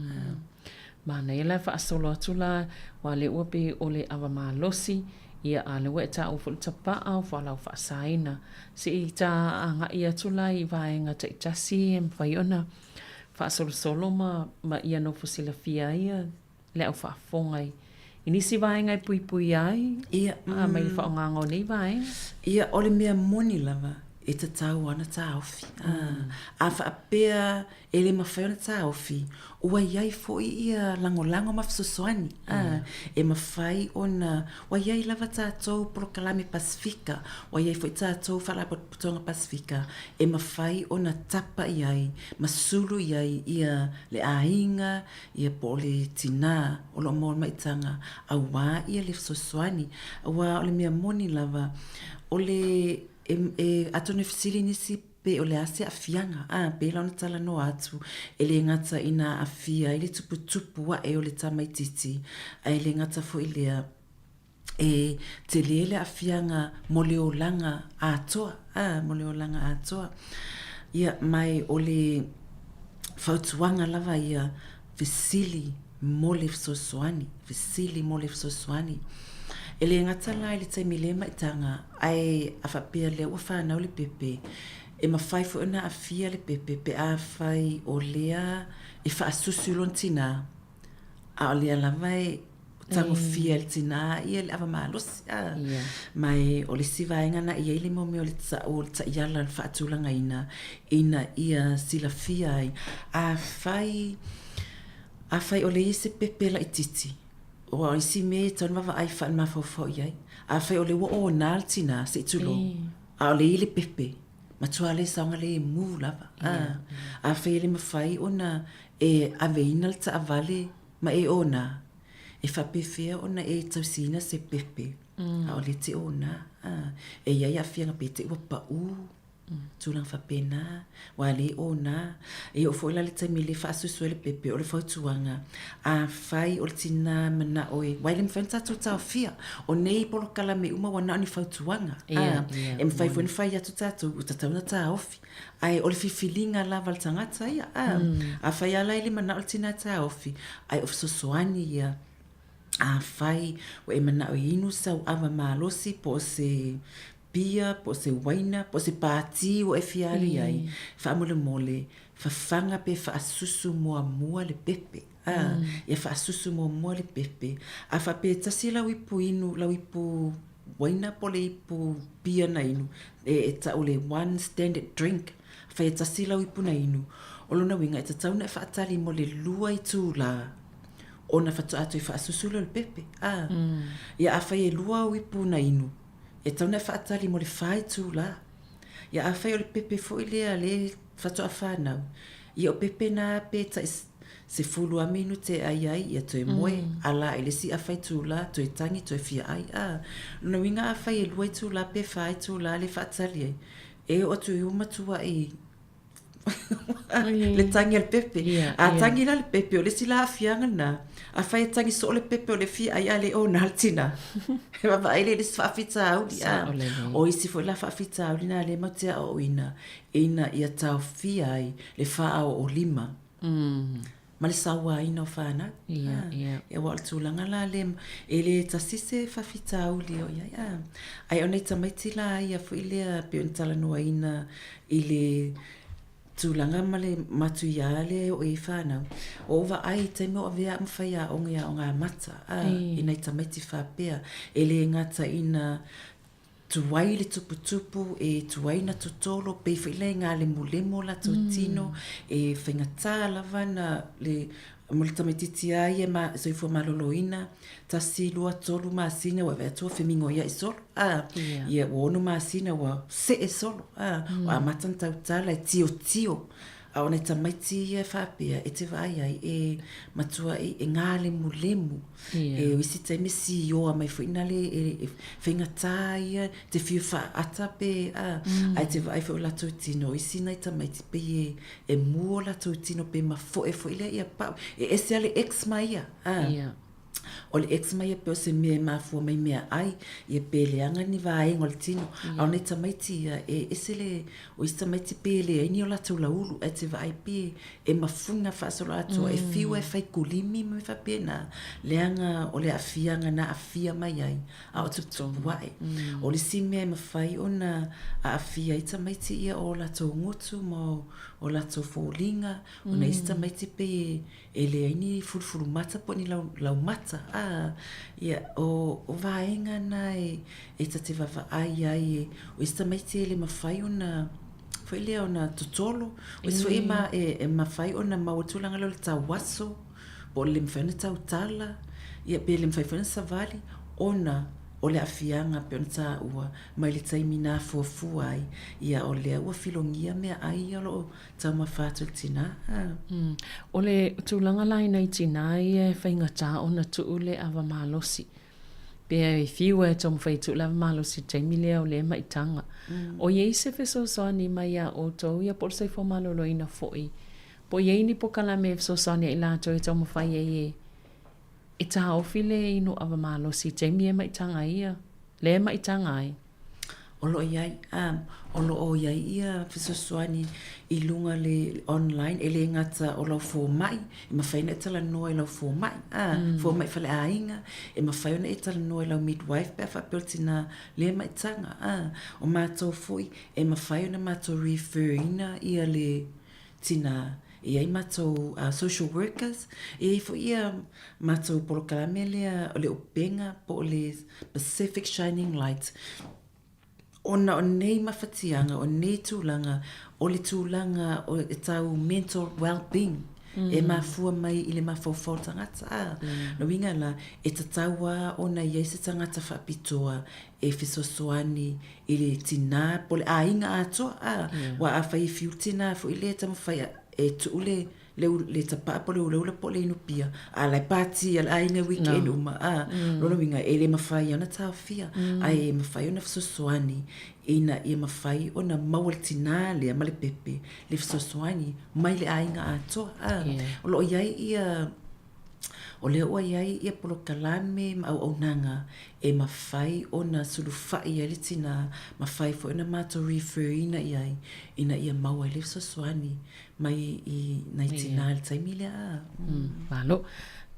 mana ela fa solo atula wale ua pe o le ava malosi ia ale we ta o fo tapa au fa la fasaina si ta anga ia tula I vaenga te tasi em fa yona fa solo ma ia no fosila fia ia le au fa fongai inisi vaenga pui ai ia mai fa ngango nei vaenga ia ole mea moni lava e te tau ana taufi a fa apea ele mawhaiona taufi ua iai foi ia lango mafsosoani e mawhai ona ua iai lava tātou Prokalame Pasifika ua iai foi tātou whalapotonga Pasifika e mawhai ona tapa iai masulu iai ia le ainga ia po le tina o lo mo maitanga a wā ia le fsosoani ua ole mea moni lava ole e atone fisili nisi pe o le ase afianga pe launa tala no atu e le ngata ina afia ile tupu wa e o le tamaititi e le ngata fo ilea e te lele afianga moleolanga atoa ia mai o le fautuanga lava ia fisili mole fsosoani ele ngata la ile taimi lema itanga ai afapia le ufa na le pepe e mawhai fo na afia le pepe pe a fai o lea e fa asusulontina a lea la vai tango fia le tina ia le ava malos mai o le sivaenga na ia le momi o le tsa iala le fa atulanga ina ia sila fia ai a fai o le ise pepe la ititi o isi me ton va ai fa ma fo iai a fa o le o naltina se tulo a le ile pepe ma tuale sanga le mu lava a fa ile ma fai ona e aveina ta avale ma e ona e whapewhia ona e tausina se pepe. A o le te ona. E iai a whianga pe te ua pa tūlang whapena, wale ona, e o fōila le taimi le whaasusu le pepe o le whautuanga, a whai o le tina mana oe, waile mwhain tātou tau whia, o nei polo kala me uma wana ni whautuanga, e mwhai fwene whai atu tātou, o tātou na tā ofi, ai o le whiwhilinga lava le tangata ia, a whai ala ele mana o le tina tā ofi, ai o fisosoani ia, a whai o e mana o inu sau awa malosi po se pia, po se waina, po se pāti o e fiari ai, whaamole mole, whawhanga pe whaasusu mua le pepe. Ia whaasusu mua le pepe. A whape tasi lau ipu inu, lau ipu waina po le ipu pia na inu. E ta o le one standard drink. Whae tasi lau ipu na inu. Olona winga e ta tauna e whaatali mo le lua i tū la. Ona whatu atu i whaasusu le pepe. Ia a whae lua o ipu na inu. E tauna whaatali mo le whae tū la. Ia a whae o le pepe fo i lea le whatu a whanau. Ia o pepe na pe ta se fulu a minu te ai ia to e moe. Ala ele si a whae tū la, to e tangi, to e fia ai. Luna winga a whae e lua i tū la, pe whae tū la le whaatali ai. E o tu i umatua i le tangi al pepe. A tangi la le pepe o le sila a fianga na. A whae tangi so le pepe o le fia ai ale o naltina. He wawa ele le whaafita auli. O isi fo la whaafita auli na le matea o ina. Ina ia tau fia ai le wha o lima. Ma le sawa ina o whana. Ia wa tūlanga la le ele tasise whaafita auli o ia. Ai o nei tamaiti la ia fo ilea pe on tala noa ina ile tūlanga male matu iale o e whanau. O wa ai taime o avea mwhai o ngā mata. Ina i tamaiti whapea. Ele ngata ina tuwai le tupu e tuwai na tutolo pe whaile ngā le mulemo la tūtino e whaingatā lava na le mole tamaititi ai e ma soifua maloloina tasi lua tolu masina wa veatua femingo ia i solo. Ia uonu masina wa se e solo. Wa matan tautala e tio. A ona tamaiti ia whapea e te vai ai e matua e ngā le mulemu. E wisi taime si oa mai whaina le e whaingatā ia te whiu wha ata pe ai te vai wha o la tautino. Isi nai tamaiti pe e mua la tautino pe ma fo e whaile ia pau. E ese ale ex mai ia. O le ex mai pe o se mea mafua mai mea ai ia pe leanga ni vaenga o le tino. Au nei tamaiti ia e ese le o isi tamaiti pe le aini o la tau laulu e te vai pe e mafunga whaasolo atua e fiu e whai kulimi me whapena leanga o le afianga na afia mai ai a o tupu wae. O le si mea mawhai o na a afia i tamaiti ia o la tau ngutu mo o la tau fōlinga o na isi tamaiti pe e le aini furufuru mata po ni lau mata. Ia o vaenga na e ta te wawa ai o ista maiti ele mawhai o na whaile o na tutolo o isi whae e mawhai o na mawatulanga lo le tau waso po le mwhaina tau tala ia pe le mwhaifana savali o na o le afianga pe ona tā ua mai le taimi nā fuafua ai ia o le ua filongia mea ai alo tau mawhātua le tina. O le tūlanga lai nei tina ia whaingatā o na tuu le awa malosi. Pea e whiu e tomu whaitu le awa malosi taimi lea o le maitanga. O iei se wheso soani mai a o tau ia por sei fo malolo ina foi. Po iei ni po kalame wheso soani i lātou e tomu whai e tā ofile ino awa malosi taimi e maitanga ia. Le maitanga ai. Olo iai, olo o iai ia whesosoani i lunga le online, ele ngata o lau fō mai, e mawhaina e tala noa i lau fō mai, fō mai whale a inga, e mawhaina e tala noa i lau midwife, pia whapiltina le maitanga, o mātou fui, e mawhaina mātou refer ina ia le tina, e ai mātou social workers, e fo ia mātou polo kalame lea, o le openga, po le Pacific Shining Light, ona o nei mawhatianga, o nei tūlanga, o le tūlanga o e tau mental well-being, e mafua mai i le mawhauwhau tangata. No winga la, e tataua o na iei se tangata whapitoa, e whisosoani i le tina, po le ainga atoa, wa a whai fiu tina, fo i le tamu whai e tuule le tapa po le po le nupia a la party al aina weekend uma lolo winga ele mafai ona tafia ai mafai ona fsosoani ina ia mafai ona mawaltina le male pepe le fsosoani mai le ainga ato lo iai ia o le o iai ia polo kalame au nanga e mafai ona sulufai ia litina mafai fo ona mato refer ina ia maua le fsosoani mai I naitinal taimile malo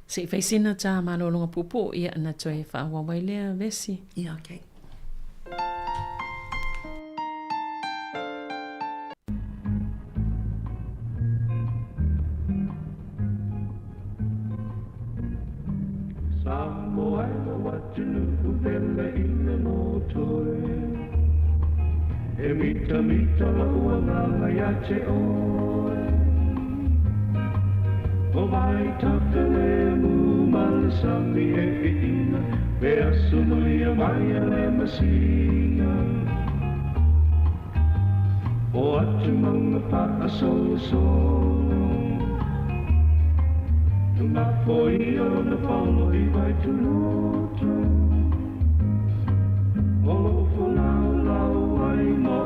se faisina ta malo longa pupu ia na toe fa wa waile vesi okay. Sāmoa watunu upele ina motoe e mita la uanga ya te oe o vai takale mu malasami e ina pe asunu ia mai le masina o atu manga pa aso ma foi ona paulo I vai tu luto Olo fulau ai mo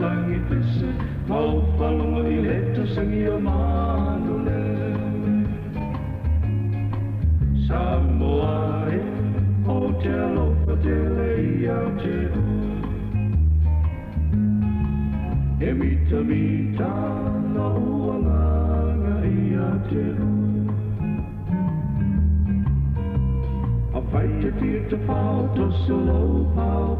langi pese mau paulo I leto sangi o manole Sāmoa o te alofa te leia te e mita na uanga ia te Fight to fear to fall to solo pow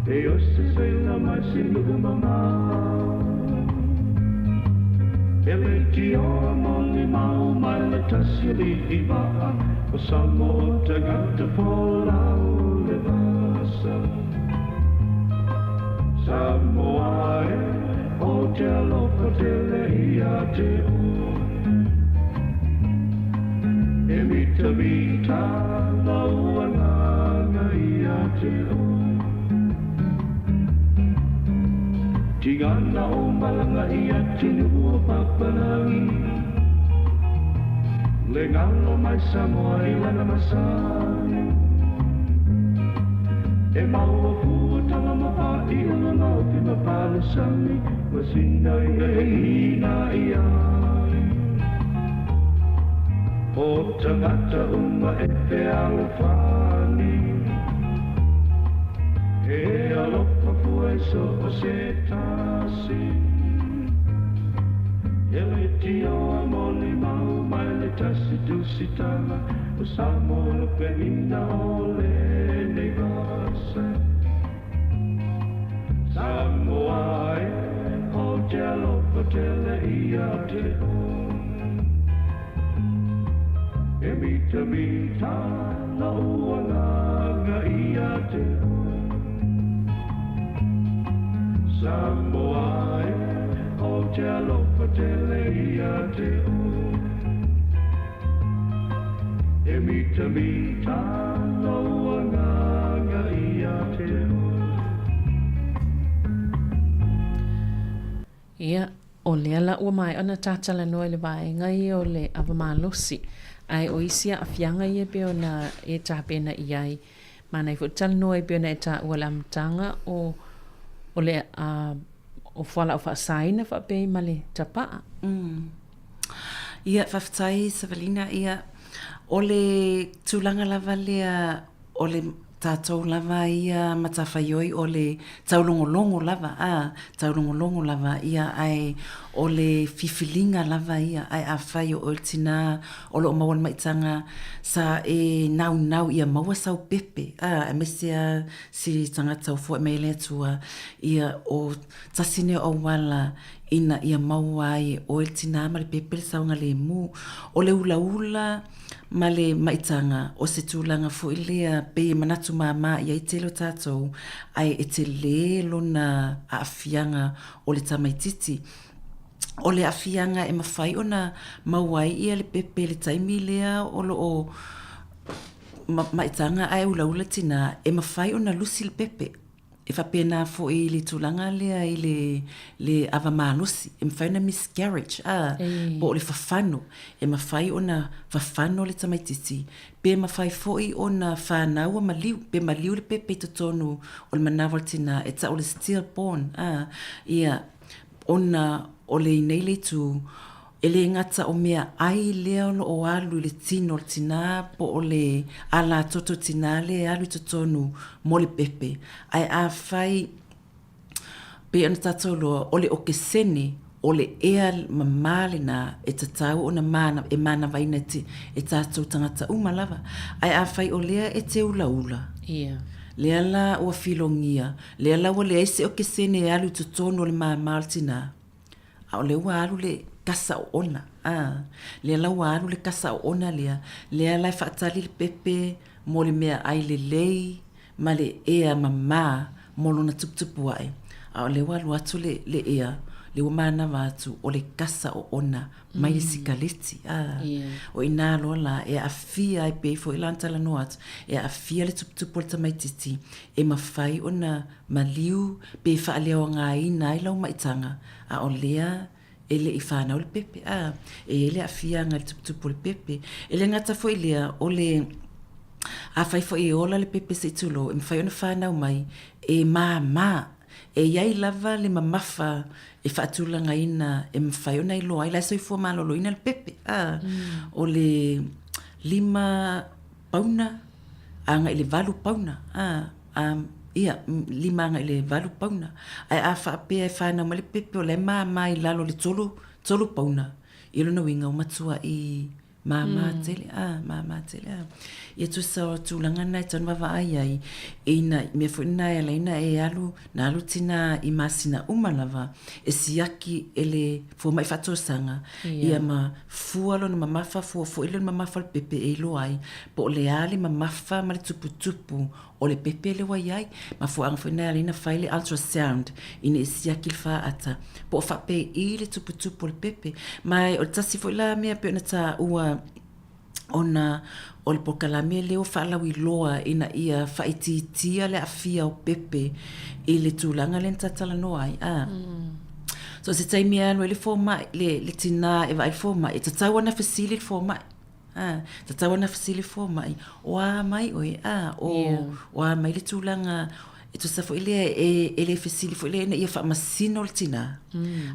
Deus se sei mais sem mama Ele te ama mau mai la tasili iba o Sāmoa te gata fola le vasa Sāmoa o te alofa te leia te e mita la uanga ia te Tigana o malanga ia tinu o papalangi Le ngalo mai Sāmoa I lana masani E maua fua tala mawhai Una nau ki mapala sami Masina ina ia O tangata uma e te alofani E alofa fue so o se tasi Ele tio amoli mau mai le tasi dusitala O Sāmoa lo penina o le negasa Sāmoa o te alofa te le ia te e mita na uanga ia te Sāmoa o te alofa te leia te e mita na uanga ia te ia o le ala ua mai ona tatala noa le vai ngai o le avamalosi ai o isia afianga ia pe ona e tapena iai mana I futal noa pe ona e ta ua lamtanga o le o fala o faasaina fa pe male tapa ia faftai Savalina ia o le tulanga lava lea o le tātou lava ia matawhaioi o le taulongolongo lava taulongolongo lava ia ai o le fifilinga lava ia ai a whai o tina o lo mawal maitanga sa e nau ia maua sau pepe a mesia si tangata o fua mele atua ia o tasine o wala ina ia maua ai o tina ma le pepe saunga le mu o le ula ma le maitanga o se tūlanga fu ilea pe manatu mama ia I telo tātou ai e te lelo na afianga o le tamaititi. O le afianga e mawhai o na mawai ia le pepe le taimi lea o lo o maitanga ai ula tina e mawhai o na lusi le pepe. e whapena fo i le tūlanga lea i le awamanosi, e mwhaina miscarriage, po le whawhano, e mawhai o na whawhano le tamaititi, pe mawhai fo i o na whanaua maliu, pe maliu le pepe to tonu o le manawal tina, e ta o le stillborn, ia o le nei le tū, ele ngata o mea ai leo o alu le tino le tina po o le ala toto tina le alu totonu mo le pepe. Ai a fai pe ana tato lo o le okesene o le ea mamale na e tatau o na mana e mana vaina e tato tangata umalava. Ai a fai o lea e te ula ula. Yeah. Lea la o filongia. Lea la o le ese okesene e alu totonu o le mamale tina. A o le ua alu le kasa o ona. Lea lau alu le kasa o ona lea. Lea lai whaatali le pepe, mo le mea ai le lei, ma le ea mama, mo lona tuputupu ai. A le walu atu le ea, le wamana watu o le kasa o ona, mai le sikaleti. O ina loa la, e afia ai peifo ilantala no atu, e afia le tuputupu le tamaititi, e mawhai ona maliu, pe whaalea o ngā ina ai lau maitanga, a o lea, ele i whanau le pepe, ele a fia ngā le tuputupu le pepe, ele ngata fo i lea, o le, a whai fo i ola le pepe se tulo, e mwhai ona whanau mai, e mā, e iai lava le mamafa, e whaatula ngā ina, e mwhai ona i loa, i lai soi fua malolo ina le pepe, o le 5 pauna, anga i le 8 pauna, ia, 5 anga i le 8 pauna. Ai a whaapea e whanau ma le pepe o le mai lalo le tolu pauna. I lona winga o matua i mama tele, Ia tu sa tūlanga nai tanu wawa ai ina me fo ina e leina e alu na alu tina i masina umalava e siaki ele fo mai fatosanga ia ma fualo na mamafa fo ile na mamafa le pepe e lo ai po le ali mamafa ma le tupu o le pepe le wai ai ma fo ang fo ina leina faile ultrasound ina e siaki le fa ata po fa pe i le tupu le pepe mai o tasi fo la mea pe na ta ua ona o le pokalame leo whaalawi loa ina ia whaititia le afia o pepe i le tūlanga le ntatala no ai. So se taimi anu e le fōmai, le tina e vai fōmai, e tatau ana fasili le fōmai. Tatau ana fasili fōmai. O a mai oe, o a mai le tūlanga e tu safo ele fasili fo ele ina ia whaamasino le tina.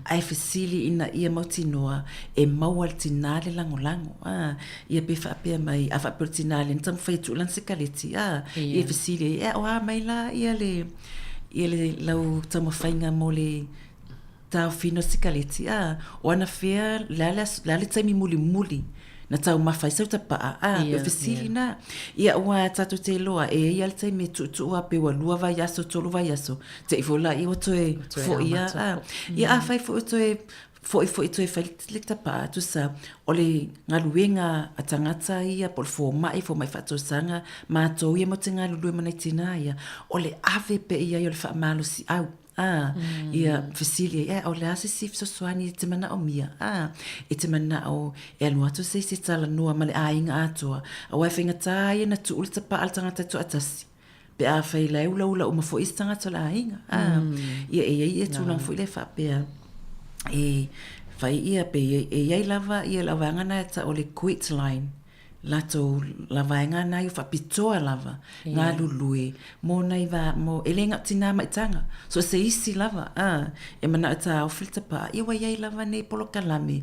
Ai fasili ina ia mautinoa e maua le tina le lango. Ia pe whaapea mai, a whaapea le tina le ntamu whai tūlan se kaleti. Ia fasili, o a mai la ia le lau tamu whainga mo le tau fino se kaleti. O ana whea la le taimi muli. Na tau mawhai sau tapaa, e fasili na. Ia ua tatu te loa, e ia le taimi tuua pe wa lua vai aso, tolu vai aso. Te i fola i o toe fo ia. Ia a whai fo i toe fo i toe whai le tapaa, tu sa o le ngaluenga a tangata ia, po le fo mai whatosanga, mātou ia mo te ngalulue manai tina ia. O le ave pe ia i o le wha malo si au. Ia fasili o le ase sif so swani e te mana o mia e te mana o e anu atu se tala noa ma le ainga atoa a wai whainga tai na tu ulta pa al tangata tu atasi pe a whai ula o mafo isi tangata la ainga ia e tulang fo i le whapea e whai ia pe e iai lava ia lava angana ta o le quit line lato lava ngana i whapitoa lava ngā lulue mo nei wa mo elenga tina maitanga so se isi lava e mana ta o filter pa i wa iai lava nei polo kalame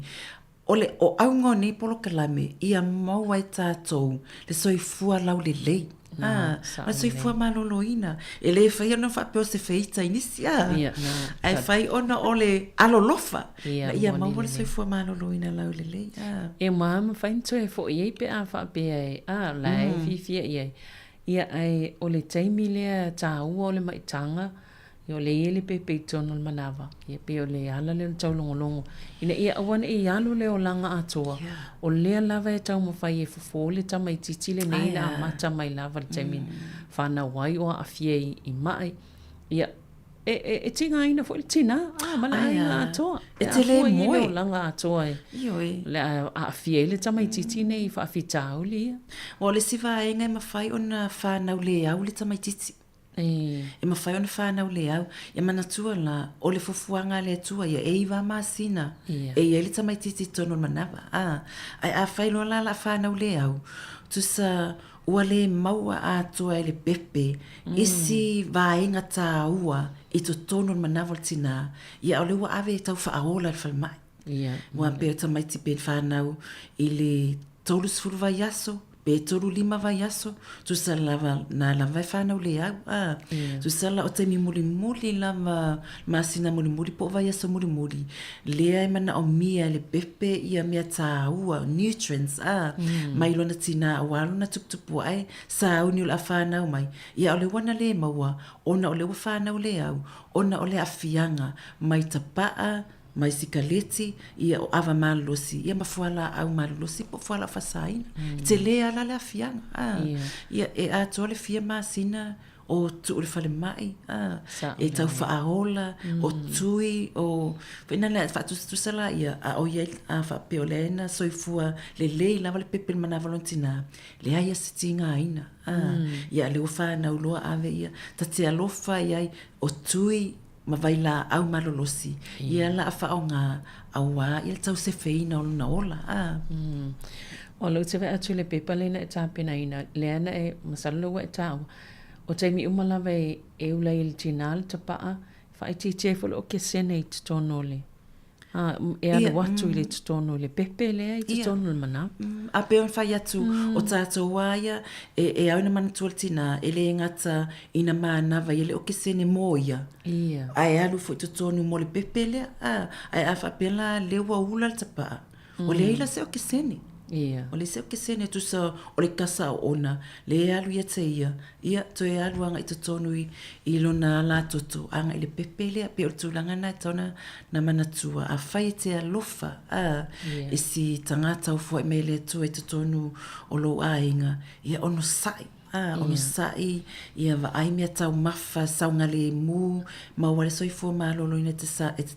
ole o aungo nei polo kalame ia mau ai tātou le soifua lau le lei ma soifua maloloina e le whai ana whapeo se whaita inisi ai whai ona ole alolofa ia mau le soifua maloloina lau le lei e mama whainto e fo iei pe a whapea e lai fifia iei ia ai ole taimi lea tā ua ole maitanga i o le ele pepe tono le manawa ia pe o le ala le tau longolongo ina ia awana i alu le o langa atoa o lea lava e tau mawhai e fufo le tamai titile nei na amata mai lava le taimi whana wai o a fie i mai ia e tinga ina fo le tina mala inga atoa e te le moe o langa atoa le a fie le tamai titi nei wha fitau le o le siva e ngai mawhai o na whanau le au le tamai titi E mawhai ona whanau le au. Ia manatua la, o le fufuanga le atua, ia e iwa masina. E ia le tamaititi tono manawa. Ai a whailo la whanau le au. Tusa ua le maua atua e le pepe. Isi vaenga tā ua i to tono manawa tina. Ia o le ua ave tau whaaola le whalmai. Ua peo tamaiti pe whanau i le tolu sifuru vai aso. Pe tolu lima vai aso, tu sa lava na lava whanau le au. Tu sa la o te mi muli lava masina muli po vai aso muli. Lea e mana o mia le pepe ia mea tā ua, nutrients. Mai lona tina awalo na tuputupu ai, sa au ni ula whanau mai. Ia ole wana le maua, ona ole ua whanau le au, ona ole afianga, mai tapaa, mai sikaleti, ia o ava malolosi, ia mafuala au malolosi, po fuala fasaina. Te lea la le afianga. Ia e ato le fia masina o tu le fale mai. E tau whaaola, o tui, o... Wena lea, whaatusala ia, a o ia a whapeolena, soifua le lei lava le pepe mana volontina. Lea ia sitinga aina. Ia le ufa na uloa ave ia, tate alofa ia o tui, ma vai la au malolosi. Ia la afa o ngā aua, ia tau se feina o luna ola. O lau te vea atu le pepa leina e tāpena ina, leana e masalo wa e tāu. O taimi umalawa e ula i le tina le tapaa, whai ti te folo o ke sene i te tono le. E ana watu i le te tono le pepe lea i te tono le mana. A pe on whai atu o tātou waia, e au na mana tua le tina, e le ngata ina mānawa i le o ke sene moia. Ai alu fo i te tono mo le pepe lea, ai a whapela lewa ula le tapaa. O le ila se o ke sene. O le se o ke sene tu sa o le kasa o ona, le alu ia te ia to e alu anga i te tonu i lona la toto, anga i le pepe lea, pe o le tūlanga na tona na manatua, a whai te alofa, e si tangata o fua i mele tu e te tonu o lo ainga, ia ono sai. Ono sai, ia wa aimea tau mafa, saunga le mu, ma wale soifua malolo ina te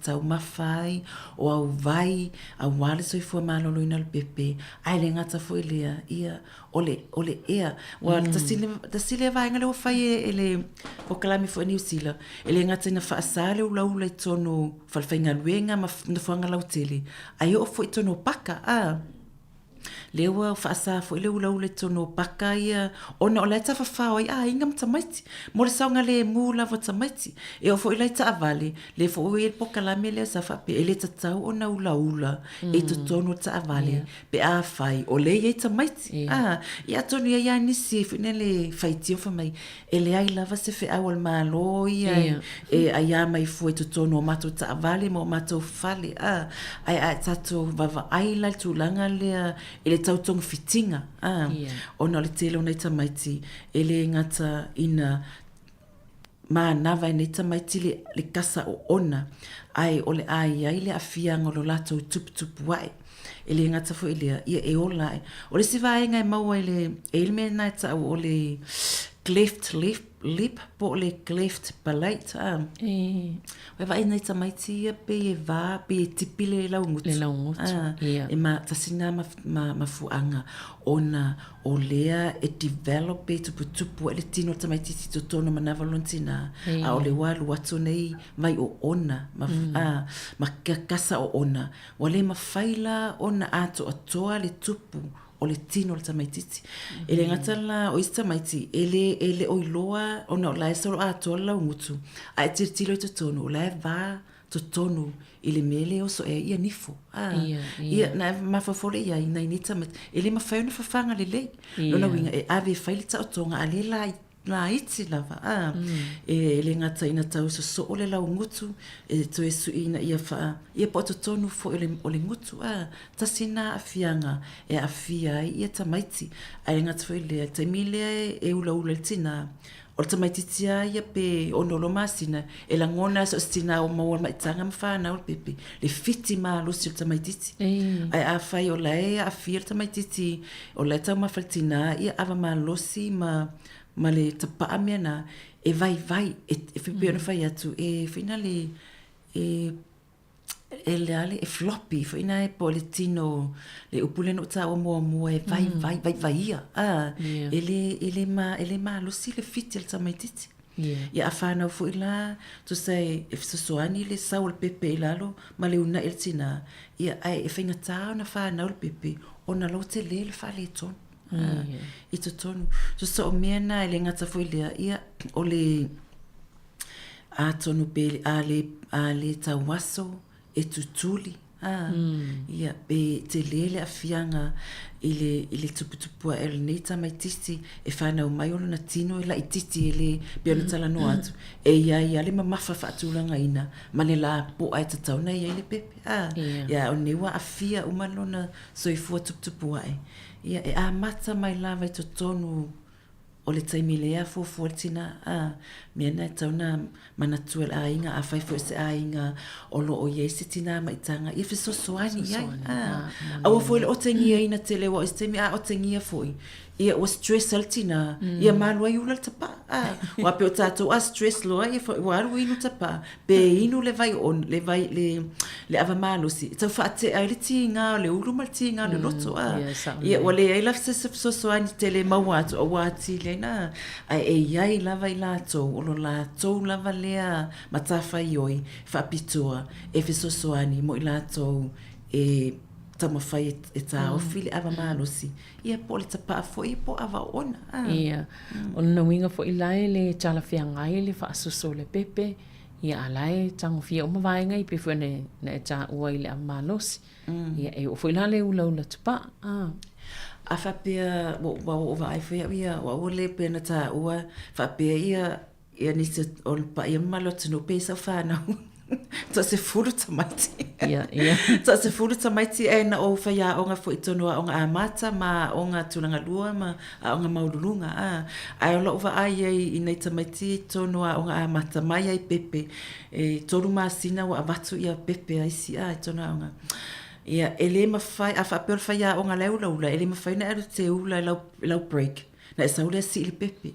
tau mafai, o au vai, a wale soifua malolo ina le pepe, ai le ngata fo lea, ia, ole ea, wa tasile vaenga le wafai e le pokalami fo New Zealand, e le ngata ina whaasale ula ula i tono falfainga luenga, ma fuanga lautele, ai o fo i tono paka, lewa whaasa fo ile ula ule tono paka ia ona o le ta whawhao ai inga matamaiti mo le saunga le mu lava tamaiti e o fo ile ta avale le fo o il pokalame le sa pe ele tatau ona ula e to tono ta avale pe a fai o le ia tamaiti ia tono ia nisi fine le faitio fa mai ele ai lava se fe awal malo ia e ai mai fo to tono mato ta avale mo mato fale ai tato vava ai la tulanga le ele tautonga fitinga ona le tele nei tamaiti ele ngata ina manawa nei tamaiti le kasa o ona ai ole ai le afia ngolo lato tup wai ele ngata fo ele ia e ola ole se vai ngai mau ele me na ta ole cleft lip po le cleft palate we vai nei tamaiti ia pe va pe tipile la ungut e ma tasina ma fuanga ona o lea e develop e tupu ele tino tamaiti to tono manava lontina a ole walu watu nei vai o ona ma kasa o ona wale ma faila ona ato atoa le tupu o le tino le tamaititi. Ele ngatala o isi tamaiti, ele o iloa, ona o lae solo a toa la ungutu, a e tiritilo i to tonu, o lae va to tonu, ile mele o so e ia nifo. Ia na mafafole ia ina ini tamaiti, ele mawhai ona fafanga le lei, lona winga e ave whaile ta o tonga, a le lai na iti lava e le ngata ina tau so ole la ngutu e to esu ina ia fa ia poto tonu fo ole ngutu tasina afianga e afia ia tamaiti ai ngata fo le tamile e ula tina o tamaiti tia ia pe ono lo masina e la ngona so stina o mo mai tanga mfa na o pepe le fiti ma lo si tamaiti ai afai o la e afia tamaiti o la tama faltina ia ava ma losi ma le tapaa mea na e vai e whipea na whai atu e whina le le ale e floppy whina e po le tino le upule no ta o mua e vai ia ele ma losi le fiti le tamaititi Ia a whanau fu i la, to say, if sa soani le sau le pepe i lalo, ma le una il tina, ia ai e whinga tāo na whanau le pepe, o na lau te le whale ton. I to tonu. So sa o mea na le ngata fu i lea, ia o le a tonu pe a le tawaso e tutuli. Ia pe te lele a fianga ile tuputupua e nei tamai tisi e whanau mai ono na tino e la i titi e le piano tala no atu e ia le mamafa whaatulanga ina ma le la po ai tatauna ia le pepe ia o newa a fia umalona soifua tuputupua ia e a mata mai lava i totonu o le taimi lea fuafuatina mea na tauna manatua le ainga a whaifo se ainga o lo o iese tina maitanga ia fisosoani iai aua foi le o tengia ina te lewa o se taimi o tengia foi ia o stress altina ia malua i ula tapa wa pe o tatou a stress loa ia foi waru inu tapa pe inu le vai on le vai le ava malosi tau faate ai le tinga le ulu mal tinga le loto ia wale ai la fisosoani te le mawatu o wati le na ai ai lava i lato o lo lato lava lea matafa ioi fa pitoa e fisosoani mo i lato e tamawhai e tā ofili ava malosi ia po le tapa fo i po ava ona ia o na winga fo i lai le tala fia ngai le fa suso le pepe ia alai tango fia o mawainga i pefo ne tā ua i le ava malosi ia e o fo i la le ula tapa a whapea o vai whea ia o le pena tā ua whapea ia nisi o le pa ia malo tino pesa whanau ta se furu tamaiti ta se furu tamaiti e na o whaia o ngā fo i tonua o ngā amata ma o ngā tulanga lua ma o ngā maululunga ai o lova ai i nei tamaiti tonua o ngā amata mai ai pepe e tonu maa sina o avatu ia pepe ai si ai tonua o ngā ia ele mawhai a whapea o whaia o ngā leulaula ele mawhai na eru te ula lau break na e sau le si ili pepe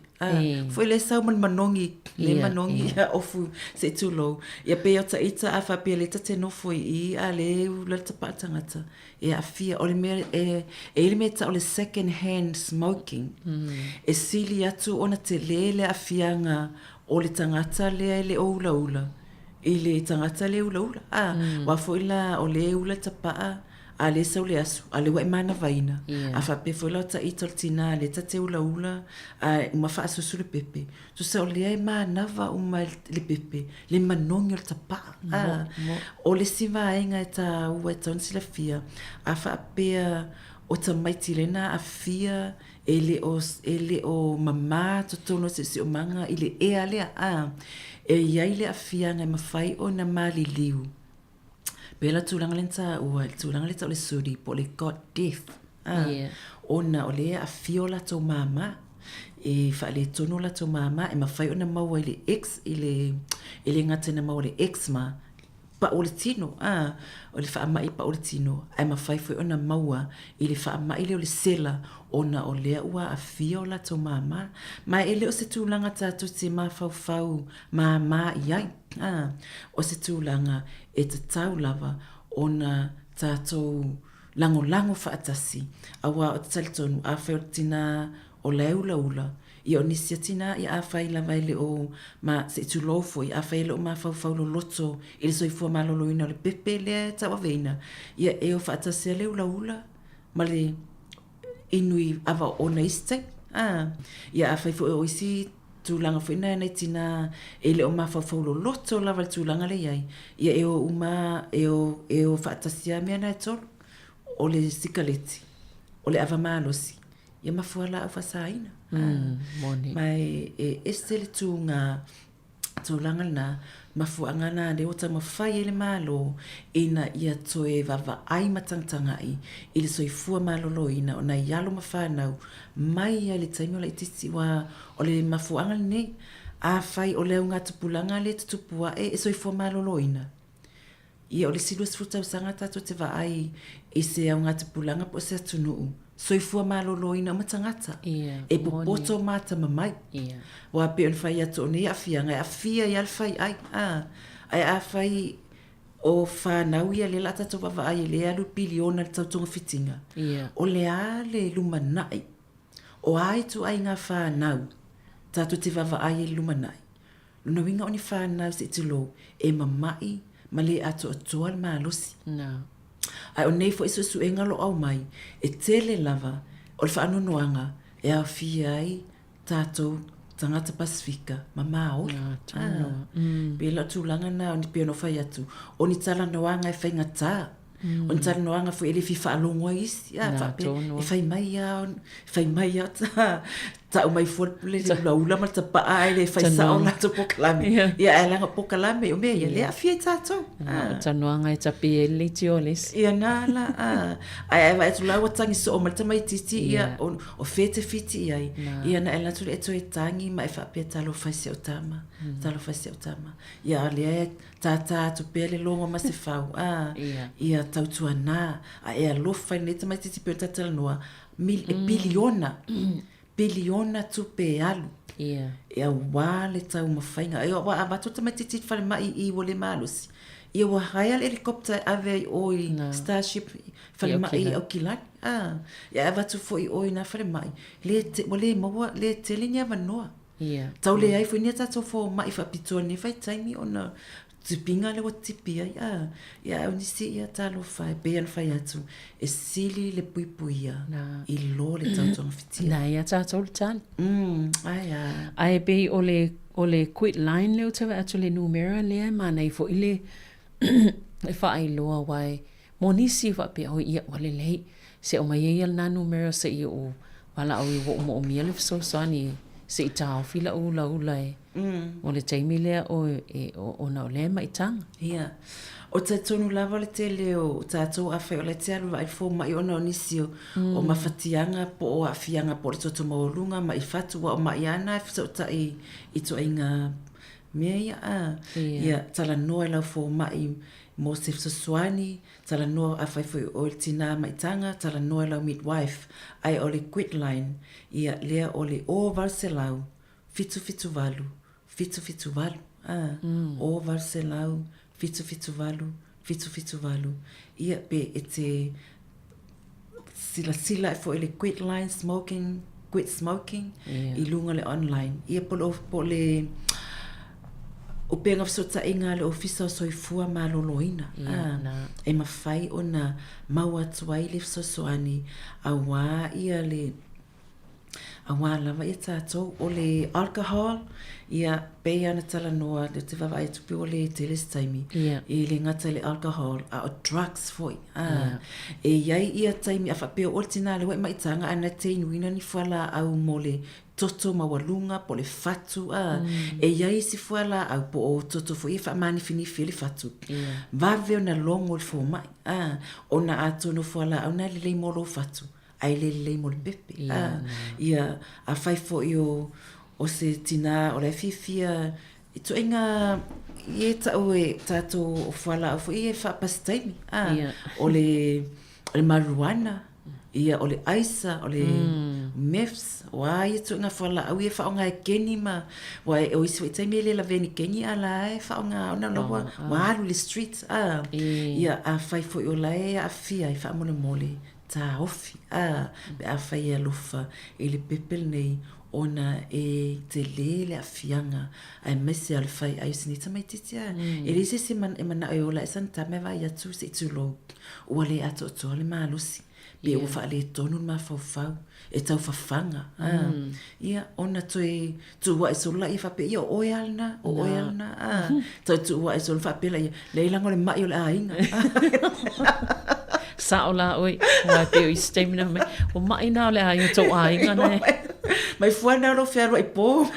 foi le sau manongi le manongi ia ofu se tulo ia pe o ta ita a whapea le tate no foi i a le ula tapa tangata ia a fia o le mea ele mea ta o le second hand smoking e sili atu ona te le a fianga o le tangata le le oula ula i le tangata le ula ula wa foi la o le ula tapa a le sau le asu, a le wai mana vaina. A whape foi lau ta itol tina, le ta te ula ula, a uma wha asusu le pepe. So sa o le ai manava uma le pepe, le manongi o le tapa. O le siva ainga e ta ua e taunsi la fia, a whapea o ta maiti lena a fia, e le o mama to tono se o manga, i le ea lea e iai le a fia ngai mawhai o na mali liu. Bela tulanga lenta ua tulanga lenta o le suri po le got death ona o le a fiola to mama e fa le tono la to mama e mawhai ona maua i le ex i le ngata na maua le ex ma pa o le tino o le wha mai pa o le tino e mawhai foi ona maua i le wha mai le o le sela ona o lea ua a fiola to mama ma ele o se tulanga tatu te mawhau mama iai o se tūlanga e te tau lava ona tātou lango whaatasi awa o te talitonu a whao tina o leula ula i o nisia tina i a whai lava ele o ma se tu lofo i a whai ele o ma whau lo loto i le soifua malolo ina o le pepe lea tawa veina i e o whaatasi a leula ula ma le inui awa o na istai i a whai fo o isi tūlanga whaina nei tina e le o mawhawhau lo loto lava le tūlanga le iai. Ia e o uma e o whaatasia mea nei tolu o le sikaleti, o le avamalosi. Ia mafuala au whasaina. Mai e este le tūnga tūlanga lina mafuanga na le ota mawhai ele malo ina ia toe vava ai matangtangai i le soifua malolo ina o na ialo mawhanau mai a le taimi o le itisi wa o le mafuanga nei a whai o le unga tupulanga le tutupua e soifua malolo ina ia o le silus futau sanga tato te va ai i se unga tupulanga po se atunuu soifua malolo ina matangata e popoto mata mamai wa pe on fai ato ne afia ia al fai ai ai a fai o fa nau ia le lata to va ai le alu biliona le tautonga fitinga o le ale lumanai o ai tu ai nga fa nau tato te va ai lumanai lona winga o ni whanau se tilo e mamai ma le ato atoa le malosi. Ai o nei fo iso su e ngalo au mai e tele lava o le whaanonoanga e a fia ai tātou tangata Pasifika ma mao. Pela tūlanga na o ni pia no whai atu o ni tala noanga e whainga tā. O ni tala noanga fo ele fi whaalongoa isi. E whai mai a ta o mai fuat pule le laula ma ta pa ai le fai sa o la to pokalame. Ia e langa pokalame o mea ia le a fia tātou. Tanoanga e tapi e le tio les. Ia nala. Ai vai tu lawa tangi so o malta mai titi ia o fete fiti ai. Ia na ela tu le to e tangi ma e fa pe talo fai se o tama. Talo fai se o tama. Ia le tata tu pele longo ma se fau. Ia tau tu ana. Ai a lo fai le mai titi pe tata noa. Biliona tu pe alu. Ia wale tau mawhainga. Ia wa abatota mai titi whare mai i wole malusi. Ia wa haia helicopter ave oi Starship whare mai au kilani. Ia abatu fo i oi na whare mai. Wale maua le telinia wanoa. Tau le ai fo nia tato fo mai whapitoa ni whai taimi ona tupinga le wa tipi ai. Ia au nisi ia talo whai bean whai atu. E sili le puipuia i lo le tautonga fitia. Na ia tātou le tali. Ai bei o le quit line leo tawa atu le numera lea mana i fo i le e whaai loa wai. Mo nisi whapea hoi ia wale lei. Se o mai ia na numera se ia o wala au i wo mo o mia le fisosani se i tau fila ula e. O le taimi lea o na o lea maitanga. Ia. O te tonu lava le te leo, tātou a whai o le te alu vai fō mai ona o nisio o mawhatianga po o awhianga po le toto maolunga mai whatua o mai ana e whasauta i to inga mea ia. Ia, tala noa lau fō mai mo se whasasuani, tala noa a whai fō o le tina maitanga, tala noa lau midwife, ai o le quit line, ia lea o le o varselau, fitu valu. O varselau, fitu valu. Ia pe e te sila e fo ele quit line quit smoking i lunga le online. Ia po le o penga fsota inga le ofisa soifua maloloina. E mawhai o na maua tuai le fsosoani awa ia le awa lava ia tātou o le alcohol ia pei ana tala noa le te wawa e tupi o le teles taimi i le ngata le alcohol a o drugs foi e iai ia taimi a whapeo o le tina le wai maitanga ana te inuina ni whala au mo le toto mawalunga po le fatu e iai si whala au po o toto foi e whamani finifi le fatu vave o na longo le fo mai o na ato no whala au na le molo fatu ai le mo le pepe ia a fai fo o se tina o le fifia i to inga i ta o tato o whala o i e whapasitaimi o le marijuana ia o le aisa o le mefs wa i to inga whala au i e whaonga e keni ma wa o isi wa itaimi le la veni keni ala e whaonga o na loa wa alu le street ia a fai fo i o lae a fia i whaamone mole ta ofi be a fai e lufa i le pepel nei ona e te lele a fianga ai mese al fai ai sinita mai titia e rese se man e mana e ola e santa me vai atu se tulo o le ato to le malusi be o fa le tonu ma fau e tau fafanga ia ona tu wa so la i fa pe yo oialna tu wa so fa pe le lango le mai o le ainga Saola oi, wa pe o stamina me. O mai na le ai to ai ngana. Mai fuana ro ferro e po.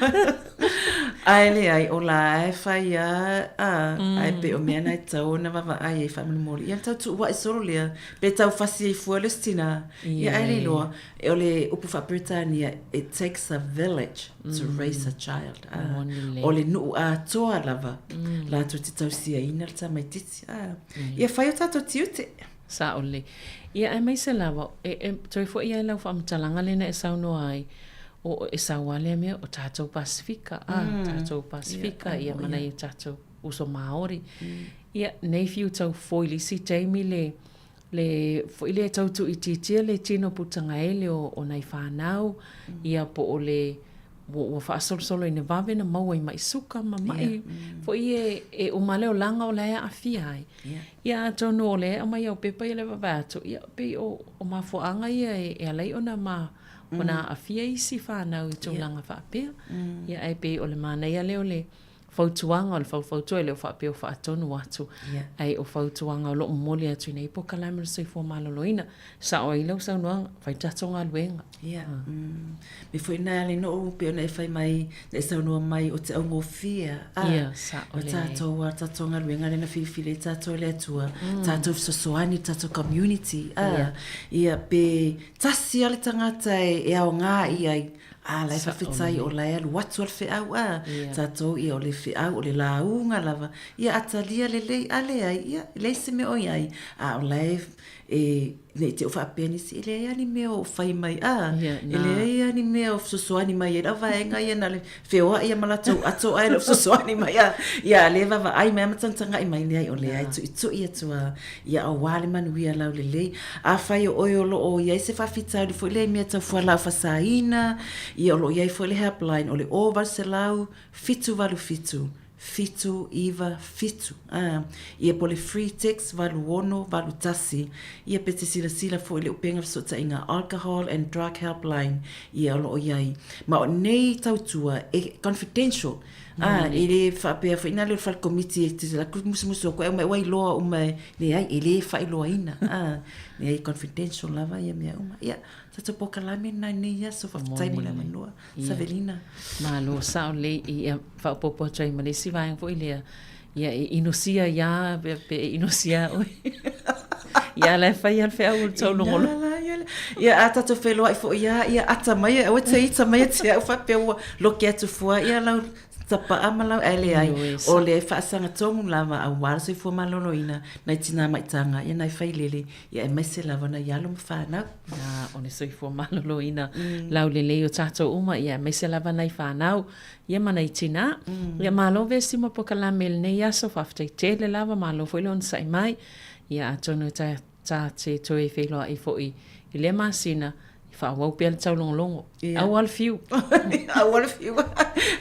Ai le ai o la e fai ai pe o mena e tau na va ai e family moli. Ia tau tu wa solo le pe tau fasi e fuele stina. Ia ai le lo e o le upu fa Britannia it takes a village to raise a child. O le nu a toa lava. La tu ti tau sia ina ta mai titi. Ia fai o tato tiute. Saole. Ia e mai se lava toi fo ia lau fa mtalanga lena e sauno ai o e sauale me o tātou Pasifika tātou Pasifika ia mana i tātou uso Maori ia nei fiu tau foili si teimi le foile tau tu ititia le tino putanga ele o nai whanau ia po o le Wa whaasolo i ne wawe na maua i mai suka ma mai. Fo i e o maleo langa o lea a fia ai. Ia tonu o lea mai au pepa i le wawatu. Ia pe o mafuanga ia e alai ona ma ona a fia isi whanau i tō langa whaapea. Ia ai pe o le mana ia leo le fautuanga o le fautua leo whaapea o whaatonu atu. Ai o fautuanga o lo mole atu nei po kalame le soifua maloloina. Sa o ilau sa unuanga, whai tatonga luenga. Me foi na le no pe ona e fai mai e sa no mai o te au ngofia. Sa o le. Tatonga luenga le na fifile tato le atua. Tato sosoani, tato community. Ia pe tasi ale tangata e ao ngā iai. Lai whawhitai o lai alu watu al whiau Tato ia o le whiau o le launga lava. Ia atalia le lei ale ai. Ia lei se me oi ai. O lai nei te o whaapea nisi. Ele ai ani mea o whai mai. Ele ai ani mea o sosoani mai. Ia rawa e ngai ana le whioa ia malatou ato ai le sosoani mai. Ia le wawa ai mea matantanga i mai le ai o le ai. Tu ia tua. Ia o wale manuia lau le lei. A whai o oi o lo o ia se whawhitau le fo le mea tau whalau whasaina. Ia o lo iai foi le helpline o le over se lau fitu valu fitu. Fitu iwa fitu. Ia po le free text valu ono valu tasi. Ia pete sila foi le upenga sota inga alcohol and drug helpline. Ia o lo iai. Ma o nei tautua confidential. Ele whapea whaina leo whal committee e te la musu ko e mai wai loa o mai ne ai ele whai loa ina. Ne ai confidential lava ia mea uma. Ia tato poka lame na nei ia so whaftai mo le manua. Savelina. Malo sao le i whapopo trai malesi vai fo ilea. Ia inosia ia pe inosia oi. Ia le whai al whea ul tau longolo. Ia a tato wheloa i fo ia ata mai o te ita mai te au whapea ua loki atu fua ia lau tapa amalau ele ai o le whaasanga tongu lava a wala so i fua maloloina na tina maitanga ia nai whailele ia e maise lava na ialo mwhanau. O ne so i fua maloloina lau lele o tato uma ia maise lava nai whanau ia mana i tina. Ia malo vesi mo poka la mele ne ia so whaftai tele lava malo fwile on sai mai ia atonu ta te toe wheloa i fo i le masina whawau pia le tau longolongo. Awal fiu. Awal fiu.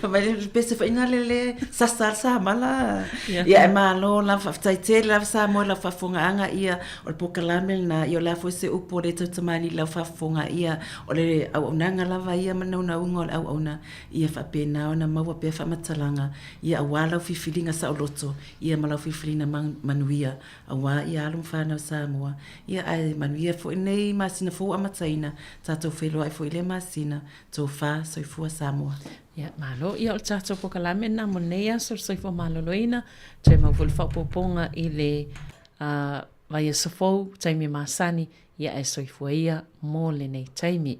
Mai pese whaina le sasar sa mala. Ia e malo la whaftai te la Sāmoa la whafonga anga ia o le pokalamel na i o la fwese upo le tautamani la whafonga ia o le au nanga lava ia manau na unga o le au na ia whapena o na maua pia whamatalanga ia awala o fifilinga sa o loto ia malau fifilinga manuia awa ia alum whanau Sāmoa ia ai manuia fo nei masina fo amataina tatou wheloa e fo ile masina tō wha soifua Sāmoa. Ia, malo, ia o tatou pokalame na monea so soifua maloloina, te mauvulu whapoponga i le vai e sofou, taimi masani, ia e soifua ia mō le nei taimi.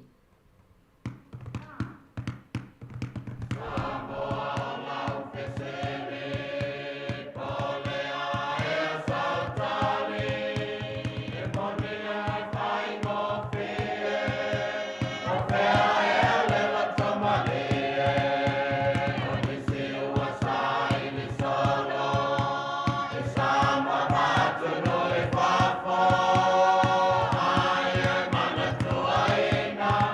Now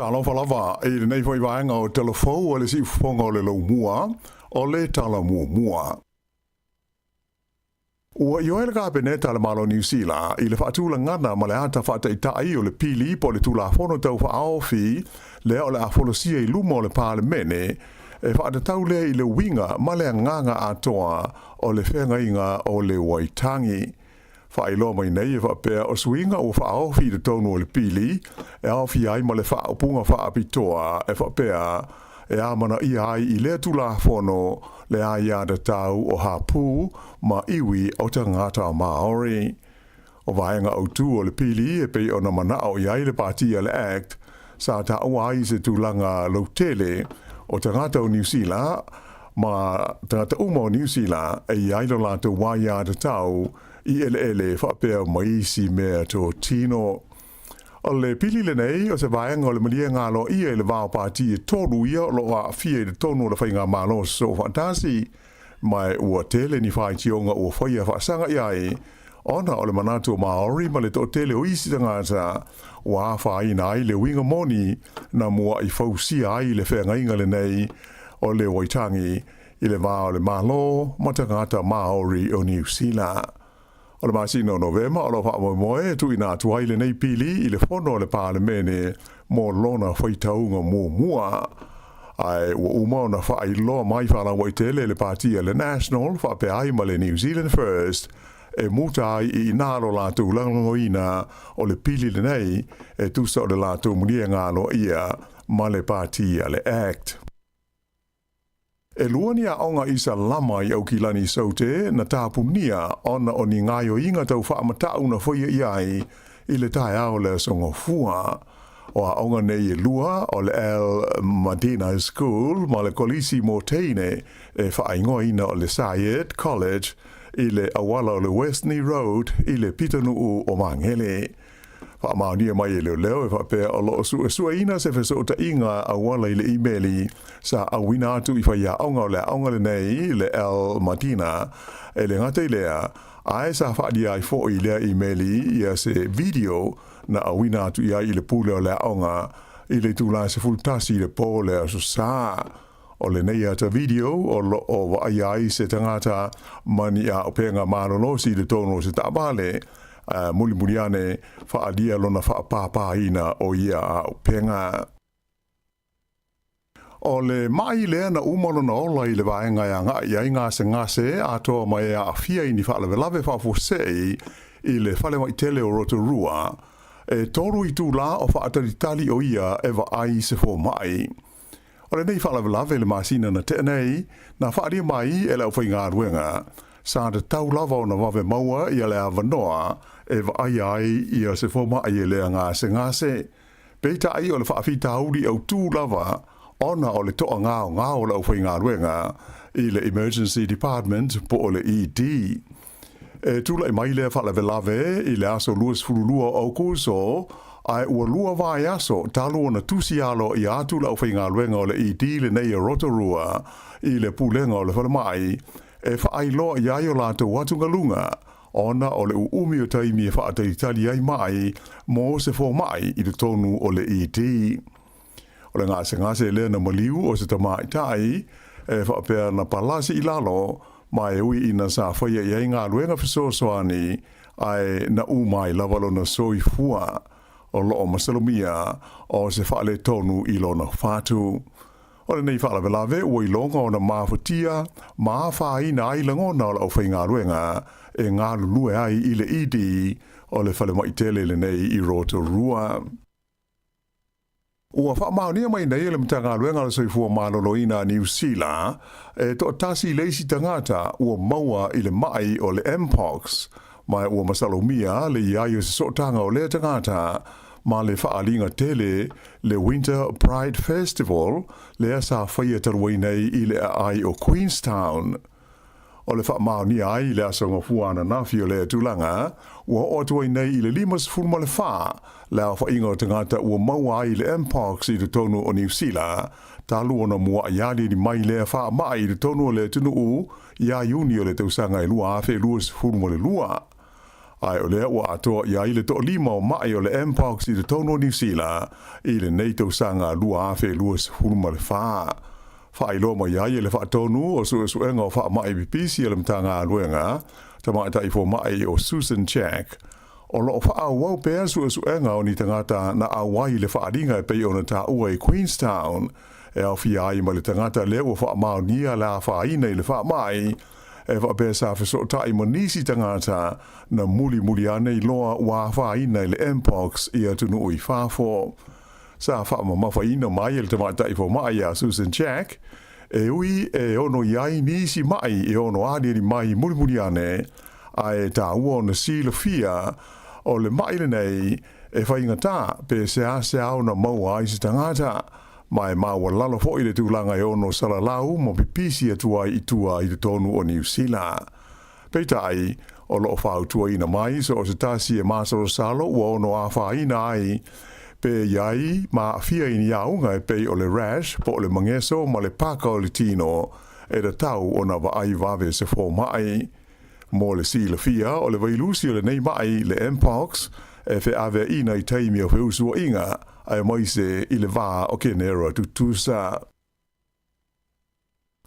talo falava e nei foi vaenga o telefou o le si fonga o le lo mua o le tala mua. Ua ioe le ka peneta le malo New Zealand i le whaatula ngana ma le ata whaataitai o le pili po le tula fono tau whaaofi le o le afolosia i lumo le parlemene e whaatatau le i le winga ma le nganga atoa o le whengainga o le waitangi. Whailo mai nei e whapea o swinga o whaaofi le tonu o le pili e aofi ai ma le whaapunga whaapitoa e whapea e amana i ai i le tula fono le aiada tau o hapu ma iwi o te ngata Māori. O vaenga o tu o le pili e pei o na mana o iai le partia le act sa ta awai se tūlanga lautele o te ngata o New Zealand ma te ngata uma o New Zealand e iai lo lato waiada tau i ele whapea maisi mea tō tino. O le pili le nei o se vaenga o le malia ngalo ia le vao pati e tolu ia lo a fia le tonu le whainga malo so fantasi mai ua tele ni whai tionga ua whaia whaasanga iai ona o le manatu o Māori ma le tō tele o isi tangata ua a whai na ai le winga moni na mua i whausia ai le whenga inga le nei o le waitangi i le vao le malo ma tangata Māori o New Zealand. O le masino Novema o lo whaamoe tu ina tuaile nei pili i le fono le parlemene mo lona whaitaunga mua. Ai ua uma na whaailoa mai whala waitele le partia le National whape ai ma le New Zealand First e muta ai i nalo lātou langoina o le pili le nei e tusa o le lātou munia ngalo ia ma le partia le Act. E luania onga isa lama i au kilani saute na tāpunia ona o ni ngaio inga tau whaamatau na whaia iai i le tae ao le songo fua. O a onga nei e lua o le Al Madina School ma le kolisi mo teine e whaingoa ina o le Sayed College i le awala o le Westney Road i le Pitanuu o Mangele. Whaamaunia mai e leo e whapea o loo sua ina se whesota inga awala i le emaili sa awina atu i whaia aonga le nei le Al Madina e le ngata i lea ae sa whaadia i fo i lea emaili i a se video na awina atu i ai i le pule o le aonga i le tūla se fultasi le po le aso sa o le nei ata video o wa ai se tangata mani a openga malolosi le tono se tabale muli ane whaadia lona whaapāpāina o ia a upenga. O le mai lea na umalo na ola i le vaenga ia ngase atoa mai a fia ini whaalawelawe whaafosei i le whale mai tele o Rotorua e toru i tūla o whaataritali o ia ewa ai se fo mai. O le nei whaalawelawe le masina na tenei na whaadia mai e lau whainga ruenga sa te tau lava o na wawe maua i le avanoa e ai i a se foma ai e lea ngase. Peita ai o le whaafita hauri au tū lava ona o le toa ngāo lau whainga ruenga i le Emergency Department po o le ED. E tūla i mai lea whalawelawe i le aso luas fululua au kūso ai ua lua vai aso talo na tusi alo i atu lau whainga ruenga o le ED le nei a Rotorua i le pulenga o le whalamai e whaailoa i ai o lātou watungalunga ona o le uumi o taimi e whaataitali ai mai mo se fo mai i le tonu o le ED. O le ngase lea na maliu o se tamaitai e whaapea na palasi i lalo mai ui ina sa whaia i ai ngā luenga fisosoani ai na umai lavalo na soi fua o loo masalomia o se whaale tonu i lona whātu. O le nei whaalawe ua i longa o na māwhatia, māwhaina ai langona o lau whainga ruenga e ngā lulue ai i le idi o le whale maitele le nei i Rotorua. Ua whaamaunia mai nei le mtanga ruenga le soifua maloloina New Zealand e to tasi leisi tangata ua maua i le mai o le Mpox mai ua masalomia le iai o se sotanga o le tangata ma le whaalinga tele le Winter Pride Festival le asa whaia tarwai nei i le ai o Queenstown. O le whaamaunia ai le asa ngofuana nafi o le tūlanga ua otuai nei i le limas fulma le wha le a whainga o tangata ua maua ai le Mpox i le tonu o New Zealand talu ona mua iali ni mai le wha mai i le tonu o le tunu u ia iuni o le tausanga i lua afe luas fulma le lua. Ai o lea ua atoa ia i le to lima o mai o le Mpox i le tono New Zealand i le nei tau sanga lua afe lua se huluma le whaa. Wha ilo mo ia i le wha tonu o su enga o wha mai bipisi le mtanga aluenga, ta mai ta i fo mai o Susan Jack. O lo wha wau pēr su enga o ni tangata na awai le wha ringa e pei o na ta ua i Queenstown, e au fia ai ma le tangata leo o wha mao nia la wha ina i le wha mai, e wha pēr sa wha ta i manisi tangata na muli ane i loa wa wha ina i le Mpox i atunu i whafo. Sa wha ma mawha ina mai le tamata i fo mai a Susan Jack, e ui e ono iai nisi mai e ono ane mai muli ane, a e ta ua na sila fia o le mai le nei e whaingata pe se au na maua i se tangata, mai maua lalo fo i le tūlanga e ono salalau mo pipisi atua i tua i le tonu o New Zealand. Peitai, o loo whau tua ina mai so o se tasi e Masoro Salo ua ono a whaina ai, pe iai ma fia ini iaunga e pei o le rash po le mangeso ma le paka o le tino e da tau o na vaai vave se fo mai. Mo le sila fia o le vailusi o le nei mai le Mpox e fe ave ina i teimi o feusua inga ai moise i le vā o kenera tutusa.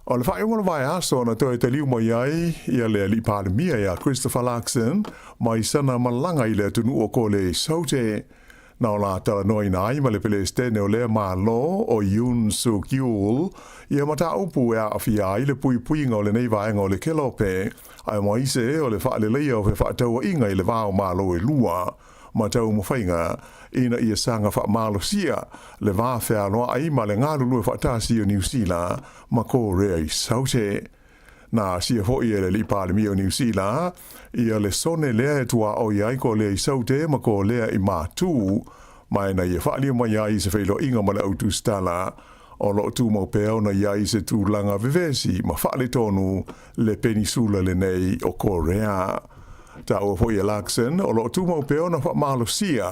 O le whae wana vai aso na toi te liu mo iai ia le li pandemia ia Christopher Larkson mai sana malanga i le tunu o ko le saute. Na o la tala noi nai ma le pele stene o le ma lo o Yun Suk Yul ia mata upu e a fia i le pui nga o le nei vaenga o le kelope ai moise o le wha le leia o fe wha taua inga i le vāo ma lo e lua ma tau mo whainga ina ia sanga wha malo sia le vā whea noa ai ma le ngālu lua wha tāsi o New Zealand ma ko rea i saute. Na sia fo i le li pandemia o New Zealand ia le sone lea e tua o iai ko lea i saute ma ko lea i mātū mai na ia whaalia mai iai se whailo inga ma le autu stala o lo tu mau pēo na iai se tu langa vivesi ma whaale tonu le penisula le nei o Korea. Ta ua fo i Larkson o lo tu mau pēo na wha malo sia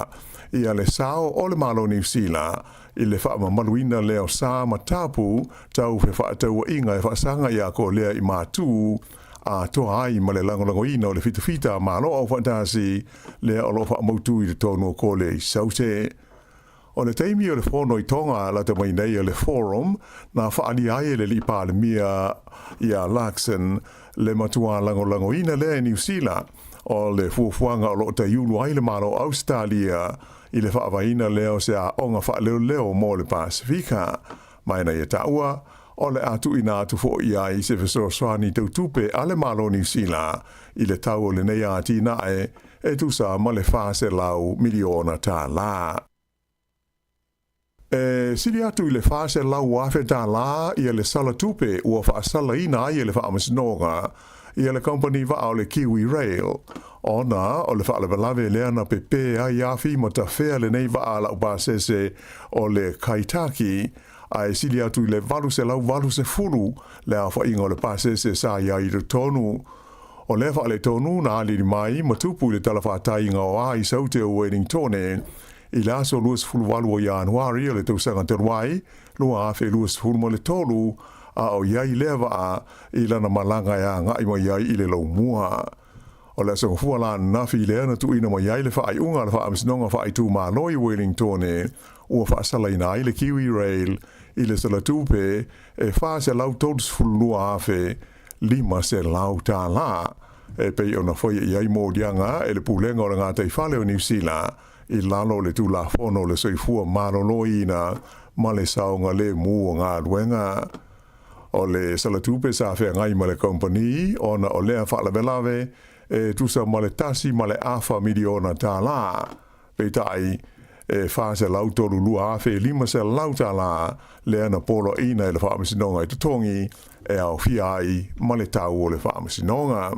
ia le sao o le malo New Zealand i le wha maluina leo sā ma tāpu tau fe wha taua inga e wha sanga ia ko lea i mātū a toa ai ma le langolango ina o le fita ma lo au fantasi lea o lo wha mautu i le tonu o ko le i saute. O le teimi o le whono i tonga la te mai nei o le forum na wha ani ai le li pandemia ia Larkson le matua langolango ina lea i New Zealand o le fuafuanga o lo te iulu ai le malo Australia i le whaavaina leo se a onga wha leo mo le Pasifika. Mai na ia taua, o le atu ina atu fo ia i se fesoro swani tau tupe ale malo New Zealand i le tau o le nei ati nae e tusa ma le fase lau miliona tā la. Sili atu i le fase lau wafe tā la i le sala tupe ua wha sala ina i le wha amasinoga i le company wa o le Kiwi Rail. Ona o le whaalawalawe lea na pepe a iafi ma ta whea le nei wa ala upasese o le Kaitaki ai sili atu i le valu se fulu le a whainga o le pasese sa ia i tonu. O le whaale tonu na aliri mai ma tupu i le talawhātai ngā o a i saute o Wellingtone i le aso luas fulu walu o Januari o le tausanga teruai lua awhi luas fulu mo le tolu a o iai lea a i lana malanga ia ngai mo iai i le lau mua. O le asanga fua la nafi lea na tu ina mo iai le whaai unga le wha amisnonga whaai tu maa loi Wellingtone ua wha sala ina i le Kiwi Rail i le sala tupe e wha se lau totus fulu lua awhi lima se lau tā la e pei ona foia iai mō dianga e le pulenga o le ngā tei whale o New Zealand i lalo le tu la fono le soifua maroloi ina ma le saonga le mua ngā luenga. O le salatupe sa whea ngai ma le company ona o lea whaalawe e tusa ma le tasi ma le awha miliona tā la. Peitai e whaase lautoru lua awhe lima se lau tā la lea na polo ina e le whaamisinonga i tutongi e au fiai ma le tau o le whaamisinonga.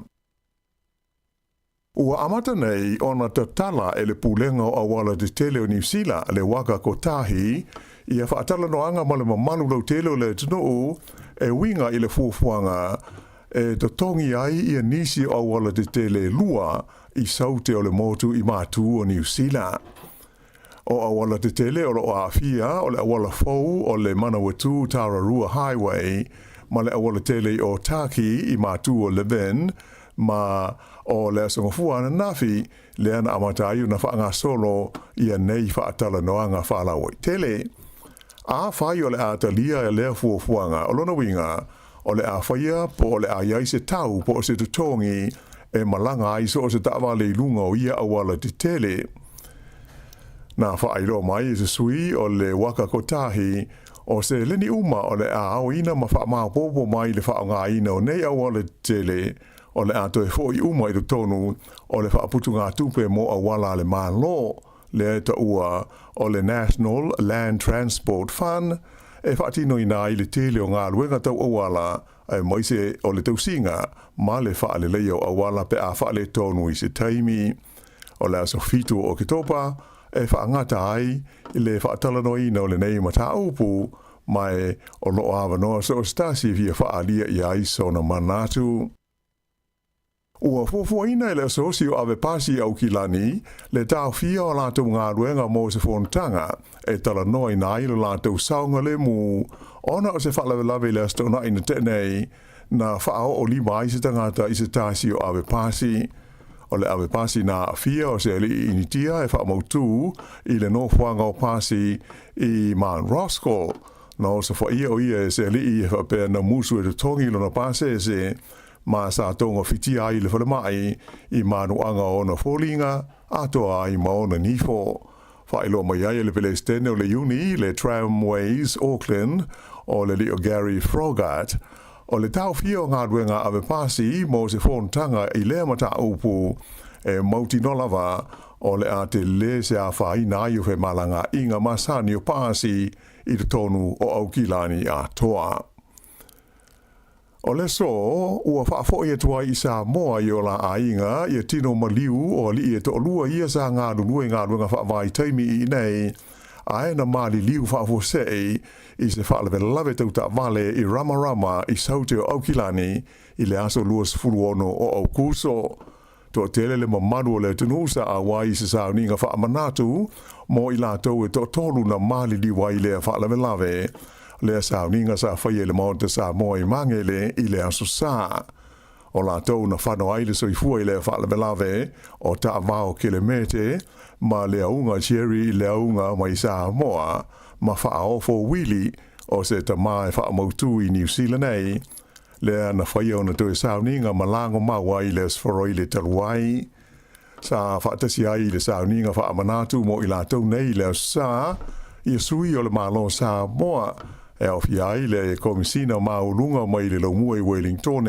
Ua amata nei ona ta tala e le pulenga o awala te tele o New Zealand le waka kotahi ia whaatala noanga ma le mamanu lau tele o le tunu e winga i le fuafuanga e to tongi ai ia nisi o awala te tele lua i saute o le motu i mātu o New Zealand. O awala te tele o le oafia o le awala fou o le Manawatu Tararua Highway ma le awala tele o Taki i mātu o Leven ma o le songa fua na nafi le ana amatai na fa nga solo ia nei fa tala noanga fa la wai tele a fa yo le atalia le fu fuanga o lona winga o le a faia po le a ia se tau po se tutongi e malanga ai so se tava le lunga o ia awala te tele na fa airo mai se sui o le waka kotahi o se leni uma o le a au ina ma fa ma popo mai le fa nga ina o nei awala tele o le ato e foi uma i do tonu o le whaaputunga tupe mo a wala le malo le ta ua o le National Land Transport Fund e whaatino ina i le tele o ngā luenga tau a wala e moise o le tausinga ma le whaale leo a wala pe a whaale tonu i se taimi o le aso fitu o kitopa e whaangata ai i le whaatalano ina o le nei mata upu mai o lo awa noa so stasi via whaalia i aiso na manatu. Ua fuafuaina le asosio ave pasi au kilani, le tau fia o lātou ngā ruenga mō se whontanga, e tala noa i nā ilo lātou saunga le mū, ona o se whalawe le astona ina tenei, na whao o lima i se tangata i se tāsi o ave pasi. O le ave pasi nā fia o se ali initia e whaamautu i le no whanga o pasi i Mount Roscoe, no se whaia o ia e se ali i e whapea na musu e te tongi lona pase e se, ma sa tonga fiti ai le whalemai i manuanga o na fōlinga, atoa ai maona nifo. Whaelo mai ai le pele stene o le uni, le Tramways Auckland, o le Leo Gary Frogart, o le tau fia o ngā ruenga ave pasi mo se whontanga i lea mata upu e mauti nolawa o le a te le se a whaina i uwhe malanga inga masani o pasi i te tonu o Aukilani a toa. O le so, ua whaafoi e tua i Sāmoa i o la ainga, i tino maliu o li e to lua ia sa ngā runua ngā runga whaavai taimi i nei, aena mali liu whaafosei i se whaalewe lawe tauta vale i Ramarama i saute o Aukilani i le aso luas fuluono o Aukuso. To tele le mamadu o le tunusa a wai se sauninga whaamanatu, mo i la tau e to tolu na mali liu ai le whaalewe lawe, le sauninga sa whaia le maonta sa moa i mangele i le aso sa. O la tau na whano aile so i fua i le whaalewe o ta vao kilemete, ma le aunga cherry i le aunga mai sa moa, ma whaofo wili o se ta mai whaamautu i New Zealand ei, le ana whaia o na tue sauninga malango maua i le sforo i le taluai. Sa whaatasi ai i le sauninga whaamanatu mo i la tau nei le aso sa, i sui o le malo sa moa, e au fiai le komisina maulunga mai le laumua i Wellington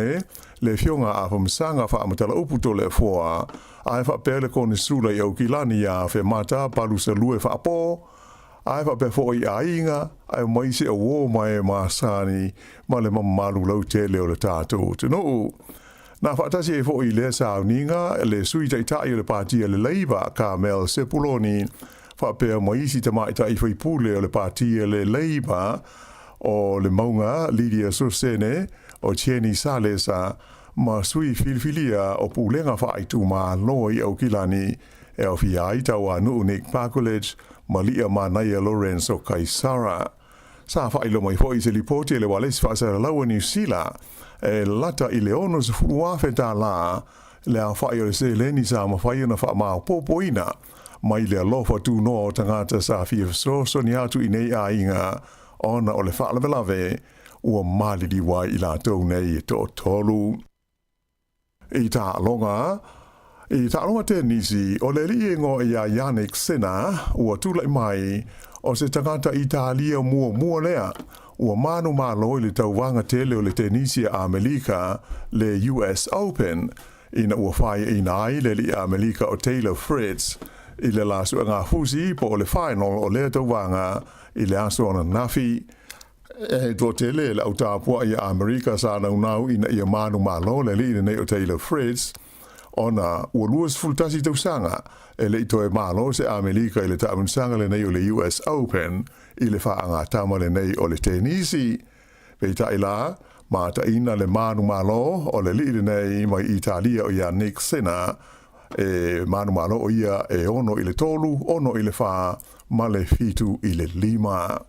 le fionga a whamsanga whaamatala uputo le fua, ai whapele kone sula i Aukilani a whemata palusa lue whaapo, ai whapepo i ainga, ai maise a wō mai maasani, ma le mamalu lau tele o le tātou tino. Na whaatasi e fo i le sauninga, le sui taitai o le pātia le Labour, Carmel Sepuloni, whapea maisi tamaita i whaipule o le pātia le Labour, o le maunga Lydia Susene o Tieni Salesa ma sui filfilia o pulenga whaaitu ma loi au kilani e au fiai tau a Nuunik Parkolage ma lia ma Naia Lawrence o Kaisara. Sa whailo mai fo i se lipoti le walesi whaasara laua New Zealand e lata i le ono se furuafe tā la le a whai o le se leni sa ma whai na wha maa popoina mai le alofa tu no o tangata sa fia so ni atu i nei a inga ona o le whaalawe ua malidi wai i la tau nei to tolu. I tā longa te nisi o le liengo i a Yannick Sena ua tula mai o se tangata Italia mua lea ua manu malo i le tauwanga tele o le tenisi a Amerika le US Open ina ua whai ina ai le li a Amerika o Taylor Fritz i le lasu ngā fusi po o le final o le tauwanga i le aso ana nafi do tele le autapua i Amerika sa nau ina i manu malo le li nei o Taylor Fritz ona ua luas fultasi tausanga e le itoe malo se Amerika i le taunsanga le nei o le US Open i le whaanga tama le nei o le tenisi peita i la ma ta ina le manu malo o le li nei mai Italia o Yannick Sena e manu malo o ia e ono i le tolu ono i le wha ma le fitu i le lima.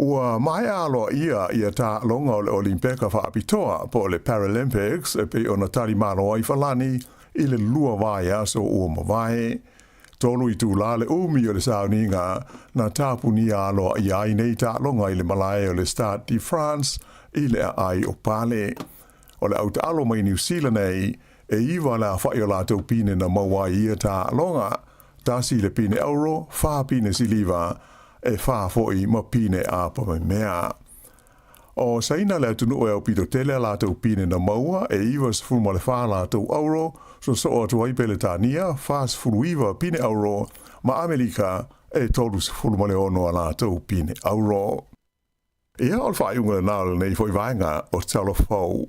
Ua mai alo ia ta longa o le Olimpeka whaapitoa po le Paralympics e pe ona tari malo ai falani i le lua vai aso ua mawai. Tolu i tū le umi o le sauninga na tāpuni alo i ai nei ta longa i le Malaya o le Stade de France i le ai o pale. O le auta alo mai New Zealand nei e iwa la whai o la tau pine na mawai ia ta longa ta si le pine euro, wha pine siliva e wha foi ma pine a pa mea. O saina le tunu e o pito tele la tau pine na maua e iwa sfuma le wha la tau euro so o tuai pele tania wha sfuru iwa pine euro ma Amerika e tolu sfuma le ono la tau pine euro. Ia o le wha iunga na le nei foi vaenga o talo fau.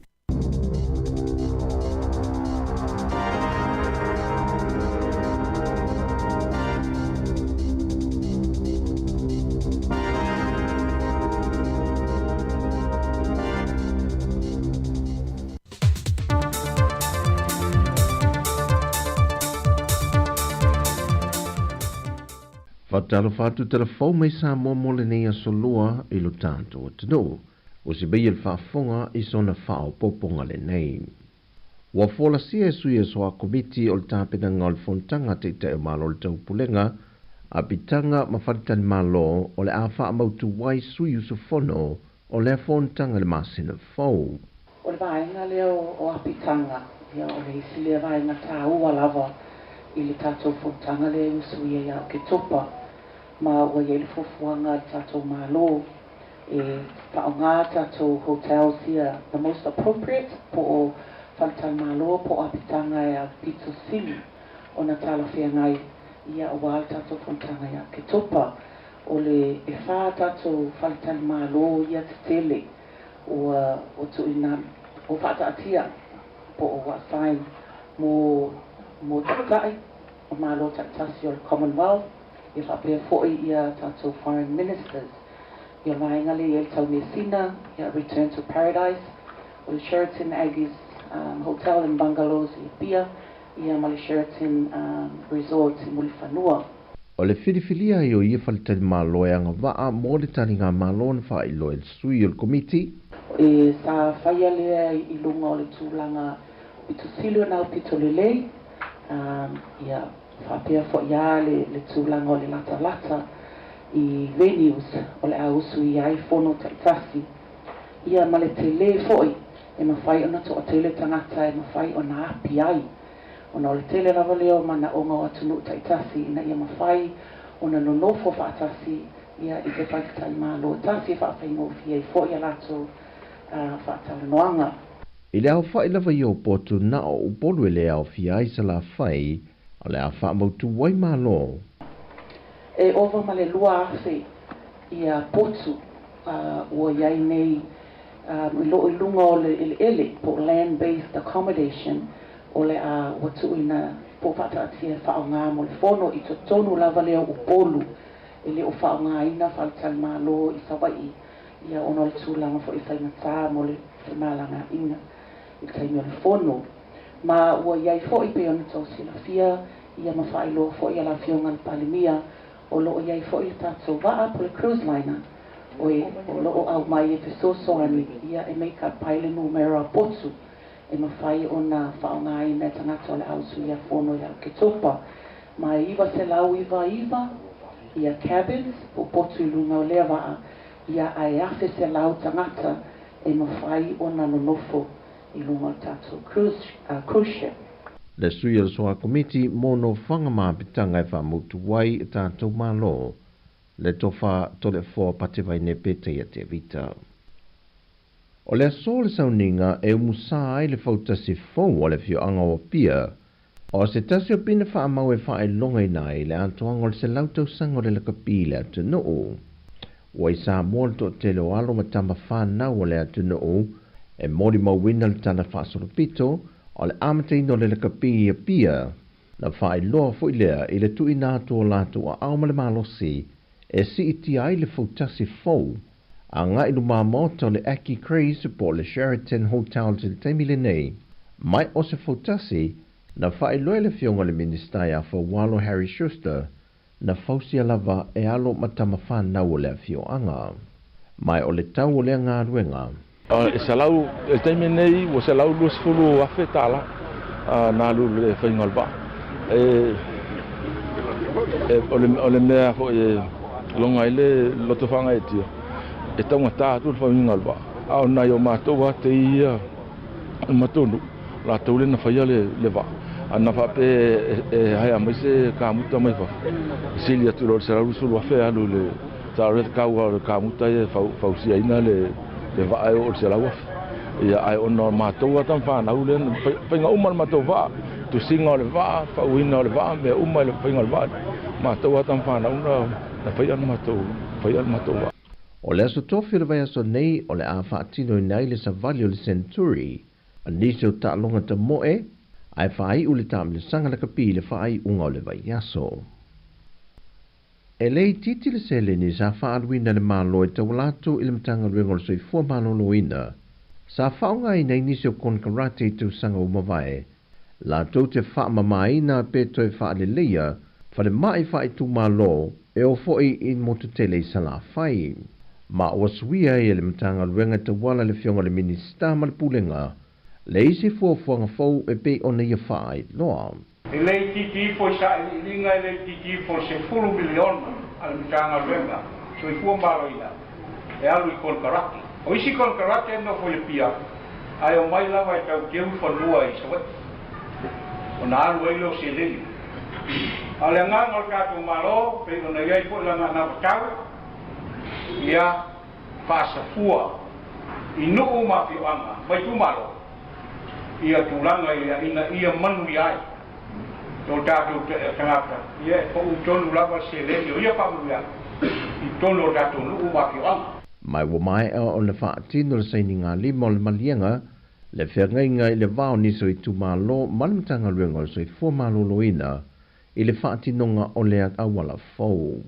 Fatalo fatu telefon mai Sāmoa mo le nei asolua i lo tātou atino. O se bei il whaafonga i sona whao poponga le nei. Wa fola sia e sui e soa komiti o le tāpena ngā le fontanga te te malo le tau pulenga, a pitanga mawharitani malo o le a wha mautu wai sui usufono o le fontanga le masina fau. O le vaenga leo o apitanga, ia o le isi le vaenga tā ua lava i le tātou fontanga le usui ia ke topa. Ma ua ia le fofuanga tātou malo e whaonga tātou hotels here the most appropriate po o whantan malo po apitanga e a pito sili o na tala whea ngai ia o wāle tātou fontanga ia ke topa o le e wha tātou whantan malo ia te tele o tuina o whata atia po o wasain mo takai o malo tatasi o le Commonwealth if I pay for ia tātou foreign ministers. Ia vaenga le ia tau Messina, ia Return to Paradise, o le Sheraton Aggies Hotel in Bangalore i Pia, ia ma le Sheraton Resort i Mulifanua. O le whiriwhiria i o ia whalitari malo e anga waa mo le tani ngā malo na wha ilo e sui o le komiti. E sa whaia lea i lunga o le tūlanga pito silio nau pito lelei, ia whapea fo ia le tūlanga o le lata lata i venues o le ausu i ai fono taitasi. Ia ma le tele foi e mawhai ona to o tele tangata e mawhai ona api ai. Ona o le tele rawa leo mana onga o atunu taitasi ina ia mawhai ona nonofo whaatasi ia i te whaikatai malo tasi whaafengo fia i foi alato whaatala noanga. I le au whai lava i o potu na o upolu e le au fia i sa la whai o le a wha mautu wai malo. E ova ma le lua afe i a potu ua iai nei i lunga o le ele po land-based accommodation o le a watu ina po whata atia whaonga mo le fono i to tonu lava leo upolu e le o whaonga ina whaitali malo i sawai ia ono le tūlanga fo i whaingatā mo le malanga ina i taimi o le fono. Ma ua iai fo i pe ona tau sila fia ia mawhailo fo i ala fionga le palimia o loo iai fo i tātou waa po le cruise liner o loo au mai e te sosoani ia e meika paile numero potu e mawhai o na whaonga ina e tangata o le ausu ia fono ia ke topa. Ma iwa se lau iwa ia cabins po potu i lunga o lea waa ia ai afe se lau tangata e mawhai o na nonofo i lunga o tātou cruise ship. Le sui o soa komiti mono whangama pitanga e whamutu wai e tātou malo le tofa tole fō patewai ne pete ia te vita. O le aso le sauninga e umusa ai le fautasi fōu o le fio anga o pia o se tasi o pina whaamau e whae longa nai le antoanga o le se lautau sanga o le lakapi le atu noo. Wai Sāmoa le to te leo alo ma tama whanau o le atu noo e mori mawina le tana whaasolopito o le amateino le lakapi ia pia na whae loa fo ilea i le tui nātu o lātu a auma le malosi e si iti ai le fautasi fōu a ngā inu mamota o le Aki Craze po le Sheraton Hotel te teimi le nei. Mai o se fautasi na whae loa le fionga le ministai a walo Harry Schuster na fausia lava e alo matama whanau o le fio anga. Mai o le tau o le ngā ruenga. E salau, e taime nei, o salau lus fulu afe tala, nā lulu le whaingalba. O le mea fo e longa ile loto whanga e tia. E taunga tātu le whaingalba. Ao nai o mātua te ia matonu, la taule na whaia le wa. Ana whape e hai amaise ka muta mai wha. Sili atu lo le salau lus fulu afe alu le tāre kaua le ka muta e whausia ina le va o se la wa ia ai ona matou tan fa na ule penga uma matou va tu singa le va fa uina le va me uma le penga le va matou tan fa na una na fa ia matou va o le so tofi le vai so nei o le afa tino nei le savali o le century aniso ta longa te moe ai fa ai ule tam le sanga le kapi le fa ai unga le vai yaso e lei titi le sele ni sa whaaruina le malo e tau lato i le matanga ruengo le soifua malo loina. Sa whaunga i nei nisi o kon karate i tau sanga umawai. Lato te whaamamai na pe toi whaaleleia, whare mai wha i tu malo e o foi i mototele i sala whai. Ma o suia i le matanga ruenga te wala le fionga le minista ma le pulenga. Le isi fuafuanga fau e pe o nei a whai loa. E lei titi foi sa linga e lei titi foi se fulu milion al mitanga ruenga so i fuo maroina e alu i kon karaki o isi kon karaki no foi pia ai o mai lava e tau keu fanua i so o na alu e lo se lei ale nga ngol ka tu malo pe no nei po la na tau ia fasa fua i no uma pi anga mai tu malo ia tulanga ia manu ia o tātou tangata. Ia, ko tonu lava se leni, o ia pamuia. I tonu o tātou nuu maki anga. Mai wa mai o le whaatino le saini ngā lima o le malienga, le whiangainga i le vao niso i tu malo malimtanga ruenga o soi fua malo loina, i le whaatinonga o le at awala fau.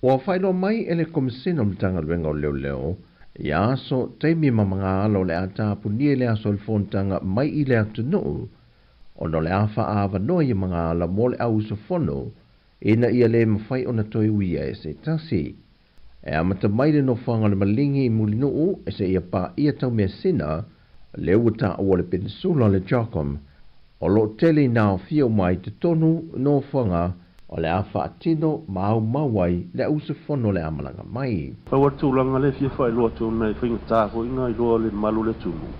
Wa whailo mai e le komisina o mtanga ruenga o leo leo, i aso teimi mamanga alo le atapu nie le aso le fontanga mai i le atu nuu, ono le afa ava noi mga ala mole au so fono ina ia le mawhai ona toi uia e se tasi. E amata maile no whanga le malingi i muli nuu e se ia pa ia tau mea sina le uta o le peninsula le Jockom o lo tele nao fio mai te tonu no whanga o le afa atino mau mawai le au so fono le amalanga mai. Pawatu langa le fia whai loa tō nei whinga tāko inga i loa le malu le tūmu.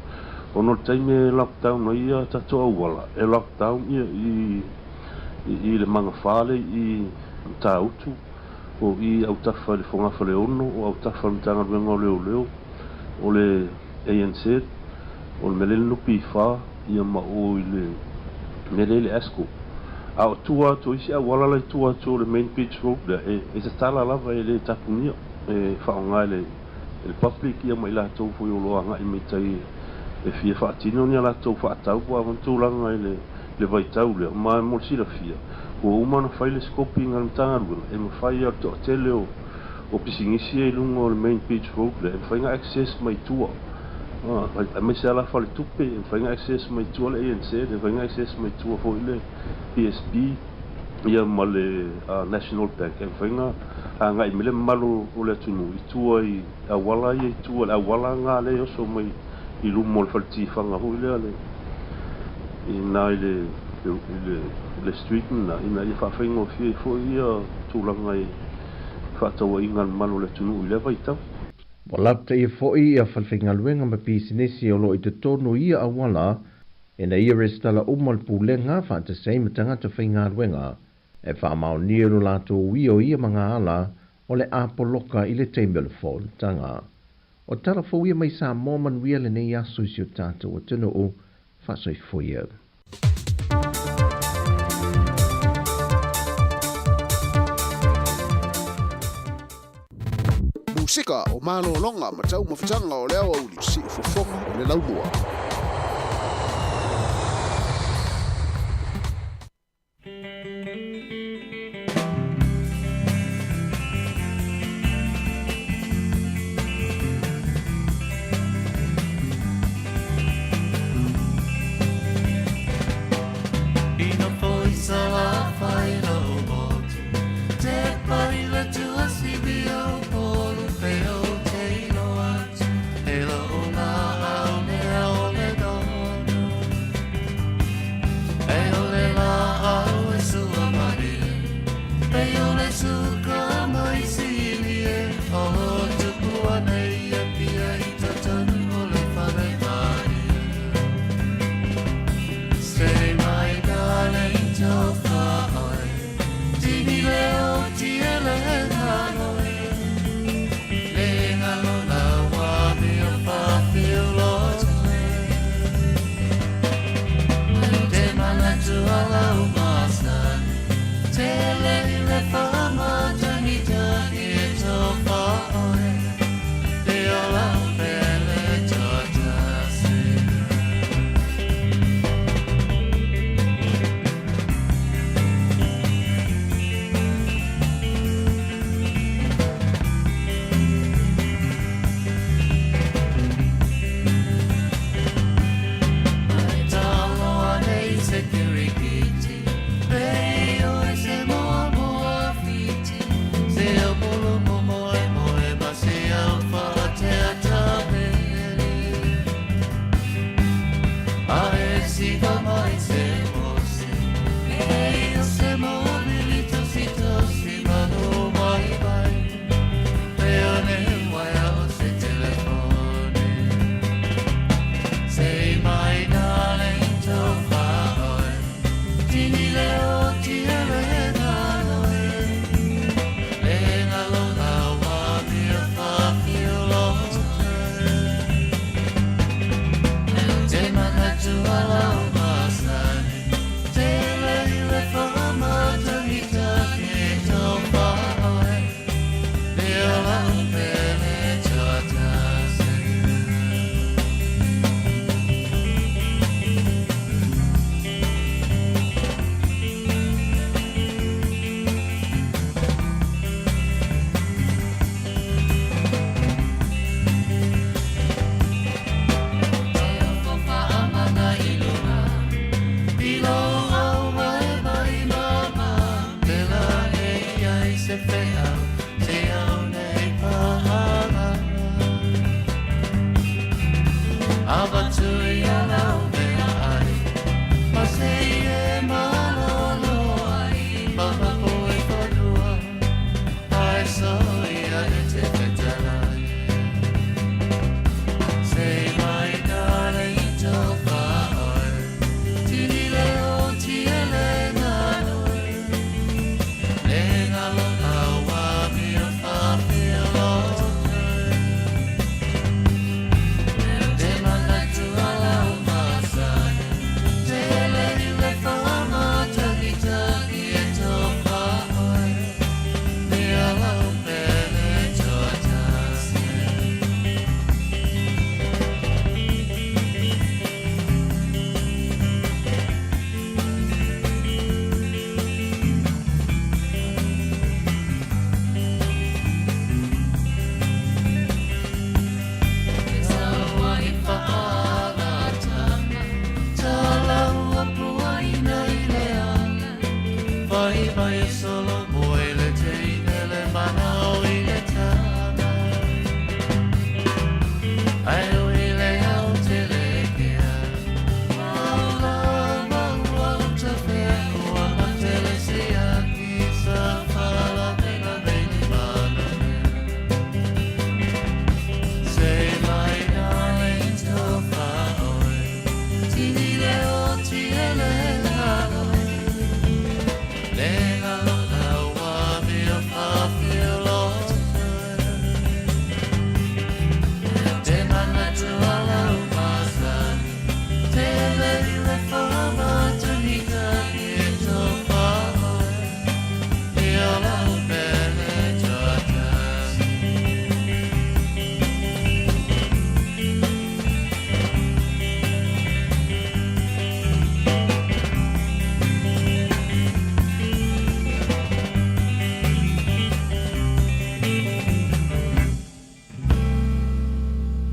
Ono taime lockdown no ia tato wala e lockdown ia i le manga fale i tautu o i au tafa le fonga fale ono o au tafa le tanga ruenga leo o le ANC o le melele nupi fa ia ma o i le melele esko a o tua to isi a wala le tua to le main pitch road e se tala lava e le tapunia e whaonga le public ia ma ila tau fui o loa nga i meitai e fia whaatino ni ala tau whaatau kua wantūlanga i le vaitau lea ma mo sila fia o umana whaile skopi ngā mtanga ruenga e ma whai ar to tele o pisingisi e lunga o le main beach road lea e whainga access mai tua a me se ala whale tupe e whainga access mai tua le ANC e whainga access mai tua fo ile PSB ia ma le National Bank e whainga a ngai mele malu o le tunu i tua i awala i tua le awala ngā le oso mai i lumo le faltifanga hui lea le i nā i le street na i nā i whawhaingo fia i fo ia tūlanga i whātaua i ngan manu le tunu i le vaitau. Walapta i fo i a whalwhinga luenga ma pisinesi o lo i te tonu ia awala e na ia restala umal pūlenga whāta seima tangata whinga luenga e whaamau niero lato uio ia mga ala o le apoloka i le teimele fōl tanga. O tala fōia mai Sāmoa manuia le nei aso i o tātou o tino o whasoi fōia. Musika o malo longa ma tau mawhitanga o leo auli si ufofonga o le laumua. Fail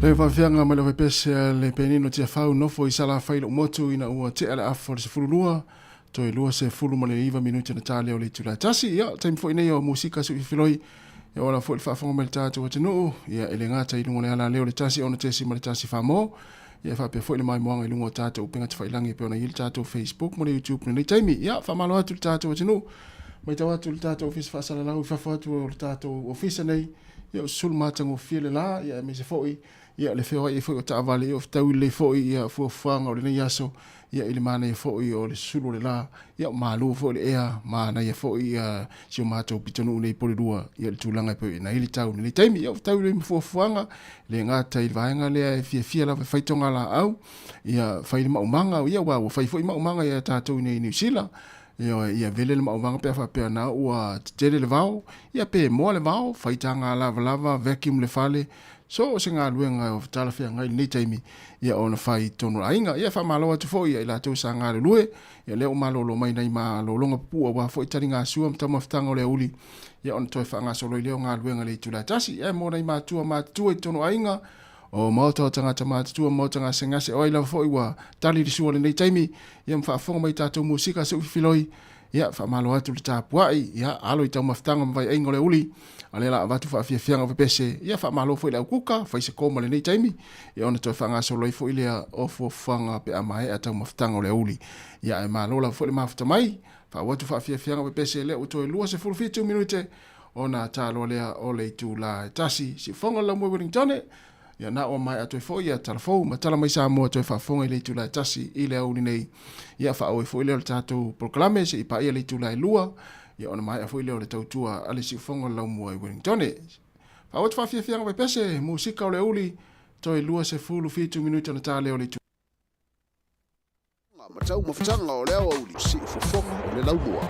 Le whawhianga mai le pese le penino tia whau nofo I sala whaila umotu ina ua te ala afo le se furu lua. Toi lua se furu ma le iwa minuti na tāleo le tula tasi. Ia, taimi fo inei o musika su I filoi. Ia wala fo le whaafonga mai le tātou atinuu. Ia ele ngata I lungo le ala leo le tasi ona tesi ma le tasi Sāmoa. Ia whapea fo le mai moanga I lungo tātou upenga te whailangi pe ona I le tātou Facebook ma le YouTube na le taimi. Ia, whamalo atu le tātou atinuu. Mai tau atu le tātou ofisa whaasala lau I whawha atu le tātou ofisa nei. Ia o sulu mātango whiele la. Ia me se fo I. Ia le feo I fo o taavale I o tau le fo I ia fuafanga o le nei aso ia I le mana ia fo I o le sulu le la ia o malu fo le ea mana ia fo I si o mātou pitonu nei pole rua ia le tūlanga pe na ili tau le taimi ia o tau le fuafanga le ngata I vaenga lea e fia la whaitonga la au ia whaile maumanga ia wa whaifo I maumanga ia tātou nei New Zealand ia vele le maumanga pe whapea na ua tere le vau ia pe moa le vau whaitanga lava vacuum le fale so se ngā luenga o tala whia ngai nei taimi ia ona whai tonu ainga. Ia wha malo atu fo ia I la tau sa ngā le lue. Ia leo malolo mai nei ma lo longa pua wa fo I tari ngā sua mta mawhitanga o le uli. Ia ona toi wha ngā solo I leo ngā luenga le tula tasi. Ia mo nei mātua I tonu ainga. O mauta o tangata mātua mauta ngā sengase o ila fo I wa tali li sua le nei taimi. Ia mwhaafonga mai tātou musika se uwhiloi. Ia wha malo atu le tāpuai. Ia alo I tau mawhitanga mwai aingo le uli. Ale la vatu fa fia fianga fa pese ia fa malo foi la kuka fa se koma le nei taimi ia ona to fa nga so loi foi le ofo fanga pe amai ata maftanga le uli ia e malo la foi le mafta mai fa watu fa fia fianga fa pese le o to lua se full fit 2 minute ona talo le o le tu la tasi si fonga la mo Wellington ia na o mai atu foi ia telefon ma tala mai Sāmoa to fa fonga le tu la tasi ile uli nei ia fa o foi le tato proclame se pa ia le tu la lua ia ona mai afoi leo le tautua ale si fonga lau mua I Wellington. Pa watu whawhia whianga pe pese, musika o le uli, toi lua se fulu fitu minuta na tā leo le tu. Matau mawhitanga o leo uli, si ufofonga o le lau mua.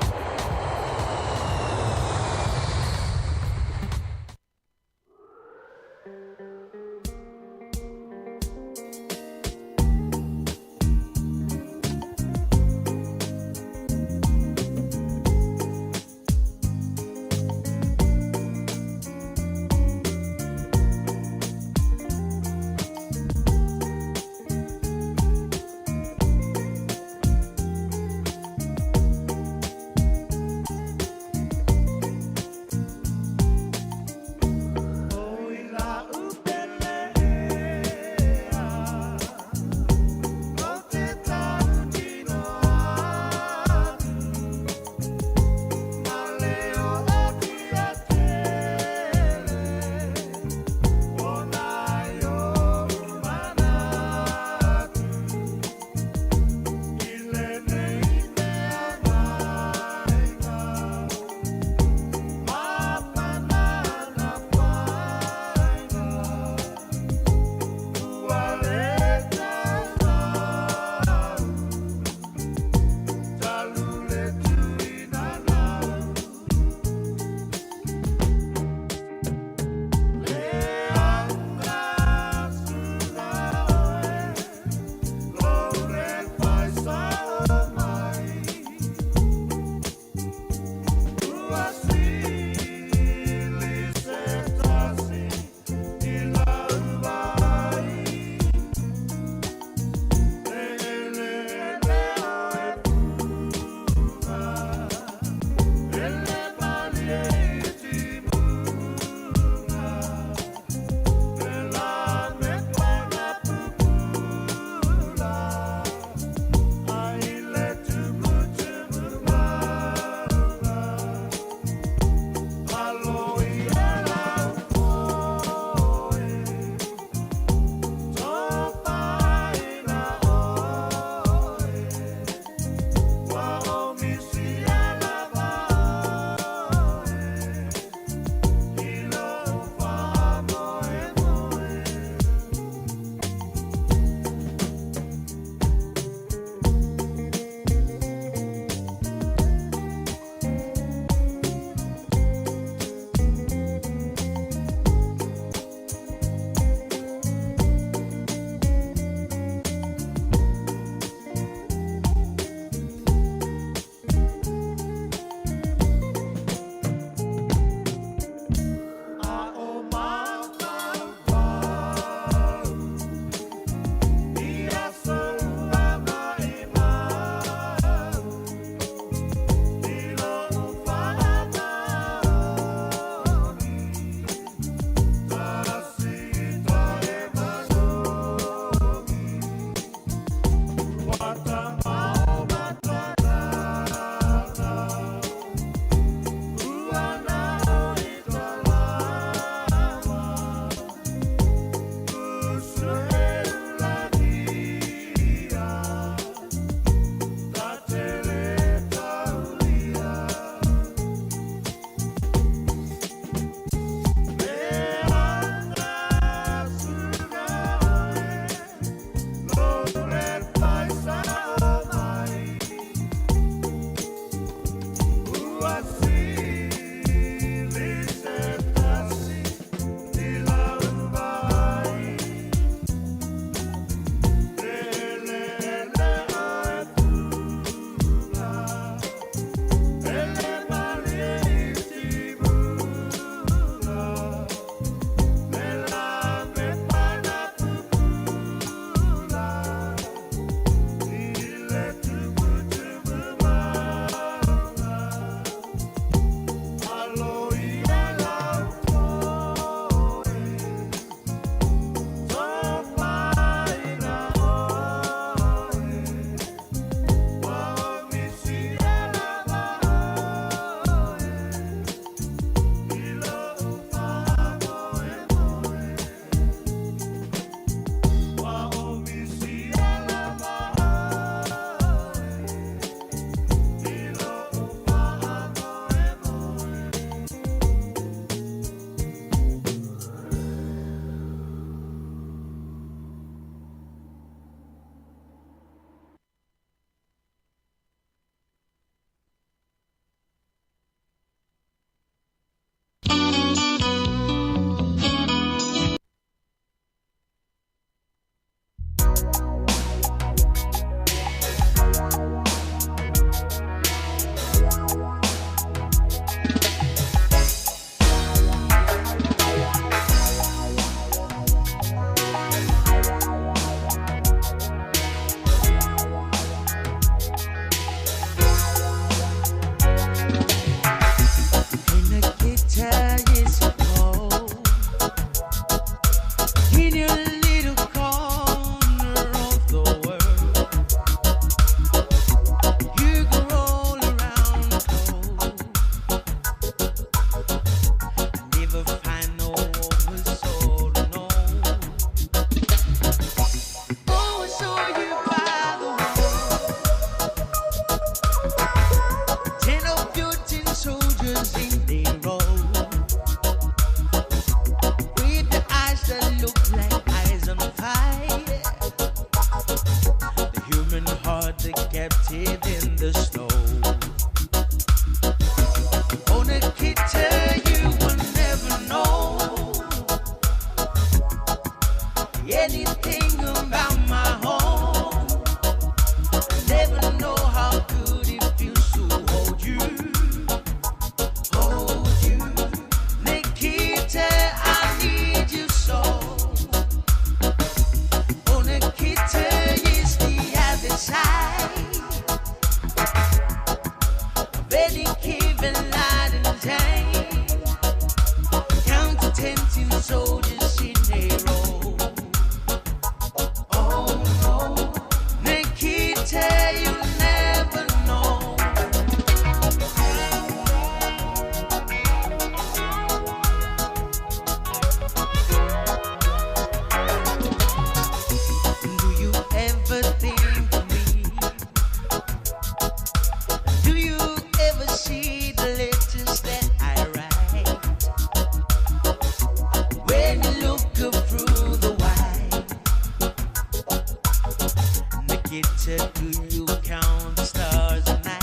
Nikita, do you count the stars at night?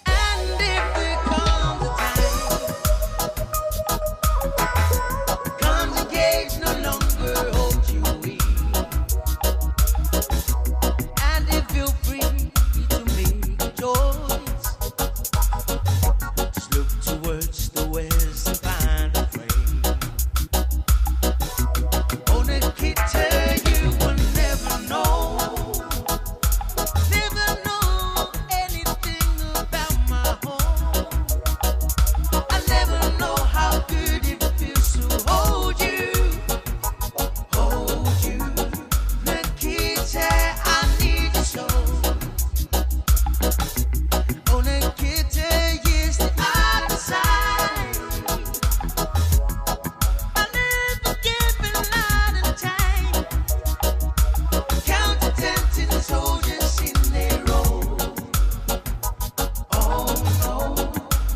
And if there comes a time, comes a gauge no longer holds you weak, and if you're free to make a choice, just look towards the west and find a frame. Oh, Nikita, you will never know anything about my home. I never know how good it feels to hold you. Nikita, I need you so. Oh, Nikita, yes, the other side. I never give it light and time. Count to 10 till the soldiers in their row. Oh no,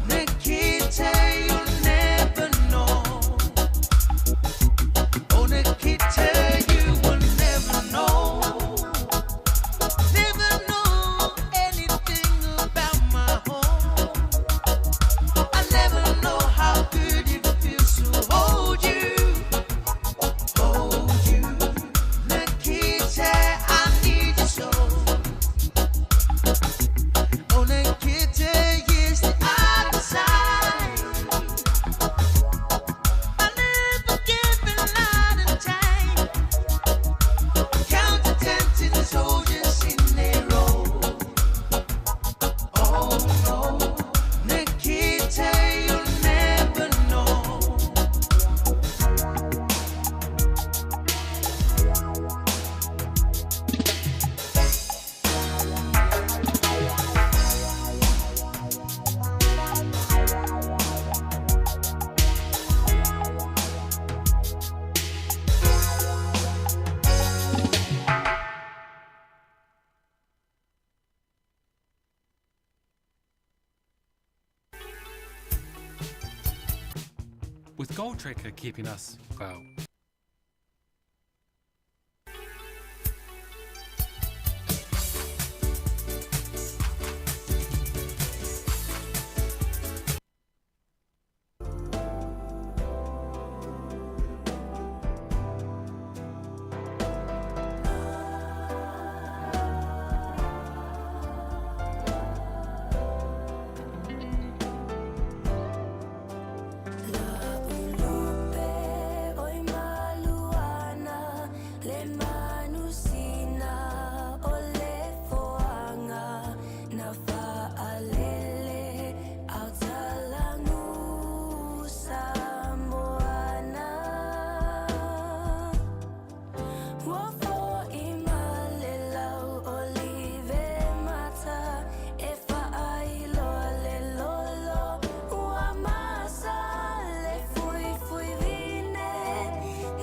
Nikita, you'll never know. Oh, Nikita, you will never know. Never know anything about my home. I never know how good it feels to hold you. Nikita, I need you so. Oh, Nikita, yes, the other side. I never give it light and time. Count to 10 till the soldiers in their row. Oh no, Nikita, you'll never know. With Gold Tracker keeping us, well,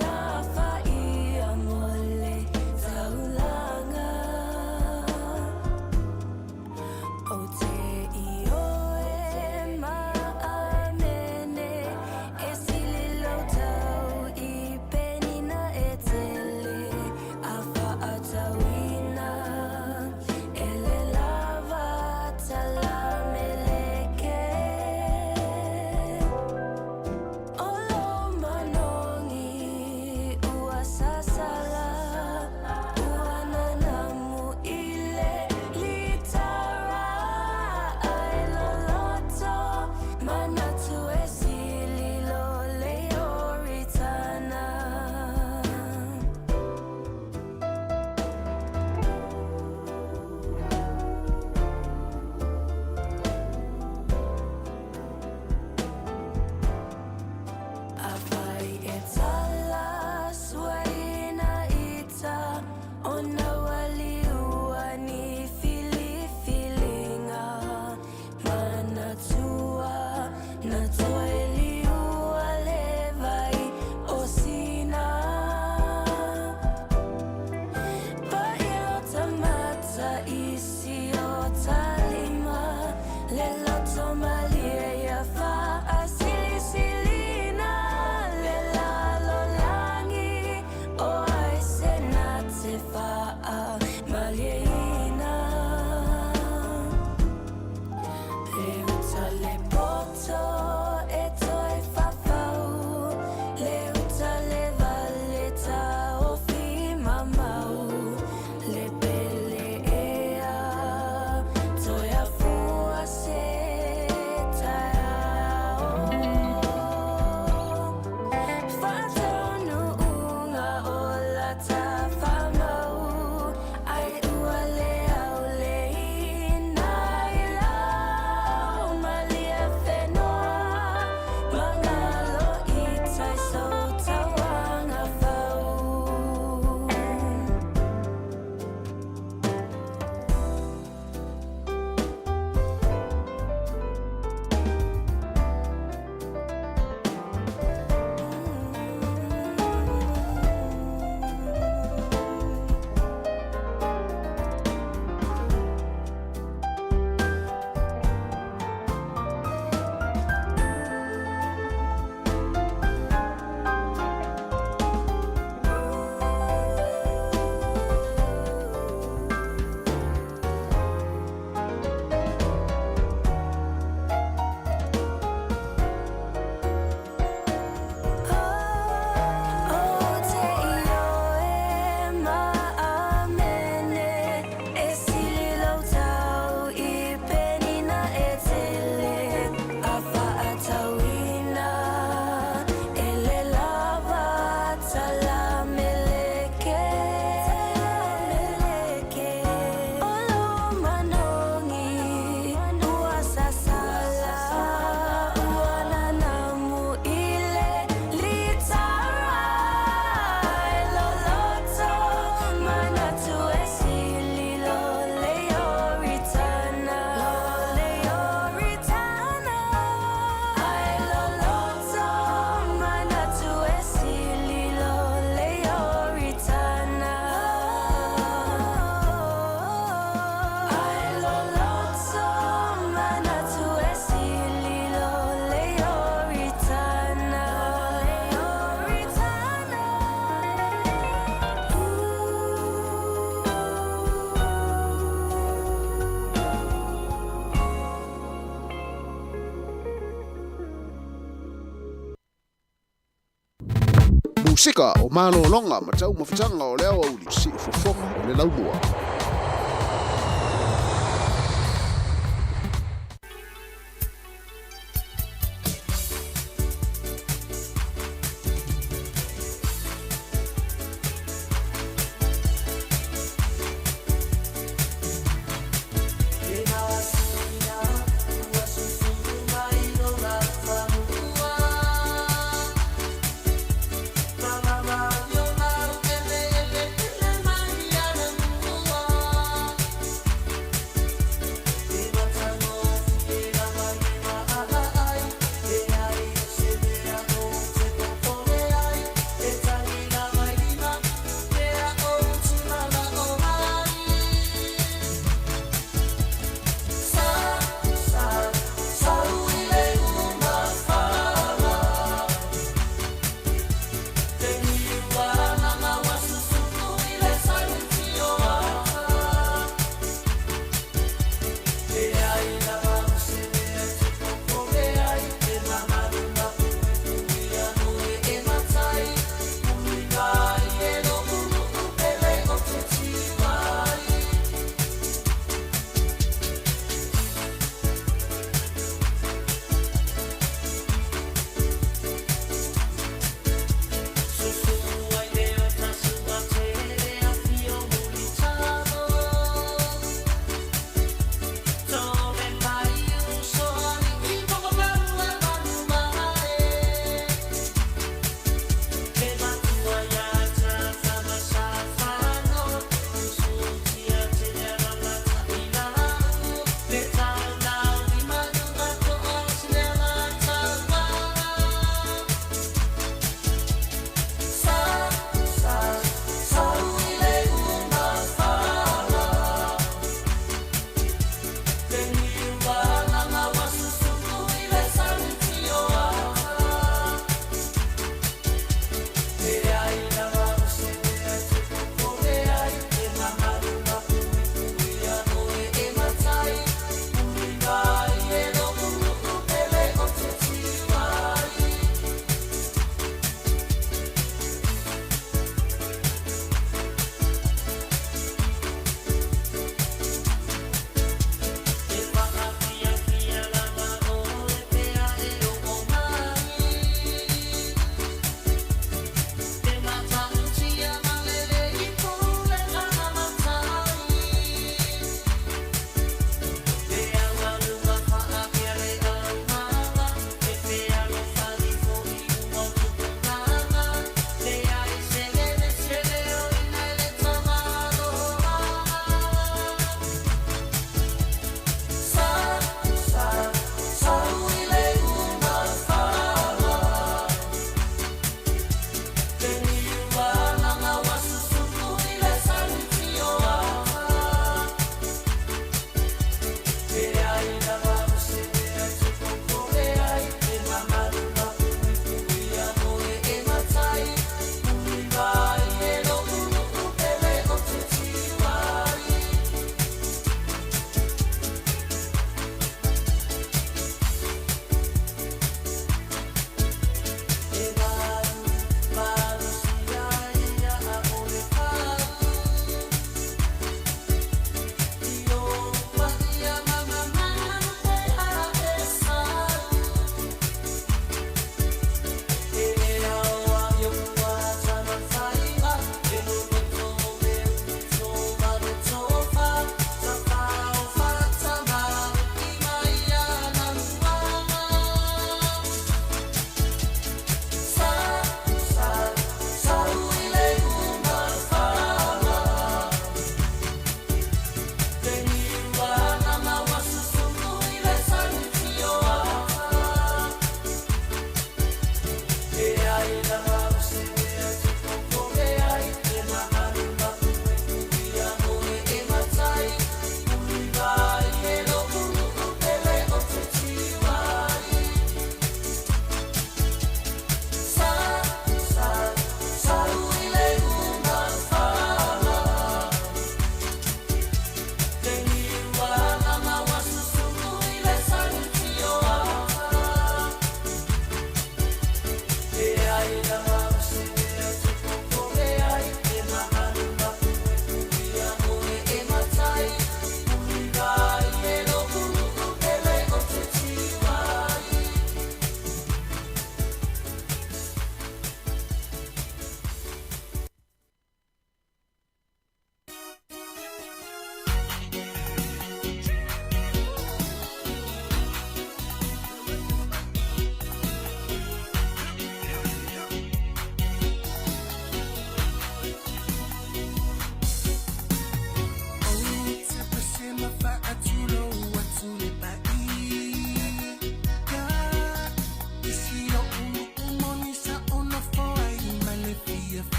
Na fa ia mole sika o malolonga ma tau mawhitanga o leo au li si fofonga o le laumua. Mama,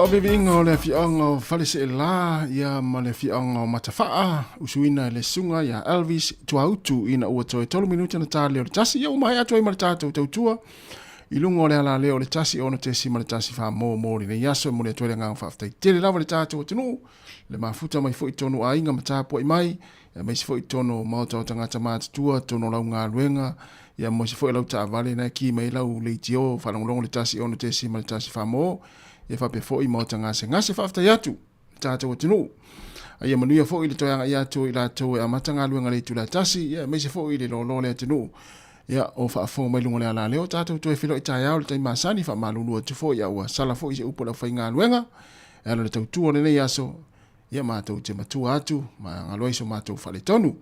O bivinga o le fianga o falese la ia ma le fianga o matafaa usuina le sunga ia Elvis tuautu ina ua toi 3 minuta na tale o le tasi ia umai atu ai ma le tātou tautua ilunga o le ala leo le tasi ono te si ma le tasi wha mō le yaso mo le tuere ngang whaftai tele lava le tātou tunu le mafuta mai fo i tonu a inga matapo i mai ia mai si fo i tonu mauta o tangata mātua tono lau ngā luenga ia mo si fo i lau ta vale na ki mai lau le itio whalongolongo le tasi ono te si ma le tasi wha mō e fa pe foi mo tanga se ngase fa afta yatu tata tinu ai manuia foi le toanga ia to ila to e matanga luenga le tula tasi ia me se foi le lo le tinu ia o fa fo mai lunga le ala leo tata to e filo ita ya o te masani fa malulu to foi ya wa sala foi se upo la fa nga luenga e ala le tautu le ia so ia ma to te matu atu ma ngaloi so ma to fa le tonu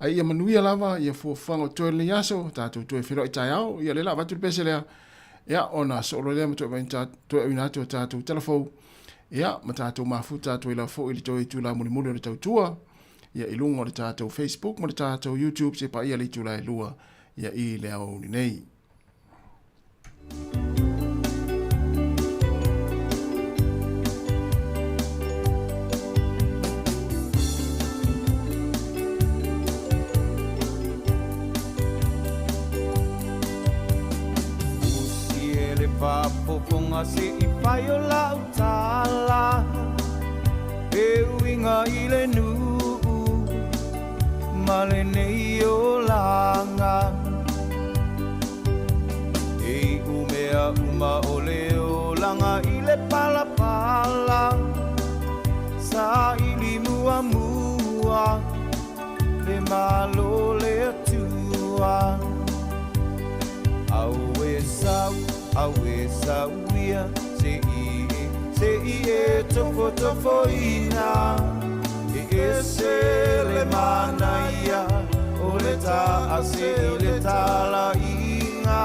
ai manuia lava ia fo fango to le yaso tata to e filo ita ya ia le lava tu pese le ia ona solo le moto venta to ina to tatu telefon ia matato mafuta to ila fo ili to itula muli le tautua ia ilunga le tatu Facebook mo le tatu YouTube se pa ia le tula e lua ia I le au ni nei Papoponga se I pai o lau tala E uinga I le nuu Ma le nei o langa E umea uma o le o langa I le pala pala Sa I li mua mua Le malo le atua Au e sau awe sauia se I e tofo ina e se le manaia o le ta a se I le tala inga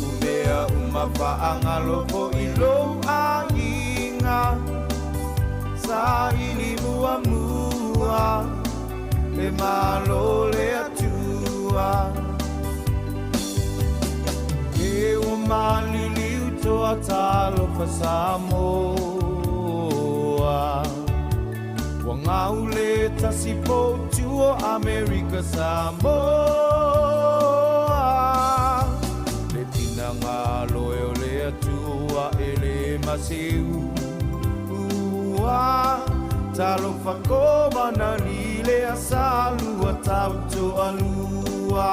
umea uma faanga lofo I lo a inga sa I li mua le malo le atua E o mali liu toa talo fa Sāmoa Wa ngau le tasi po tuo Amerika Sāmoa Le tina ngā loe o le atua e le maseu Talo fa kōmana ni le asalua tau to alua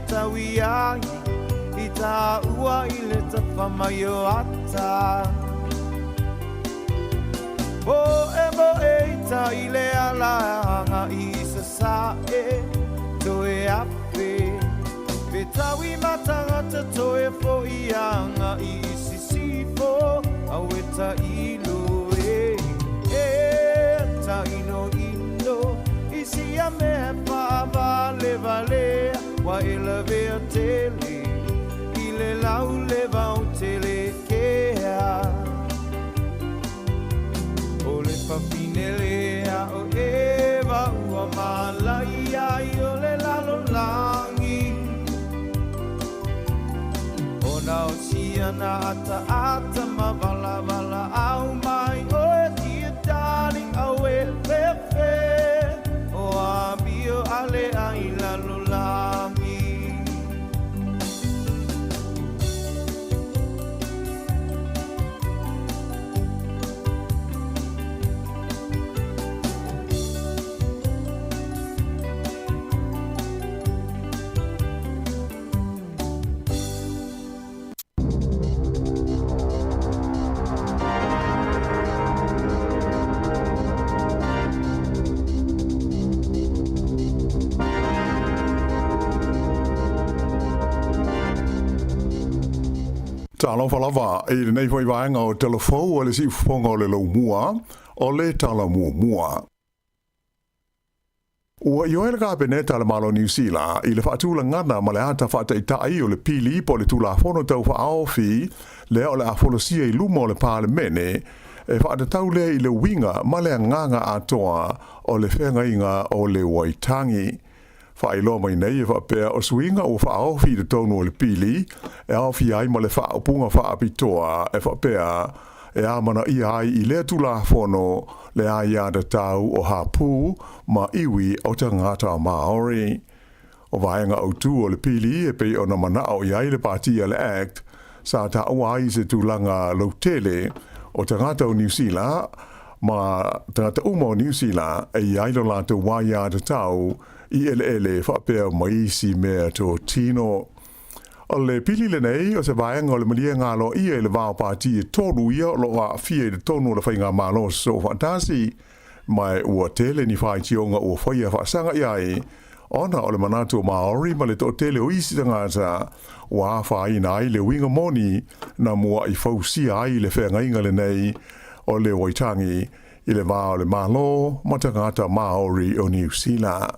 Tawiai ita ua ile tafamayo ata Bo e ita ile alanga isa sae toe ape Betawi matanga toe fo ianga isi sifo aweta ilo ta ino isi a me pa vale Wa ila vea tele Ile lau leva o tele kea O le papine lea o eva ua malaia I o le lalo langi O na o siana ata ma vala au mai O e tia darling au e fefe O a bio ale a I lalo langi Talo falava e nei foi vaenga o telefou o le si fonga o le lo mua o le tala mua. Ua ioe le ka peneta le malo New Zealand i le whaatula ngana ma le ata whaata i tai o le pili po le tula fono tau wha aofi le o le afolosia i luma o le parlemene e whaata tau le i le winga ma le nganga atoa o le whenga inga o le waitangi. Whailo mai nei e whapea o swinga o wha aofi le tonu o le pili e aofi ai ma le wha opunga wha apitoa e whapea e amana i ai i le tula fono le ai ada tau o hapu ma iwi o te ngata Maori. O vaenga o tu o le pili e pei o na mana o iai le partia le act sa ta awai se tulanga lo tele o te ngata o New Zealand ma te ngata uma o New Zealand e iai lo la te wai ada tau i ele whapea maisi mea to tino. O le pili le nei, o se vaenga o le malia ngalo ia le vao pāti e tolu ia lo a fia i le tonu le whainga malo so fantasi mai ua tele ni whai tionga ua whaia whaasanga iai ona o le manatu o Maori ma le to tele o isi tangata ua whai na ai le winga moni na mua i whausia ai le whenga inga le nei o le waitangi i le vao le malo ma tangata Maori o New Zealand.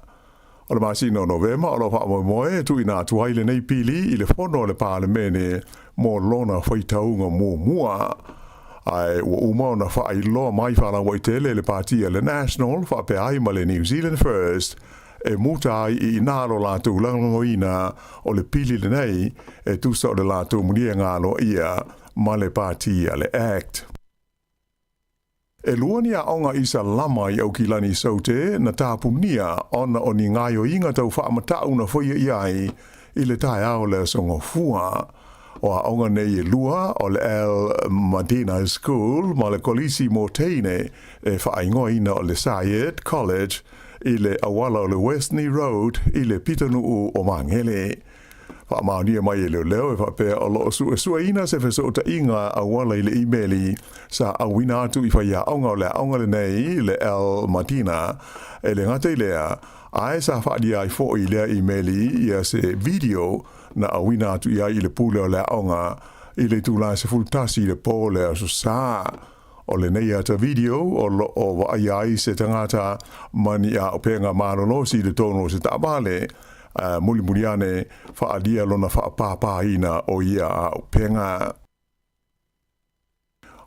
O le masino Novema o lo wha moe tu ina tuaile nei pili i le fono le parlemene mo lona whaitaunga mua. Ai ua uma na wha i loa mai whala waitele le partia le National wha pe ai ma le New Zealand First e muta ai i nalo lātou langoina o le pili le nei e tusa o le lātou munia ngalo ia ma le partia le Act. E luani a onga isa lama i au kilani saute na tāpunia ona o ni ngaio inga tau whaamatau na whaia iai i le tai ao le songo fua. O a onga nei e lua o le Al Madina School ma le kolisi mo teine e whaingoa ina o le Sayed College i le awala o le Westney Road i le Pitanuu o Mangele. Whaamaunia mai e leo e whapea o loo sua ina se whesota inga awala i le emaili sa awina atu i whaia aonga o le aonga le nei le Al Madina e le ngate lea ae sa whaadia i fo i lea emaili ia se video na awina atu i ai le pule o le aonga i le tūla se fultasi le po le aso sa o le nei ata video o wa ai se tangata mani a openga malolosi le tono se tabale muli ane whaadia lona whaapāpāina o ia a upenga.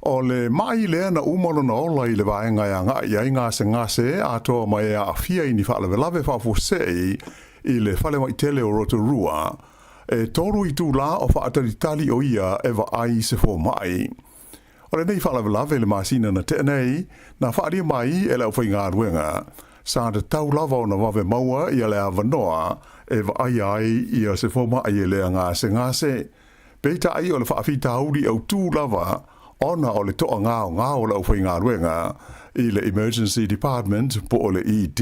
O le mai lea na umarona ola i le vaenga ia ngase a toa mai a fia ini whaalawelawe whaafosei i le whale mai tele o Rotorua e toru i tū la o whaataritali o ia e wa ai se fo mai. O le nei whaalawelawe le masina na tenei na whaadia mai e lau whainga ruenga sa te tau lava o na wawe maua i le avanoa e wa ai i a se foma ai e lea ngase. Peita ai o le whaafita auri au tū lava ona o le toa ngāo lau whainga ruenga i le Emergency Department po o le ED.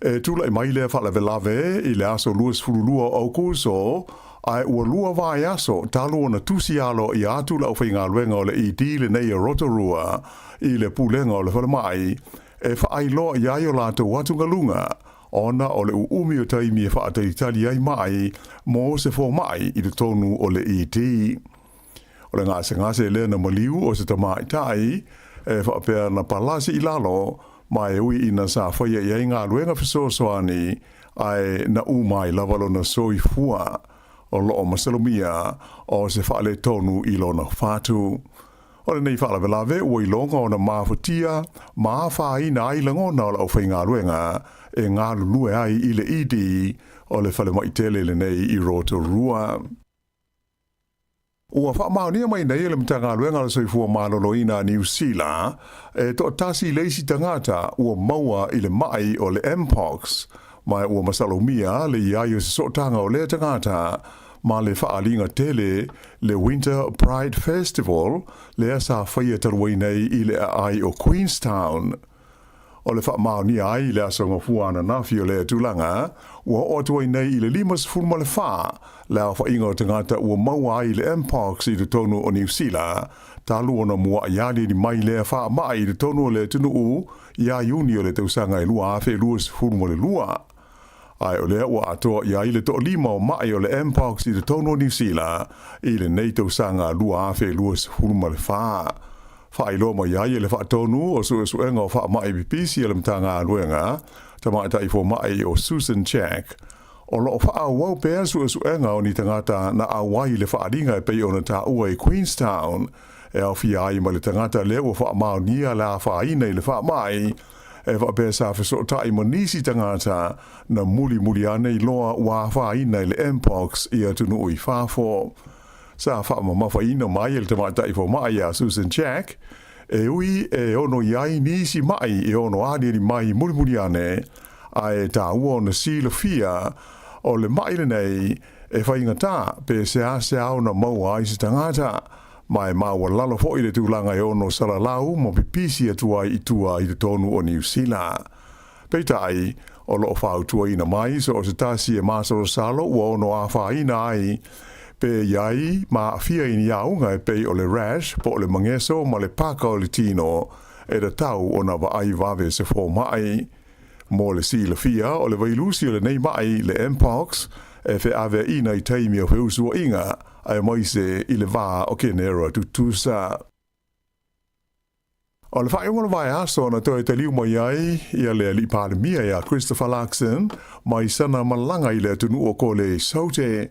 E tūla i mai lea whalawelawe i le aso luas fululua au kuso ai ua lua vai aso talo na tusi alo i atu lau whainga ruenga o le ED le nei a Rotorua i le pulenga o le whalamai e whaailoa i ai o lātou watunga lunga ona o le uumi o taimi e whaataritali ai mai mo se fo mai i le tonu o le ED. O le ngase lea na maliu o se tamai tai e whaapea na palasi i lalo mai ui ina sa whaia i ai ngā luenga fisosoani ai na umai lavalo na soi fua o loo masalomia o se whaale tonu i lona whātu. O le nei whalawelawe ua i longa o na mafutia mawhaina ai langona o lau whainga ruenga e ngā lulue ai i le idi o le whale maitele le nei i Rotorua. Ua whaamaunia mai nei le mtanga ruenga le soifua maloloina New Zealand e to tasi leisi tangata ua maua i le mai o le Mpox mai ua masalomia le iai o se sotanga o le tangata ma le whaalinga tele le Winter Pride Festival le asa whaia tarwai nei i le ai o Queenstown. O le whaamaunia ai le asa ngafuana nafi o le tūlanga ua otuai nei i le limas fulma le wha le a whainga o tangata ua maua ai le Mpox i le tonu o New Zealand talu ona mua iali ni mai le wha mai i le tonu o le tunu u ia iuni o le tausanga i lua afe luas fulma le lua. Ai o lea ua atoa ia i le to lima o mai o le Mpox i le tono New Zealand i le nei tau sanga lua afe lua se hulu ma le wha. Wha ilo ma ia i le wha tonu o su enga o wha mai bipisi le mtanga aluenga, tama ta i fo mai o Susan Jack. O lo wha wau pēr su enga o ni tangata na awai le wha ringa e pei o na ta ua i Queenstown, e au fia ai ma le tangata lea o wha mao nia la wha ina i le wha mai, e wha pēr sa wha ta i manisi tangata na muli ane i loa wa wha ina i le Mpox i atunu ui whafo. Sa wha ma wha ina mai le tamata i fo mai a Susan Jack, e ui e ono iai nisi mai e ono ane mai muli ane, a e ta ua na sila fia o le maile nei e whaingata pe se au na maua i se tangata mai maua lalo fo i le tūlanga e ono salalau mo pipisi atua i tua i te tonu o New Zealand. Peitai o loo whau tua ina mai so o se tasi e māsoro salo ua ono a whaina ai pe iai ma fia ini iaunga e pei o le rash po le mangeso ma le paka o le tino e da tau o na wa ai vave se fo mai. Mo le sila fia o le vailusi o le nei mai le Mpox e fe ave ina i teimi o feusua inga ai moise i le vā o kenera tutusa. O le whae wana vai aso na toi te liu mai ai ia le li pandemia ia Christopher Larkson mai sana malanga i le tunu o ko le saute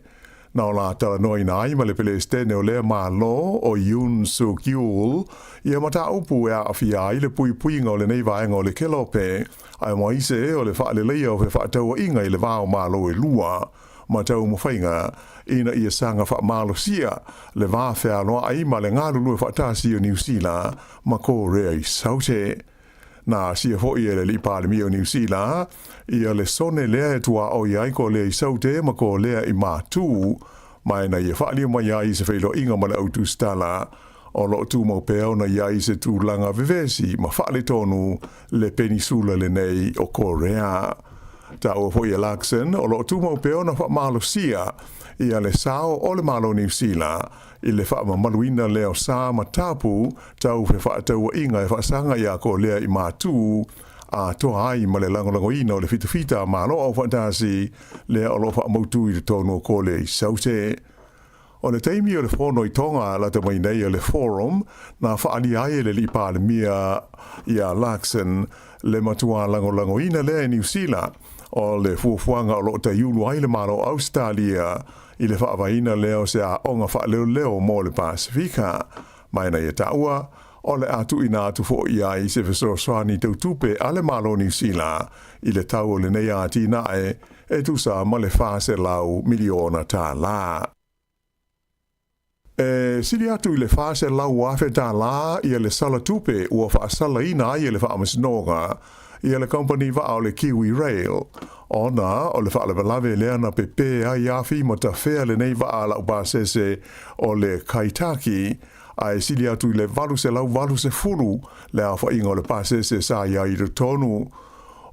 na o la tala noi na ai ma le pele stene o le ma lo o Yoon Suk Yeol ia mata upu e a fia i le pui ngau le nei vaenga o le kelope ai moise o le wha le leia o fe wha taua inga i le vāo ma lo e lua ma tau mo whainga ina ia sanga wha malo sia le vā whea noa ai ma le ngāru lua wha tāsi o New Zealand ma ko rea i saute. Na sia hoi e le li pandemia o New Zealand ia le sone lea e tua o iai ko lea i saute ma ko lea i mātū mai na ia whaalia mai ai se whailo inga ma le autu stala o lo tu mau peo na iai se tu langa vivesi ma whaale tonu le penisula le nei o Korea. Ta o hoi e Larkson o lo tu mau peo na wha malo sia ia le sao o le malo New Zealand i le wha maluina leo sā ma tapu tau fe wha taua inga e wha sanga ia ko lea i mātū a toa ai ma le langolango ina o le fitafita ma lo au whatasi lea o lo wha mautu i le tono ko le i saute. O le teimi o le whono i tonga la te mai nei o le forum na whaali ai le li pandemia ia Larkson le matua langolango ina lea i New Zealand o le fuafuanga o lo te iulu ai le malo Australia i le whaavaina leo se a onga whaaleo mo le Pasifika. Mai na ia taua, o le atu ina atu fo ia i se fesoro swani tau tupe ale malo New Zealand i le tau o le nei ati nae e tusa ma le fase lau miliona tā la. Sili atu i le fase lau wafe tā la i le sala tupe ua whaasala ina i le whaamasinoga i le company va o le Kiwi Rail. Ona o le whaalawalawe lea na pepe ai afi ma ta whea le nei va la upasese o le Kaitaki ai sili atu i le valu se lau valu se furu le a whainga o le pasese sa ia i le tonu.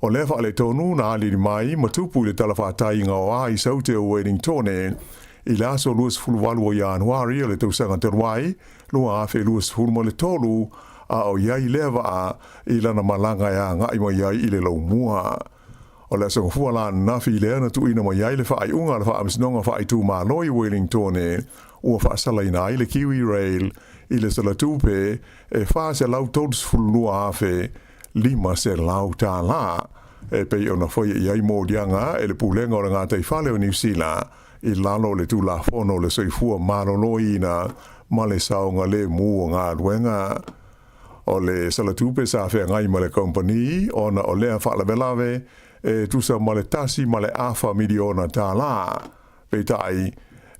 O le whaale tonu na ali mai ma tupu le talawhātai ngā o ai saute o Wellingtone i le aso luas fulu walu o Januari o le tausanga teruai lua afe luas fulu mo le tolu a o iai leva a i lana malanga ya ngai mo iai i le lau mua. O le aso ngafua la nafi i lea na tu ina mo iai le whaai unga le wha amisnonga whaai tu maa loi Wellingtone ua wha asala ina i le Kiwi Rail i le salatupe e wha se lau totus fulu lua afe lima se lau tā la e pei o na whaia iai mō dianga e le pūlenga o le ngā tei whale o New Zealand i lalo le tu la whono le soifua maroloi ina ma le saonga le mua ngā ruenga. O le salatupe sa whea ngai ma le company ona o lea whaalawe e tusa ma le tasi ma le awha miliona tā la. Peitai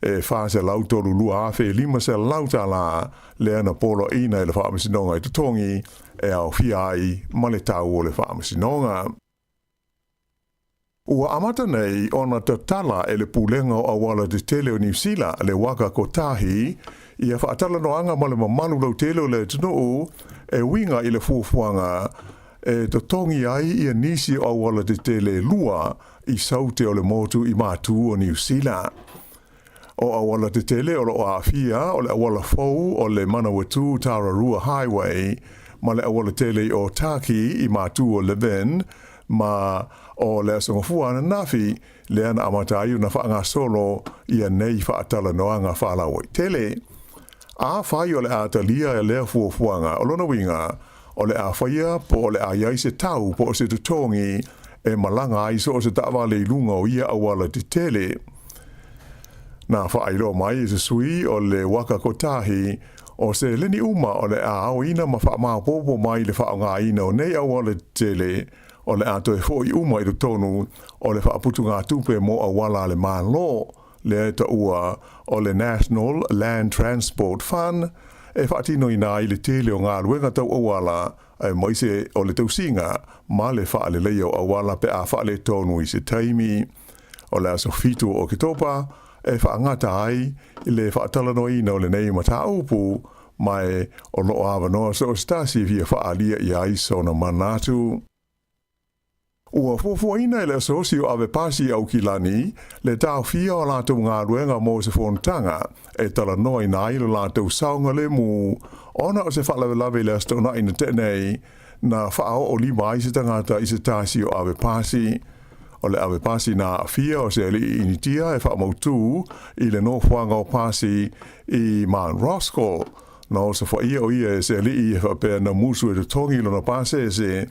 e whaase lautoru lua awhe lima se lau tā la lea na polo ina e le whaamisinonga i tutongi e au fiai ma le tau o le whaamisinonga. Ua amata nei ona te tala e le pūlenga o awala te tele o New Zealand le waka ko tahi ia whaatala noanga ma le mamalu lau tele o le tunuu e winga i le fuafuanga e to tongi ai ia nisi o awala te tele lua i saute o le motu i mātu o New Zealand. O awala te tele o le oafia o le awala fau o le Manawatu Tararua Highway ma le awala tele o Taki i mātu o Leven ma o le so fua na nafi le ana amata ai na fa nga solo ia nei fa tala no nga fa la o tele a fa yo le atalia le fu fuanga o lona winga o le a faia po le a ia se tau po se tutongi e malanga ai so se tava le lunga o ia awala te tele na fa ai lo mai se sui o le waka kotahi o se leni uma o le a o ina ma fa ma popo mai le fa nga ina o nei awala te tele o le ato e foi uma i do tonu o le fa putu ngā tupe mo awala le malo le ta ua o le National Land Transport Fund e whaatino i nā i le tele o ngā ruenga tau awala e moise o le tausinga ma le wha le leo awala pe a wha le tonu i se taimi o le aso fitu o kitopa e wha ngata ai i le wha talano ina o le nei mata upu mai o lo awa noa so stasi via wha alia i aiso na manatu. Ua fuafuaina le asosio ave pasi au kilani, le tau fia o lātou ngā ruenga mō se whontanga, e tala noi nā ilo lātou saunga le mū, ona o se whalawe le astona ina tenei, na whao o lima i se tangata i se tāsi o ave pasi. O le ave pasi nā fia o se ali initia e whaamautu i le no whanga o pasi i Mount Roscoe, na o se whaia o ia e se ali i e whapea na musu e te tongi lona pase se,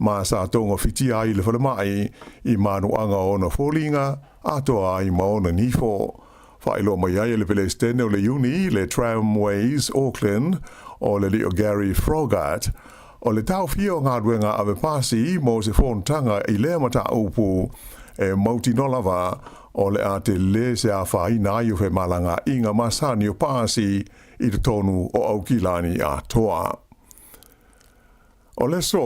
ma sa tonga fiti ai le whalemai i manuanga o na fōlinga, atoa ai maona nifo. Whailo mai ai le pele stene o le uni, le Tramways Auckland, o le Leo Gary Frogart, o le tau fio ngā ruenga ave pasi mo se whontanga i lea mata upu e mauti nolawa o le a te le se a whaina i uwhe malanga inga masani o pasi i te tonu o Aukilani a toa. O le so,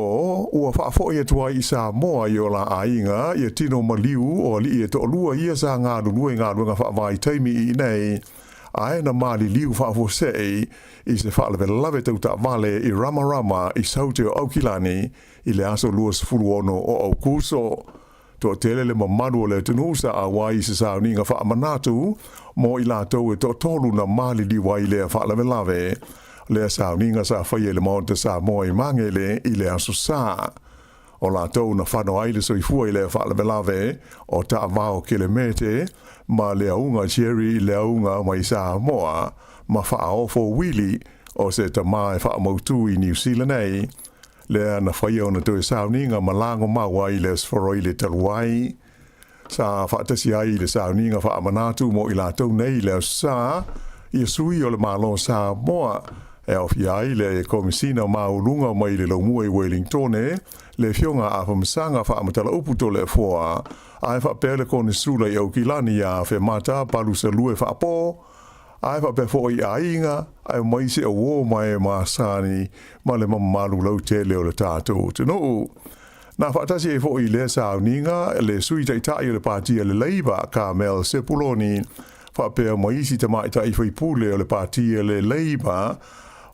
ua whaafoi atua i Sāmoa i o la ainga, i a tino maliu o li e to olua ia sa ngā runue ngā runga whaavai taimi i nei, aena mali liu whaafosei i se whaalewe lawe tau ta vale i Ramarama i saute o Aukilani i le aso luas fuluono o Aukuso. To tele le mamadu o le tunusa a wai se sauninga whaamanatu, mo i la tau e to tolu na mali liu wai le whaalewe lawe, le sauninga sa whaia le maonta Sāmoa i mangele i le aso sā. O la tau na whano aile so i fua i le whaalewe o ta vao kilemete, ma le aunga Jerry i le aunga mai Sāmoa, ma whaofo wili o se ta mai whaamautu i New Zealand ei, le ana whaia o na tau sauninga malango maua i le sforo i le taluai. Sa whaatasi ai le sauninga whaamanatu mo i la tau nei le aso sā, i sui o le malo Sāmoa, e au fiai le komisina maulunga mai le laumua i Wellington le fionga a whamasanga whaamatala upu to le fua, ai whapele kone sula i Aukilani a whemata palu sa lue whaapo, ai whapefo i ainga, ai maise a wō mai e maasani, ma le mamalu lau te leo le tātou tino. Na whaatasi e fo i le sauninga, le sui taitai le pātia le Labour, Carmel Sepuloni, whapea maisi te maita i whaipule o le pātia le Labour,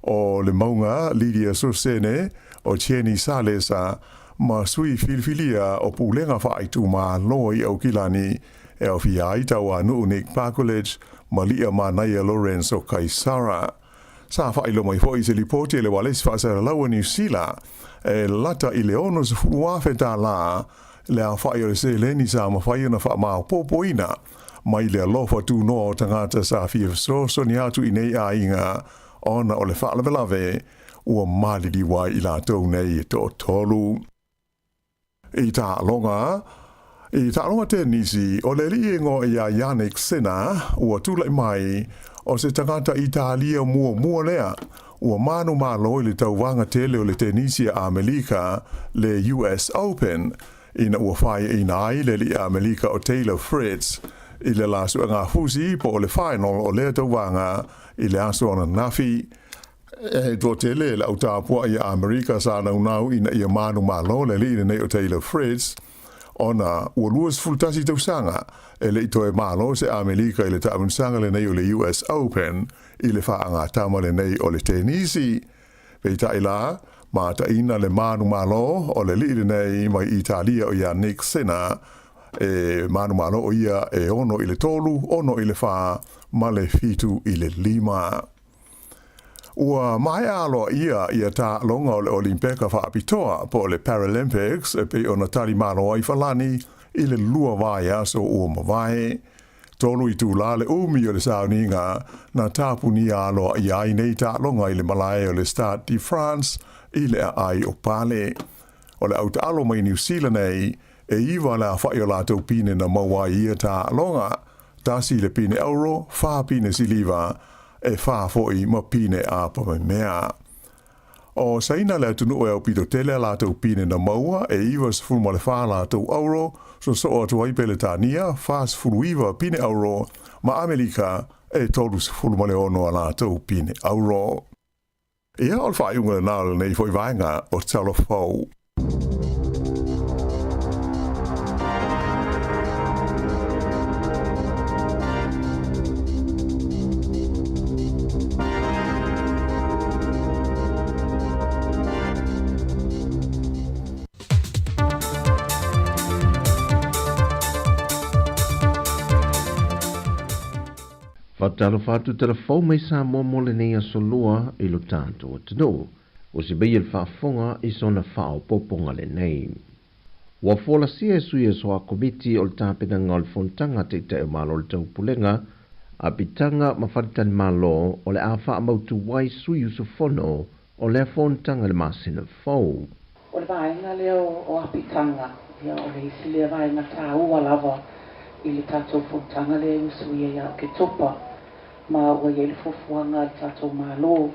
o le maunga Lydia Susene o Tieni Salesa ma sui filfilia o pulenga whaitu ma loi au kilani e au fiai tau anu Nick Parkoledge ma lia ma Naya Lawrence o Kaisara. Sa whailo mai fo i se lipoti le walesi whaasara laua New Zealand e lata i le ono se furuafe tā la le a whai o le se leni sa ma whai na wha maa popoina mai le alofa tu noa o tangata sa fia so ni atu i nei a inga ona o le whaalawe ua malidi wai i la tau nei to tolu. I tā longa te nisi o le liengo i a Yannick Sena ua tula mai o se tangata Italia mua lea ua manu malo i le tauwanga tele o le tenisi a Amerika le US Open ina ua whai ina ai le li a Amerika o Taylor Fritz i le lasu ngā fusi po le final o le tauwanga i le aso ana nafi e tō tele le au tāpua i Amerika sa nau ina i a manu malo le li nei o Taylor Fritz ona ua luas fultasi tausanga e le ito e malo se Amerika i le taunsanga le nei o le US Open i le whaanga tama le nei o le tenisi pei taila ma ta ina le manu malo o le li nei mai Italia o Yannick Sena e manu malo o ia e ono i le tolu, ono i le wha, ma le fitu i le lima. Ua mai alo ia ta longa o le Olimpeka whaapitoa po le Paralympics e pe ona tari maro ai falani i le lua vai aso ua mawai. Tolu i tū le umi o le sauninga na tāpuni alo i ai nei ta longa i le Malaya o le Stade de France i le ai o Pale. O le auta alo mai New Zealand nei e iwa la whai o la tau pine na mawai ia ta longa tasi le pine euro, wha pine siliva e wha foi ma pine a pa mea. O saina le tunu e au pito tele la tau pine na maua e iwa sa fulma le wha la tau euro so o atu aipele tania wha sa fulu iwa pine euro ma Amerika e tolu sa fulma le ono la tau pine euro. Ia o le wha iunga na le nei foi vaenga o talo fau. Fatalo fatu telefon mai Sāmoa mo le nei asolua i lo tātou atino. O si bei il whaafonga i sona whao poponga le nei. Wa fola sia e sui e soa komiti o le tāpenanga o le fontanga te te malo le tau pulenga, a pitanga mawharitani malo o le a wha mautu wai sui usufono o le fontanga le masina fau. O le vaenga leo o apitanga, ia o le isi le vaenga tā ua lava i le tātou fontanga le usui ia ke topa. Ma ua ia le fofuanga le tātou malo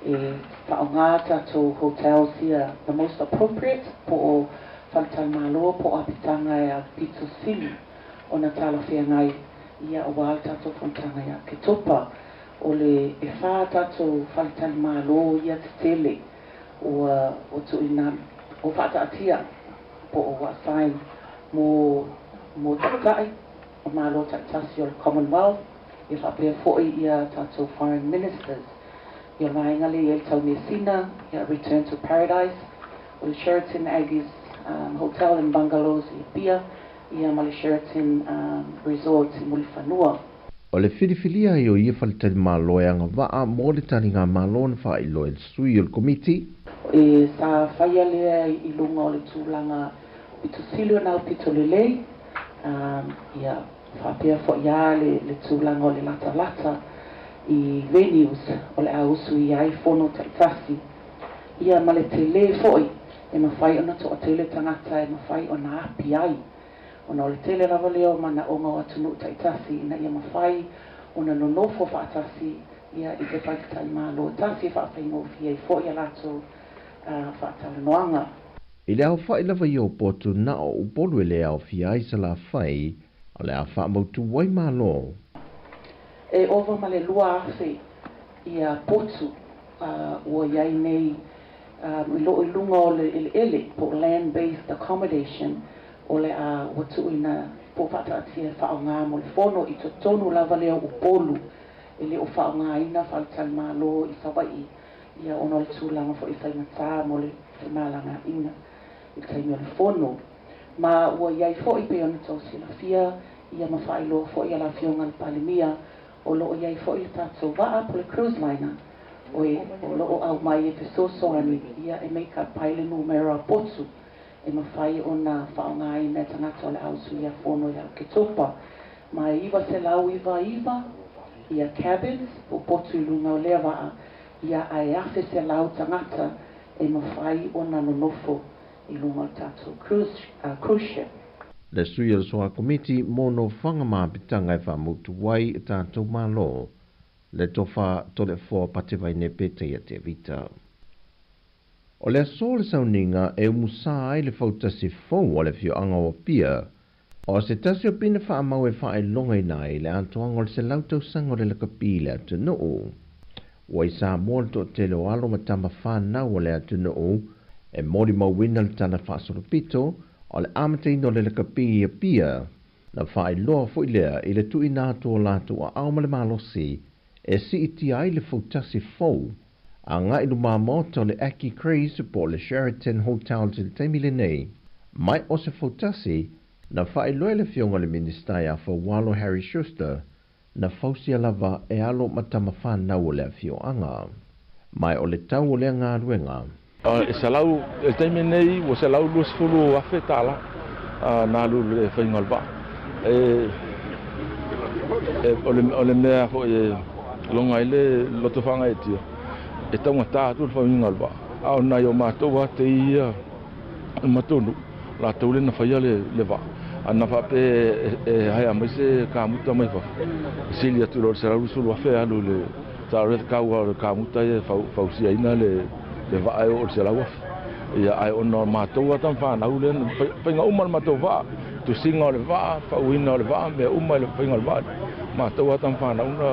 e whaonga tātou hotels ia the most appropriate po o whalitai malo po apitanga ia pizza sili o na tala whea ngai ia o wale tātou fontanga ia ke topa o le e wha tātou whalitai malo ia te tele o tu ina o whata atia po o wasai mo takai o malo tatasi o le Commonwealth i whapea fōi ia tātou foreign ministers. Ia vaenga le i tau Messina, ia Return to Paradise, o le Sheraton Aggies Hotel in Bungalows i Pia, ia ma le Sheraton Resort i Mulifanua. O le whiriwhiria i o ia whalitari malo e anga waa mo le tani ngā malo na wha i loe sui o le komiti. E sa whaia lea i lunga o le tūlanga pito silio nau pito lelei, ia whapea fo ia le tūlanga o le lata lata i venues o le ausu i ai fono taitasi. Ia ma le tele foi e mawhai ona to o tele tangata e mawhai ona api ai. Ona o le tele rawa leo mana onga o atunu taitasi na ia mawhai ona nonofo whaatasi ia i te whaikatai malo tasi whaapingo fia i foi alato whaatala noanga. I le au whai lava i o potu na o upolu e le au fia i sa la whai a le a wha mautu wai malo. E ova ma le lua afe i a potu ua iai nei i lo i lunga o le ele po land-based accommodation o le a watu ina po whata atia whao ngā mo le fono i to tonu lava leo upolu e le o whao ngā ina whalitai malo i sawai ia ono le tūlanga fo i whaingatā mo le malanga ina i taimi o le fono. Ma ua iai fo i pe ona tau sila fia ia mawhailo fo i ala fionga le palimia o loo iai fo i le tātou waa po le cruise liner o loo au mai e te sosoani ia e meika paile numero a potu e mawhai o na whaonga i me tangata o le ausu ia fono ia ke topa ma iwa se lau iwa ia cabins o potu i lunga o lea waa ia ai afe se lau tangata e mawhai o na nonofo i lunga o tātou cruise ship. Le sui o soa komiti mono whangama pitanga e whamutu wai e tātou malo le tofa tole fō patewai ne pete ia te vita. O le aso le sauninga e umusa ai le fautasi fōu o le fio anga o pia o se tasi o pina wha amau e wha e longa nai le antoanga o le se lautau sanga o le lakapi le atu noo. Wai Sāmoa le to te leo alo matama whanau o le atu noo e mori mawina le tana whaasoropito o le amateino le lakapi ia pia na whae loa fo i lea i le tui nātu o lātu a aumale malosi e si iti ai le fautasi fōu a ngā inu māmota o le Aki Craze po le Sheraton Hotel te teimi le nei. Mai o se fautasi na whae loa le fionga le ministai a walo Harry Schuster na fausia lava e alo matama whanau o le fio anga. Mai o le tau o le ngā ruenga. E salau, e taime nei, o salau luas fulu afe tala, nā lulu e whaingalba. O le mea ho e longa ile loto whanga e tia. E taunga tātu le whaingalba. Ao nai o mātou a te ia matonu, la tau le na whaia le wa. Ana whape e hai amai se kāmuta mai wha. Sili atu lo salau sulu afe alu le tāre kāua le kāmuta e whausia ina le vae o se lawa ia ai ona mātou atan whanau le painga umar mātou wha tu singa o le wha whauina o le wha mea umar le painga o le wha mātou atan whanau na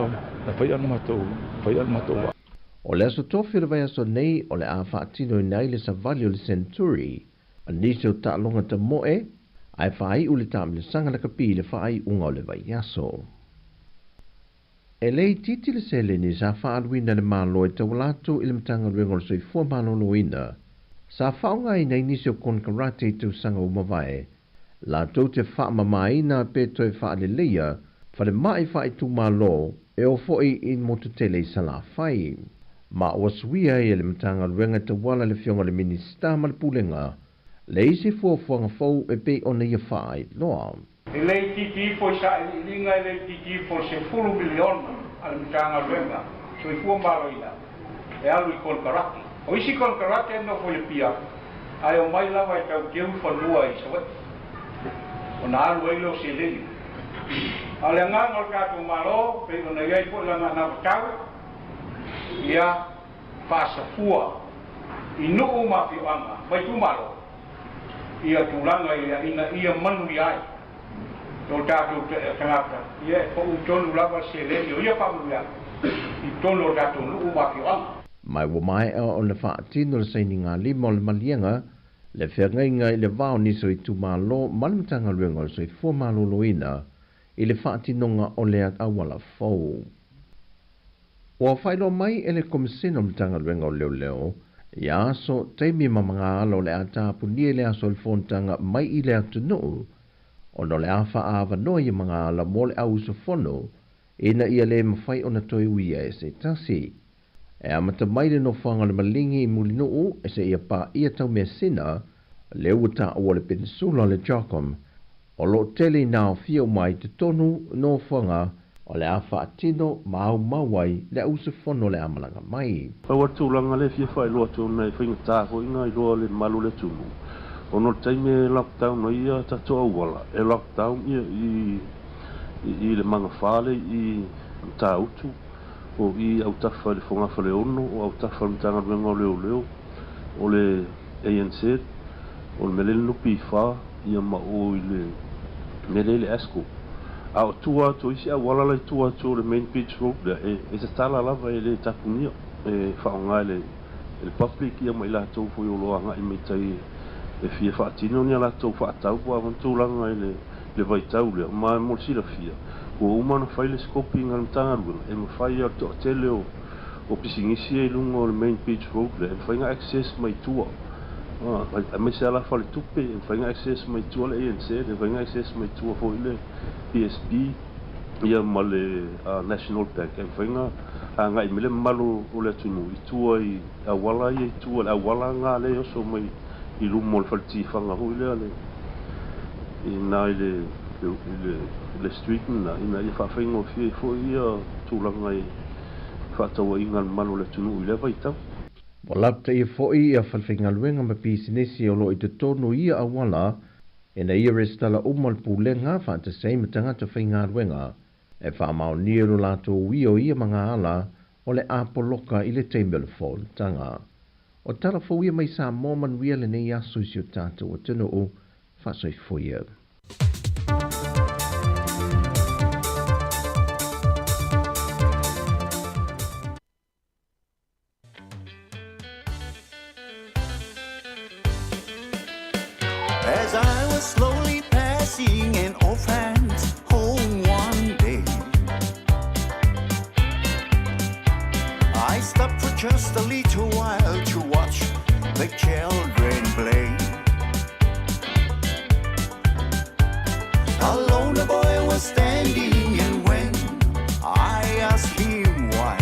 whaian mātou wha. O le aso tofi le vai aso nei o le a whaatino i nei le savali o le Centuri a nisi o ta'alonga ta moe ai whai u le tāmi le sanga le kapi le whai unga o le vai aso. E lei titi le sele ni sa whaaluina le malo e tau lato i le matanga ruengo le soifua malo loina. Sa whaunga i nei nisi o kon karate i tau sanga umawai. Lato te whaamamaina pe toi whaaleleia whale mai whai tu malo e o foi i mototele i sala whai. Ma o suia i le matanga ruenga te wala le fionga le minista ma le pulenga. Le isi fuafuanga fau e pe ona ia whai loa. E lei titi foi sa linga e lei titi foi se fulu miliona al mitanga ruenga. So i fuam baloina. E alu i kon karate. O isi kon karate no foi pia. Ai o mai lava e tau keu whanua i sa wai. O na alu e lo se lili. Ale ngang o kato malo, pe o na iai po langa na watawe. Ia whasa fua. I nuu mafi anga. Mai tu malo. Ia tulanga ia manu i ai. Tō tātou tangata. Ia po utonu lava se leni o ia pamuia. I tono o tātou nuu maki o anga. Mai wa mai o le whaatino le saini ngā lima o le malienga, le whiangainga i le vāo niso i tu mālo malimtanga ruenga o soi fua mālo loina, i le whaatinonga o le awala fau. Wa whailo mai e le komisino mtanga ruenga o leo leo, i aso teimi mamanga alo le atapu nie le aso le fontanga mai i le atu nuu, ono le awha awa noa i mga ala mo le au so fono, ina ia le mawhai ona toi uia e se tasi. E amata maile no whanga le malingi i muli nuu, e se ia pā ia tau mea sina, le uta o le peninsula le Jokom, o lo tele nao fio mai te tonu no whanga, o le awha atino mau mawai le au so fono le amalanga mai. Pau atu langa le fia whai loa tō nei whainga tāko inga i loa le malu le tumu. Ono taime lockdown no ia tato awala. E lockdown ia i le manga whale i tā utu. O i au tawha le whonga whale ono, o au tawha le tanga ruenga o leo leo. O le ANC, o le melele nupi i wha, ia ma o i le melele asko. A o tua to isi awala lai tua to le main beach road da e se tala lava e le tapunia. E whaonga le public ia ma i la tau fo i oloa nga i meitai e fia whaatino ni ala tau whaatau po awan tūlanga i le vaitau lea, ma e morsila fia. Ko umana whai le skopi inga le tangaruanga, e ma whai a to tele o pisingisi e lunga o le main beach road lea, e whainga access mai tua. A me se ala whale tupe, e whainga access mai tua le ANC, e whainga access mai tua fo i le PSB, ia ma le National Bank, e whainga a ngai mele malu o le tunu, i tua i awala i tua, awala ngā le oso mai i lumo le falti whanga hui lea le i nā i le street na i nā i whawhaingo fia i fo i a tūlanga i whatawa i ngan manu le tunu i le vaitau. Wa lapta i fo i a whalwhainga luenga ma pisinesi o lo i te tono i a awala e na i restala umal pūlenga whata seima tangata whainga luenga e whamao niro lato ui o i a mga ala o le apoloka i le teimele fōl tanga. O tala fōia mai Sāmoa manuia le nei aso i o tātou o tino o whasoi fōia. As I was slowly passing an orphan's home one day, I stopped for just a little while to watch the children play. Alone the boy was standing, and when I asked him why,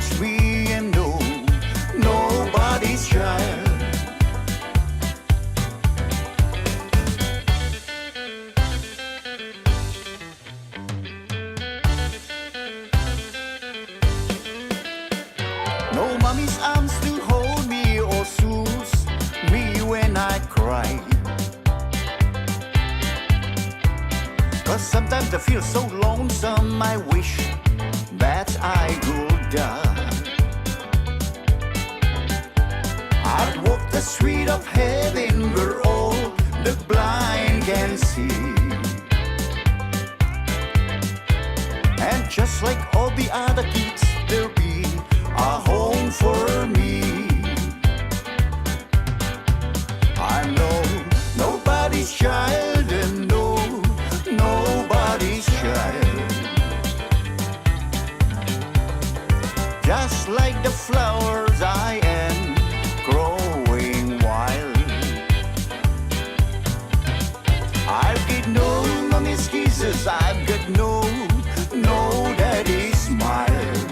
wants me and no, nobody's child. No mommy's arms to hold me or soothe me when I cry. 'Cause sometimes I feel so lonesome, I wish that I could die. I'd walk the street of heaven where all the blind can see. And just like all the other kids, there'll be a home for me. I know nobody's child and no, nobody's child. Just like the flowers I am growing wild. I've got no mommy's kisses, I've got no daddy's smile.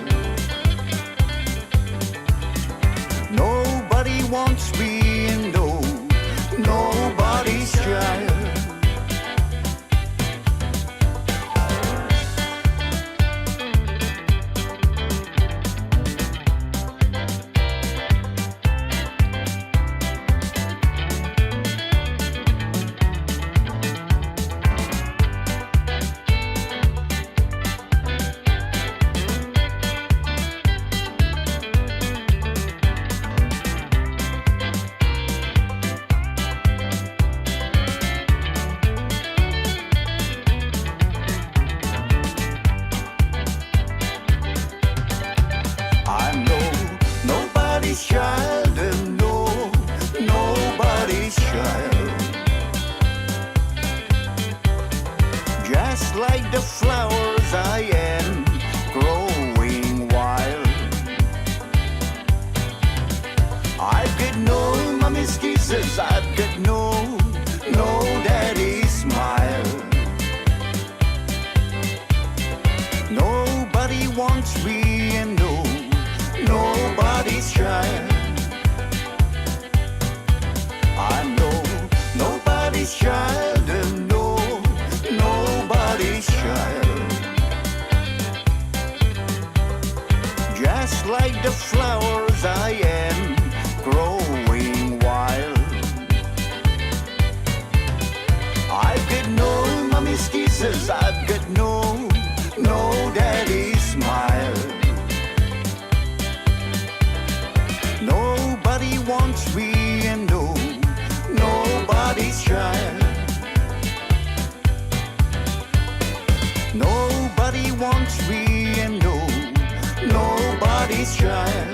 Nobody wants me and no, nobody's child. I'm no, nobody's child and no, nobody's child. Just like the flowers I am growing wild. I've got no mommy's kisses, I've got no daddy's smile. Nobody wants me and no, nobody's child. I'm no, nobody's child and no, nobody's child. Just like the flowers I am growing wild. I've got no mommy's kisses, I've got no daddy's smile. Nobody wants me and no, nobody's child. Nobody wants me and no, nobody's child.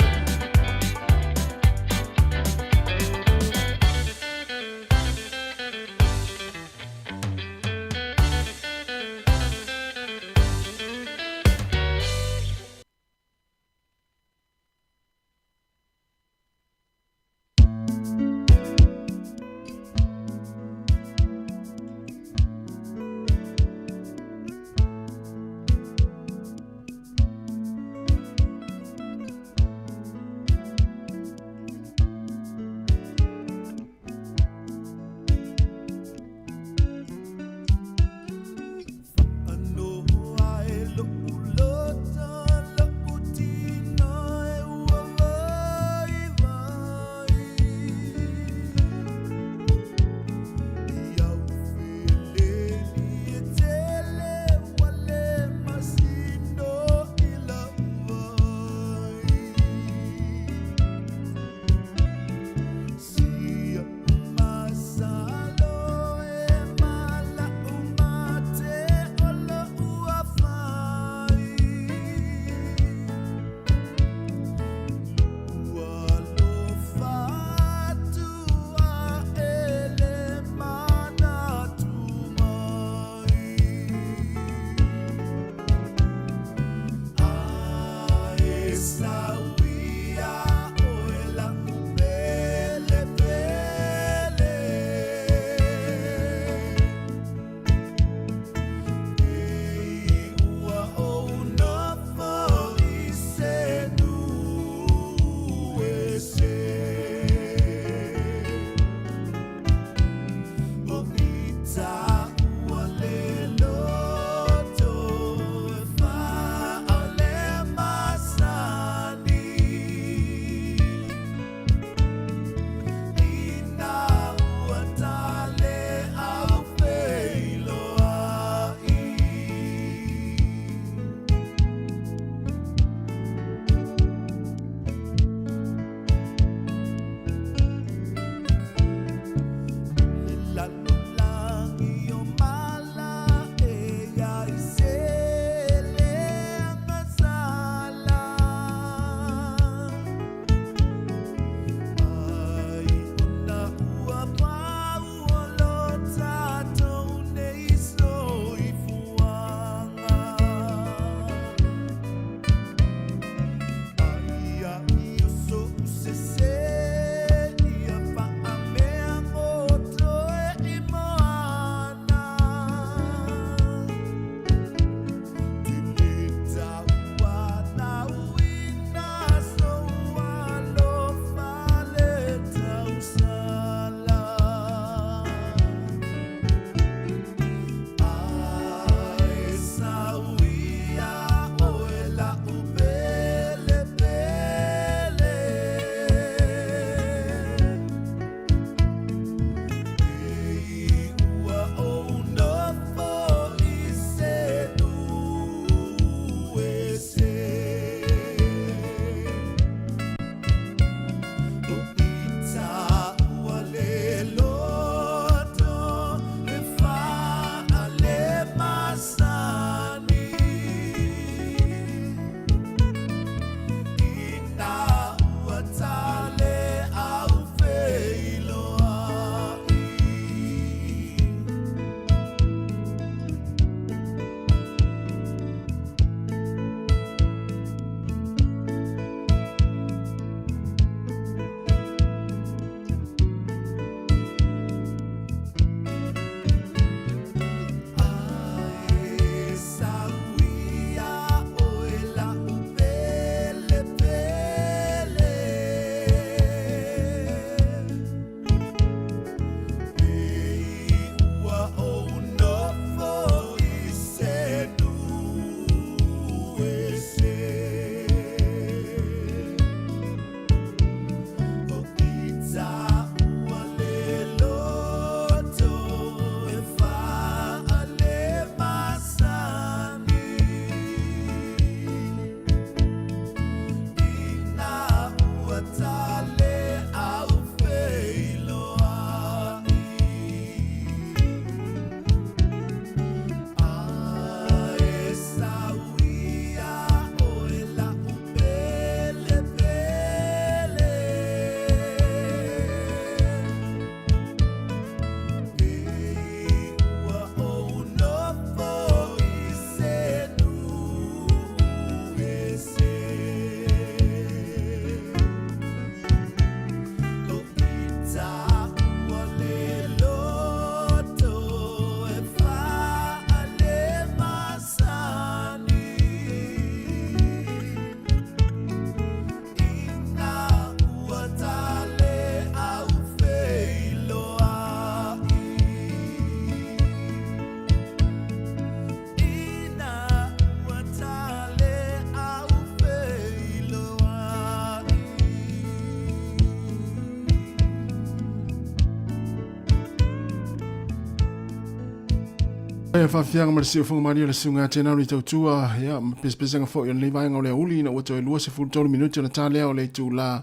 Whawhianga mara siu whanga maria le sunga tēnā ni tautua, ia, pesanga fo i le vaenga o le uli na ua lua se fulutolu minuti na tālea o le tu la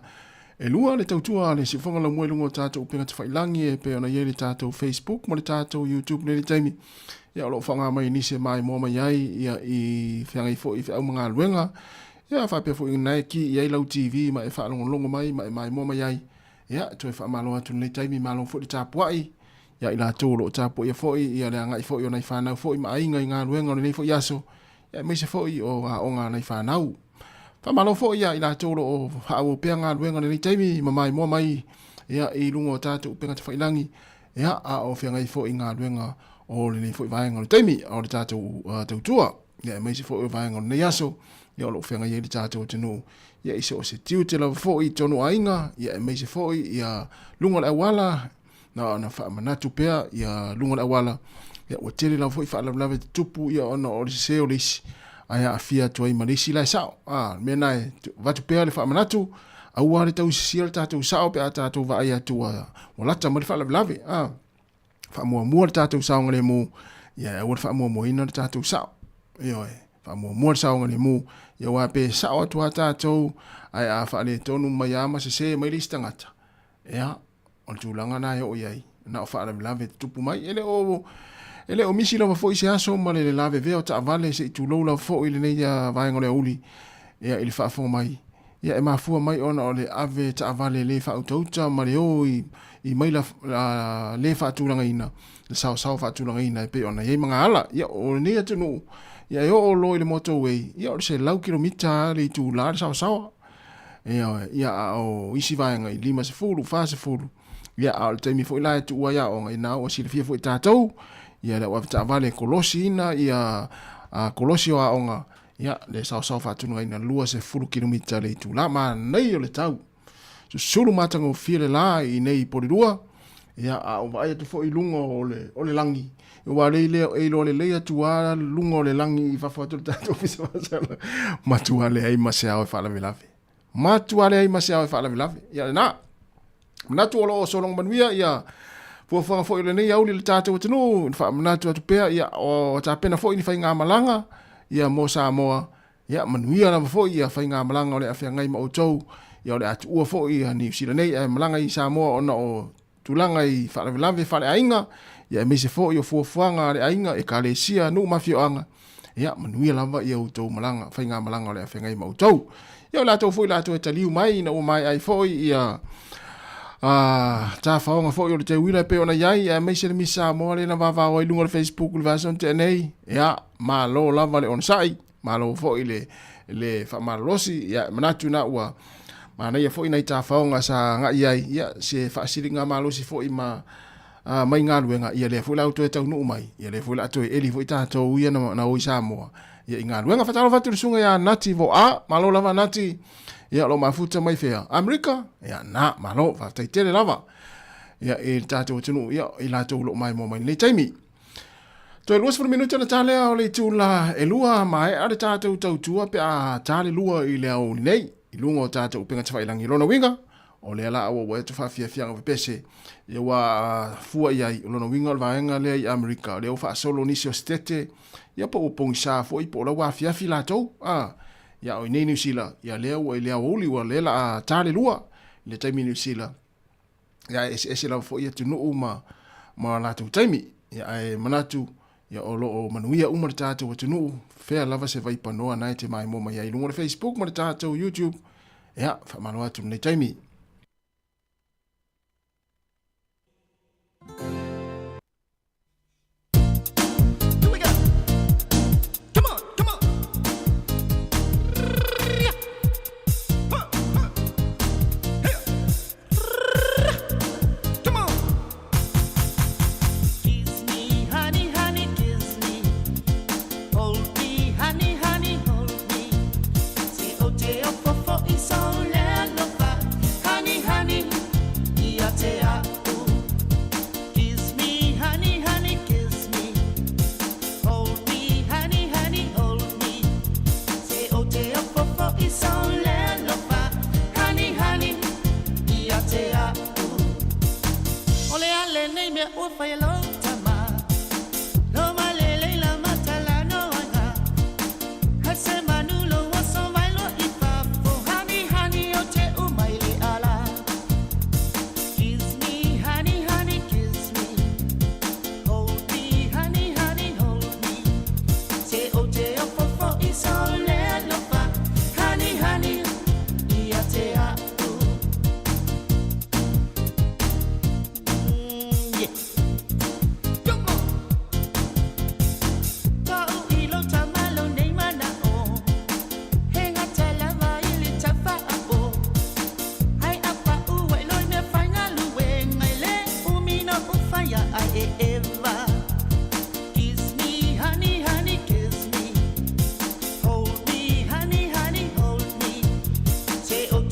e lua le tautua le siu whanga la mua lungo tātou upenga te whailangi e pe ona ie le tātou Facebook, ma le tātou YouTube le taimi. Ia o lo whanga mai nise mai mua mai ai, ia i whianga i fo i whiau mga luenga, ia whapea fo i nai ki i lau TV, ma e whaalongo longo mai, ma e mai mua mai ai. Ia, toi whaamalo atu le taimi, malo fo i tāpuai, ia ila tolo tapo ia foi ia le ngai foi ona ifana foi ma inga inga luenga le foi yaso ia me se foi o nga na ifana u fa malo foi ia ila tolo o ha o pe nga luenga le taimi mai mo mai ia i lungo tato pe nga te failangi ia a o fe ngai foi nga luenga o le foi vai nga le taimi o le tato tua ia me se foi vai nga le yaso ia lo fe ngai le tato tenu ia iso se tiu te la foi tonu ainga ia me se foi ia lungo le wala na fa manatu pea ia lunga la wala ia o tele la foi fa la lave tupu ia ona o se o lis aya afia toi malisi la sao me nai va tu pea le fa manatu a wale tau sil tatu sao pe tatu va ia tu wala ta mo fa la lave fa mo tatu sao ngale mo ia o fa mo ina tatu sao ia fa mo sao ngale mo ia wa pe sao tu tatu aya fa le tonu mayama se mai listangata ia o tūlanga nā o iai, nā o whaara mi lawe tupu mai, ele o misi lawa fo i se aso, ma le lawe veo ta avale se i tūlou lawa fo i le nei a vaenga le uli, ia ili whaafonga mai, ia e mafua mai ona o le ave ta avale le whautauta, ma le o i mai le whaatūlanga ina, le sao whaatūlanga ina, e pe ona iei mga ala, ia o le nei atunu, ia e o lo i le motorway, ia o le se lau kilomita le i tūla, le sao, ia o isi vaenga i 5 fase fulu, ia al taimi foi la tu wa ya o ina o silfia foi tatou ia le wa ta vale kolosi ina ia kolosi o onga ia le sao fa tu no ina lua se fulu kilomita le tu la ma nei o le tau so sulu matango file la i nei porirua ia o vai tu foi lungo o le langi wa le e lo le tu wa lungo le langi i fa foto tatou fisa ma tu ale ai ma se o fa la velave ma tu ale ai ma se o fa la velave ia na manatu o solong manuia ia fuafuanga fo i le nei auli le tātou atanu fa manatu atu pea ia o tāpena fo i ni whainga malanga ia mo Sāmoa ia manuia na fo ia whainga malanga o le awhia ngai ma o tau ia o le atu ua fo i New Zealand nei malanga i Sāmoa ona o tulanga i whalavelave whale ainga ia me se fo i o fuafuanga le ainga e kalesia nu mafio anga ia manuia lava ia o tau malanga whainga malanga o le awhia ngai ma o tau ia o la tau fo i la tau e taliu mai na o mai ai fo i ia ta faonga fo yo te wila pe ona yai me se mi Sāmoa le na va o lunga le Facebook le vason te nei ya ma lo lava le on sai ma lo fo le fa malosi ya manatu na wa ma na ya fo ina ta faonga sa nga yai ya se fa silinga malosi fo i ma mai nga luenga ia le fo la auto ta nu mai ia le fo la to eli fo ta to ia na o Sāmoa ia nga luenga fa talo fa tu sunga ya nati vo ma lo lava nati ia lo mafuta mai fea Amerika ia na malo fa tele lava ia e tato tunu ia i la to lo mai mo mai le taimi to los for minuto na tale o le tula e lua mai a tato tua pe a tale lua i le o nei i lungo tato penga tfai langi lona winga o le ala o we to fa fia o pese ia wa fua ia lona winga o vaenga le i Amerika le o fa solo nisio stete ia po pong sa fo i po la wa fia la to ia o nei New Zealand ia leo e leo uli wa lela tale lua le taimi New Zealand ia ese la fo ia tunu ma la tu taimi ia e manatu ia o lo manuia umar tatu tunu fea lava se vai panoa nai te mai mo mai lungo le Facebook ma tatu YouTube ia fa manoa tu le taimi Honey, honey, hold me. See, oh, dear, for it's all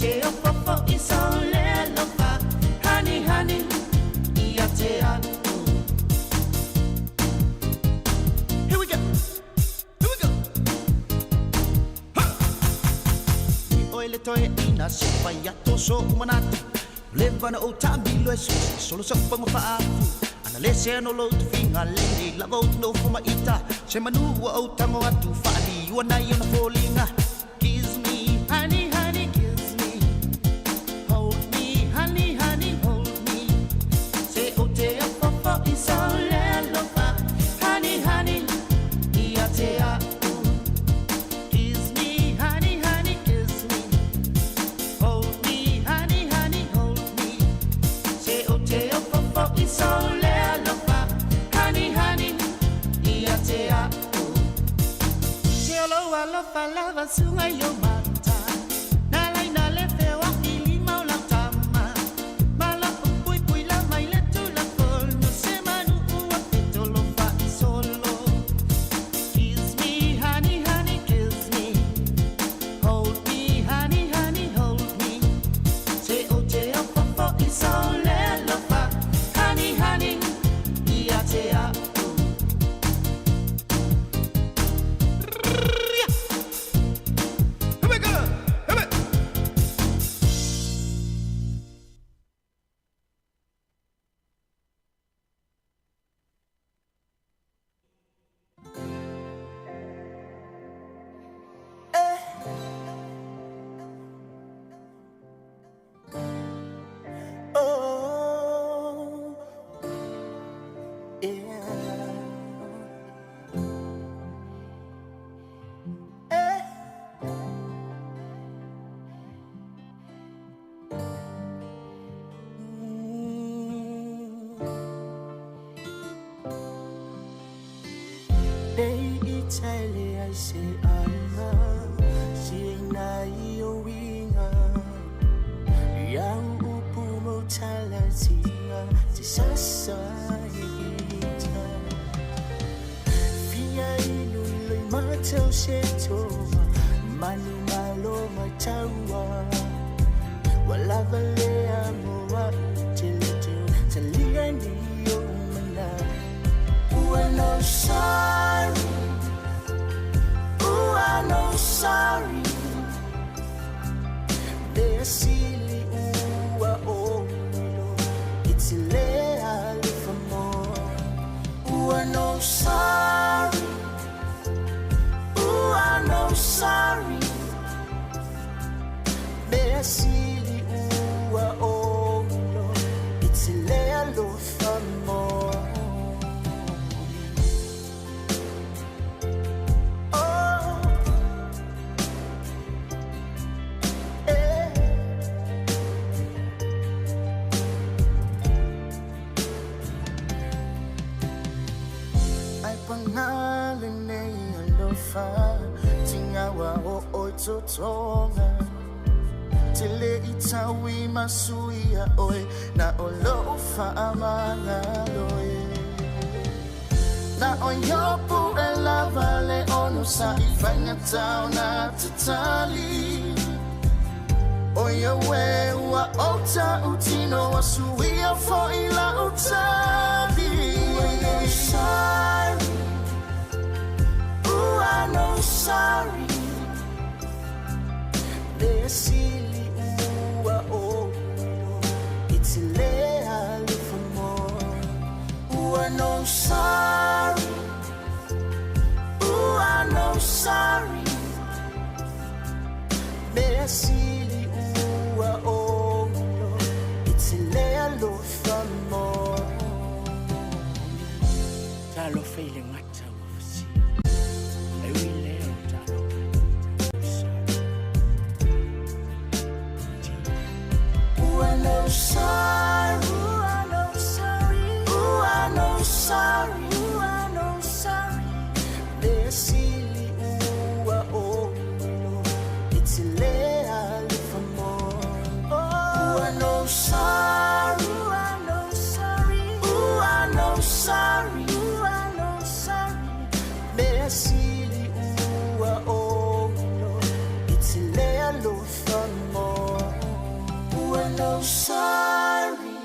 te opo i so le lofa. Honey, honey, ia te atu. Here we go. Here we go. Oi le toe ina se fai ato so umanatu. Leva na o tambi lo eso solo sa pango pa atu. Ana le se no lo tu finga le la vote no for ita. Se manu o tango atu fali you na yo na folinga. Kiss me honey honey kiss me. Hold me honey honey hold me. Se o te apo i so le lo fa. Honey honey ia te a. Lava sunga yo mata na lai na le fe wa ili mau la tama mala pui pui la mai le tu la col no se manu wa pito lo fa solo. Kiss me honey honey kiss me. Hold me honey honey hold me. Se o te o po I so le lo fa. Honey honey ia te a. Italia se alma sina io winga yang upu mo talatia ti sasa ita fia inu le matau seto manu malo matawa wala vale amoa tilito taliani yo mana no sorry. Ooh, I know sorry. They're silly. Ooh, oh, it's illegal for more. Ooh, I know sorry. Ooh, I know sorry. They're silly. Ooh, oh, it's illegal for more. Tingawa o totonga tele itawi masuia oi na olo fa amanga loe na onyopu elava le onu sa ifanya tauna tutali oya we wa ota utino wasuia fo ila utali sorry. Ooh, I know sorry. They're silly. Ooh, oh, it's illegal for more. Ooh, I know sorry. Ooh, I know sorry. They're silly. Ooh, oh, it's illegal for more. Talo failing what? Sorry, ooh, I know sorry. Ooh, I know sorry. Ooh, I know sorry. They're silly. Ooh, oh, it's illegal for more. Ooh, I know sorry. Ooh, I know sorry. Ooh, I know sorry. Ooh, I know sorry. They're silly. Ooh, oh, it's illegal for more. no sorry.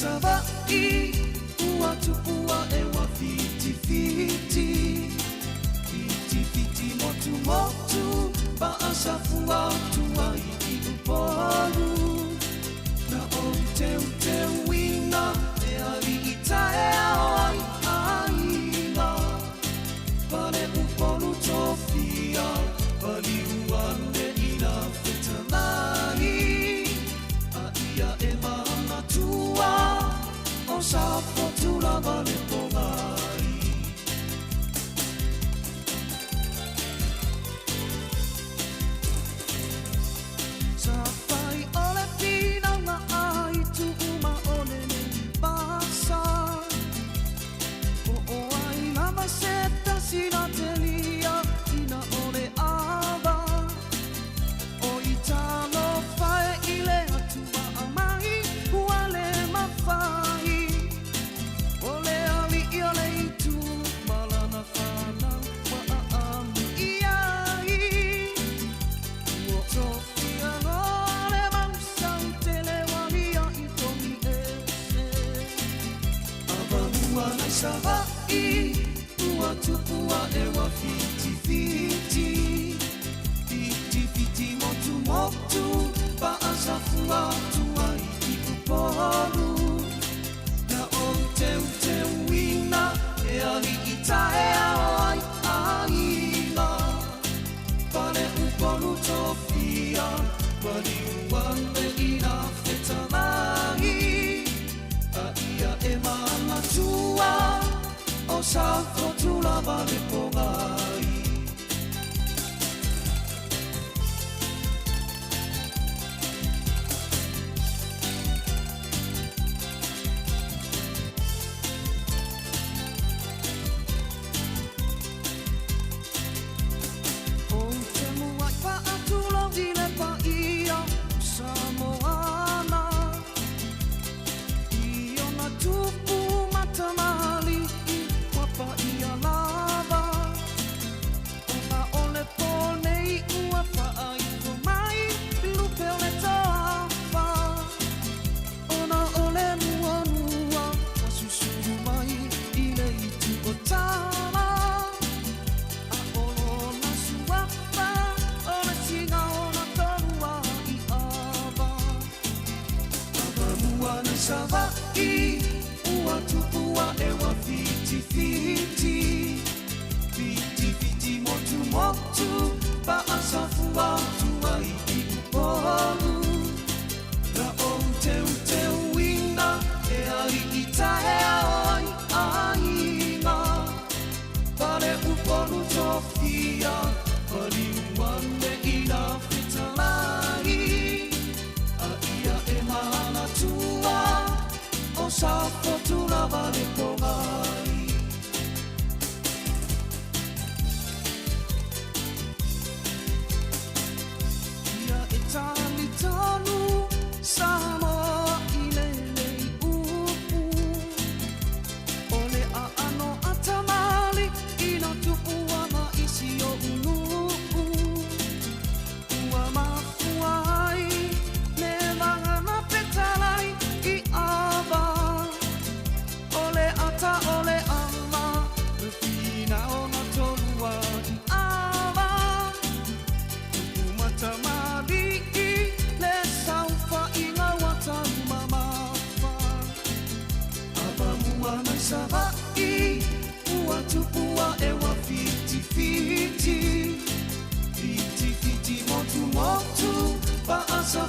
Sabai, ua tupua ewa fiti fiti, fiti fiti motu motu, baasa fua tua i upolu, na o te wina e ari i tae ai aina, pane upolu tofia, pali uane ina fetanai, a ia e mana tua. Sa fortuna vale pomai Sa fai ole pina na ai tu uma ole ne pasa O ai na vaseta sina telia ina ole ava O italo fai ile atua amai uale mafai Sabai, ua tupua ewa fiti fiti, fiti fiti motu motu, baasa fua tua i upolu, na o te wina e ali i tae ai aina, pane upolu tofia, pali uane ina fetanai, a ia e mana tua. O sa fortuna vale pomai O te muai pa atulo dile pa ia Sāmoa Io na tupu matamali pa ia lava Ona ole ponei ua pa ai ko mai Lupe ole tawa Ona ole mua mua Wasusuru mai ile itu o tala A olo na suapa Ole singa ona taua i ava Ava mua na savai Ua tupua ewa fiti fiti Fiti fiti motu motu Baasa fua tua i upolu Na o te wina E ari i tae ai aina Pare upolu tofia Pari uane ina fetalai A ia e mana tua O sa fortuna vale pomai Ia e tali tonu Sāmoa i lelei upu Ole a ano atamali Ina tupu ama isi o ulupu Ua mafuai Me vangana petalai i ava Ole ata ole ama Fina ona tolua i ava Tupu matamali Le saufa inga wata umamafa Ava mua mai savai Ua tupua ewa fiti fiti Fiti fiti motu motu Baasa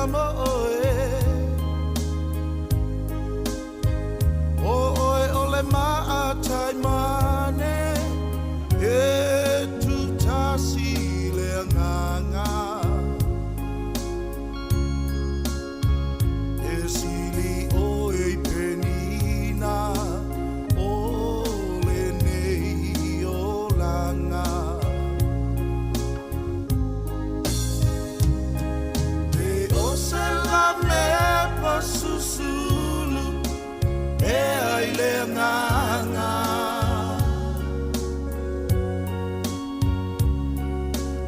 Sāmoa o oe o le maatai mane e tutasi le anganga e sili o e penina o le nei o langa e o se la me pasusulu e ai le nganga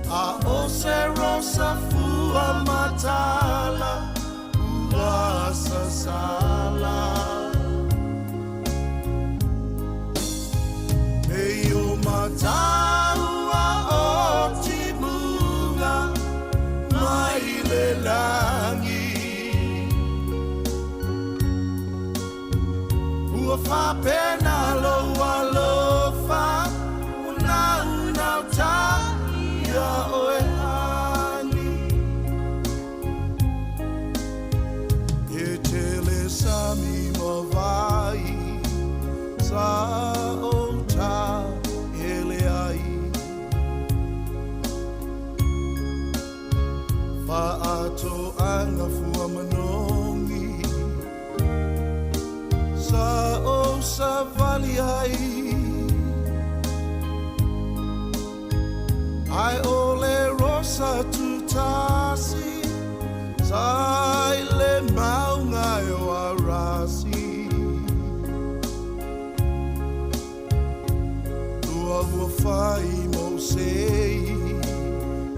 a o se rosa fua matala ua sasala e o mataua o timunga mai le langi ua fa pena loa lofa una ta ia oe hani e tele sami mawai sa o ta ele ai fa ato anga fua manongi sa o sa vali ai ai ole rosa tutasi sai le maunga o arasi tua ua fai mo sei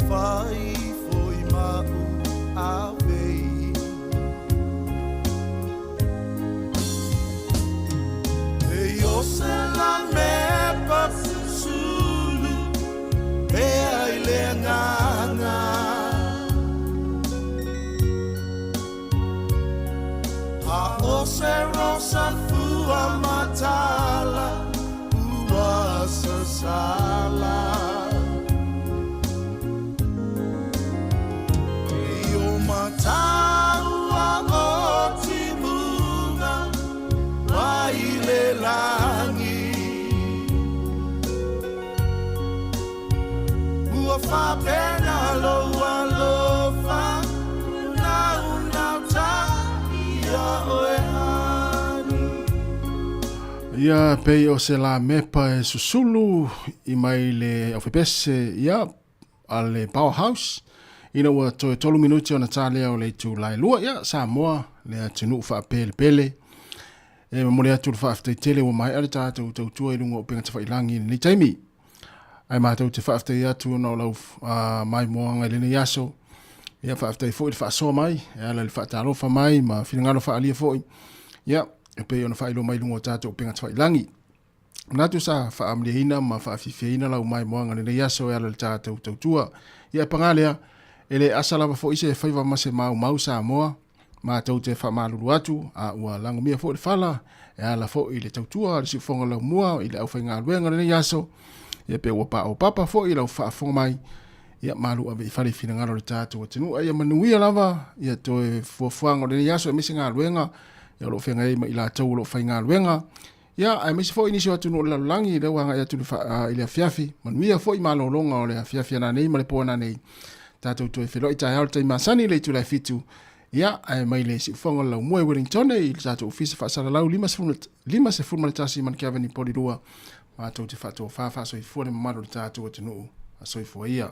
fai foi mau avei e o se la me pasulu e ai le nganga a o se rosa fua matala ua sasala e o mataua o timunga mai le langi ua fa pena loa lofa una ta ia oe hani Ia pei o se la mepa e susulu I mai le awhipese ia a le powerhouse ina ua toe 3 minuti o na tālea o le tu lai lua ia Sāmoa le atinu wha pele pele e mamore atu le whaaftai tele ua mai ale tātou tautua I lunga o penga te whailangi ni taimi ai mātou te whaaftai atu na o lau mai moanga le ne yaso ia whaaftai fo I le whaasoa mai e ala le whaatalofa mai ma whingalo whaalia fo ia e pei ona whailo mai lunga o tātou penga te whailangi natu sa whaamleina ma whaafifeina lau mai moanga le ne yaso e ala le tātou tautua ia pangalea ele asala fo ise faiva mase mau Sāmoa ma tau te whamalulu atu a ua langomia fo le whala e ala fo I le tautua le si fonga lau mua I le au whainga luenga le ne yaso ia pe ua pa o papa fo I lau whaafonga mai ia malu ave I whare whina ngaro le tātou atinu ia manuia lava ia toe fuafuanga le ne yaso e misi ngā luenga ia lo whenga ima I la tau lo whainga luenga ia ai misi fo inisi atu no le langi le wanga ia tu I le afiafi manuia fo I malolonga o le afiafi ana nei ma le pōna nei tātou toe wheloi tai hao tai masani le tu lai fitu ia ai mai le si fonga lau mua Wellington I le tātou ofisa whaasara lau 5 se fulma le tasi man kia veni polirua mātou te whātou whāwha so I fuane mamaro le tātou atinu a so I fua ia